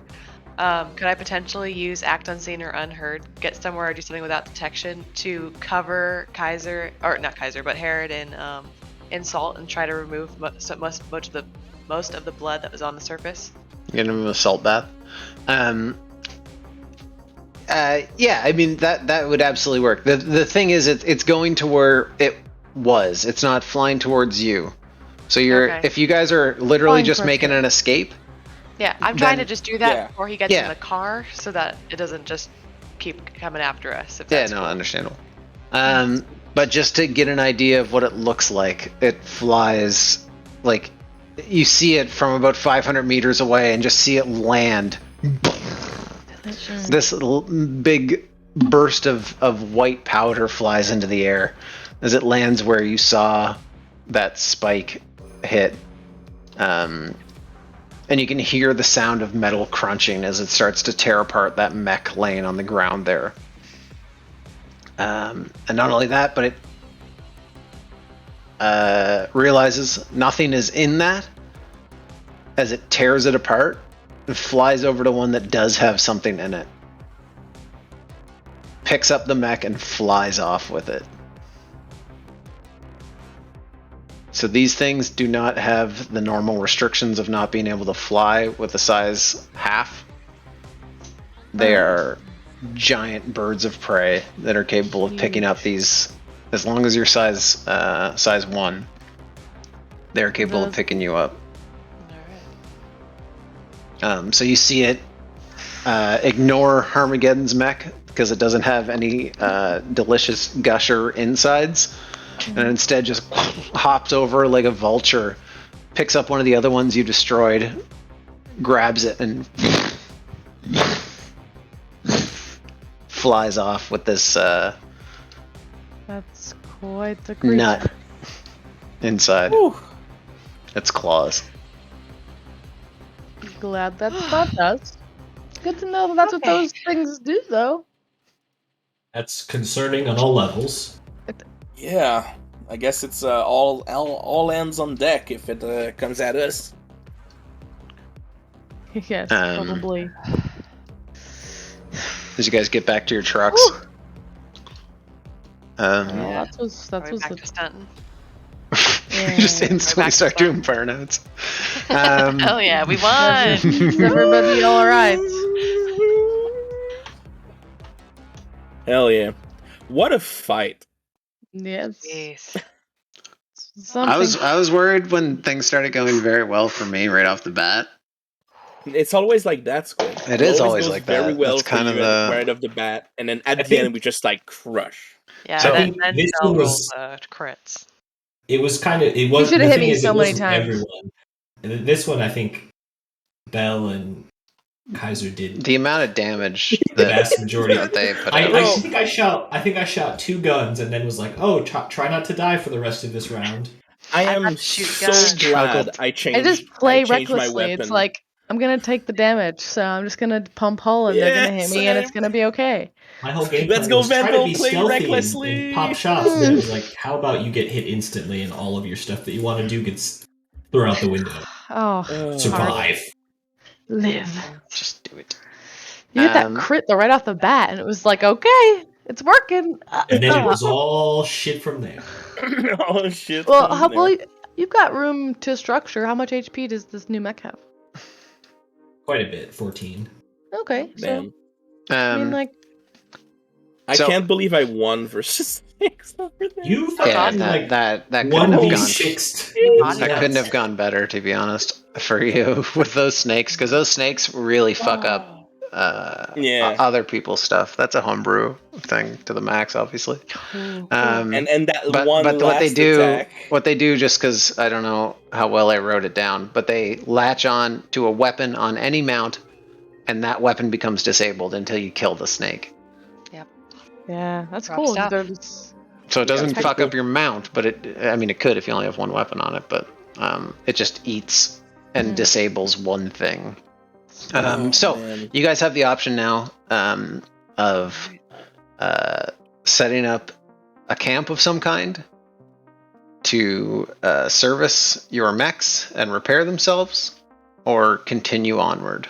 Could I potentially use Act Unseen or Unheard, get somewhere or do something without detection to cover Herod in salt and try to remove most of the blood that was on the surface? Get him a salt bath. Yeah, I mean that would absolutely work. The thing is, it's going to where it was. It's not flying towards you. So if you guys are literally just making an escape. Yeah, I'm trying to just do that before he gets in the car, so that it doesn't just keep coming after us. Understandable. But just to get an idea of what it looks like, it flies like you see it from about 500 meters away, and just see it land. This big burst of white powder flies into the air as it lands where you saw that spike hit. And you can hear the sound of metal crunching as it starts to tear apart that mech laying on the ground there. And not only that, but it realizes nothing is in that as it tears it apart. It flies over to one that does have something in it. Picks up the mech and flies off with it. So these things do not have the normal restrictions of not being able to fly with a size half. They are giant birds of prey that are capable of picking up these, as long as you're size 1, they're capable of picking you up. So you see it ignore Harmageddon's mech because it doesn't have any delicious gusher insides, and instead just hops over like a vulture, picks up one of the other ones you destroyed, grabs it, and flies off with this That's quite the creature. nut inside. Whew. Its claws. Glad that's not us. Good to know that that's what those things do, though. That's concerning on all levels. Yeah, I guess it's all hands on deck if it comes at us. Yes, probably. As you guys get back to your trucks. Well, that was back to Stanton. Just instantly start doing burnouts. Hell yeah, we won! Is everybody alright? Hell yeah. What a fight. Yes. I was worried when things started going very well for me right off the bat. It's always like that, Squid. It is always goes like very that. well That's for kind of you the right off the bat, and then at the end we just like crush. Yeah, So then this Del one rolls was- crits. It was kind of. It was. You should The have hit thing me is, so it many wasn't times. everyone. And this one, I think, Bell and Kaiser did the amount of damage the that, vast majority. that they put I out. think I shot 2 guns and then was like, oh, try not to die for the rest of this round. I I'm am about to shoot so guns. glad I changed. I just play I changed my recklessly. weapon. It's like, I'm gonna take the damage, so I'm just gonna pump hull and they're gonna hit me and it's gonna be okay. My whole game Let's plan go, was try to Vandal, be play stealthy recklessly. and pop shots. And then it was like, how about you get hit instantly and all of your stuff that you want to do gets thrown out the window. Oh, Survive. live. Just do it. You hit that crit though right off the bat, and it was like, okay, it's working. And then it was all shit from there. Oh shit. Well, you've got room to structure. How much HP does this new mech have? Quite a bit, 14. Okay, so I mean, like, I can't believe I won versus 6 over there. You Yeah, fucking that couldn't one have v gone. sixth. That couldn't have gone better, to be honest, for you with those snakes, because those snakes really fuck up other people's stuff. That's a homebrew thing to the max, obviously. And that but one what last they do, attack. what they do, just because I don't know how well I wrote it down, but they latch on to a weapon on any mount, and that weapon becomes disabled until you kill the snake. yeah, that's Rough cool. stuff. So it doesn't pretty fuck cool. up your mount, but it could if you only have one weapon on it, but it just eats and disables one thing. Man. You guys have the option now of setting up a camp of some kind to service your mechs and repair themselves, or continue onward.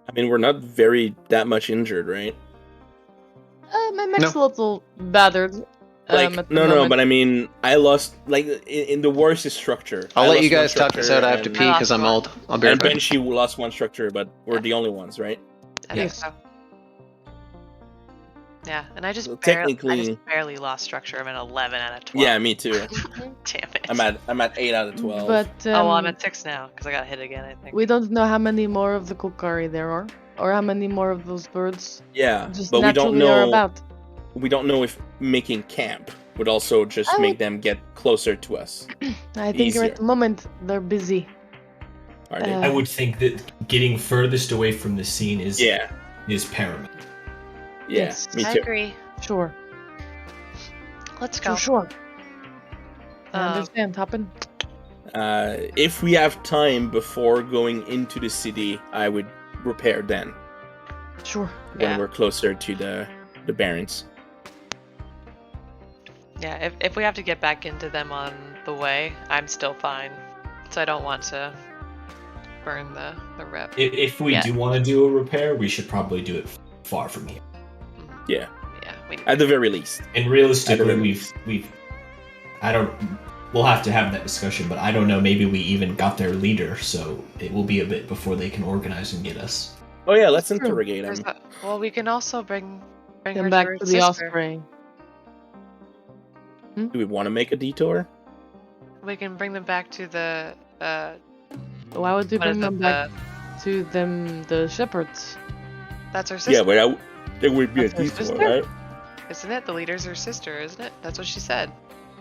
I mean, we're not that much injured, right? My mech's a little battered. Like, at the no, moment. but I mean, I lost, like, in the worst structure. I'll I let lost you one guys talk this structure out. I have to and- pee because I'm old. I'll be right And back. Banshee lost one structure, but we're the only ones, right? I think Yes. so. Yeah, and I just So barely barely lost structure. I'm at 11 out of 12. Yeah, me too. Damn it. I'm at 8 out of 12. But oh, well, I'm at 6 now because I got hit again, I think. we don't know how many more of the Kokari there are, or how many more of those birds yeah, just but we don't naturally are know. about. We don't know if making camp would also just I make would- them get closer to us. I think Easier. at the moment they're busy. Are they? I would think that getting furthest away from the scene is paramount. Yeah, Yes, me I too. agree. Sure. Let's go. Sure. I understand, Toppin. If we have time before going into the city, I would repair then. Sure. When we're closer to the Barrens. Yeah, if we have to get back into them on the way, I'm still fine. So I don't want to burn the rep. If we do want to do a repair, we should probably do it far from here. Yeah. Yeah. At the very least. And realistically, we've we'll have to have that discussion, but I don't know, maybe we even got their leader, so it will be a bit before they can organize and get us. Oh yeah, let's interrogate him. Well, we can also bring Them her back to her to the sister. Osprey. Do we want to make a detour? We can bring them back to the. Why would we what is bring them it, back to them, the shepherds? That's her sister. Yeah, but there would be That's a her detour, sister? right? Isn't it? The leader's her sister, isn't it? That's what she said.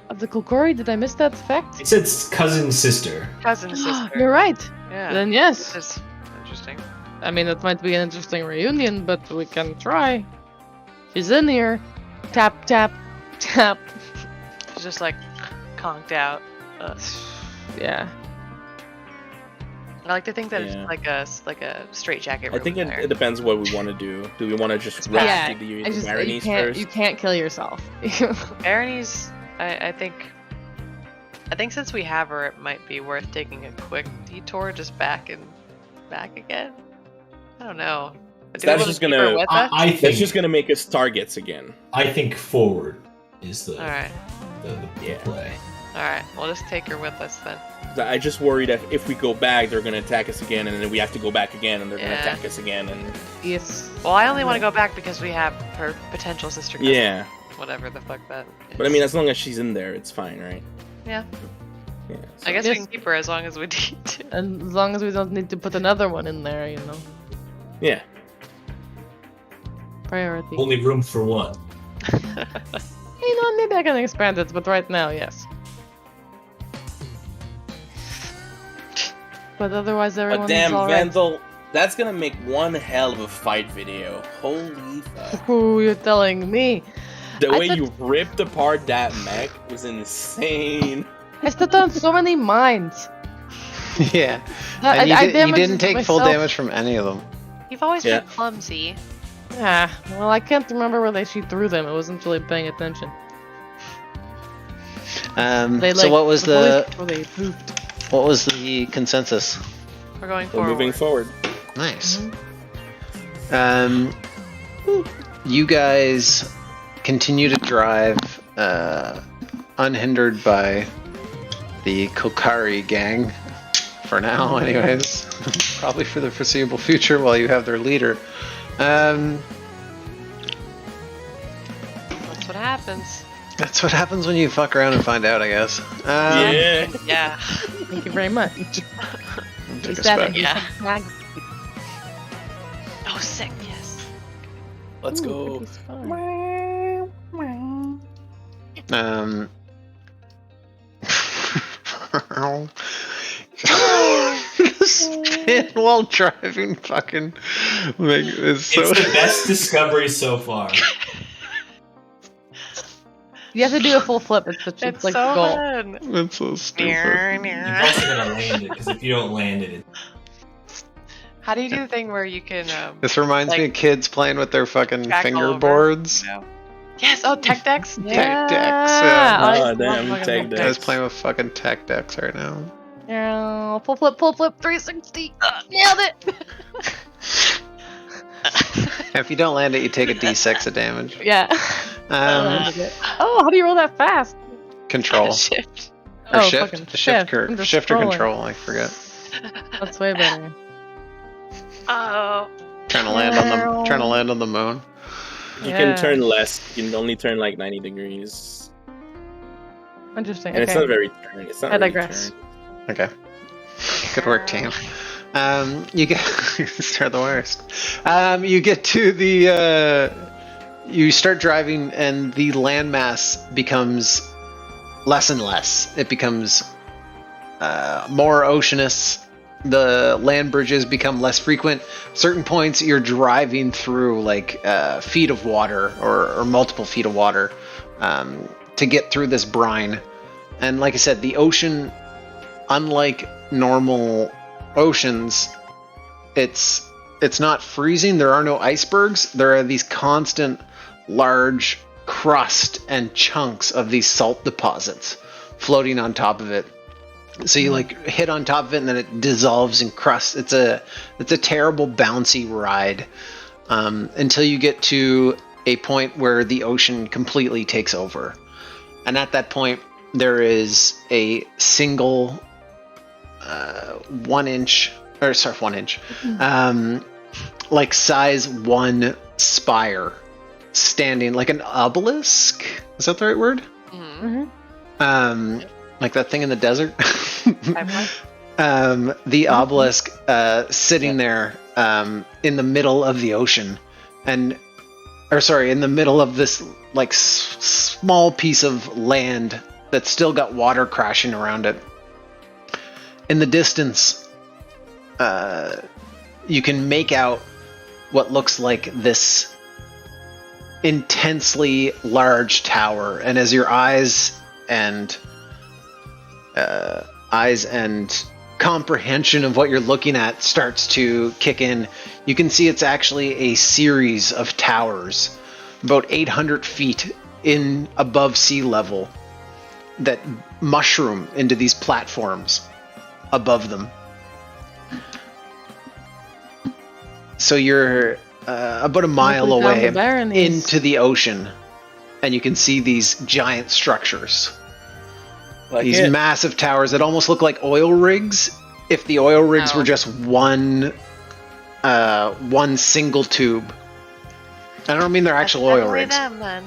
Of the Kokori? Did I miss that fact? It said cousin sister. Cousin sister. You're right. Yeah. Then yes. This is interesting. I mean, that might be an interesting reunion, but we can try. She's in here. Tap, tap, tap. She's just like conked out. Yeah. I like to think that Yeah. it's like a straitjacket. I think it depends what we want to do. Do we want to just Yeah, rescue the I just Baronies first? you can't kill yourself. Barony's, I think since we have her, it might be worth taking a quick detour just back again. I don't know. That's just gonna. I think that's just gonna make us targets again. I think forward is the All right. the play. All right. We'll just take her with us then. I just worry that if we go back, they're gonna attack us again, and then we have to go back again, and they're gonna attack us again, and Yes. Well, I only want to go back because we have her potential sister cousin. yeah. Whatever the fuck that is. But I mean, as long as she's in there, it's fine, right? Yeah. Yeah. So, I guess Yes. we can keep her as long as we need to. And as long as we don't need to put another one in there, you know. yeah. Priority. Only room for one. You know, maybe I can expand it, but right now, yes. But otherwise, But everyone's damn, alright. Vandal, that's gonna make one hell of a fight video. Holy fuck. Ooh, you're telling me. The I way thought- you ripped apart that mech was insane. I stepped on so many mines. Yeah. I- And you, I you damaged didn't take full myself. damage from any of them. You've always Yeah. been clumsy. Yeah, well, I can't remember where she threw them. I wasn't really paying attention. So what was the Or they pooped. what was the consensus? We're going We're forward. moving forward. Nice. Mm-hmm. You guys continue to drive unhindered by the Kokari gang for now, anyways. Probably for the foreseeable future while you have their leader. That's what happens. That's what happens when you fuck around and find out, I guess. Yeah. Yeah. Thank you very much. Take a Is that spec. it? Yeah. Oh, sick. Yes. Let's Ooh, go. cookies fine. Spin while driving fucking like is so It's the best discovery so far. You have to do a full flip. It's like so the goal. fun. that's so stupid. You're also gonna land it because if you don't land it, How do you do the thing where you can? This reminds me Like, of kids playing with their fucking track all over. fingerboards. No. Yes. Oh, tech decks. Tech decks. Yeah. Oh, I love damn, fucking tech You decks. guys playing with fucking tech decks right now. Yeah, full flip, 360. Nailed it. If you don't land it, you take a d6 of damage. Yeah. Oh, how do you roll that fast? Control. Shift. Or Oh, shift. fucking Shift or I'm just shift or scrolling. control, I forget. That's way better. Oh. Trying to land on the moon. You Yeah. can turn less. You can only turn like 90 degrees. Interesting. And Okay. it's not very turn. It's not I really digress. turn. Okay. Good work, team. You get they're the worst. You get to the you start driving and the landmass becomes less and less. It becomes more oceanous. The land bridges become less frequent. Certain points you're driving through like feet of water or multiple feet of water to get through this brine. And like I said, the ocean, unlike normal oceans, it's not freezing. There are no icebergs. There are these constant large crust and chunks of these salt deposits floating on top of it. So you like hit on top of it and then it dissolves in crust. It's a terrible bouncy ride until you get to a point where the ocean completely takes over. And at that point, there is a single 1 inch, like size 1 spire standing like an obelisk. Is that the right word? Mm-hmm. Mhm. Like that thing in the desert. The obelisk sitting there in the middle of the ocean, in the middle of this like small piece of land that's still got water crashing around it. In the distance, you can make out what looks like this intensely large tower, and as your eyes and comprehension of what you're looking at starts to kick in, you can see it's actually a series of towers about 800 feet in above sea level that mushroom into these platforms above them. So you're about a mile away into the ocean, and you can see these giant structures. These massive towers that almost look like oil rigs if the oil rigs were just one single tube. I don't mean they're actual oil rigs. Them, then.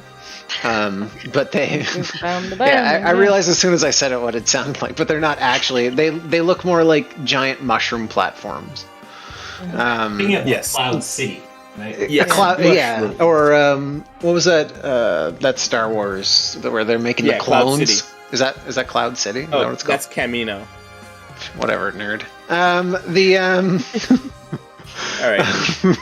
But they I realized as soon as I said it what it sounded like, but they're not actually. They look more like giant mushroom platforms. Yes, Cloud City. Right? Yes. Or what was that Star Wars where they're making the clones? Is that Cloud City? Is that what it's called? That's Camino. Whatever, nerd. All right,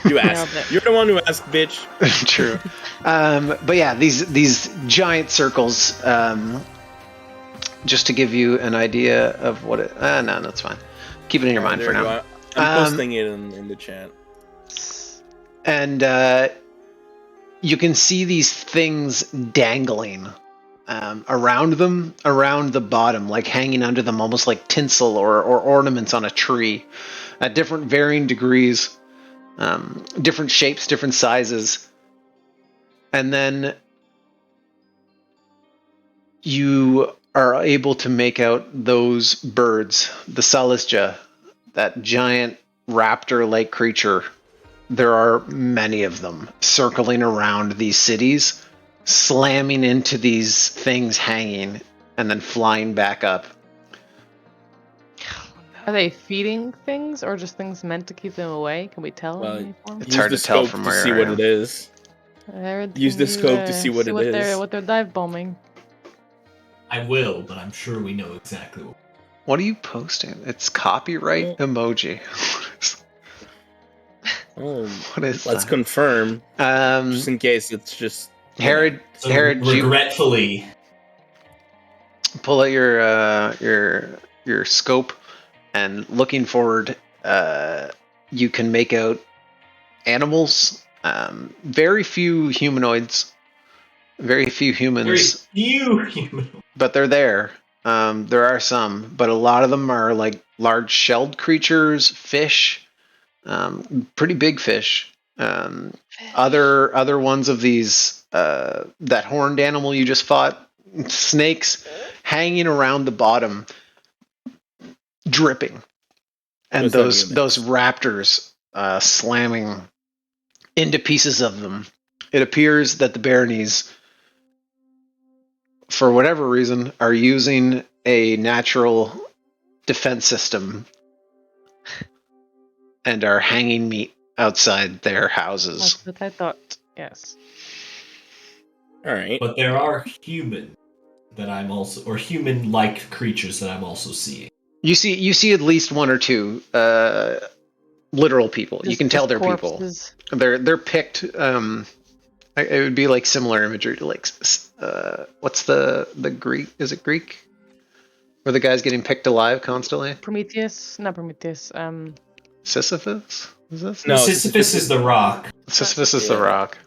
you asked. You're the one who asked, bitch. True. But yeah, these giant circles. Just to give you an idea of what it. No, that's fine. Keep it in your mind for now. I'm posting it in the chat. And you can see these things dangling around them, around the bottom, like hanging under them, almost like tinsel or ornaments on a tree, at different varying degrees, different shapes, different sizes. And then you are able to make out those birds, the Salistja, that giant raptor-like creature. There are many of them circling around these cities, slamming into these things hanging, and then flying back up. Are they feeding things, or just things meant to keep them away? Can we tell? Well, it's hard to tell from where to see what it is. Use the scope to see what it is. What they're dive bombing. I will, but I'm sure we know exactly what. What are you posting? It's copyright emoji. What is Let's that? Confirm. Just in case it's just Herod. Regretfully, pull out your scope, and looking forward, you can make out animals. Very few humanoids. Very few humans. But they're there. There are some, but a lot of them are like large shelled creatures, fish, pretty big fish. Other ones of these, that horned animal you just fought, snakes hanging around the bottom, dripping, and those raptors slamming into pieces of them. It appears that the Baronies, for whatever reason, are using a natural defense system and are hanging meat outside their houses. That's what I thought. Yes. All right. But there are human that I'm also, or human-like creatures that I'm also seeing. You see at least one or two literal people. You can tell they're corpses. People. They're picked. It would be like similar imagery to like what's the Greek? Is it Greek? Where the guy's getting picked alive constantly? Prometheus, not Prometheus. Sisyphus? Is this? No, Sisyphus is the rock. Sisyphus is the rock.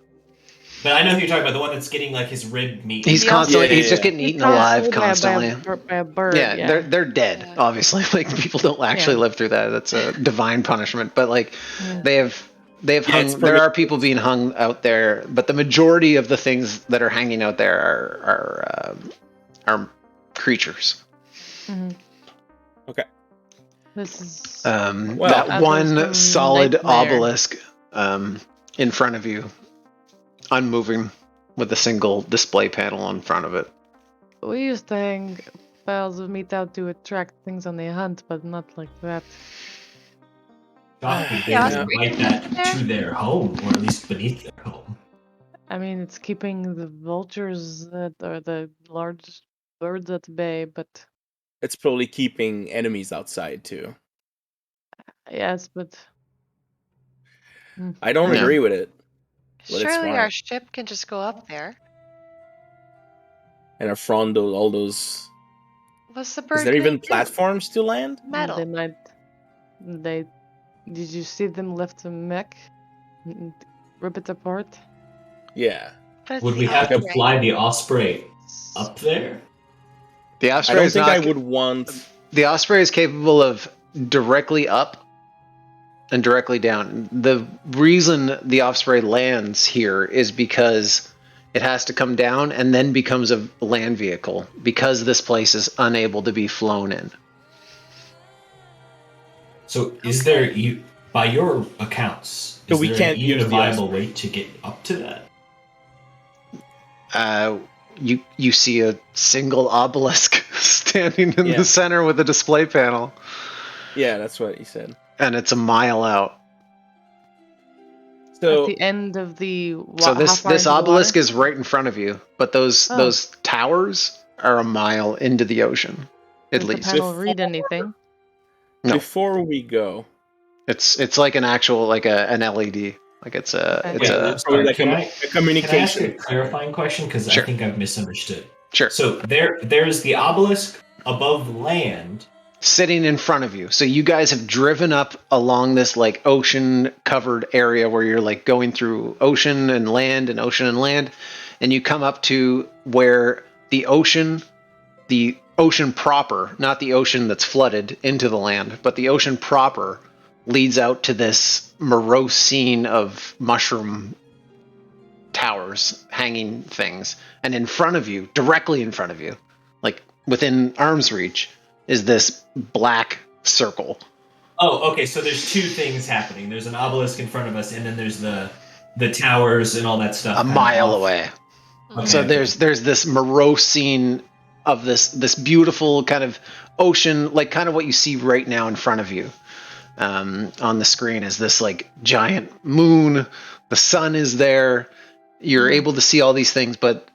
But I know who you're talking about, the one that's getting like his rib meat. He's constantly, he's just getting eaten alive constantly. By a bird, yeah, they're dead, obviously. Like, people don't actually live through that. That's a divine punishment. But like, they have hung. There are people being hung out there, but the majority of the things that are hanging out there are creatures. Mm-hmm. Okay. This is that one solid obelisk in front of you, unmoving, with a single display panel in front of it. We used to hang piles of meat out to attract things on the hunt, but not like that. Thought they would invite that to their home, or at least beneath their home. I mean, it's keeping the vultures or the large birds at bay, but... It's probably keeping enemies outside, too. Yes, but... I don't agree with it. Surely our ship can just go up there. And affront all those... What's the bird Is there even do? platforms to land? Metal. They might... Did you see them lift a mech? Rip it apart? Yeah. Would we have to fly the Osprey up there? The Osprey I don't think I would want... The Osprey is capable of directly up and directly down. The reason the Osprey lands here is because it has to come down and then becomes a land vehicle because this place is unable to be flown in. So is there, by your accounts, is there even a viable way to get up to that? You see a single obelisk standing in the center with a display panel. Yeah, that's what he said. And it's a mile out. So at the end of the so this obelisk is right in front of you, but those towers are a mile into the ocean, at least. Does the panel read anything? No. Before we go, it's like an actual an LED. Like it's a communication. Can I ask a clarifying question? Because I think I've misunderstood. Sure. So there's the obelisk above land, sitting in front of you. So you guys have driven up along this like ocean covered area where you're like going through ocean and land, and you come up to where the ocean proper, not the ocean that's flooded into the land, but the ocean proper leads out to this morose scene of mushroom towers, hanging things. And in front of you, directly in front of you, like within arm's reach, is this black circle. Oh, okay, so there's two things happening. There's an obelisk in front of us, and then there's the towers and all that stuff. A mile away. Okay. So there's this morose scene of this beautiful kind of ocean, like kind of what you see right now in front of you. On the screen is this like giant moon. The sun is there. You're able to see all these things, but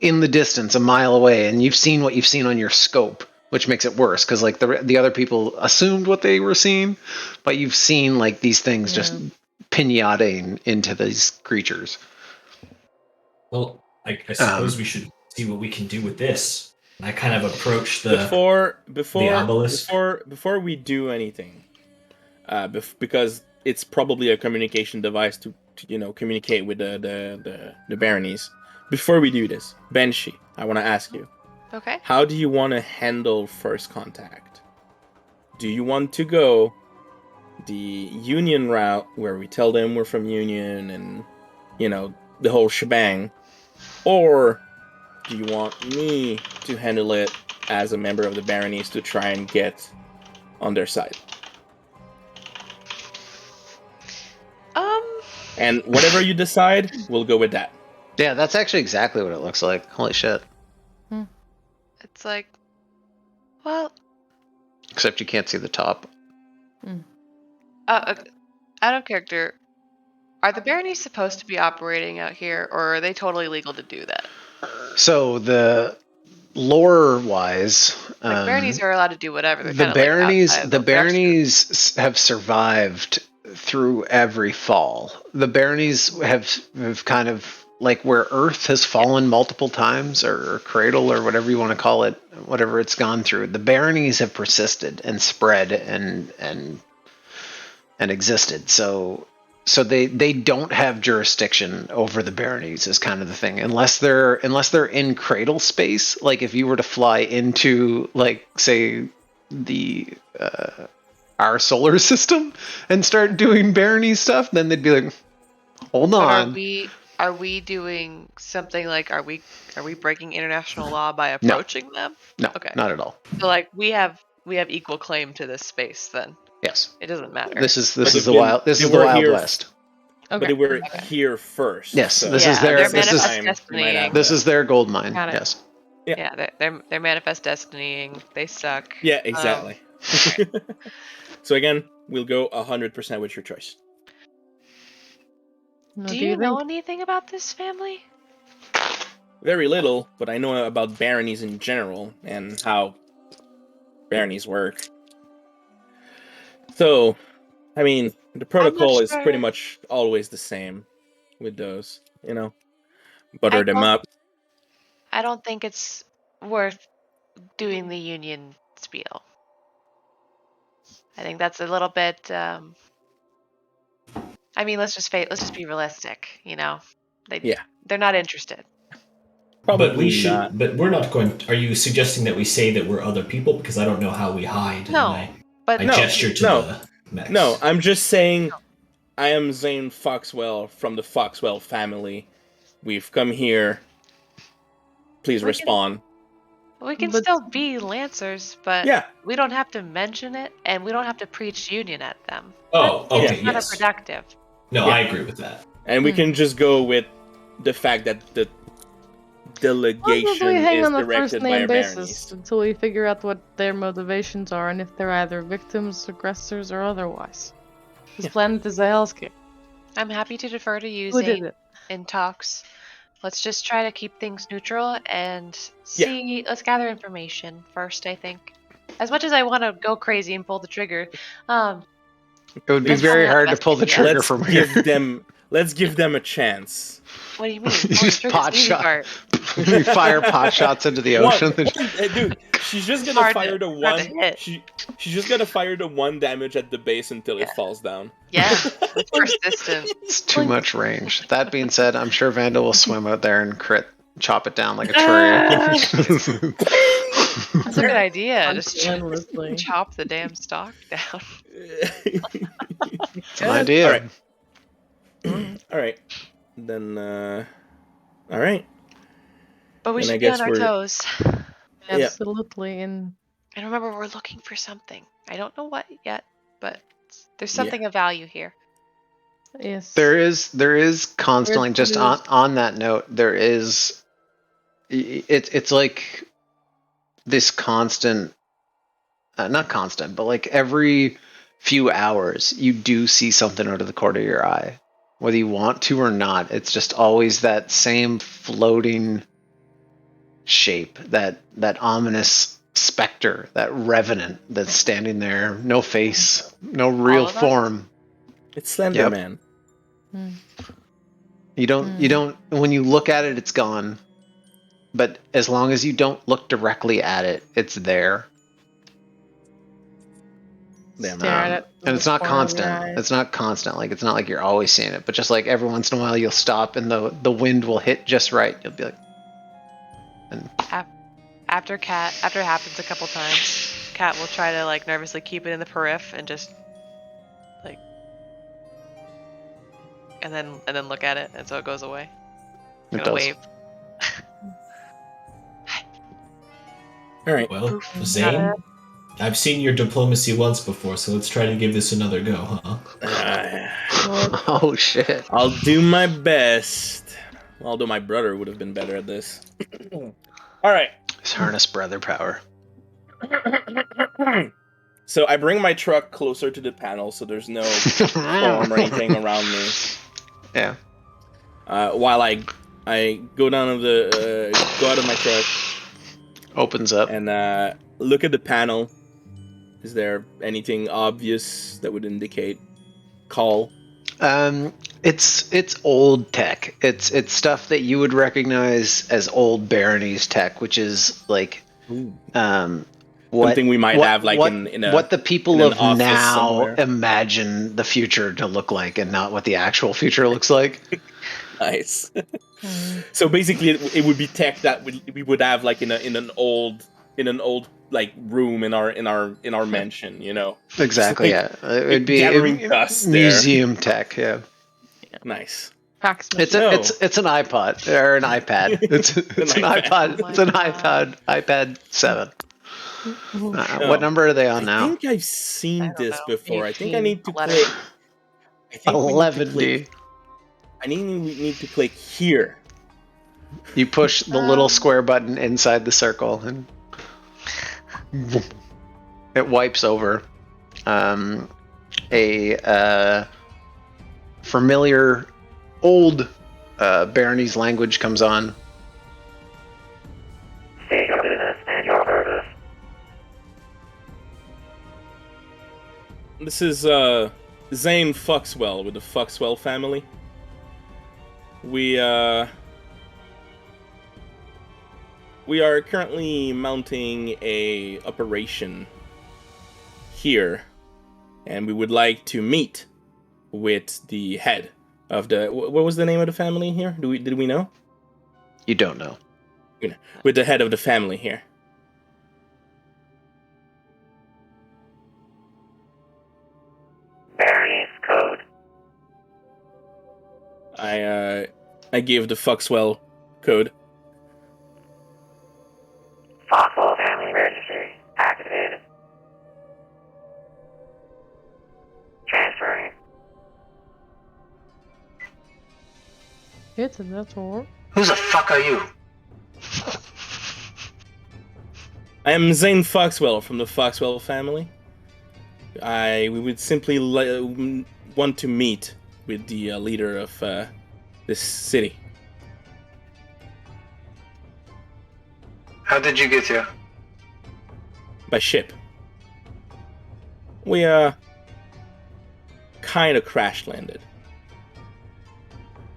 in the distance, a mile away, and you've seen what you've seen on your scope, which makes it worse because like the other people assumed what they were seeing, but you've seen like these things just pinataing into these creatures. Well, I suppose we should see what we can do with this. I kind of approach the obelisk before we do anything. Because it's probably a communication device to communicate with the baronies. Before we do this, Banshee, I want to ask you. Okay. How do you want to handle first contact? Do you want to go the Union route where we tell them we're from Union and the whole shebang, or do you want me to handle it as a member of the baronies to try and get on their side? And whatever you decide, we'll go with that. Yeah, that's actually exactly what it looks like. Holy shit. It's like, well... Except you can't see the top. Out of character, are the baronies supposed to be operating out here, or are they totally legal to do that? So the lore-wise... baronies are allowed to do whatever. They're the baronies have survived through every fall. The baronies have kind of like where Earth has fallen multiple times, or cradle, or whatever you want to call it, whatever it's gone through. The baronies have persisted and spread and existed. So they don't have jurisdiction over the baronies is kind of the thing, unless they're in cradle space. Like if you were to fly into like say the our solar system and start doing barony stuff, then they'd be like, hold on. Are we doing something like are we breaking international law by approaching them? No, okay, not at all. So like we have equal claim to this space then. Yes, it doesn't matter. This is the Wild West. Okay. But they were here first. Yes, so this is their gold mine. Got it. Yes. Yeah, they're manifest destinying. They suck. Yeah, exactly. So again, we'll go 100% with your choice. Do you know anything about this family? Very little, but I know about baronies in general and how baronies work. So, I mean, the protocol is pretty much always the same with those, you know? Butter them up. I don't think it's worth doing the union spiel. I think that's a little bit. I mean, let's just be realistic. You know, they're not interested. Probably but we should. not. But we're not going. Are you suggesting that we say that we're other people? Because I don't know how we hide. No, and I gesture to the mechs. No, I'm just saying. I am Zane Foxwell from the Foxwell family. We've come here. Please respond. We can still be Lancers, but we don't have to mention it, and we don't have to preach union at them. Oh, okay, it's kind of productive. No, I agree with that. And we can just go with the fact that the delegation hang is on the directed first by name our basis baronies. until we figure out what their motivations are and if they're either victims, aggressors, or otherwise. This planet is a hellscape. I'm happy to defer to you, Zane, in talks. Let's just try to keep things neutral and see. Let's gather information first, I think. As much as I want to go crazy and pull the trigger, it would be very hard to pull the trigger from here. Let's give them a chance. What do you mean? You just pot shot. You fire pot shots into the ocean. Dude, she's just gonna fire the one. She's just gonna fire the one damage at the base until it falls down. Yeah, it's persistent. It's too much range. That being said, I'm sure Vanda will swim out there and chop it down like a tree. That's a good idea. Just chop the damn stalk down. It's an idea. All right. Then, all right. But we should be on our toes. Absolutely. And remember, we're looking for something. I don't know what yet, but there's something of value here. Yes. There is constantly, just on that note, there is, it's like this constant, not constant, but like every few hours, you do see something out of the corner of your eye. Whether you want to or not, it's just always that same floating shape, that ominous specter, that revenant that's standing there, no face, no real form. It's Slender Man. You don't, when you look at it, it's gone. But as long as you don't look directly at it, it's there. And it's not constant. It's not constant. Like, it's not like you're always seeing it, but just like every once in a while you'll stop and the wind will hit just right. You'll be like, and after it happens a couple times, Cat will try to like nervously keep it in the periph and just like, and then look at it, and so it goes away. It does. Wave. All right. Well, Zane, I've seen your diplomacy once before, so let's try to give this another go, huh? Oh shit! I'll do my best. Although my brother would have been better at this. All right. It's harness brother power. So I bring my truck closer to the panel, so there's no form or anything around me. Yeah. While I go down of the go out of my truck, opens up, and look at the panel. Is there anything obvious that would indicate call? It's old tech. It's stuff that you would recognize as old baronies tech, which is like something we might have like in a, what the people of now somewhere. Imagine the future to look like, and not what the actual future looks like. Nice. So basically, it would be tech that we would have like in an old like room in our mansion, you know. Exactly. Like, yeah, it would be museum tech. Yeah. Nice. It's an iPod or an iPad. It's an iPod. It's an iPad 7. What number are they on now? I think I've seen this before. 18, I think I need to play. 11D. I think we need to click here. You push the little square button inside the circle, and it wipes over. A familiar old Baronese language comes on. This is Zane Foxwell with the Foxwell family. We are currently mounting a operation here, and we would like to meet with the head of the. What was the name of the family here? Did we know? You don't know. With the head of the family here. Baronese code. I gave the Foxwell code. Foxwell family registry activated. Transferring. It's in the door. Who the fuck are you? I am Zane Foxwell from the Foxwell family. We would simply want to meet with the leader of this city. How did you get here? By ship. We kind of crash landed.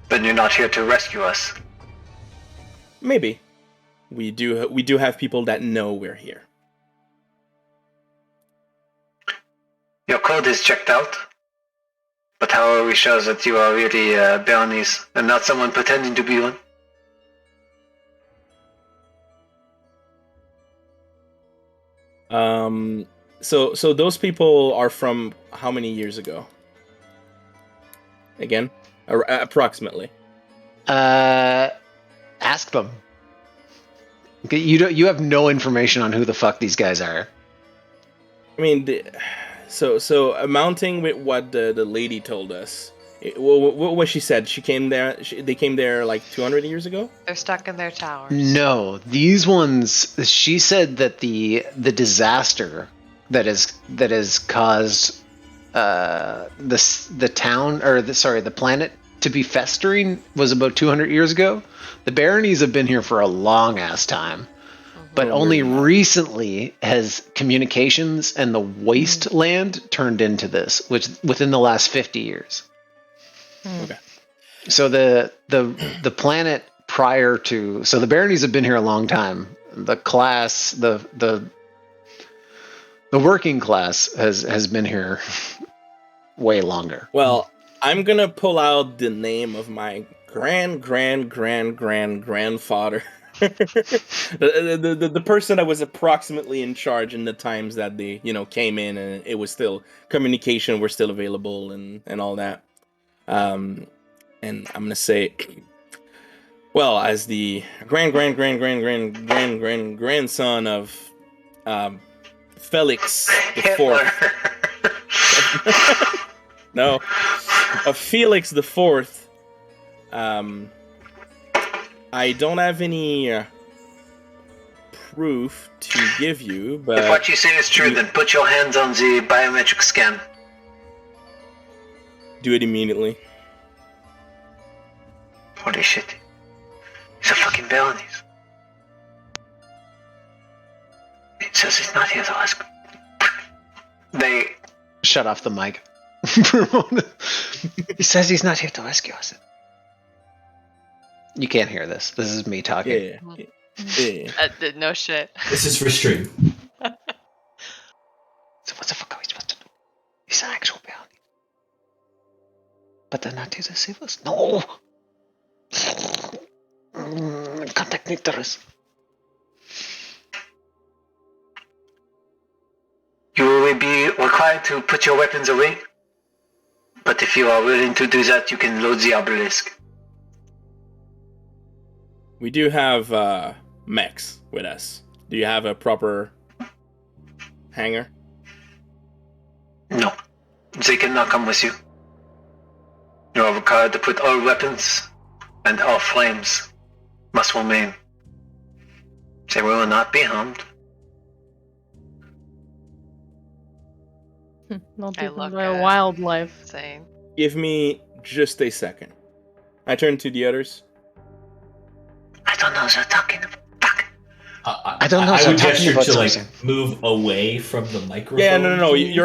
But you're not here to rescue us. Maybe. We do have people that know we're here. Your code is checked out. But how are we sure that you are really Baronese and not someone pretending to be one? So those people are from how many years ago? Again, approximately. Ask them. You have no information on who the fuck these guys are. I mean, so amounting with what the lady told us. What she said? She came there. They came there like 200 years ago. They're stuck in their towers. No, these ones. She said that the disaster that has caused the town or the planet to be festering was about 200 years ago. The Baronese have been here for a long ass time, but only recently has communications and the wasteland turned into this, which within the last 50 years. Okay. So the planet prior to the Baronese have been here a long time. The class, the working class has been here way longer. Well, I'm gonna pull out the name of my grandfather. the person that was approximately in charge in the times that they came in, and it was still communication were still available and all that. And I'm gonna say, well, as the grandson of Felix the Fourth. No, of Felix the Fourth. I don't have any proof to give you, but if what you say is true, then put your hands on the biometric scan. Do it immediately. Holy shit. He's a fucking Baronese. It says he's not here to ask. They shut off the mic. He says he's not here to rescue us. You can't hear this. This is me talking. Yeah. No shit. This is for stream. So what the fuck are we supposed to do? He's an actual Baronese. But they're not here to save us. No! Contact Nictorus. You will be required to put your weapons away. But if you are willing to do that, you can load the obelisk. We do have mechs with us. Do you have a proper hangar? No. They cannot come with you. You are required to put all weapons and all flames must remain. They will not be harmed. Not I even look by at wildlife. Saying, Give me just a second. I turn to the others. I don't know what you're talking about. Fuck. I don't know. I So would talking gesture about to something. move away from the microphone. Yeah, no. thingy.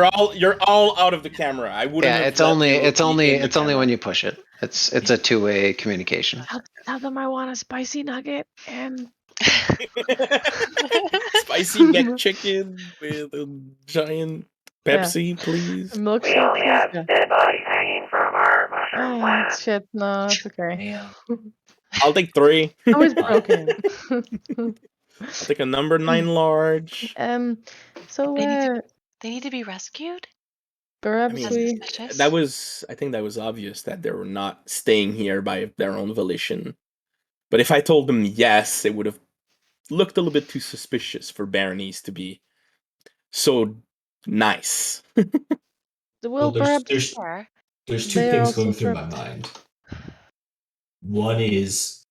You're all out of the camera. I wouldn't Yeah, have it's let only you it's be only in the it's only camera. when you push it. It's a two-way communication. Tell them I want a spicy nugget and Spicy McChicken with a giant Pepsi, please. a milkshake. We have Yeah. dead bodies hanging from our mushrooms. Ah, shit. No, it's okay. Damn. I'll take 3. Oh, it's broken. I'll take a number 9 large. So they need to be rescued? I perhaps mean, we. I think that was obvious that they were not staying here by their own volition. But if I told them yes, it would have looked a little bit too suspicious for Berenice to be so nice. Well, there's perhaps there's two they are things also going through my trapped. mind. One is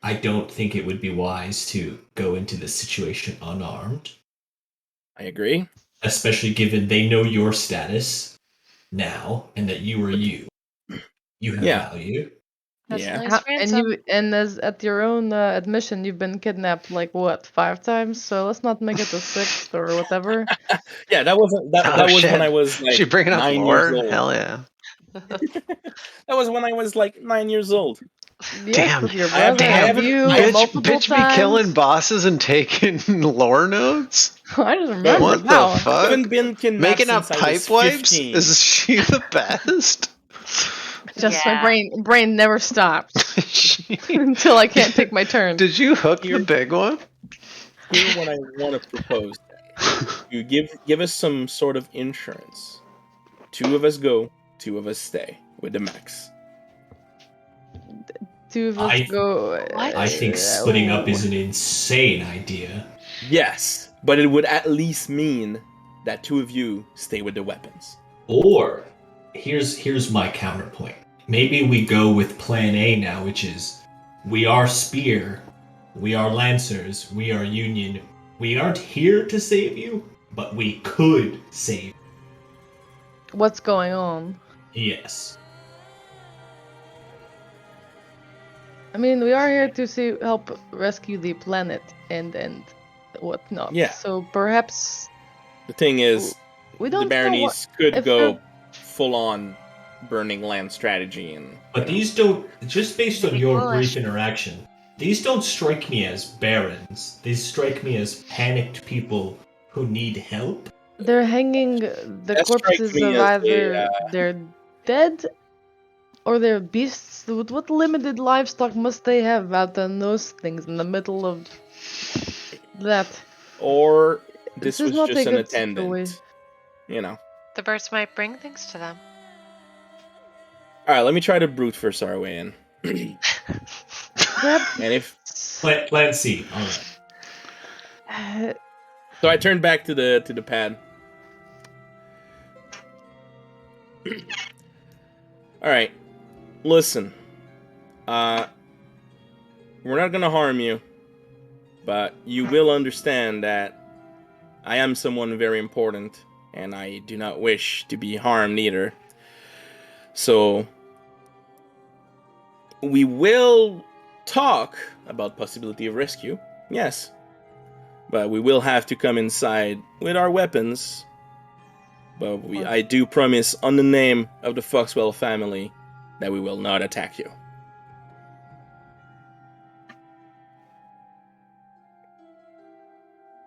I don't think it would be wise to go into this situation unarmed. I agree. Especially given they know your status now and that you are you. You have value. That's Yeah. nice ransom. And as at your own admission, you've been kidnapped like what 5 times? So let's not make it the 6th or whatever. Yeah, that wasn't that was when I was She like bringing up 9 lore? years old. Hell yeah! That was when I was like 9 years old. Yes, Damn. with your I haven't- brother I and haven't- you I- multiple Bitch times. be killing bosses and taking lore notes? I just remember What that the one. fuck? I haven't been kidnapped Making up since I was pipe wipes? 15. Is she the best? Just Yeah. my brain never stops until I can't take my turn. Did you hook the big one? Here's what I want to propose. You give us some sort of insurance. 2 of us go, 2 of us stay with the max. 2 of us go. I think splitting up is an insane idea. Yes, but it would at least mean that 2 of you stay with the weapons. Or here's my counterpoint. Maybe we go with plan A now, which is we are Spear, we are Lancers, we are Union. We aren't here to save you, but we could save you. What's going on? Yes. I mean, we are here to help rescue the planet and whatnot. Yeah. So perhaps The thing is, we the don't Baronies know could go full on burning land strategy and. But these don't, just based on your foolish. brief interaction, these don't strike me as barons. These strike me as panicked people who need help. They're hanging the That strikes corpses me of as either they're dead or they're beasts. With what limited livestock must they have out on those things in the middle of that? Or this is was not a just an good attendant. situation. You know. The birds might bring things to them. Alright, let me try to brute force our way in. And if Plan C. Alright. so, I turned back to the pad. Alright. Listen. We're not gonna harm you. But you will understand that I am someone very important, and I do not wish to be harmed either. So we will talk about possibility of rescue, yes. But we will have to come inside with our weapons. But I do promise on the name of the Foxwell family that we will not attack you.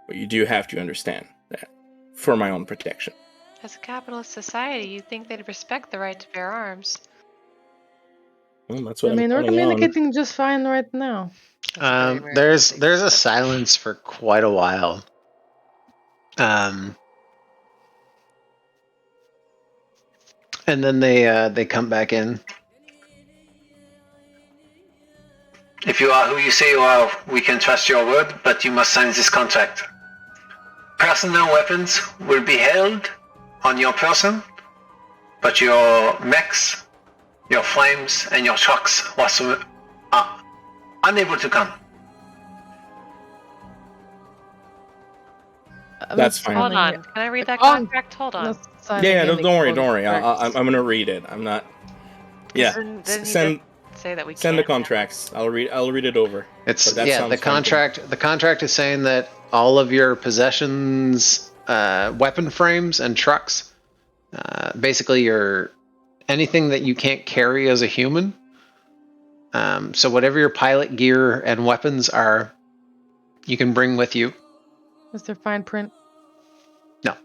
But you do have to understand that for my own protection. As a capitalist society, you'd think they'd respect the right to bear arms. Well, that's what I mean, we're counting on. communicating just fine right now. There's a silence for quite a while. And then they come back in. If you are who you say you are, we can trust your word, but you must sign this contract. Personal weapons will be held on your person, but your mechs, your flames, and your trucks unable to come. That's fine. Hold on. Can I read that contract? Hold on. Yeah, don't worry. I'm gonna read it. I'm not. Yeah, then send say that we send the can't. contracts. I'll read it over. The contract. The contract is saying that all of your possessions, weapon frames, and trucks, basically anything that you can't carry as a human. So whatever your pilot gear and weapons are, you can bring with you. Is there fine print? No.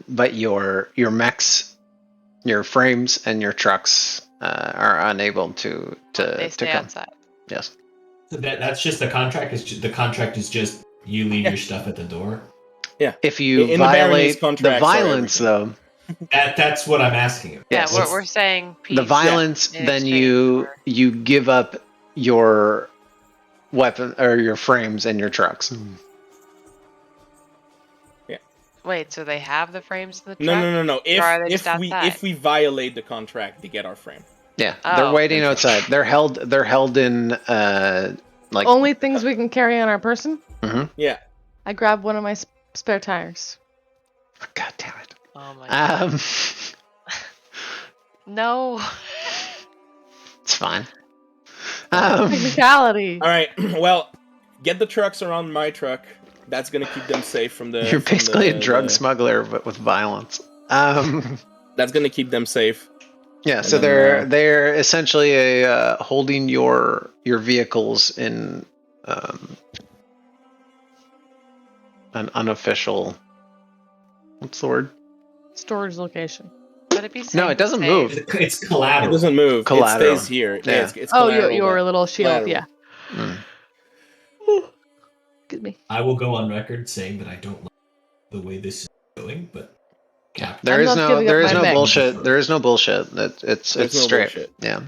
But your mechs, your frames, and your trucks are unable to stay come outside. Yes. So that's just the contract. The contract is just you leave your stuff at the door. Yeah. If you violate the violence, though. That's what I'm asking you. Yeah, we're saying peace. The violence, then you give up your weapon or your frames and your trucks. Yeah. Wait, so they have the frames in the truck? No. If we violate the contract, they get our frame. Yeah, they're waiting outside. They're held in like only things we can carry on our person. Mm-hmm. Yeah. I grabbed one of my spare tires. God damn it. Oh my god. No. It's fine. Technicality. All right. Well, get the trucks around my truck. That's gonna keep them safe from the. You're basically a drug smuggler, but with violence. That's gonna keep them safe. Yeah. So they're essentially holding your vehicles in an unofficial. What's the word? Storage location. Would it be safe? No, it doesn't move. It's collateral. It doesn't move. Collateral. It stays here. Yeah. It's your little shield. collateral. Yeah. Excuse me. I will go on record saying that I don't like the way this is going, but there is no bullshit. There is no bullshit. It's no straight. bullshit. Yeah.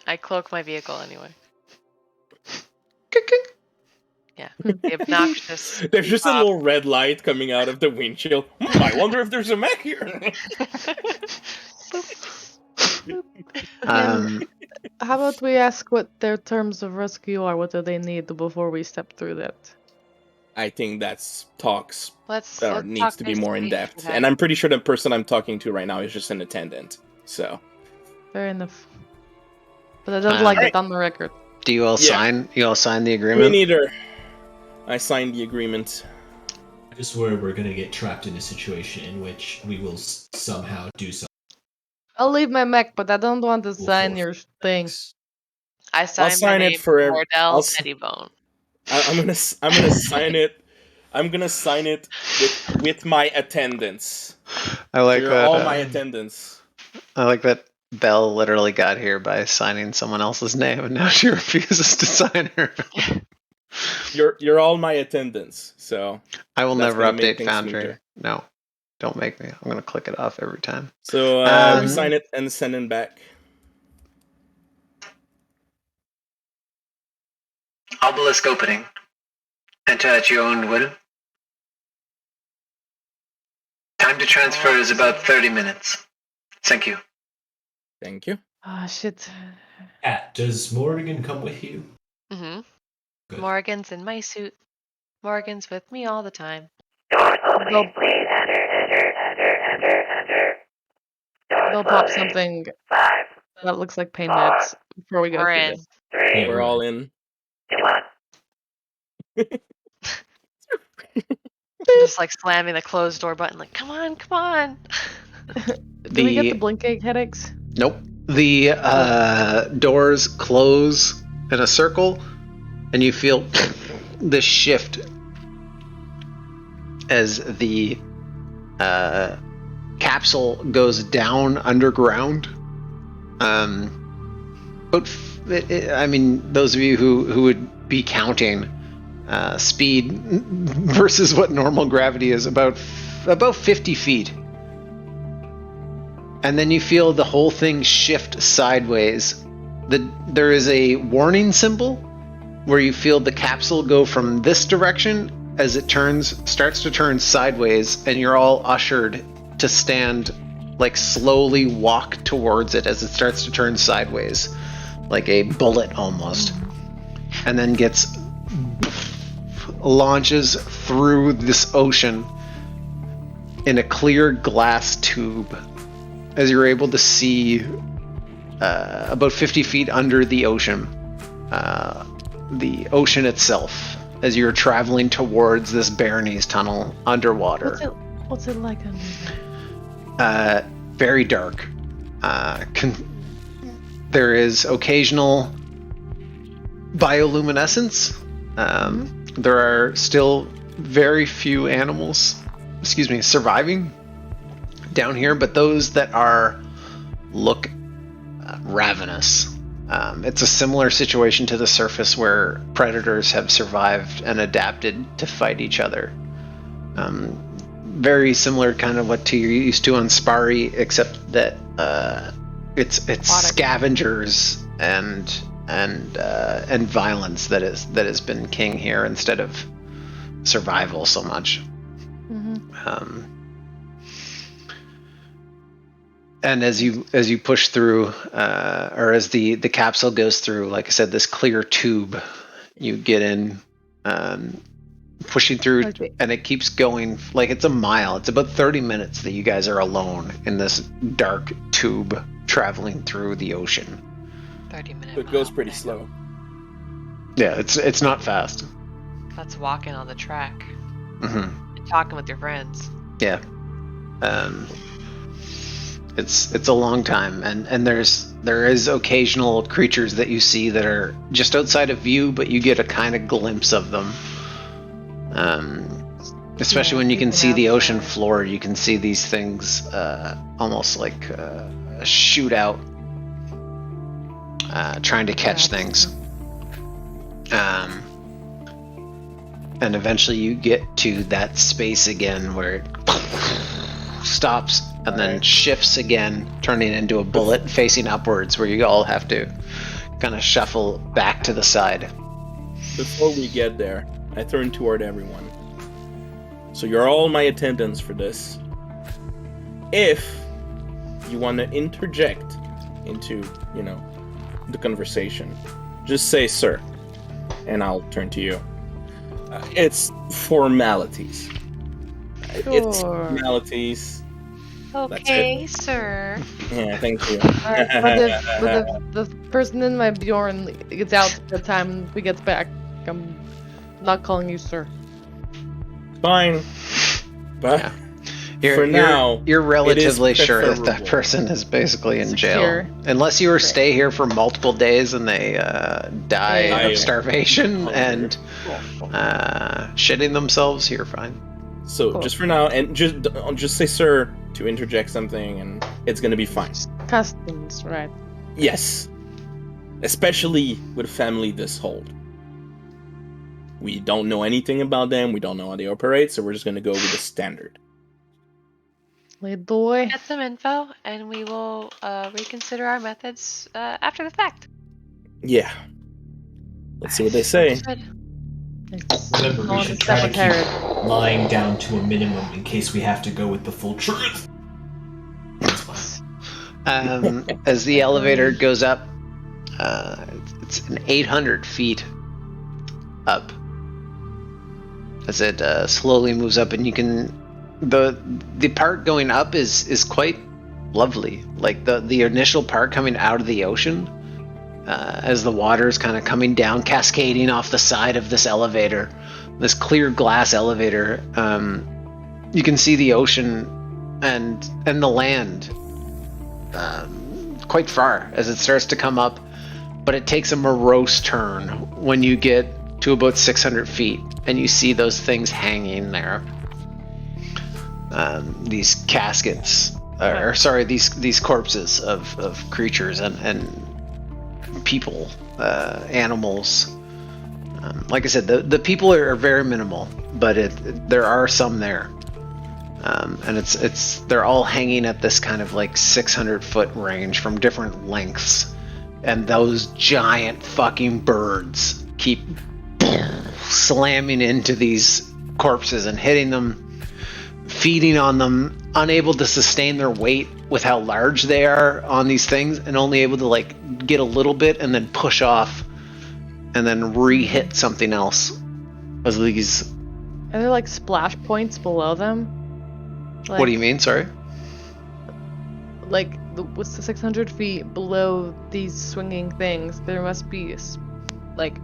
I cloak my vehicle anyway. Yeah. The obnoxious. There's just a little red light coming out of the windshield. I wonder if there's a mech here. How about we ask what their terms of rescue are? What do they need before we step through that? I think that's talks Let's needs talk to be more in depth. face-to-face. And I'm pretty sure the person I'm talking to right now is just an attendant. So. Fair enough. But I don't like it on the record. Do you all sign? You all sign the agreement? Me neither. I signed the agreement. I just worry we're gonna get trapped in a situation in which we will somehow do something. I'll leave my mech, but I don't want to sign your thing. I sign my name for Wardell Pettibone. I'm gonna sign it. I'm gonna sign it with my attendance. I like that. All my attendance. I like that. Belle literally got here by signing someone else's name, and now she refuses to sign her. You're all my attendance, so I will never update Foundry. No, don't make me. I'm gonna click it off every time. So we sign it and send it back. Obelisk opening. Enter at your own will. Time to transfer is about 30 minutes. Thank you. Thank you. Ah, shit. Does Morrigan come with you? Mm-hmm. Good. Morgan's in my suit. Morgan's with me all the time. They'll pop something that looks like pain meds before we go We're through in. this. Yeah, We're all in. Just like slamming the closed door button, like, come on, come on. Do we get the blink egg headaches? Nope. The doors close in a circle, and you feel this shift as the capsule goes down underground. But I mean, those of you who would be counting speed versus what normal gravity is, about 50 feet. And then you feel the whole thing shift sideways. There is a warning symbol where you feel the capsule go from this direction as it starts to turn sideways, and you're all ushered to stand, like slowly walk towards it as it starts to turn sideways, like a bullet almost. and then launches through this ocean in a clear glass tube, as you're able to see about 50 feet under the ocean itself, as you're traveling towards this Barony's tunnel underwater. What's it like under there? Very dark. There is occasional bioluminescence. There are still very few animals, surviving down here, but those that are look ravenous. It's a similar situation to the surface where predators have survived and adapted to fight each other. Very similar kind of what you're used to on Spari, except that it's scavengers and violence that has been king here instead of survival so much. And as you push through, or as the capsule goes through, like I said, this clear tube, you get in, pushing through, and it keeps going like it's a mile. It's about 30 minutes that you guys are alone in this dark tube traveling through the ocean. 30 minutes. It goes pretty slow. Yeah, it's not fast. That's walking on the track. Mm-hmm. And talking with your friends. Yeah. It's a long time, and there is occasional creatures that you see that are just outside of view, but you get a kind of glimpse of them. Especially when you can see the ocean floor, you can see these things almost like a shootout, trying to catch things. And eventually you get to that space again where it stops and then shifts again, turning into a bullet facing upwards, where you all have to kind of shuffle back to the side. Before we get there, I turn toward everyone. So you're all my attendants for this. If you want to interject into, the conversation, just say "sir," and I'll turn to you. It's formalities. Sure. It's formalities. Okay, sir. Yeah, thank you. But if the person in my Bjorn gets out by the time we get back, I'm not calling you sir. Fine. But now, you're relatively sure that person is basically in jail. Unless you stay here for multiple days and they die of starvation and shitting themselves, you're fine. So just for now, and just say "sir" to interject something, and it's gonna be fine. Customs, right? Yes, especially with a family this old. We don't know anything about them. We don't know how they operate, so we're just gonna go with the standard. Lead the way. Get some info, and we will reconsider our methods after the fact. Yeah. Let's see what they say. Remember, we should try to keep lying down to a minimum in case we have to go with the full truth. That's fine. As the elevator goes up, it's an 800 feet up. As it slowly moves up, and you can the part going up is quite lovely. Like the initial part coming out of the ocean, as the water is kind of coming down, cascading off the side of this elevator, this clear glass elevator. You can see the ocean and the land quite far as it starts to come up, but it takes a morose turn when you get to about 600 feet, and you see those things hanging there. These caskets, these corpses of creatures and people, animals. Like I said, the people are very minimal, but there are some there, and they're all hanging at this kind of like 600-foot range from different lengths, and those giant fucking birds keep slamming into these corpses and hitting them, feeding on them, unable to sustain their weight with how large they are on these things, and only able to like get a little bit and then push off and then re-hit something else. As these. Are there like splash points below them? Like, what do you mean? Sorry. Like, what's the 600 feet below these swinging things? There must be like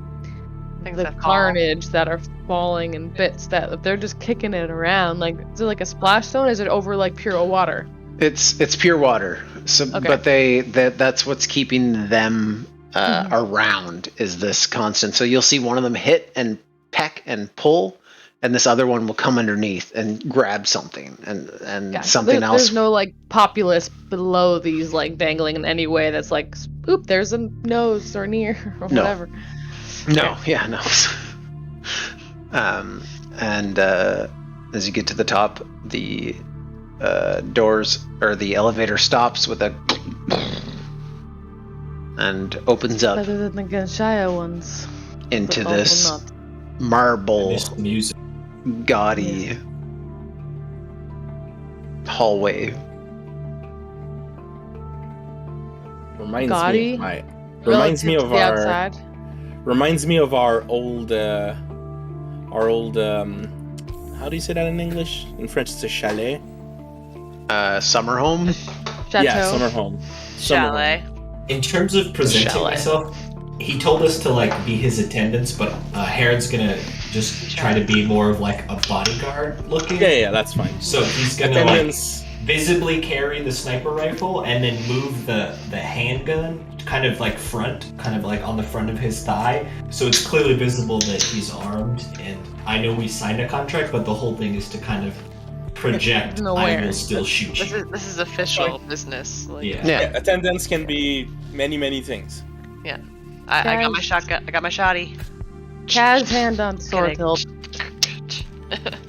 Things the that fall. carnage that are falling in bits. That if they're just kicking it around, like, is it like a splash zone? Or is it over like pure water? It's pure water. So, okay. but that's what's keeping them around is this constant. So you'll see one of them hit and peck and pull, and this other one will come underneath and grab something and something else. There's no like populace below these like dangling in any way that's like, oop, there's a nose or an ear or whatever. No, yeah, no. And as you get to the top, the doors or the elevator stops with a and opens up better than the Ganshaya ones into this marble music. gaudy hallway. Reminds me of our old how do you say that in English? In French it's a chalet. Summer home? Chateau. Yeah, summer home. Chalet. In terms of presenting myself, he told us to like be his attendants, but Herod's gonna just try to be more of like a bodyguard looking. Yeah, that's fine. So he's gonna like visibly carry the sniper rifle and then move the handgun kind of like on the front of his thigh, so it's clearly visible that he's armed. And I know we signed a contract, but the whole thing is to kind of project I will still shoot you. This is official business. Like, yeah. Attendance can be many things. Yeah. I got my shotgun. I got my shotty. Kaz hand on sword hilt.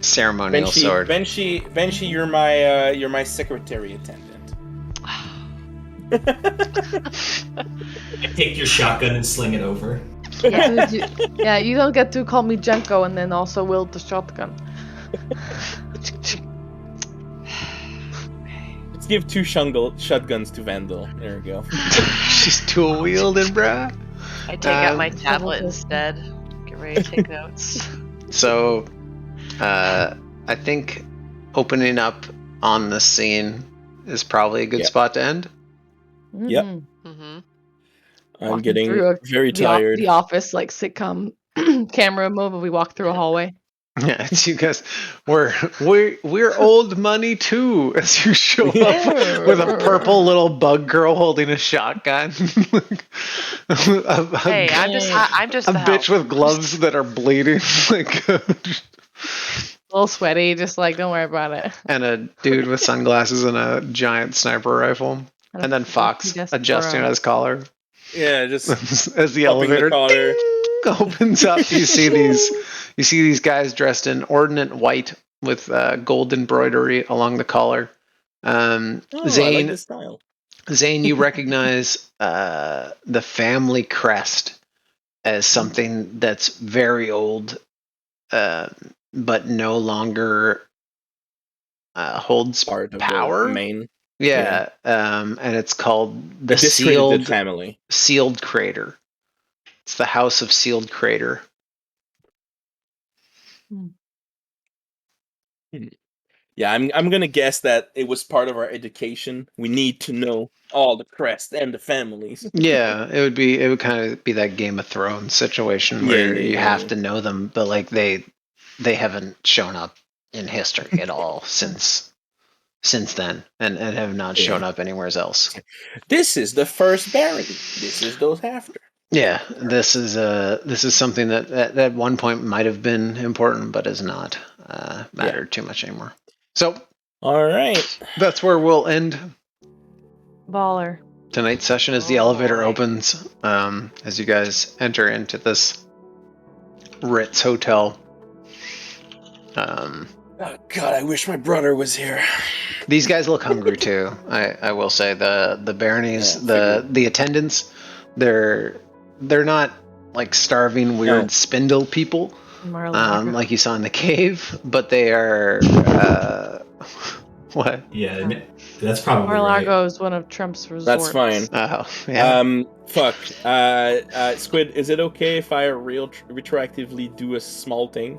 Ceremonial sword. Benshi, you're my secretary attendant. Take your shotgun and sling it over. Yeah, you don't get to call me Jenko and then also wield the shotgun. Let's give 2 shotguns to Vandal. There we go. She's dual wielding, bruh. I take out my tablet instead. Get ready to take notes. So, I think opening up on this scene is probably a good spot to end. Yep. Mm-hmm. I'm getting very tired. The Office like sitcom camera move. We walk through a hallway. Yeah, it's you guys. We're old money too. As you show up with a purple little bug girl holding a shotgun. I'm just a bitch with gloves that are bleeding. Like a little sweaty. Just like don't worry about it. And a dude with sunglasses and a giant sniper rifle. And then Fox adjusting his collar. Yeah, just as the elevator opens up, you see these guys dressed in ordnate white with gold embroidery along the collar. Zane, I like this style. Zane, you recognize the family crest as something that's very old, but no longer holds part of power. The main. Yeah, and it's called the Sealed Family. Sealed Crater. It's the House of Sealed Crater. Yeah, I'm gonna guess that it was part of our education. We need to know all the crest and the families. Yeah, it would kind of be that Game of Thrones situation where you have to know them, but like they haven't shown up in history at all since then, and have not shown up anywhere else. This is the first barony. This is those after. Yeah, this is something that at one point might have been important, but is not mattered too much anymore. So, all right, that's where we'll end. Baller. Tonight's session as the elevator opens, as you guys enter into this Ritz hotel. Oh God, I wish my brother was here. These guys look hungry too. I will say the baronies, the attendants, they're not like starving weird spindle people, like you saw in the cave, but they are What? Yeah, that's probably Mar-a-Lago right. is one of Trump's resorts. That's fine. Oh, yeah. Fuck. Squid, is it okay if I retroactively do a small thing?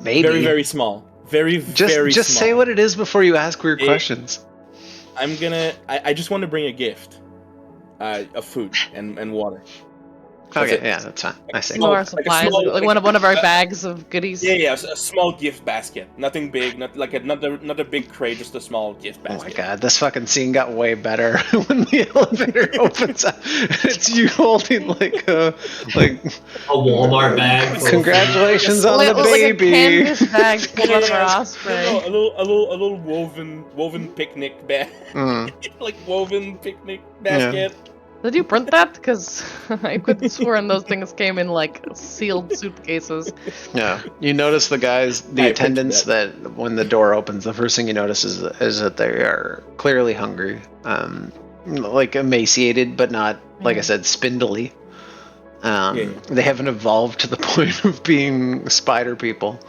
Maybe. Very, very small. Very small. Just say what it is before you ask weird questions. I'm gonna. I just want to bring a gift, of food and water. Okay, yeah, that's fine. I see. Some of our supplies, like one of our bags of goodies. Yeah, a small gift basket. Nothing big, not a big crate, just a small gift basket. Oh my god, this fucking scene got way better when the elevator opens up. It's you holding like a Walmart bag. Congratulations on the baby. Like a canvas bag full of Osprey. A little woven picnic bag. Like woven picnic basket. Yeah. Did you print that? Because I could have sworn those things came in like sealed suitcases. Yeah, you notice the attendants that when the door opens, the first thing you notice is that they are clearly hungry, like emaciated, but not, like I said, spindly. They haven't evolved to the point of being spider people,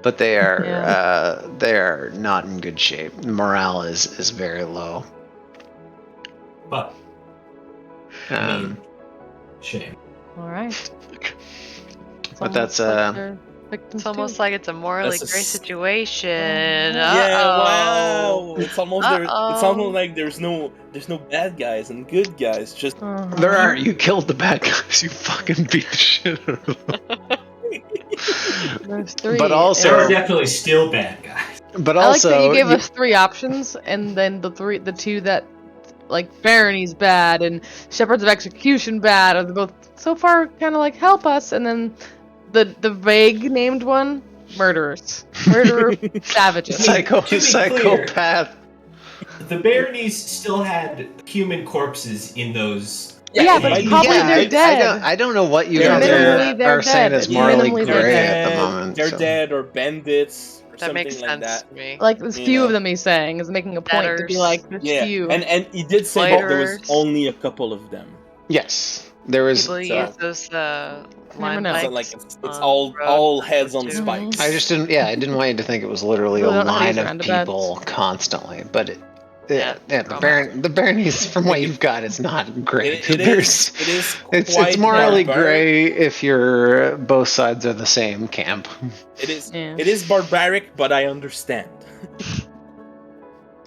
but they are not in good shape. Morale is very low. But shame. All right. But that's It's almost like it's a morally gray situation. Yeah, wow. It's almost it's almost like there's no bad guys and good guys. Just there are. You killed the bad guys. You fucking beat the shit out of them. There's 3. But also, there are definitely still bad guys. But I also, like that you gave us 3 options, and then the 2 that, like, Barony's bad and Shepherds of Execution bad, are both so far kind of like help us, and then the vague named one, murderer savages, psychopath. The Baronies still had human corpses in those. Yeah, but probably they're dead. I don't know what you guys are saying is morally gray at the moment. They're dead or bandits. That makes like sense that. to me. Like, there's few of them he's saying, is making a point to be like, there's few. And he did say that there was only a couple of them. Yes. There was... People use those line so, bikes. like, it's all heads on spikes. I just didn't... Yeah, I didn't want you to think it was literally a line of people constantly, but the Baronies, from what you've got, is not great. It's morally gray if you're both sides are the same camp. It is barbaric, but I understand.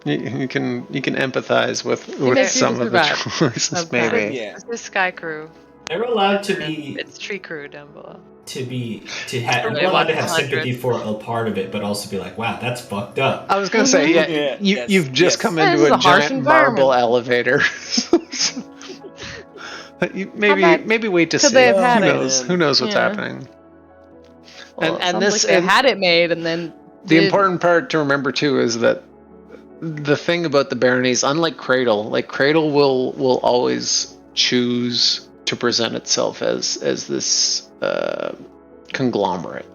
You can empathize with some of the choices, maybe. Yeah. It's the Sky Crew. They're allowed to be. It's Tree Crew down below. You're allowed to have sympathy for a part of it, but also be like, wow, that's fucked up. I was gonna say, you've just come into a giant marble elevator. maybe wait to see. Who knows what's happening? Well, and this like they had it made, and then the important part to remember too is that the thing about the Baronies, unlike Cradle, like Cradle will always choose to present itself as this conglomerate,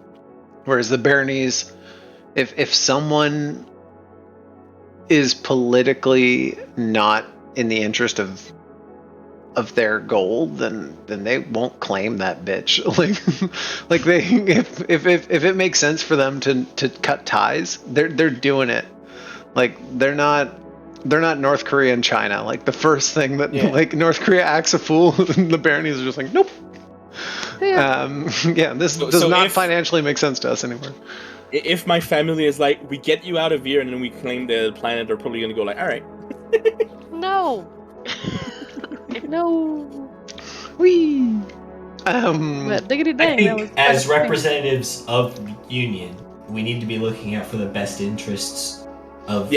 whereas the Baronies, if someone is politically not in the interest of their goal, then they won't claim that bitch. like they if it makes sense for them to cut ties, they're doing it. Like they're not North Korea and China. Like the first thing that like North Korea acts a fool, and the Baronies are just like, nope. This does not financially make sense to us anymore. If my family is like, we get you out of here and then we claim the planet, they're probably gonna go like, all right. No. No. Wee. I think as representatives of the Union, we need to be looking out for the best interests of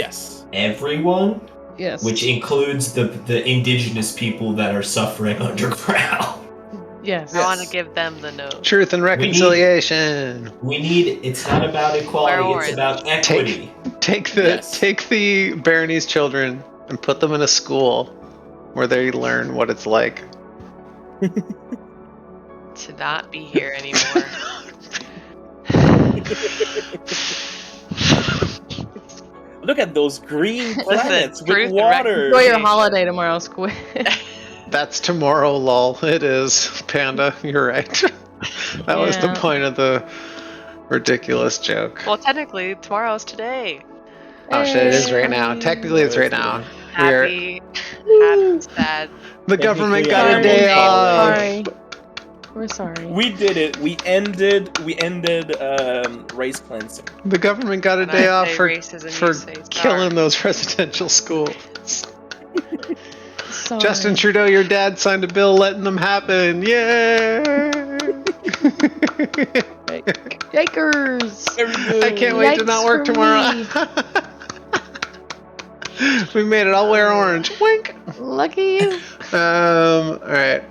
everyone. Yes. Which includes the indigenous people that are suffering underground. Yes. I want to give them the note. Truth and reconciliation. It's not about equality, it's about equity. Take the Baronies children and put them in a school where they learn what it's like to not be here anymore. Look at those green planets with water. Enjoy your holiday tomorrow, Squid. That's tomorrow, lol. It is, Panda. You're right. That was the point of the ridiculous joke. Well, technically, tomorrow's today. Oh shit! It is right now. Technically, it's right now. Happy, sad. The government got Sorry. a day off. Sorry. We're sorry. We did it. We ended race cleansing. The government got a day off for racism, killing those residential schools. Sorry. Justin Trudeau, your dad signed a bill letting them happen. Yay! Yikers! I can't wait to not work tomorrow. We made it. I'll wear orange. Wink. Lucky you. All right.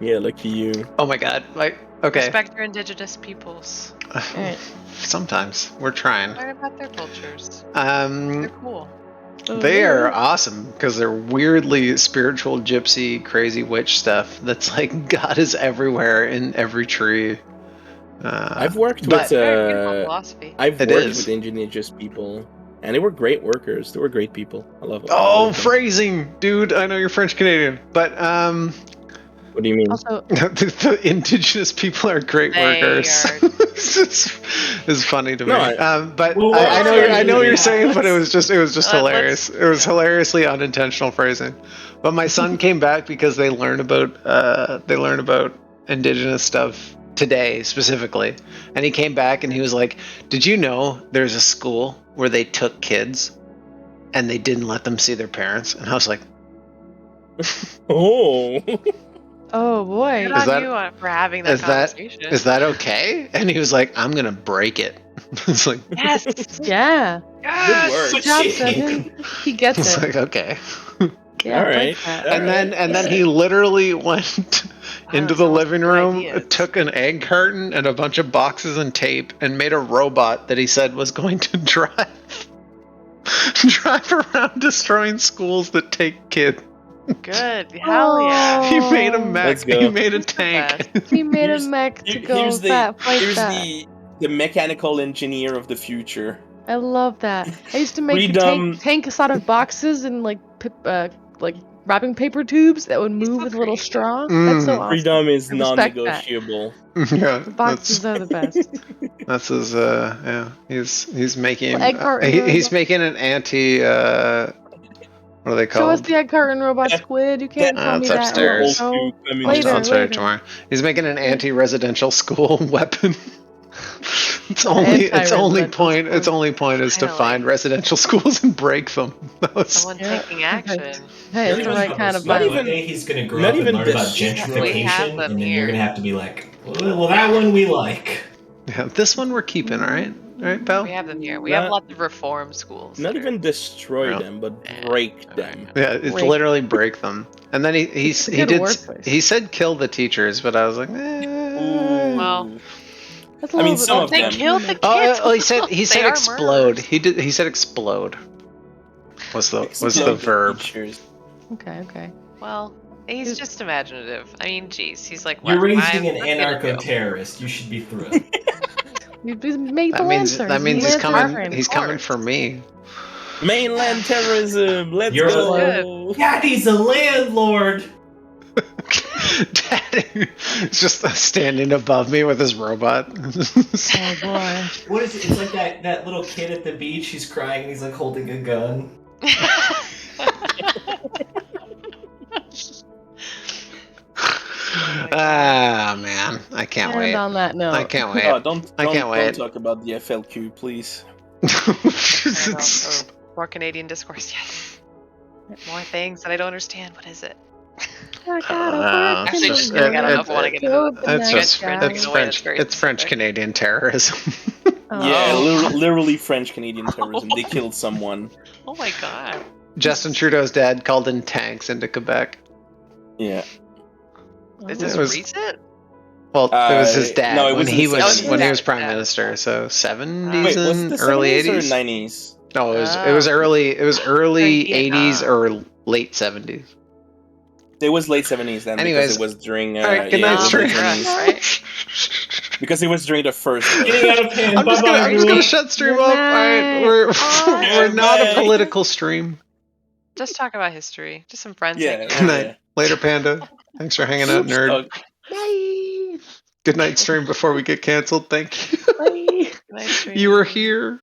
Yeah, lucky you. Oh my god. Okay. Respect your indigenous peoples. Sometimes we're trying. Learn about their cultures. They're cool. They are awesome because they're weirdly spiritual, gypsy, crazy witch stuff. That's like God is everywhere in every tree. I've worked with philosophy. I've worked with indigenous people, and they were great workers. They were great people. I love them. Oh, phrasing, dude! I know you're French Canadian, but what do you mean? Also, the indigenous people are great workers. It's funny to me. But I know what you're saying, but it was just hilarious. It was hilariously unintentional phrasing. But my son came back because they learn about indigenous stuff today specifically, and he came back and he was like, "Did you know there's a school where they took kids and they didn't let them see their parents?" And I was like, "Oh." Oh boy! Good on you for having that conversation. Is that okay? And he was like, "I'm gonna break it." It's like, yes, yeah, yes. Good job, Stephen. He gets it's it. like, okay. Yeah, all right. And then he literally went into the living room, took an egg carton and a bunch of boxes and tape, and made a robot that he said was going to drive around destroying schools that take kids. Good, hell yeah! He made a mech. He made a tank. He made a mech to go here's fight the mechanical engineer of the future. I love that. I used to make tanks out of boxes and like wrapping paper tubes that would move with a little straw. That's so awesome. Freedom is non-negotiable. Yeah, boxes are the best. That's his. Yeah, he's making. He's making an anti. What are they called? Show us the egg carton robot squid. You can't tell me that. Upstairs. Later. Tomorrow. He's making an anti-residential school weapon. Its only point is to find residential schools and break them. Someone taking action. Hey, it's the right kind of vibe. One day he's gonna grow up and learn about gentrification, and then you're gonna have to be like, well, that one we like. Yeah, this one we're keeping, all right? All right, pal? We have them here. We have lots of reform schools. Not even destroy them, but break them. Yeah, it's literally break them. And then he said kill the teachers, but I was like, well, I mean, some of them. They killed the kids. He said explode. He said explode. Was the verb? Okay. Well, he's just imaginative. I mean, geez, he's like, you're raising an anarcho-terrorist. You should be thrilled. That means he's coming for me. Mainland terrorism. Let's go. Daddy's a landlord. Daddy is just standing above me with his robot. Oh boy. What is it? It's like that little kid at the beach. He's crying and he's like holding a gun. Man, I can't wait. On that note, I can't wait. Don't talk about the FLQ, please. More Canadian discourse, yes. More things that I don't understand. What is it? Actually, I don't know if I want to get into that. It's French Canadian terrorism. Yeah, literally French Canadian terrorism. They killed someone. Oh my god. Justin Trudeau's dad called in tanks into Quebec. Yeah. Is this recent? Well, it was his dad when he was prime minister. So 70s and early 80s or 90s. No, it was early 80s or late 70s. It was late 70s then. Anyways, because it was during. Good night, stream. Because it was during the first. I'm just gonna shut stream up. All right, we're not a political stream. Just talk about history. Just some friends. Good night. Later, Panda. Thanks for hanging out, nerd. Bye. Good night, stream. Before we get canceled, thank you. Bye. Good night, stream. You were here.